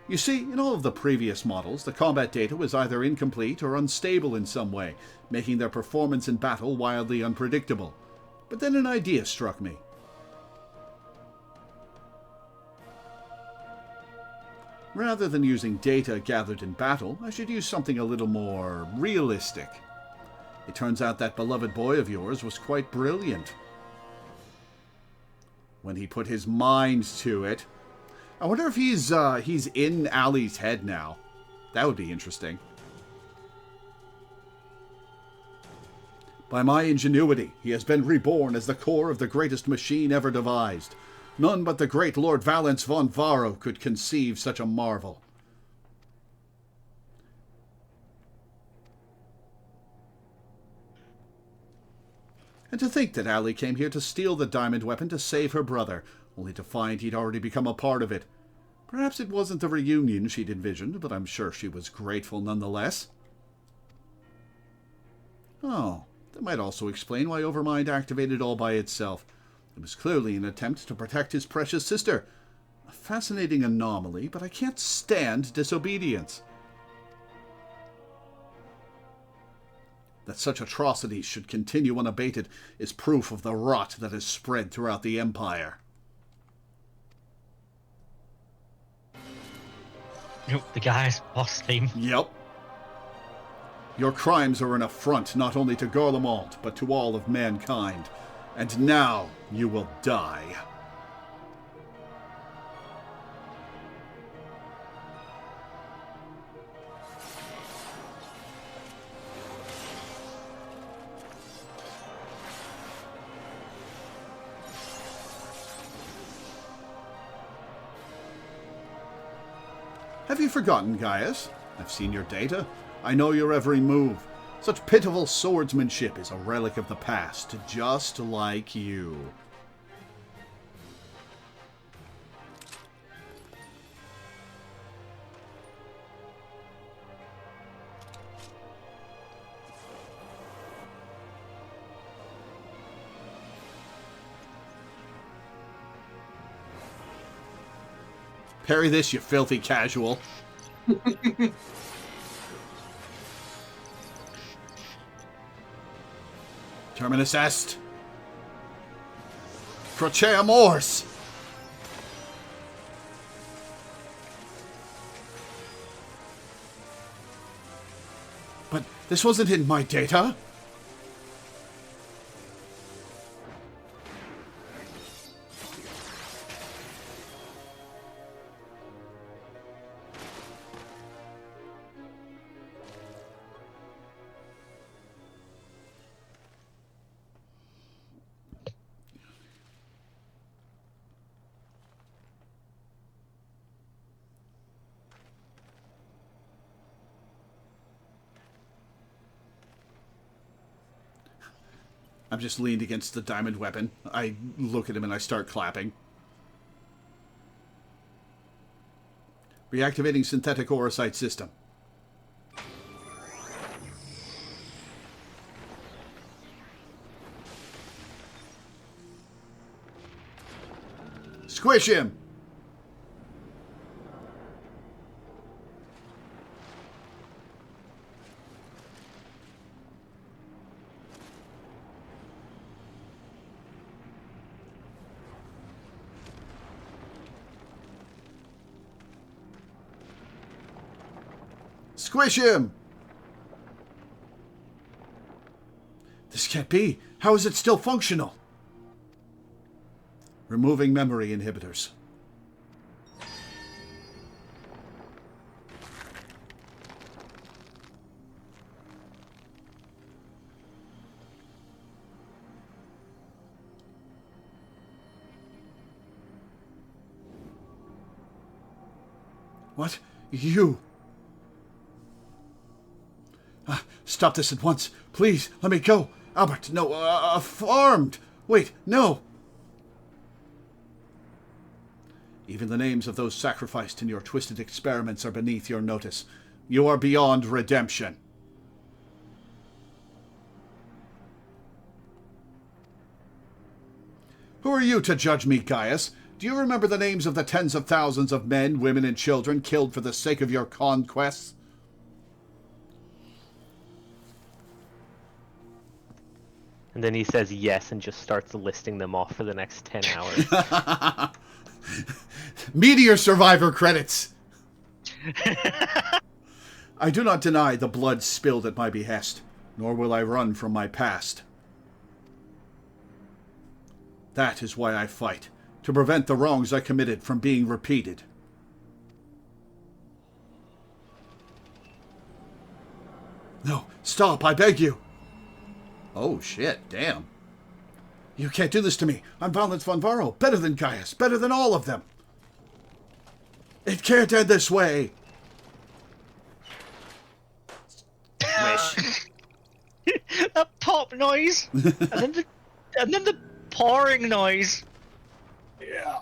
You see, in all of the previous models, the combat data was either incomplete or unstable in some way, making their performance in battle wildly unpredictable. But then an idea struck me. Rather than using data gathered in battle, I should use something a little more realistic. It turns out that beloved boy of yours was quite brilliant. When he put his mind to it. I wonder if he's in Ali's head now. That would be interesting. By my ingenuity, he has been reborn as the core of the greatest machine ever devised. None but the great Lord Valence von Varro could conceive such a marvel. And to think that Ali came here to steal the diamond weapon to save her brother, only to find he'd already become a part of it. Perhaps it wasn't the reunion she'd envisioned, but I'm sure she was grateful nonetheless. Oh, that might also explain why Overmind activated all by itself. It was clearly an attempt to protect his precious sister. A fascinating anomaly, but I can't stand disobedience. That such atrocities should continue unabated is proof of the rot that has spread throughout the Empire. The guy's boss theme. Yep. Your crimes are an affront not only to Garlemald, but to all of mankind. And now you will die. Have you forgotten, Gaius? I've seen your data. I know your every move. Such pitiful swordsmanship is a relic of the past, just like you. Parry this, you filthy casual. Terminus est. Crocea mors. But this wasn't in my data. I'm just leaned against the diamond weapon. I look at him and I start clapping. Reactivating synthetic orocyte system. Squish him! Squish him! This can't be. How is it still functional? Removing memory inhibitors. What? You? Stop this at once. Please, let me go. Albert, no, farmed. Wait, no. Even the names of those sacrificed in your twisted experiments are beneath your notice. You are beyond redemption. Who are you to judge me, Gaius? Do you remember the names of the tens of thousands of men, women, and children killed for the sake of your conquests? And then he says yes and just starts listing them off for the next 10 hours. Meteor Survivor credits! I do not deny the blood spilled at my behest, nor will I run from my past. That is why I fight, to prevent the wrongs I committed from being repeated. No, stop, I beg you! Oh, shit, damn. You can't do this to me. I'm Valens von Varro, better than Gaius, better than all of them. It can't end this way. That pop noise, and then the pouring noise. Yeah.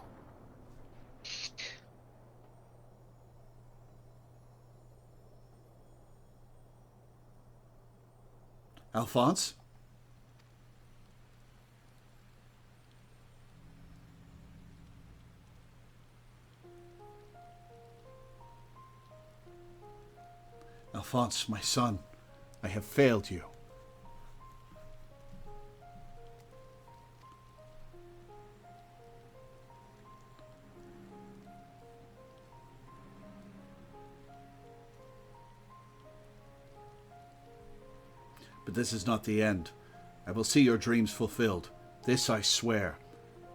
Alphonse? Alphonse, my son, I have failed you. But this is not the end. I will see your dreams fulfilled. This I swear.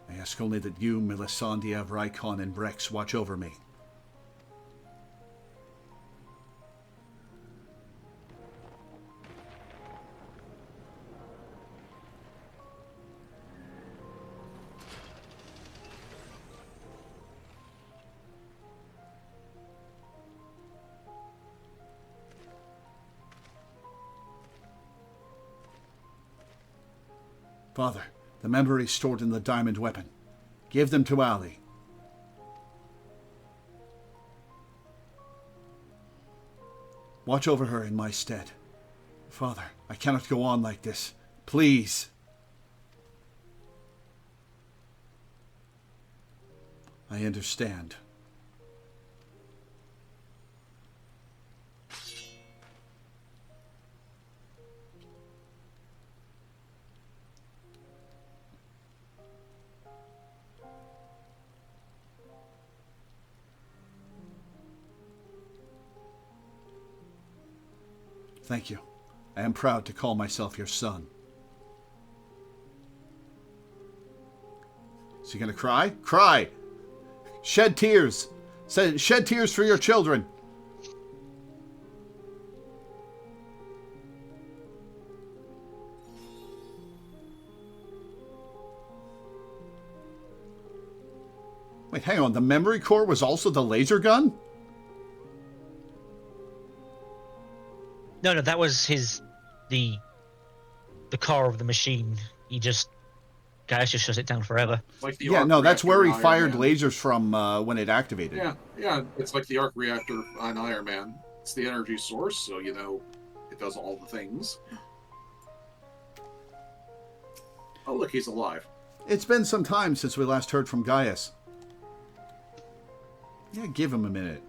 I ask only that you, Melisandre, Rykon, and Brex watch over me. Father, the memories stored in the diamond weapon. Give them to Ali. Watch over her in my stead. Father, I cannot go on like this. Please. I understand. Thank you. I am proud to call myself your son. Is he gonna cry? Cry! Shed tears! Shed tears for your children! Wait, hang on. The memory core was also the laser gun? No, that was the core of the machine. Gaius just shuts it down forever. Like the Yeah, arc no, that's reactor where he in Iron fired Man. lasers from when it activated. Yeah, it's like the arc reactor on Iron Man. It's the energy source, so it does all the things. Oh, look, he's alive. It's been some time since we last heard from Gaius. Yeah, give him a minute.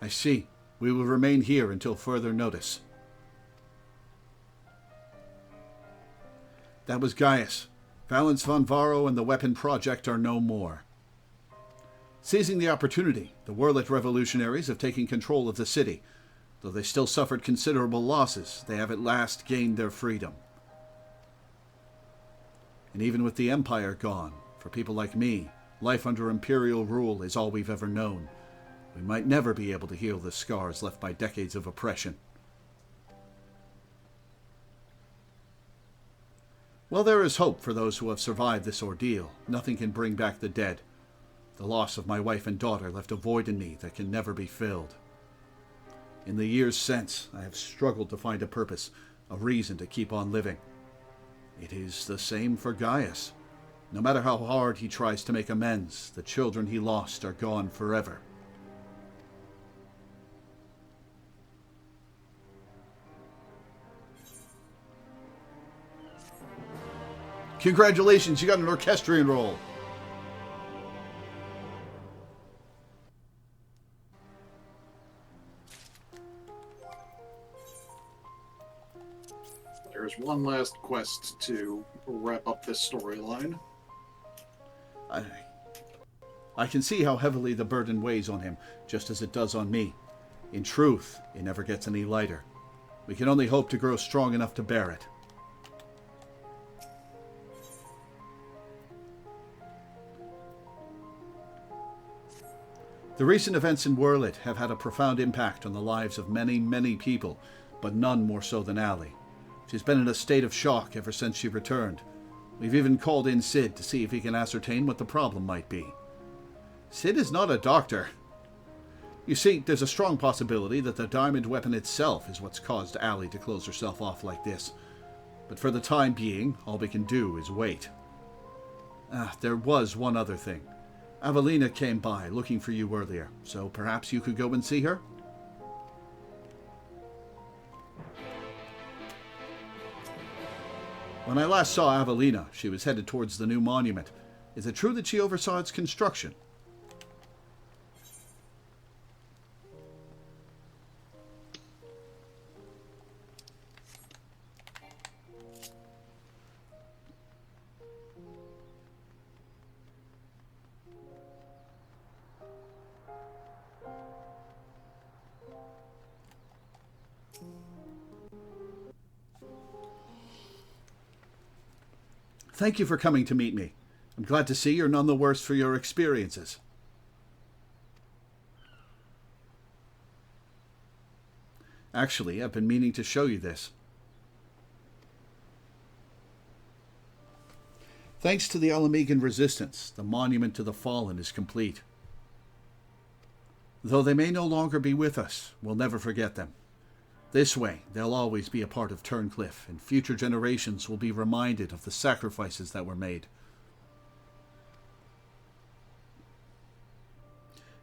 I see. We will remain here until further notice. That was Gaius. Valence von Varro and the Weapon Project are no more. Seizing the opportunity, the Wurlet revolutionaries have taken control of the city. Though they still suffered considerable losses, they have at last gained their freedom. And even with the Empire gone, for people like me, life under Imperial rule is all we've ever known. We might never be able to heal the scars left by decades of oppression. While there is hope for those who have survived this ordeal, nothing can bring back the dead. The loss of my wife and daughter left a void in me that can never be filled. In the years since, I have struggled to find a purpose, a reason to keep on living. It is the same for Gaius. No matter how hard he tries to make amends, the children he lost are gone forever. Congratulations, you got an orchestrion role. There's one last quest to wrap up this storyline. I can see how heavily the burden weighs on him, just as it does on me. In truth, it never gets any lighter. We can only hope to grow strong enough to bear it. The recent events in Wurlet have had a profound impact on the lives of many, many people, but none more so than Allie. She's been in a state of shock ever since she returned. We've even called in Sid to see if he can ascertain what the problem might be. Sid is not a doctor. You see, there's a strong possibility that the diamond weapon itself is what's caused Allie to close herself off like this. But for the time being, all we can do is wait. There was one other thing. Avelina came by looking for you earlier, so perhaps you could go and see her? When I last saw Avelina, she was headed towards the new monument. Is it true that she oversaw its construction? Thank you for coming to meet me. I'm glad to see you're none the worse for your experiences. Actually, I've been meaning to show you this. Thanks to the Alamegan resistance, the monument to the fallen is complete. Though they may no longer be with us, we'll never forget them. This way, they'll always be a part of Turncliffe, and future generations will be reminded of the sacrifices that were made.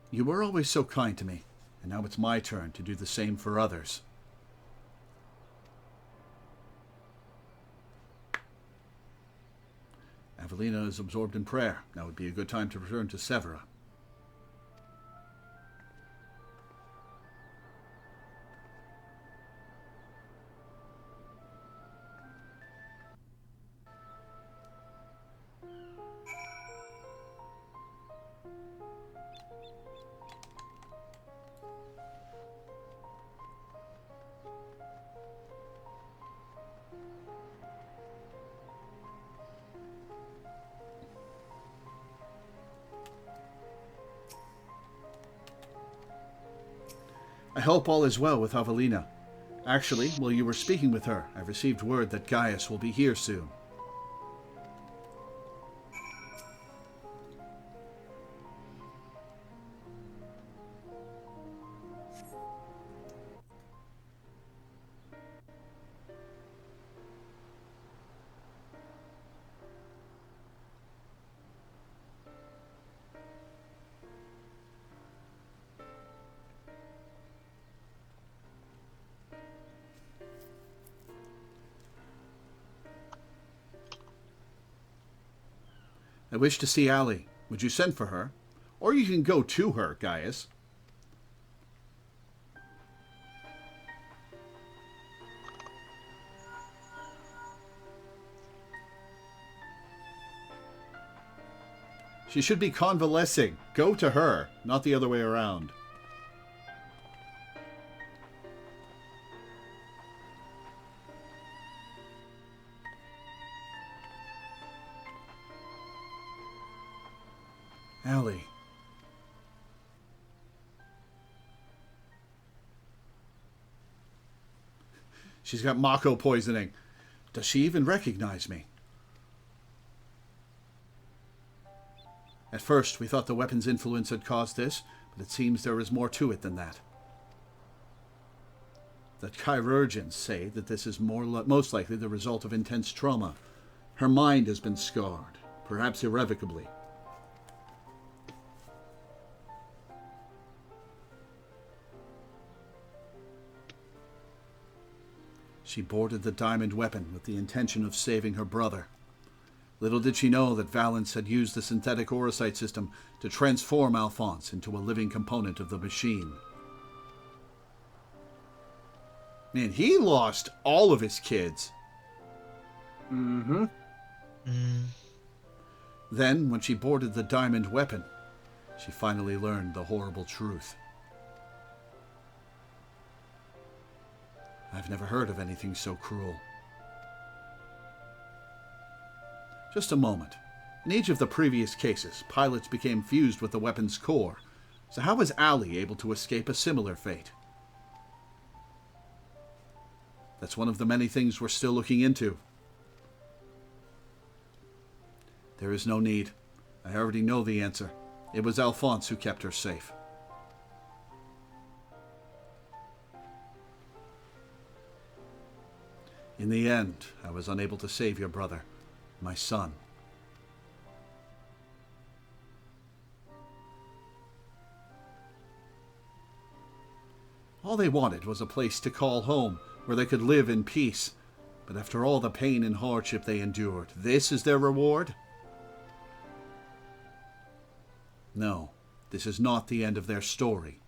You were always so kind to me, and now it's my turn to do the same for others. Avelina is absorbed in prayer. Now would be a good time to return to Severa. I hope all is well with Avelina. Actually, while you were speaking with her, I've received word that Gaius will be here soon. I wish to see Allie. Would you send for her? Or you can go to her, Gaius. She should be convalescing. Go to her, not the other way around. Allie. She's got Mako poisoning. Does she even recognize me? At first, we thought the weapon's influence had caused this, but it seems there is more to it than that. The chirurgeons say that this is most likely the result of intense trauma. Her mind has been scarred, perhaps irrevocably. She boarded the diamond weapon with the intention of saving her brother. Little did she know that Valence had used the synthetic orocyte system to transform Alphonse into a living component of the machine. Man, he lost all of his kids. Mm-hmm. Then, when she boarded the diamond weapon, she finally learned the horrible truth. I've never heard of anything so cruel. Just a moment. In each of the previous cases, pilots became fused with the weapon's core. So how was Allie able to escape a similar fate? That's one of the many things we're still looking into. There is no need. I already know the answer. It was Alphonse who kept her safe. In the end, I was unable to save your brother, my son. All they wanted was a place to call home, where they could live in peace. But after all the pain and hardship they endured, this is their reward? No, this is not the end of their story.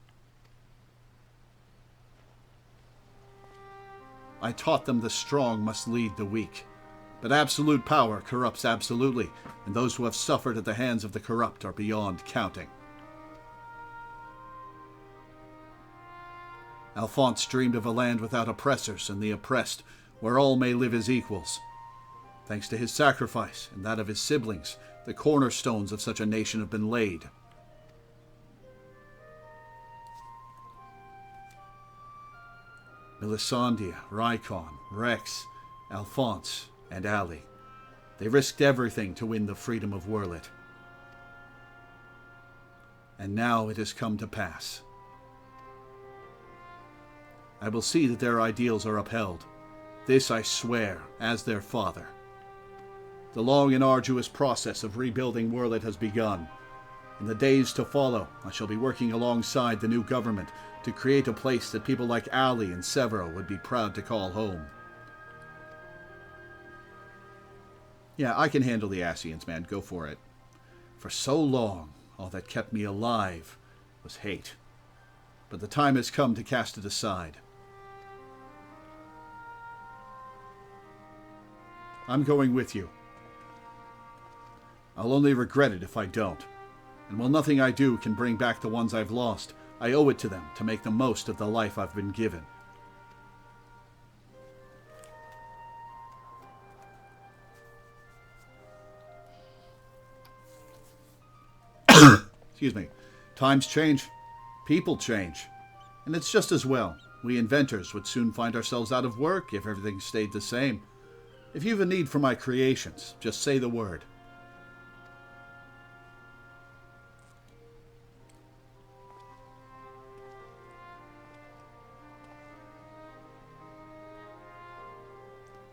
I taught them the strong must lead the weak. But absolute power corrupts absolutely, and those who have suffered at the hands of the corrupt are beyond counting. Alphonse dreamed of a land without oppressors and the oppressed, where all may live as equals. Thanks to his sacrifice and that of his siblings, the cornerstones of such a nation have been laid. Melisandre, Rykon, Rex, Alphonse, and Allie. They risked everything to win the freedom of Werlet. And now it has come to pass. I will see that their ideals are upheld. This I swear, as their father. The long and arduous process of rebuilding Werlet has begun. In the days to follow, I shall be working alongside the new government to create a place that people like Allie and Severo would be proud to call home. Yeah, I can handle the Ascians, man. Go for it. For so long, all that kept me alive was hate. But the time has come to cast it aside. I'm going with you. I'll only regret it if I don't. And while nothing I do can bring back the ones I've lost, I owe it to them to make the most of the life I've been given. Excuse me. Times change. People change. And it's just as well. We inventors would soon find ourselves out of work if everything stayed the same. If you've a need for my creations, just say the word.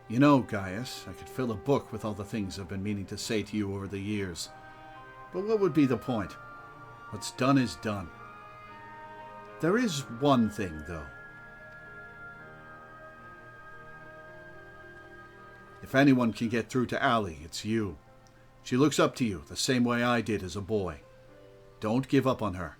You know, Gaius, I could fill a book with all the things I've been meaning to say to you over the years. But what would be the point? What's done is done. There is one thing, though. If anyone can get through to Allie, it's you. She looks up to you the same way I did as a boy. Don't give up on her.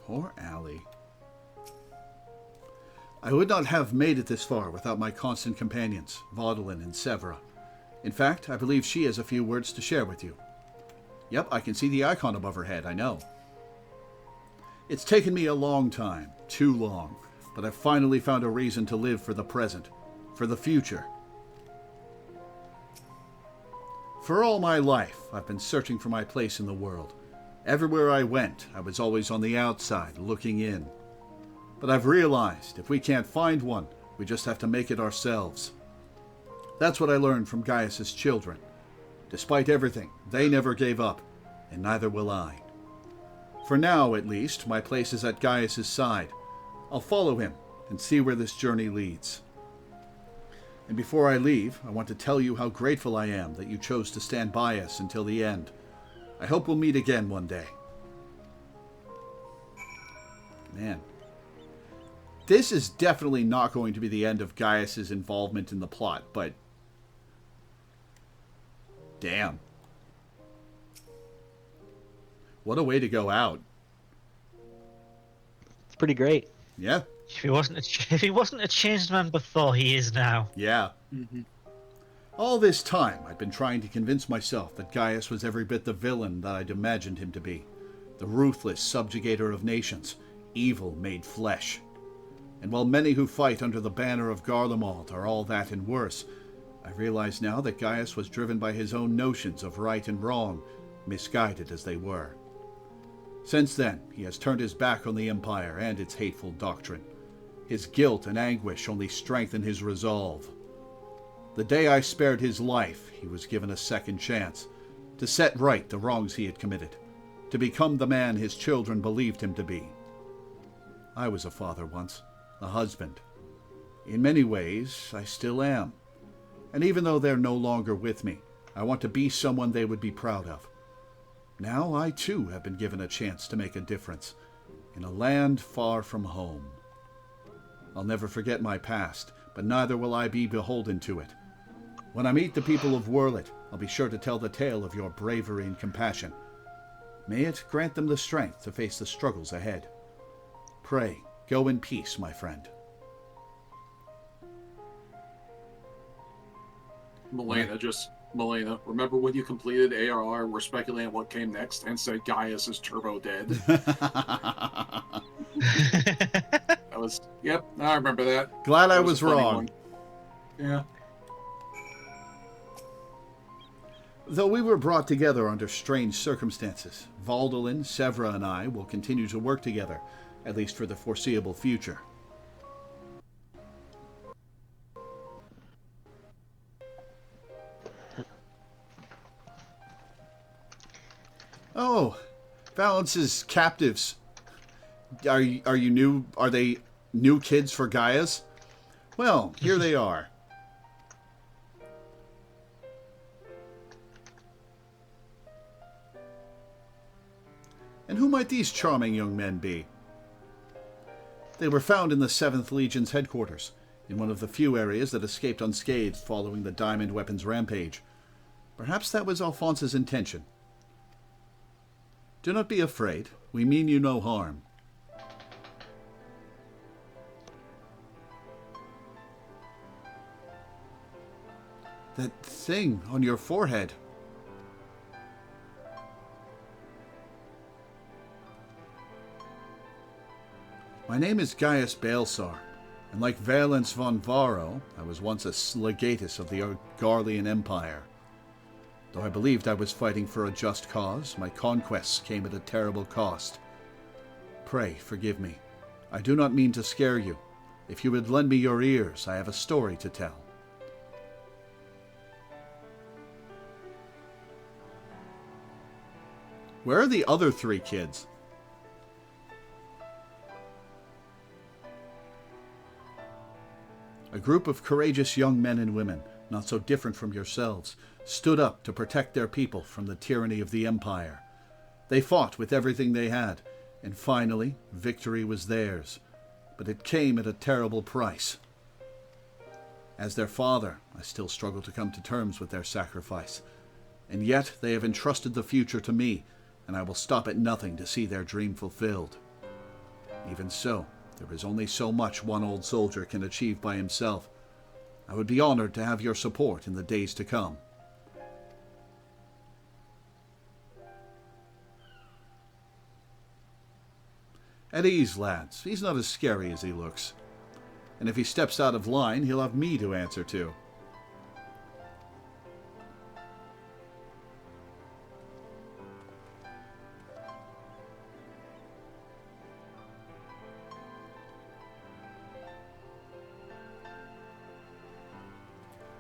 Poor Allie. I would not have made it this far without my constant companions, Vaudeline and Severa. In fact, I believe she has a few words to share with you. Yep, I can see the icon above her head, I know. It's taken me a long time, too long, but I've finally found a reason to live for the present, for the future. For all my life, I've been searching for my place in the world. Everywhere I went, I was always on the outside, looking in. But I've realized if we can't find one, we just have to make it ourselves. That's what I learned from Gaius's children. Despite everything, they never gave up, and neither will I. For now, at least, my place is at Gaius's side. I'll follow him and see where this journey leads. And before I leave, I want to tell you how grateful I am that you chose to stand by us until the end. I hope we'll meet again one day. Man. This is definitely not going to be the end of Gaius's involvement in the plot, but... damn. What a way to go out. It's pretty great. Yeah. If he wasn't a changed man before, he is now. Yeah. Mm-hmm. All this time, I'd been trying to convince myself that Gaius was every bit the villain that I'd imagined him to be. The ruthless subjugator of nations, evil made flesh. And while many who fight under the banner of Garlemald are all that and worse, I realize now that Gaius was driven by his own notions of right and wrong, misguided as they were. Since then, he has turned his back on the Empire and its hateful doctrine. His guilt and anguish only strengthen his resolve. The day I spared his life, he was given a second chance, to set right the wrongs he had committed, to become the man his children believed him to be. I was a father once, a husband. In many ways, I still am. And even though they're no longer with me, I want to be someone they would be proud of. Now I too have been given a chance to make a difference, in a land far from home. I'll never forget my past, but neither will I be beholden to it. When I meet the people of Werlet, I'll be sure to tell the tale of your bravery and compassion. May it grant them the strength to face the struggles ahead. Pray, go in peace, my friend. Milena, remember when you completed ARR, we're speculating what came next, and said Gaius is turbo dead? Yep, I remember that. Glad I That was a funny wrong. one. Yeah. Though we were brought together under strange circumstances, Vaudeline, Severa, and I will continue to work together, at least for the foreseeable future. Oh, Valence's captives. Are you new? Are they new kids for Gaius? Well, here they are. And who might these charming young men be? They were found in the 7th Legion's headquarters, in one of the few areas that escaped unscathed following the Diamond Weapons rampage. Perhaps that was Alphonse's intention. Do not be afraid. We mean you no harm. That thing on your forehead. My name is Gaius Baelsar, and like Valence von Varro, I was once a legatus of the Garlean Empire. Though I believed I was fighting for a just cause, my conquests came at a terrible cost. Pray, forgive me. I do not mean to scare you. If you would lend me your ears, I have a story to tell. Where are the other 3 kids? A group of courageous young men and women, not so different from yourselves, stood up to protect their people from the tyranny of the Empire. They fought with everything they had, and finally, victory was theirs. But it came at a terrible price. As their father, I still struggle to come to terms with their sacrifice. And yet they have entrusted the future to me, and I will stop at nothing to see their dream fulfilled. Even so, there is only so much one old soldier can achieve by himself. I would be honored to have your support in the days to come. At ease, lads. He's not as scary as he looks. And if he steps out of line, he'll have me to answer to.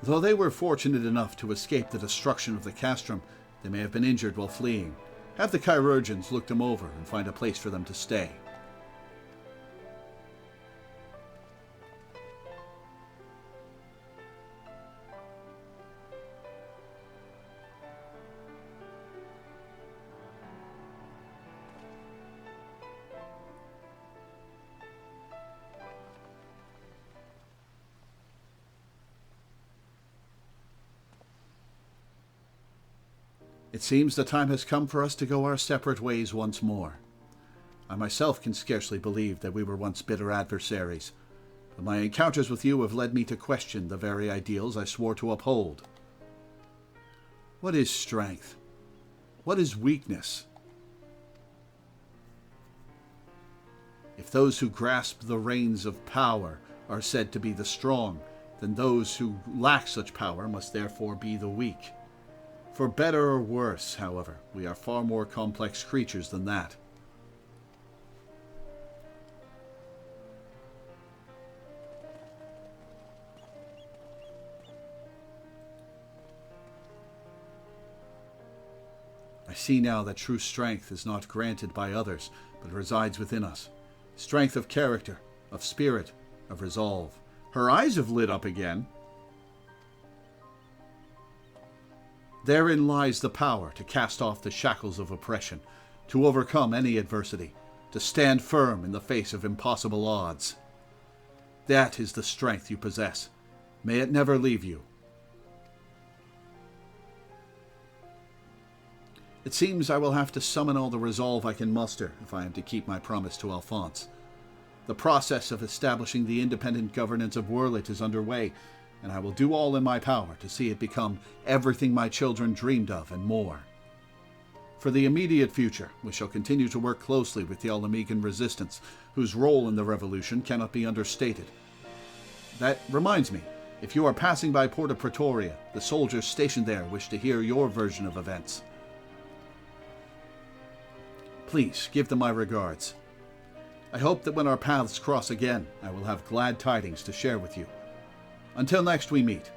Though they were fortunate enough to escape the destruction of the castrum, they may have been injured while fleeing. Have the chirurgeons look them over and find a place for them to stay. It seems the time has come for us to go our separate ways once more. I myself can scarcely believe that we were once bitter adversaries, but my encounters with you have led me to question the very ideals I swore to uphold. What is strength? What is weakness? If those who grasp the reins of power are said to be the strong, then those who lack such power must therefore be the weak. For better or worse, however, we are far more complex creatures than that. I see now that true strength is not granted by others, but resides within us. Strength of character, of spirit, of resolve. Her eyes have lit up again. Therein lies the power to cast off the shackles of oppression, to overcome any adversity, to stand firm in the face of impossible odds. That is the strength you possess. May it never leave you. It seems I will have to summon all the resolve I can muster if I am to keep my promise to Alphonse. The process of establishing the independent governance of Wurlit is underway, and I will do all in my power to see it become everything my children dreamed of and more. For the immediate future, we shall continue to work closely with the Alamegan resistance, whose role in the revolution cannot be understated. That reminds me, if you are passing by Porta Pretoria, the soldiers stationed there wish to hear your version of events. Please give them my regards. I hope that when our paths cross again, I will have glad tidings to share with you. Until next we meet.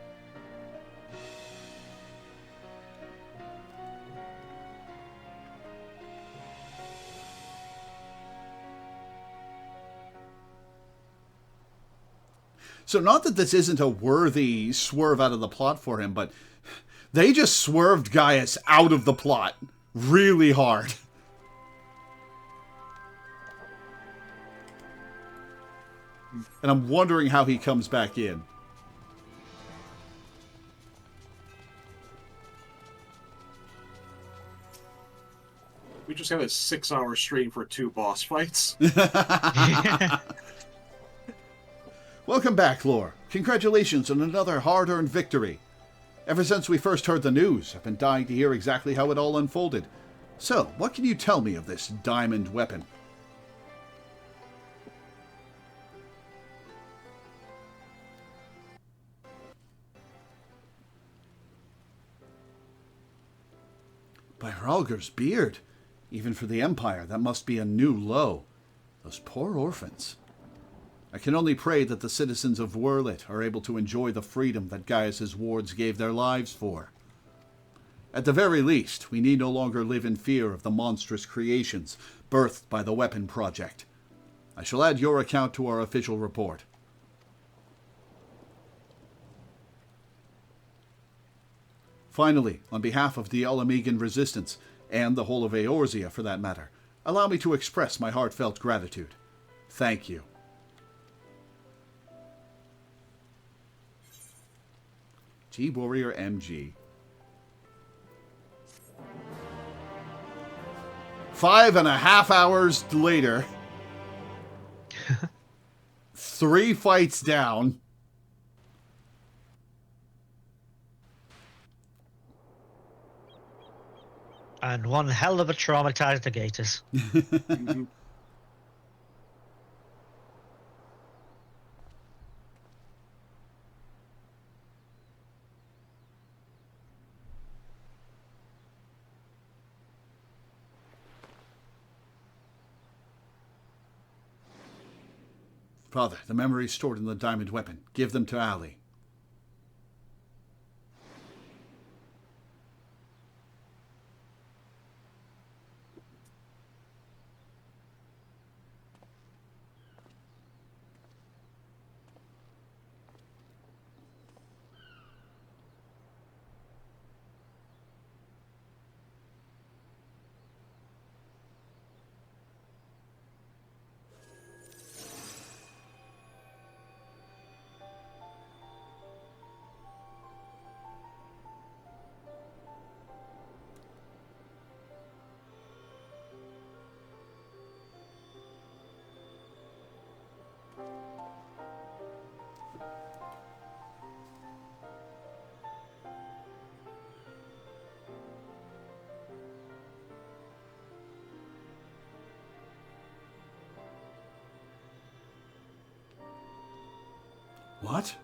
So not that this isn't a worthy swerve out of the plot for him, but they just swerved Gaius out of the plot really hard. And I'm wondering how he comes back in. We just had a 6-hour stream for 2 boss fights. Welcome back, Lore. Congratulations on another hard-earned victory. Ever since we first heard the news, I've been dying to hear exactly how it all unfolded. So, what can you tell me of this diamond weapon? By Hralger's beard! Even for the Empire, that must be a new low. Those poor orphans. I can only pray that the citizens of Wurlit are able to enjoy the freedom that Gaius's wards gave their lives for. At the very least, we need no longer live in fear of the monstrous creations birthed by the Weapon Project. I shall add your account to our official report. Finally, on behalf of the Alamegan Resistance, and the whole of Eorzea for that matter, allow me to express my heartfelt gratitude. Thank you. G-Warrior MG. 5.5 hours later, 3 fights down. And one hell of a traumatized Agatus. Mm-hmm. Father, the memories stored in the diamond weapon. Give them to Ali. What?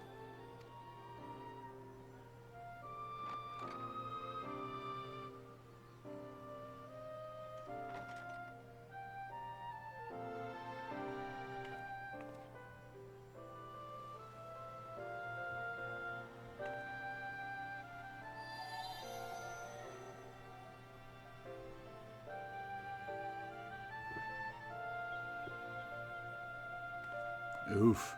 Oof.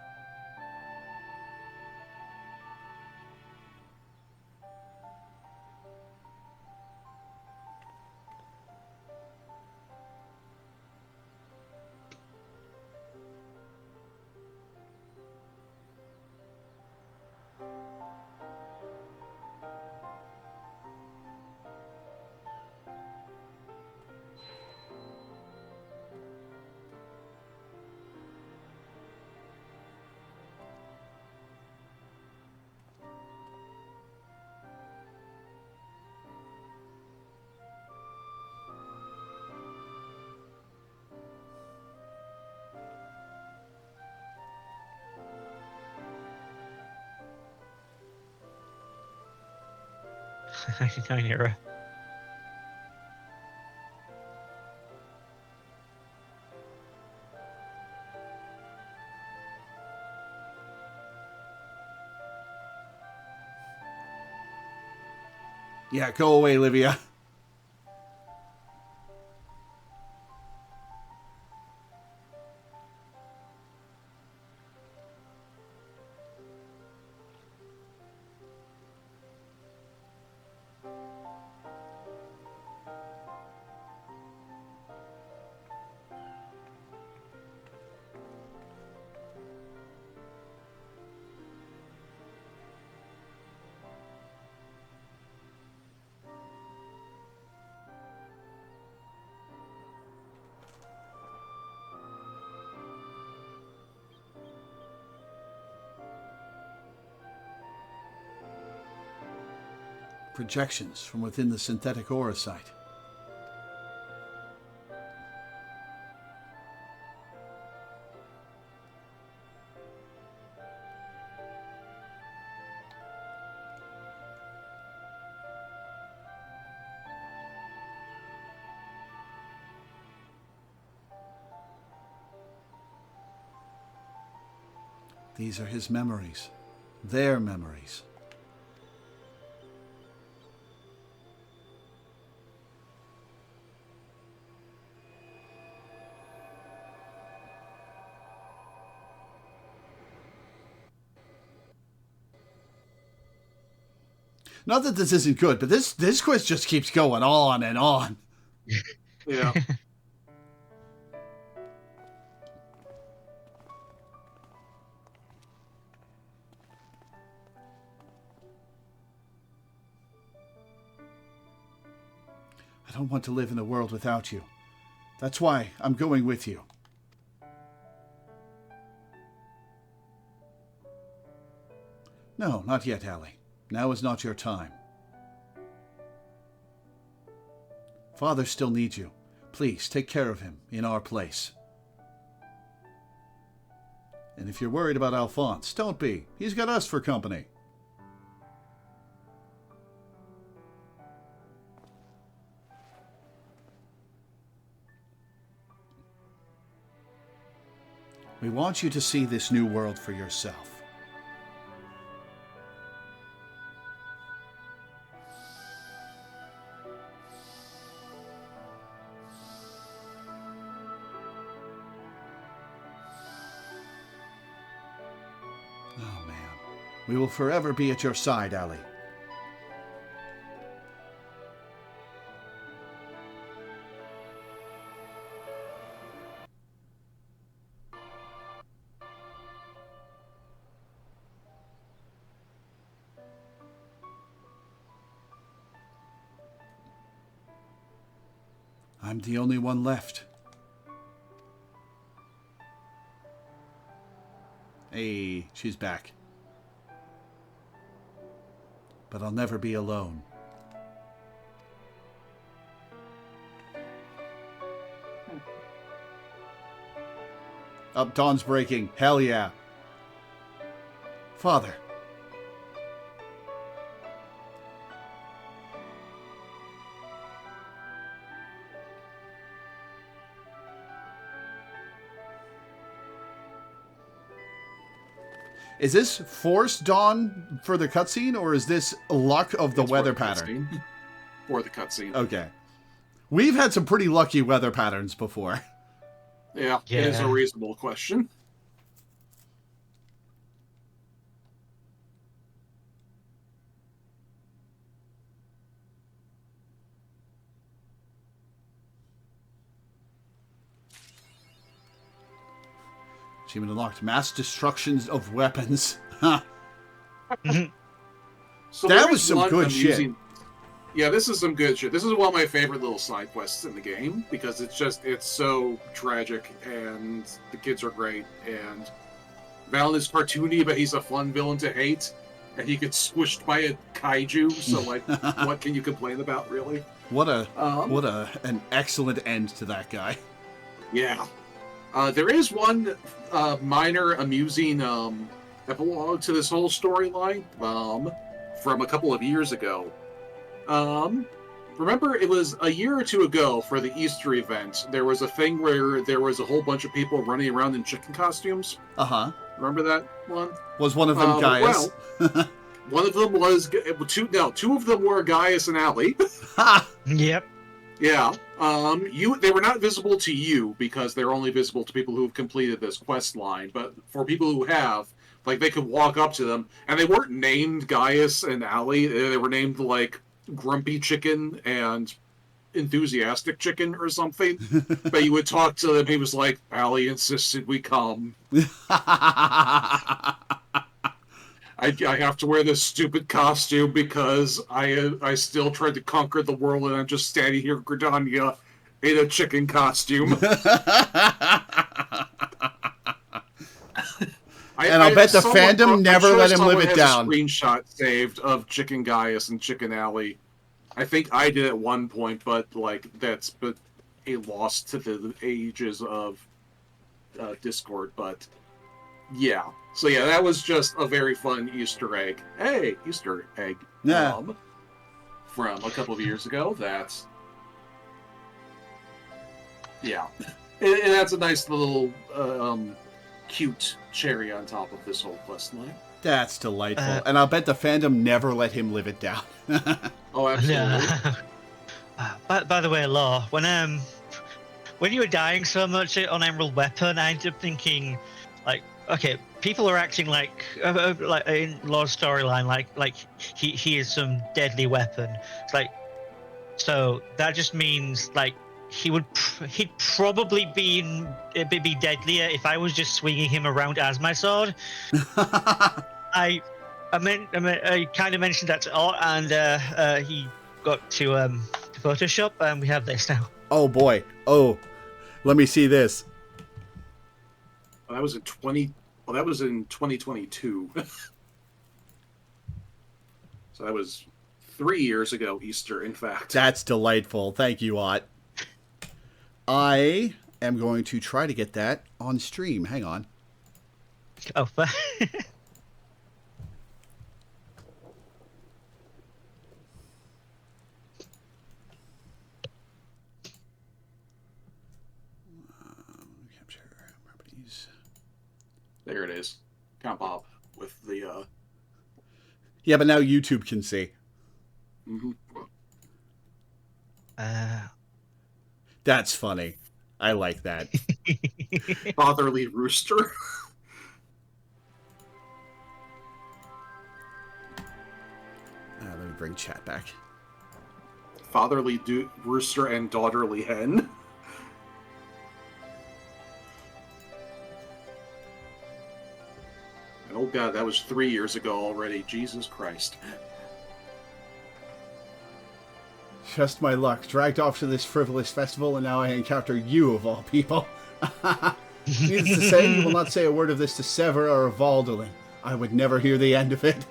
Chimera. Yeah, go away, Livia. Projections from within the synthetic aura site. These are his memories. Their memories. Not that this isn't good, but this quiz just keeps going on and on. Yeah. I don't want to live in a world without you. That's why I'm going with you. No, not yet, Allie. Now is not your time. Father still needs you. Please, take care of him in our place. And if you're worried about Alphonse, don't be. He's got us for company. We want you to see this new world for yourself. Oh, man. We will forever be at your side, Allie. I'm the only one left. Hey, she's back. But I'll never be alone. Up, dawn's breaking. Hell yeah. Father. Is this forced dawn for the cutscene, or is this luck of the weather pattern? For the cutscene. Okay. We've had some pretty lucky weather patterns before. Yeah, it is a reasonable question. Achievement unlocked. Mass destructions of weapons. Huh. So that was some good shit. Yeah, this is some good shit. This is one of my favorite little side quests in the game because it's so tragic and the kids are great and Val is cartoony, but he's a fun villain to hate, and he gets squished by a kaiju. So like, what can you complain about, really? What an excellent end to that guy. Yeah. There is one minor amusing epilogue to this whole storyline from a couple of years ago. Remember, it was a year or two ago for the Easter event. There was a thing where there was a whole bunch of people running around in chicken costumes. Uh-huh. Remember that one? Was one of them Gaius? Well, one of them was two of them were Gaius and Allie. Yep. Yeah. They were not visible to you because they're only visible to people who have completed this quest line. But for people who have, like, they could walk up to them, and they weren't named Gaius and Allie. They were named like Grumpy Chicken and Enthusiastic Chicken or something. But you would talk to them. He was like, "Allie insisted we come. I have to wear this stupid costume because I still tried to conquer the world and I'm just standing here, Gridania, in a chicken costume." I'll bet the fandom never let him live it down. A screenshot saved of Chicken Gaius and Chicken Alley. I think I did at one point, but a loss to the ages of Discord. But yeah. So yeah, that was just a very fun Easter egg. Hey, Easter egg. Yeah. From a couple of years ago. That's... Yeah. And that's a nice little cute cherry on top of this whole quest line. That's delightful. And I'll bet the fandom never let him live it down. Oh, absolutely. By the way, Law, when you were dying so much on Emerald Weapon, I ended up thinking, like, okay, people are acting like in Lore's storyline, like he is some deadly weapon. It's like, so that just means like he'd probably be deadlier if I was just swinging him around as my sword. I kind of mentioned that to Art, and he got to Photoshop, and we have this now. Oh boy. Oh, let me see this. That was in 2022. So that was 3 years ago, Easter, in fact. That's delightful. Thank you, Ott. I am going to try to get that on stream. Hang on. Oh, Capture properties. There it is. Count Bob with the. Yeah, but now YouTube can see. Mm-hmm. That's funny. I like that. Fatherly rooster. Let me bring chat back. Fatherly rooster and daughterly hen. And oh god, that was 3 years ago already. Jesus Christ. Just my luck. Dragged off to this frivolous festival, and now I encounter you of all people. Needless to say, you will not say a word of this to Sever or Valdolin. I would never hear the end of it.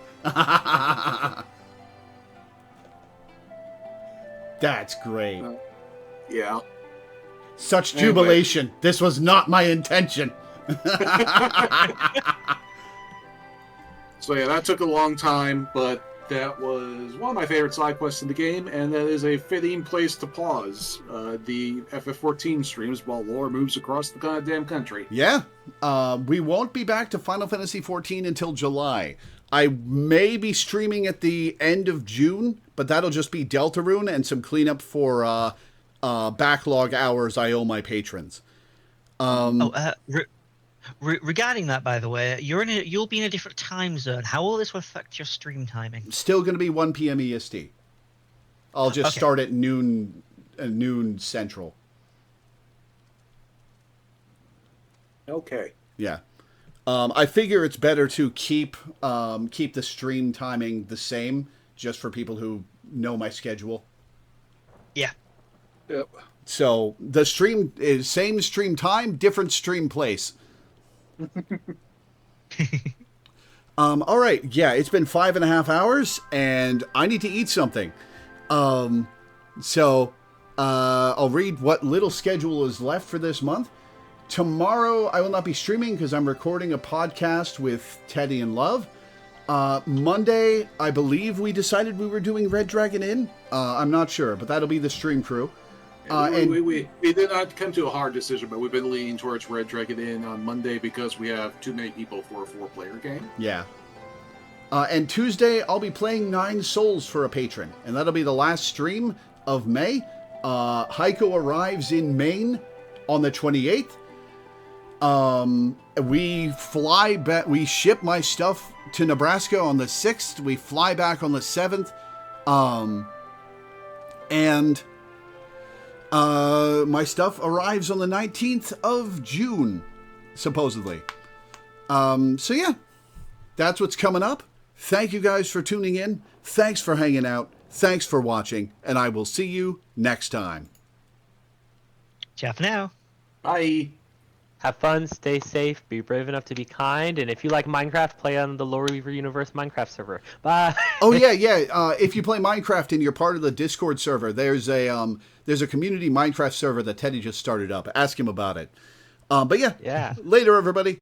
That's great. Yeah. Such jubilation. Anyway. This was not my intention. So yeah, that took a long time, but that was one of my favorite side quests in the game, and that is a fitting place to pause the FF14 streams while Lore moves across the goddamn country. Yeah. We won't be back to Final Fantasy XIV until July. I may be streaming at the end of June, but that'll just be Deltarune and some cleanup for backlog hours I owe my patrons. Regarding that, by the way, you'll be in a different time zone. How will this affect your stream timing? Still going to be 1 p.m. EST. I'll just start at noon Central. Okay. Yeah. I figure it's better to keep the stream timing the same, just for people who know my schedule. Yeah. Yep. So the stream is same stream time, different stream place. All right. Yeah, it's been 5.5 hours, and I need to eat something. So I'll read what little schedule is left for this month. Tomorrow I will not be streaming because I'm recording a podcast with Teddy and Love. Monday, I believe we decided we were doing Red Dragon Inn. I'm not sure, but that'll be the stream crew. We did not come to a hard decision, but we've been leaning towards Red Dragon Inn on Monday because we have too many people for a 4-player game. Yeah. And Tuesday, I'll be playing 9 Souls for a patron, and that'll be the last stream of May. Heiko arrives in Maine on the 28th. We fly back. We ship my stuff to Nebraska on the 6th. We fly back on the 7th. And my stuff arrives on the 19th of June, supposedly. So yeah, that's what's coming up. Thank you guys for tuning in. Thanks for hanging out. Thanks for watching. And I will see you next time. Ciao for now. Bye. Have fun, stay safe, be brave enough to be kind, and if you like Minecraft, play on the Loreweaver Universe Minecraft server. Bye! Oh, yeah. If you play Minecraft and you're part of the Discord server, there's a community Minecraft server that Teddy just started up. Ask him about it. But yeah, later, everybody.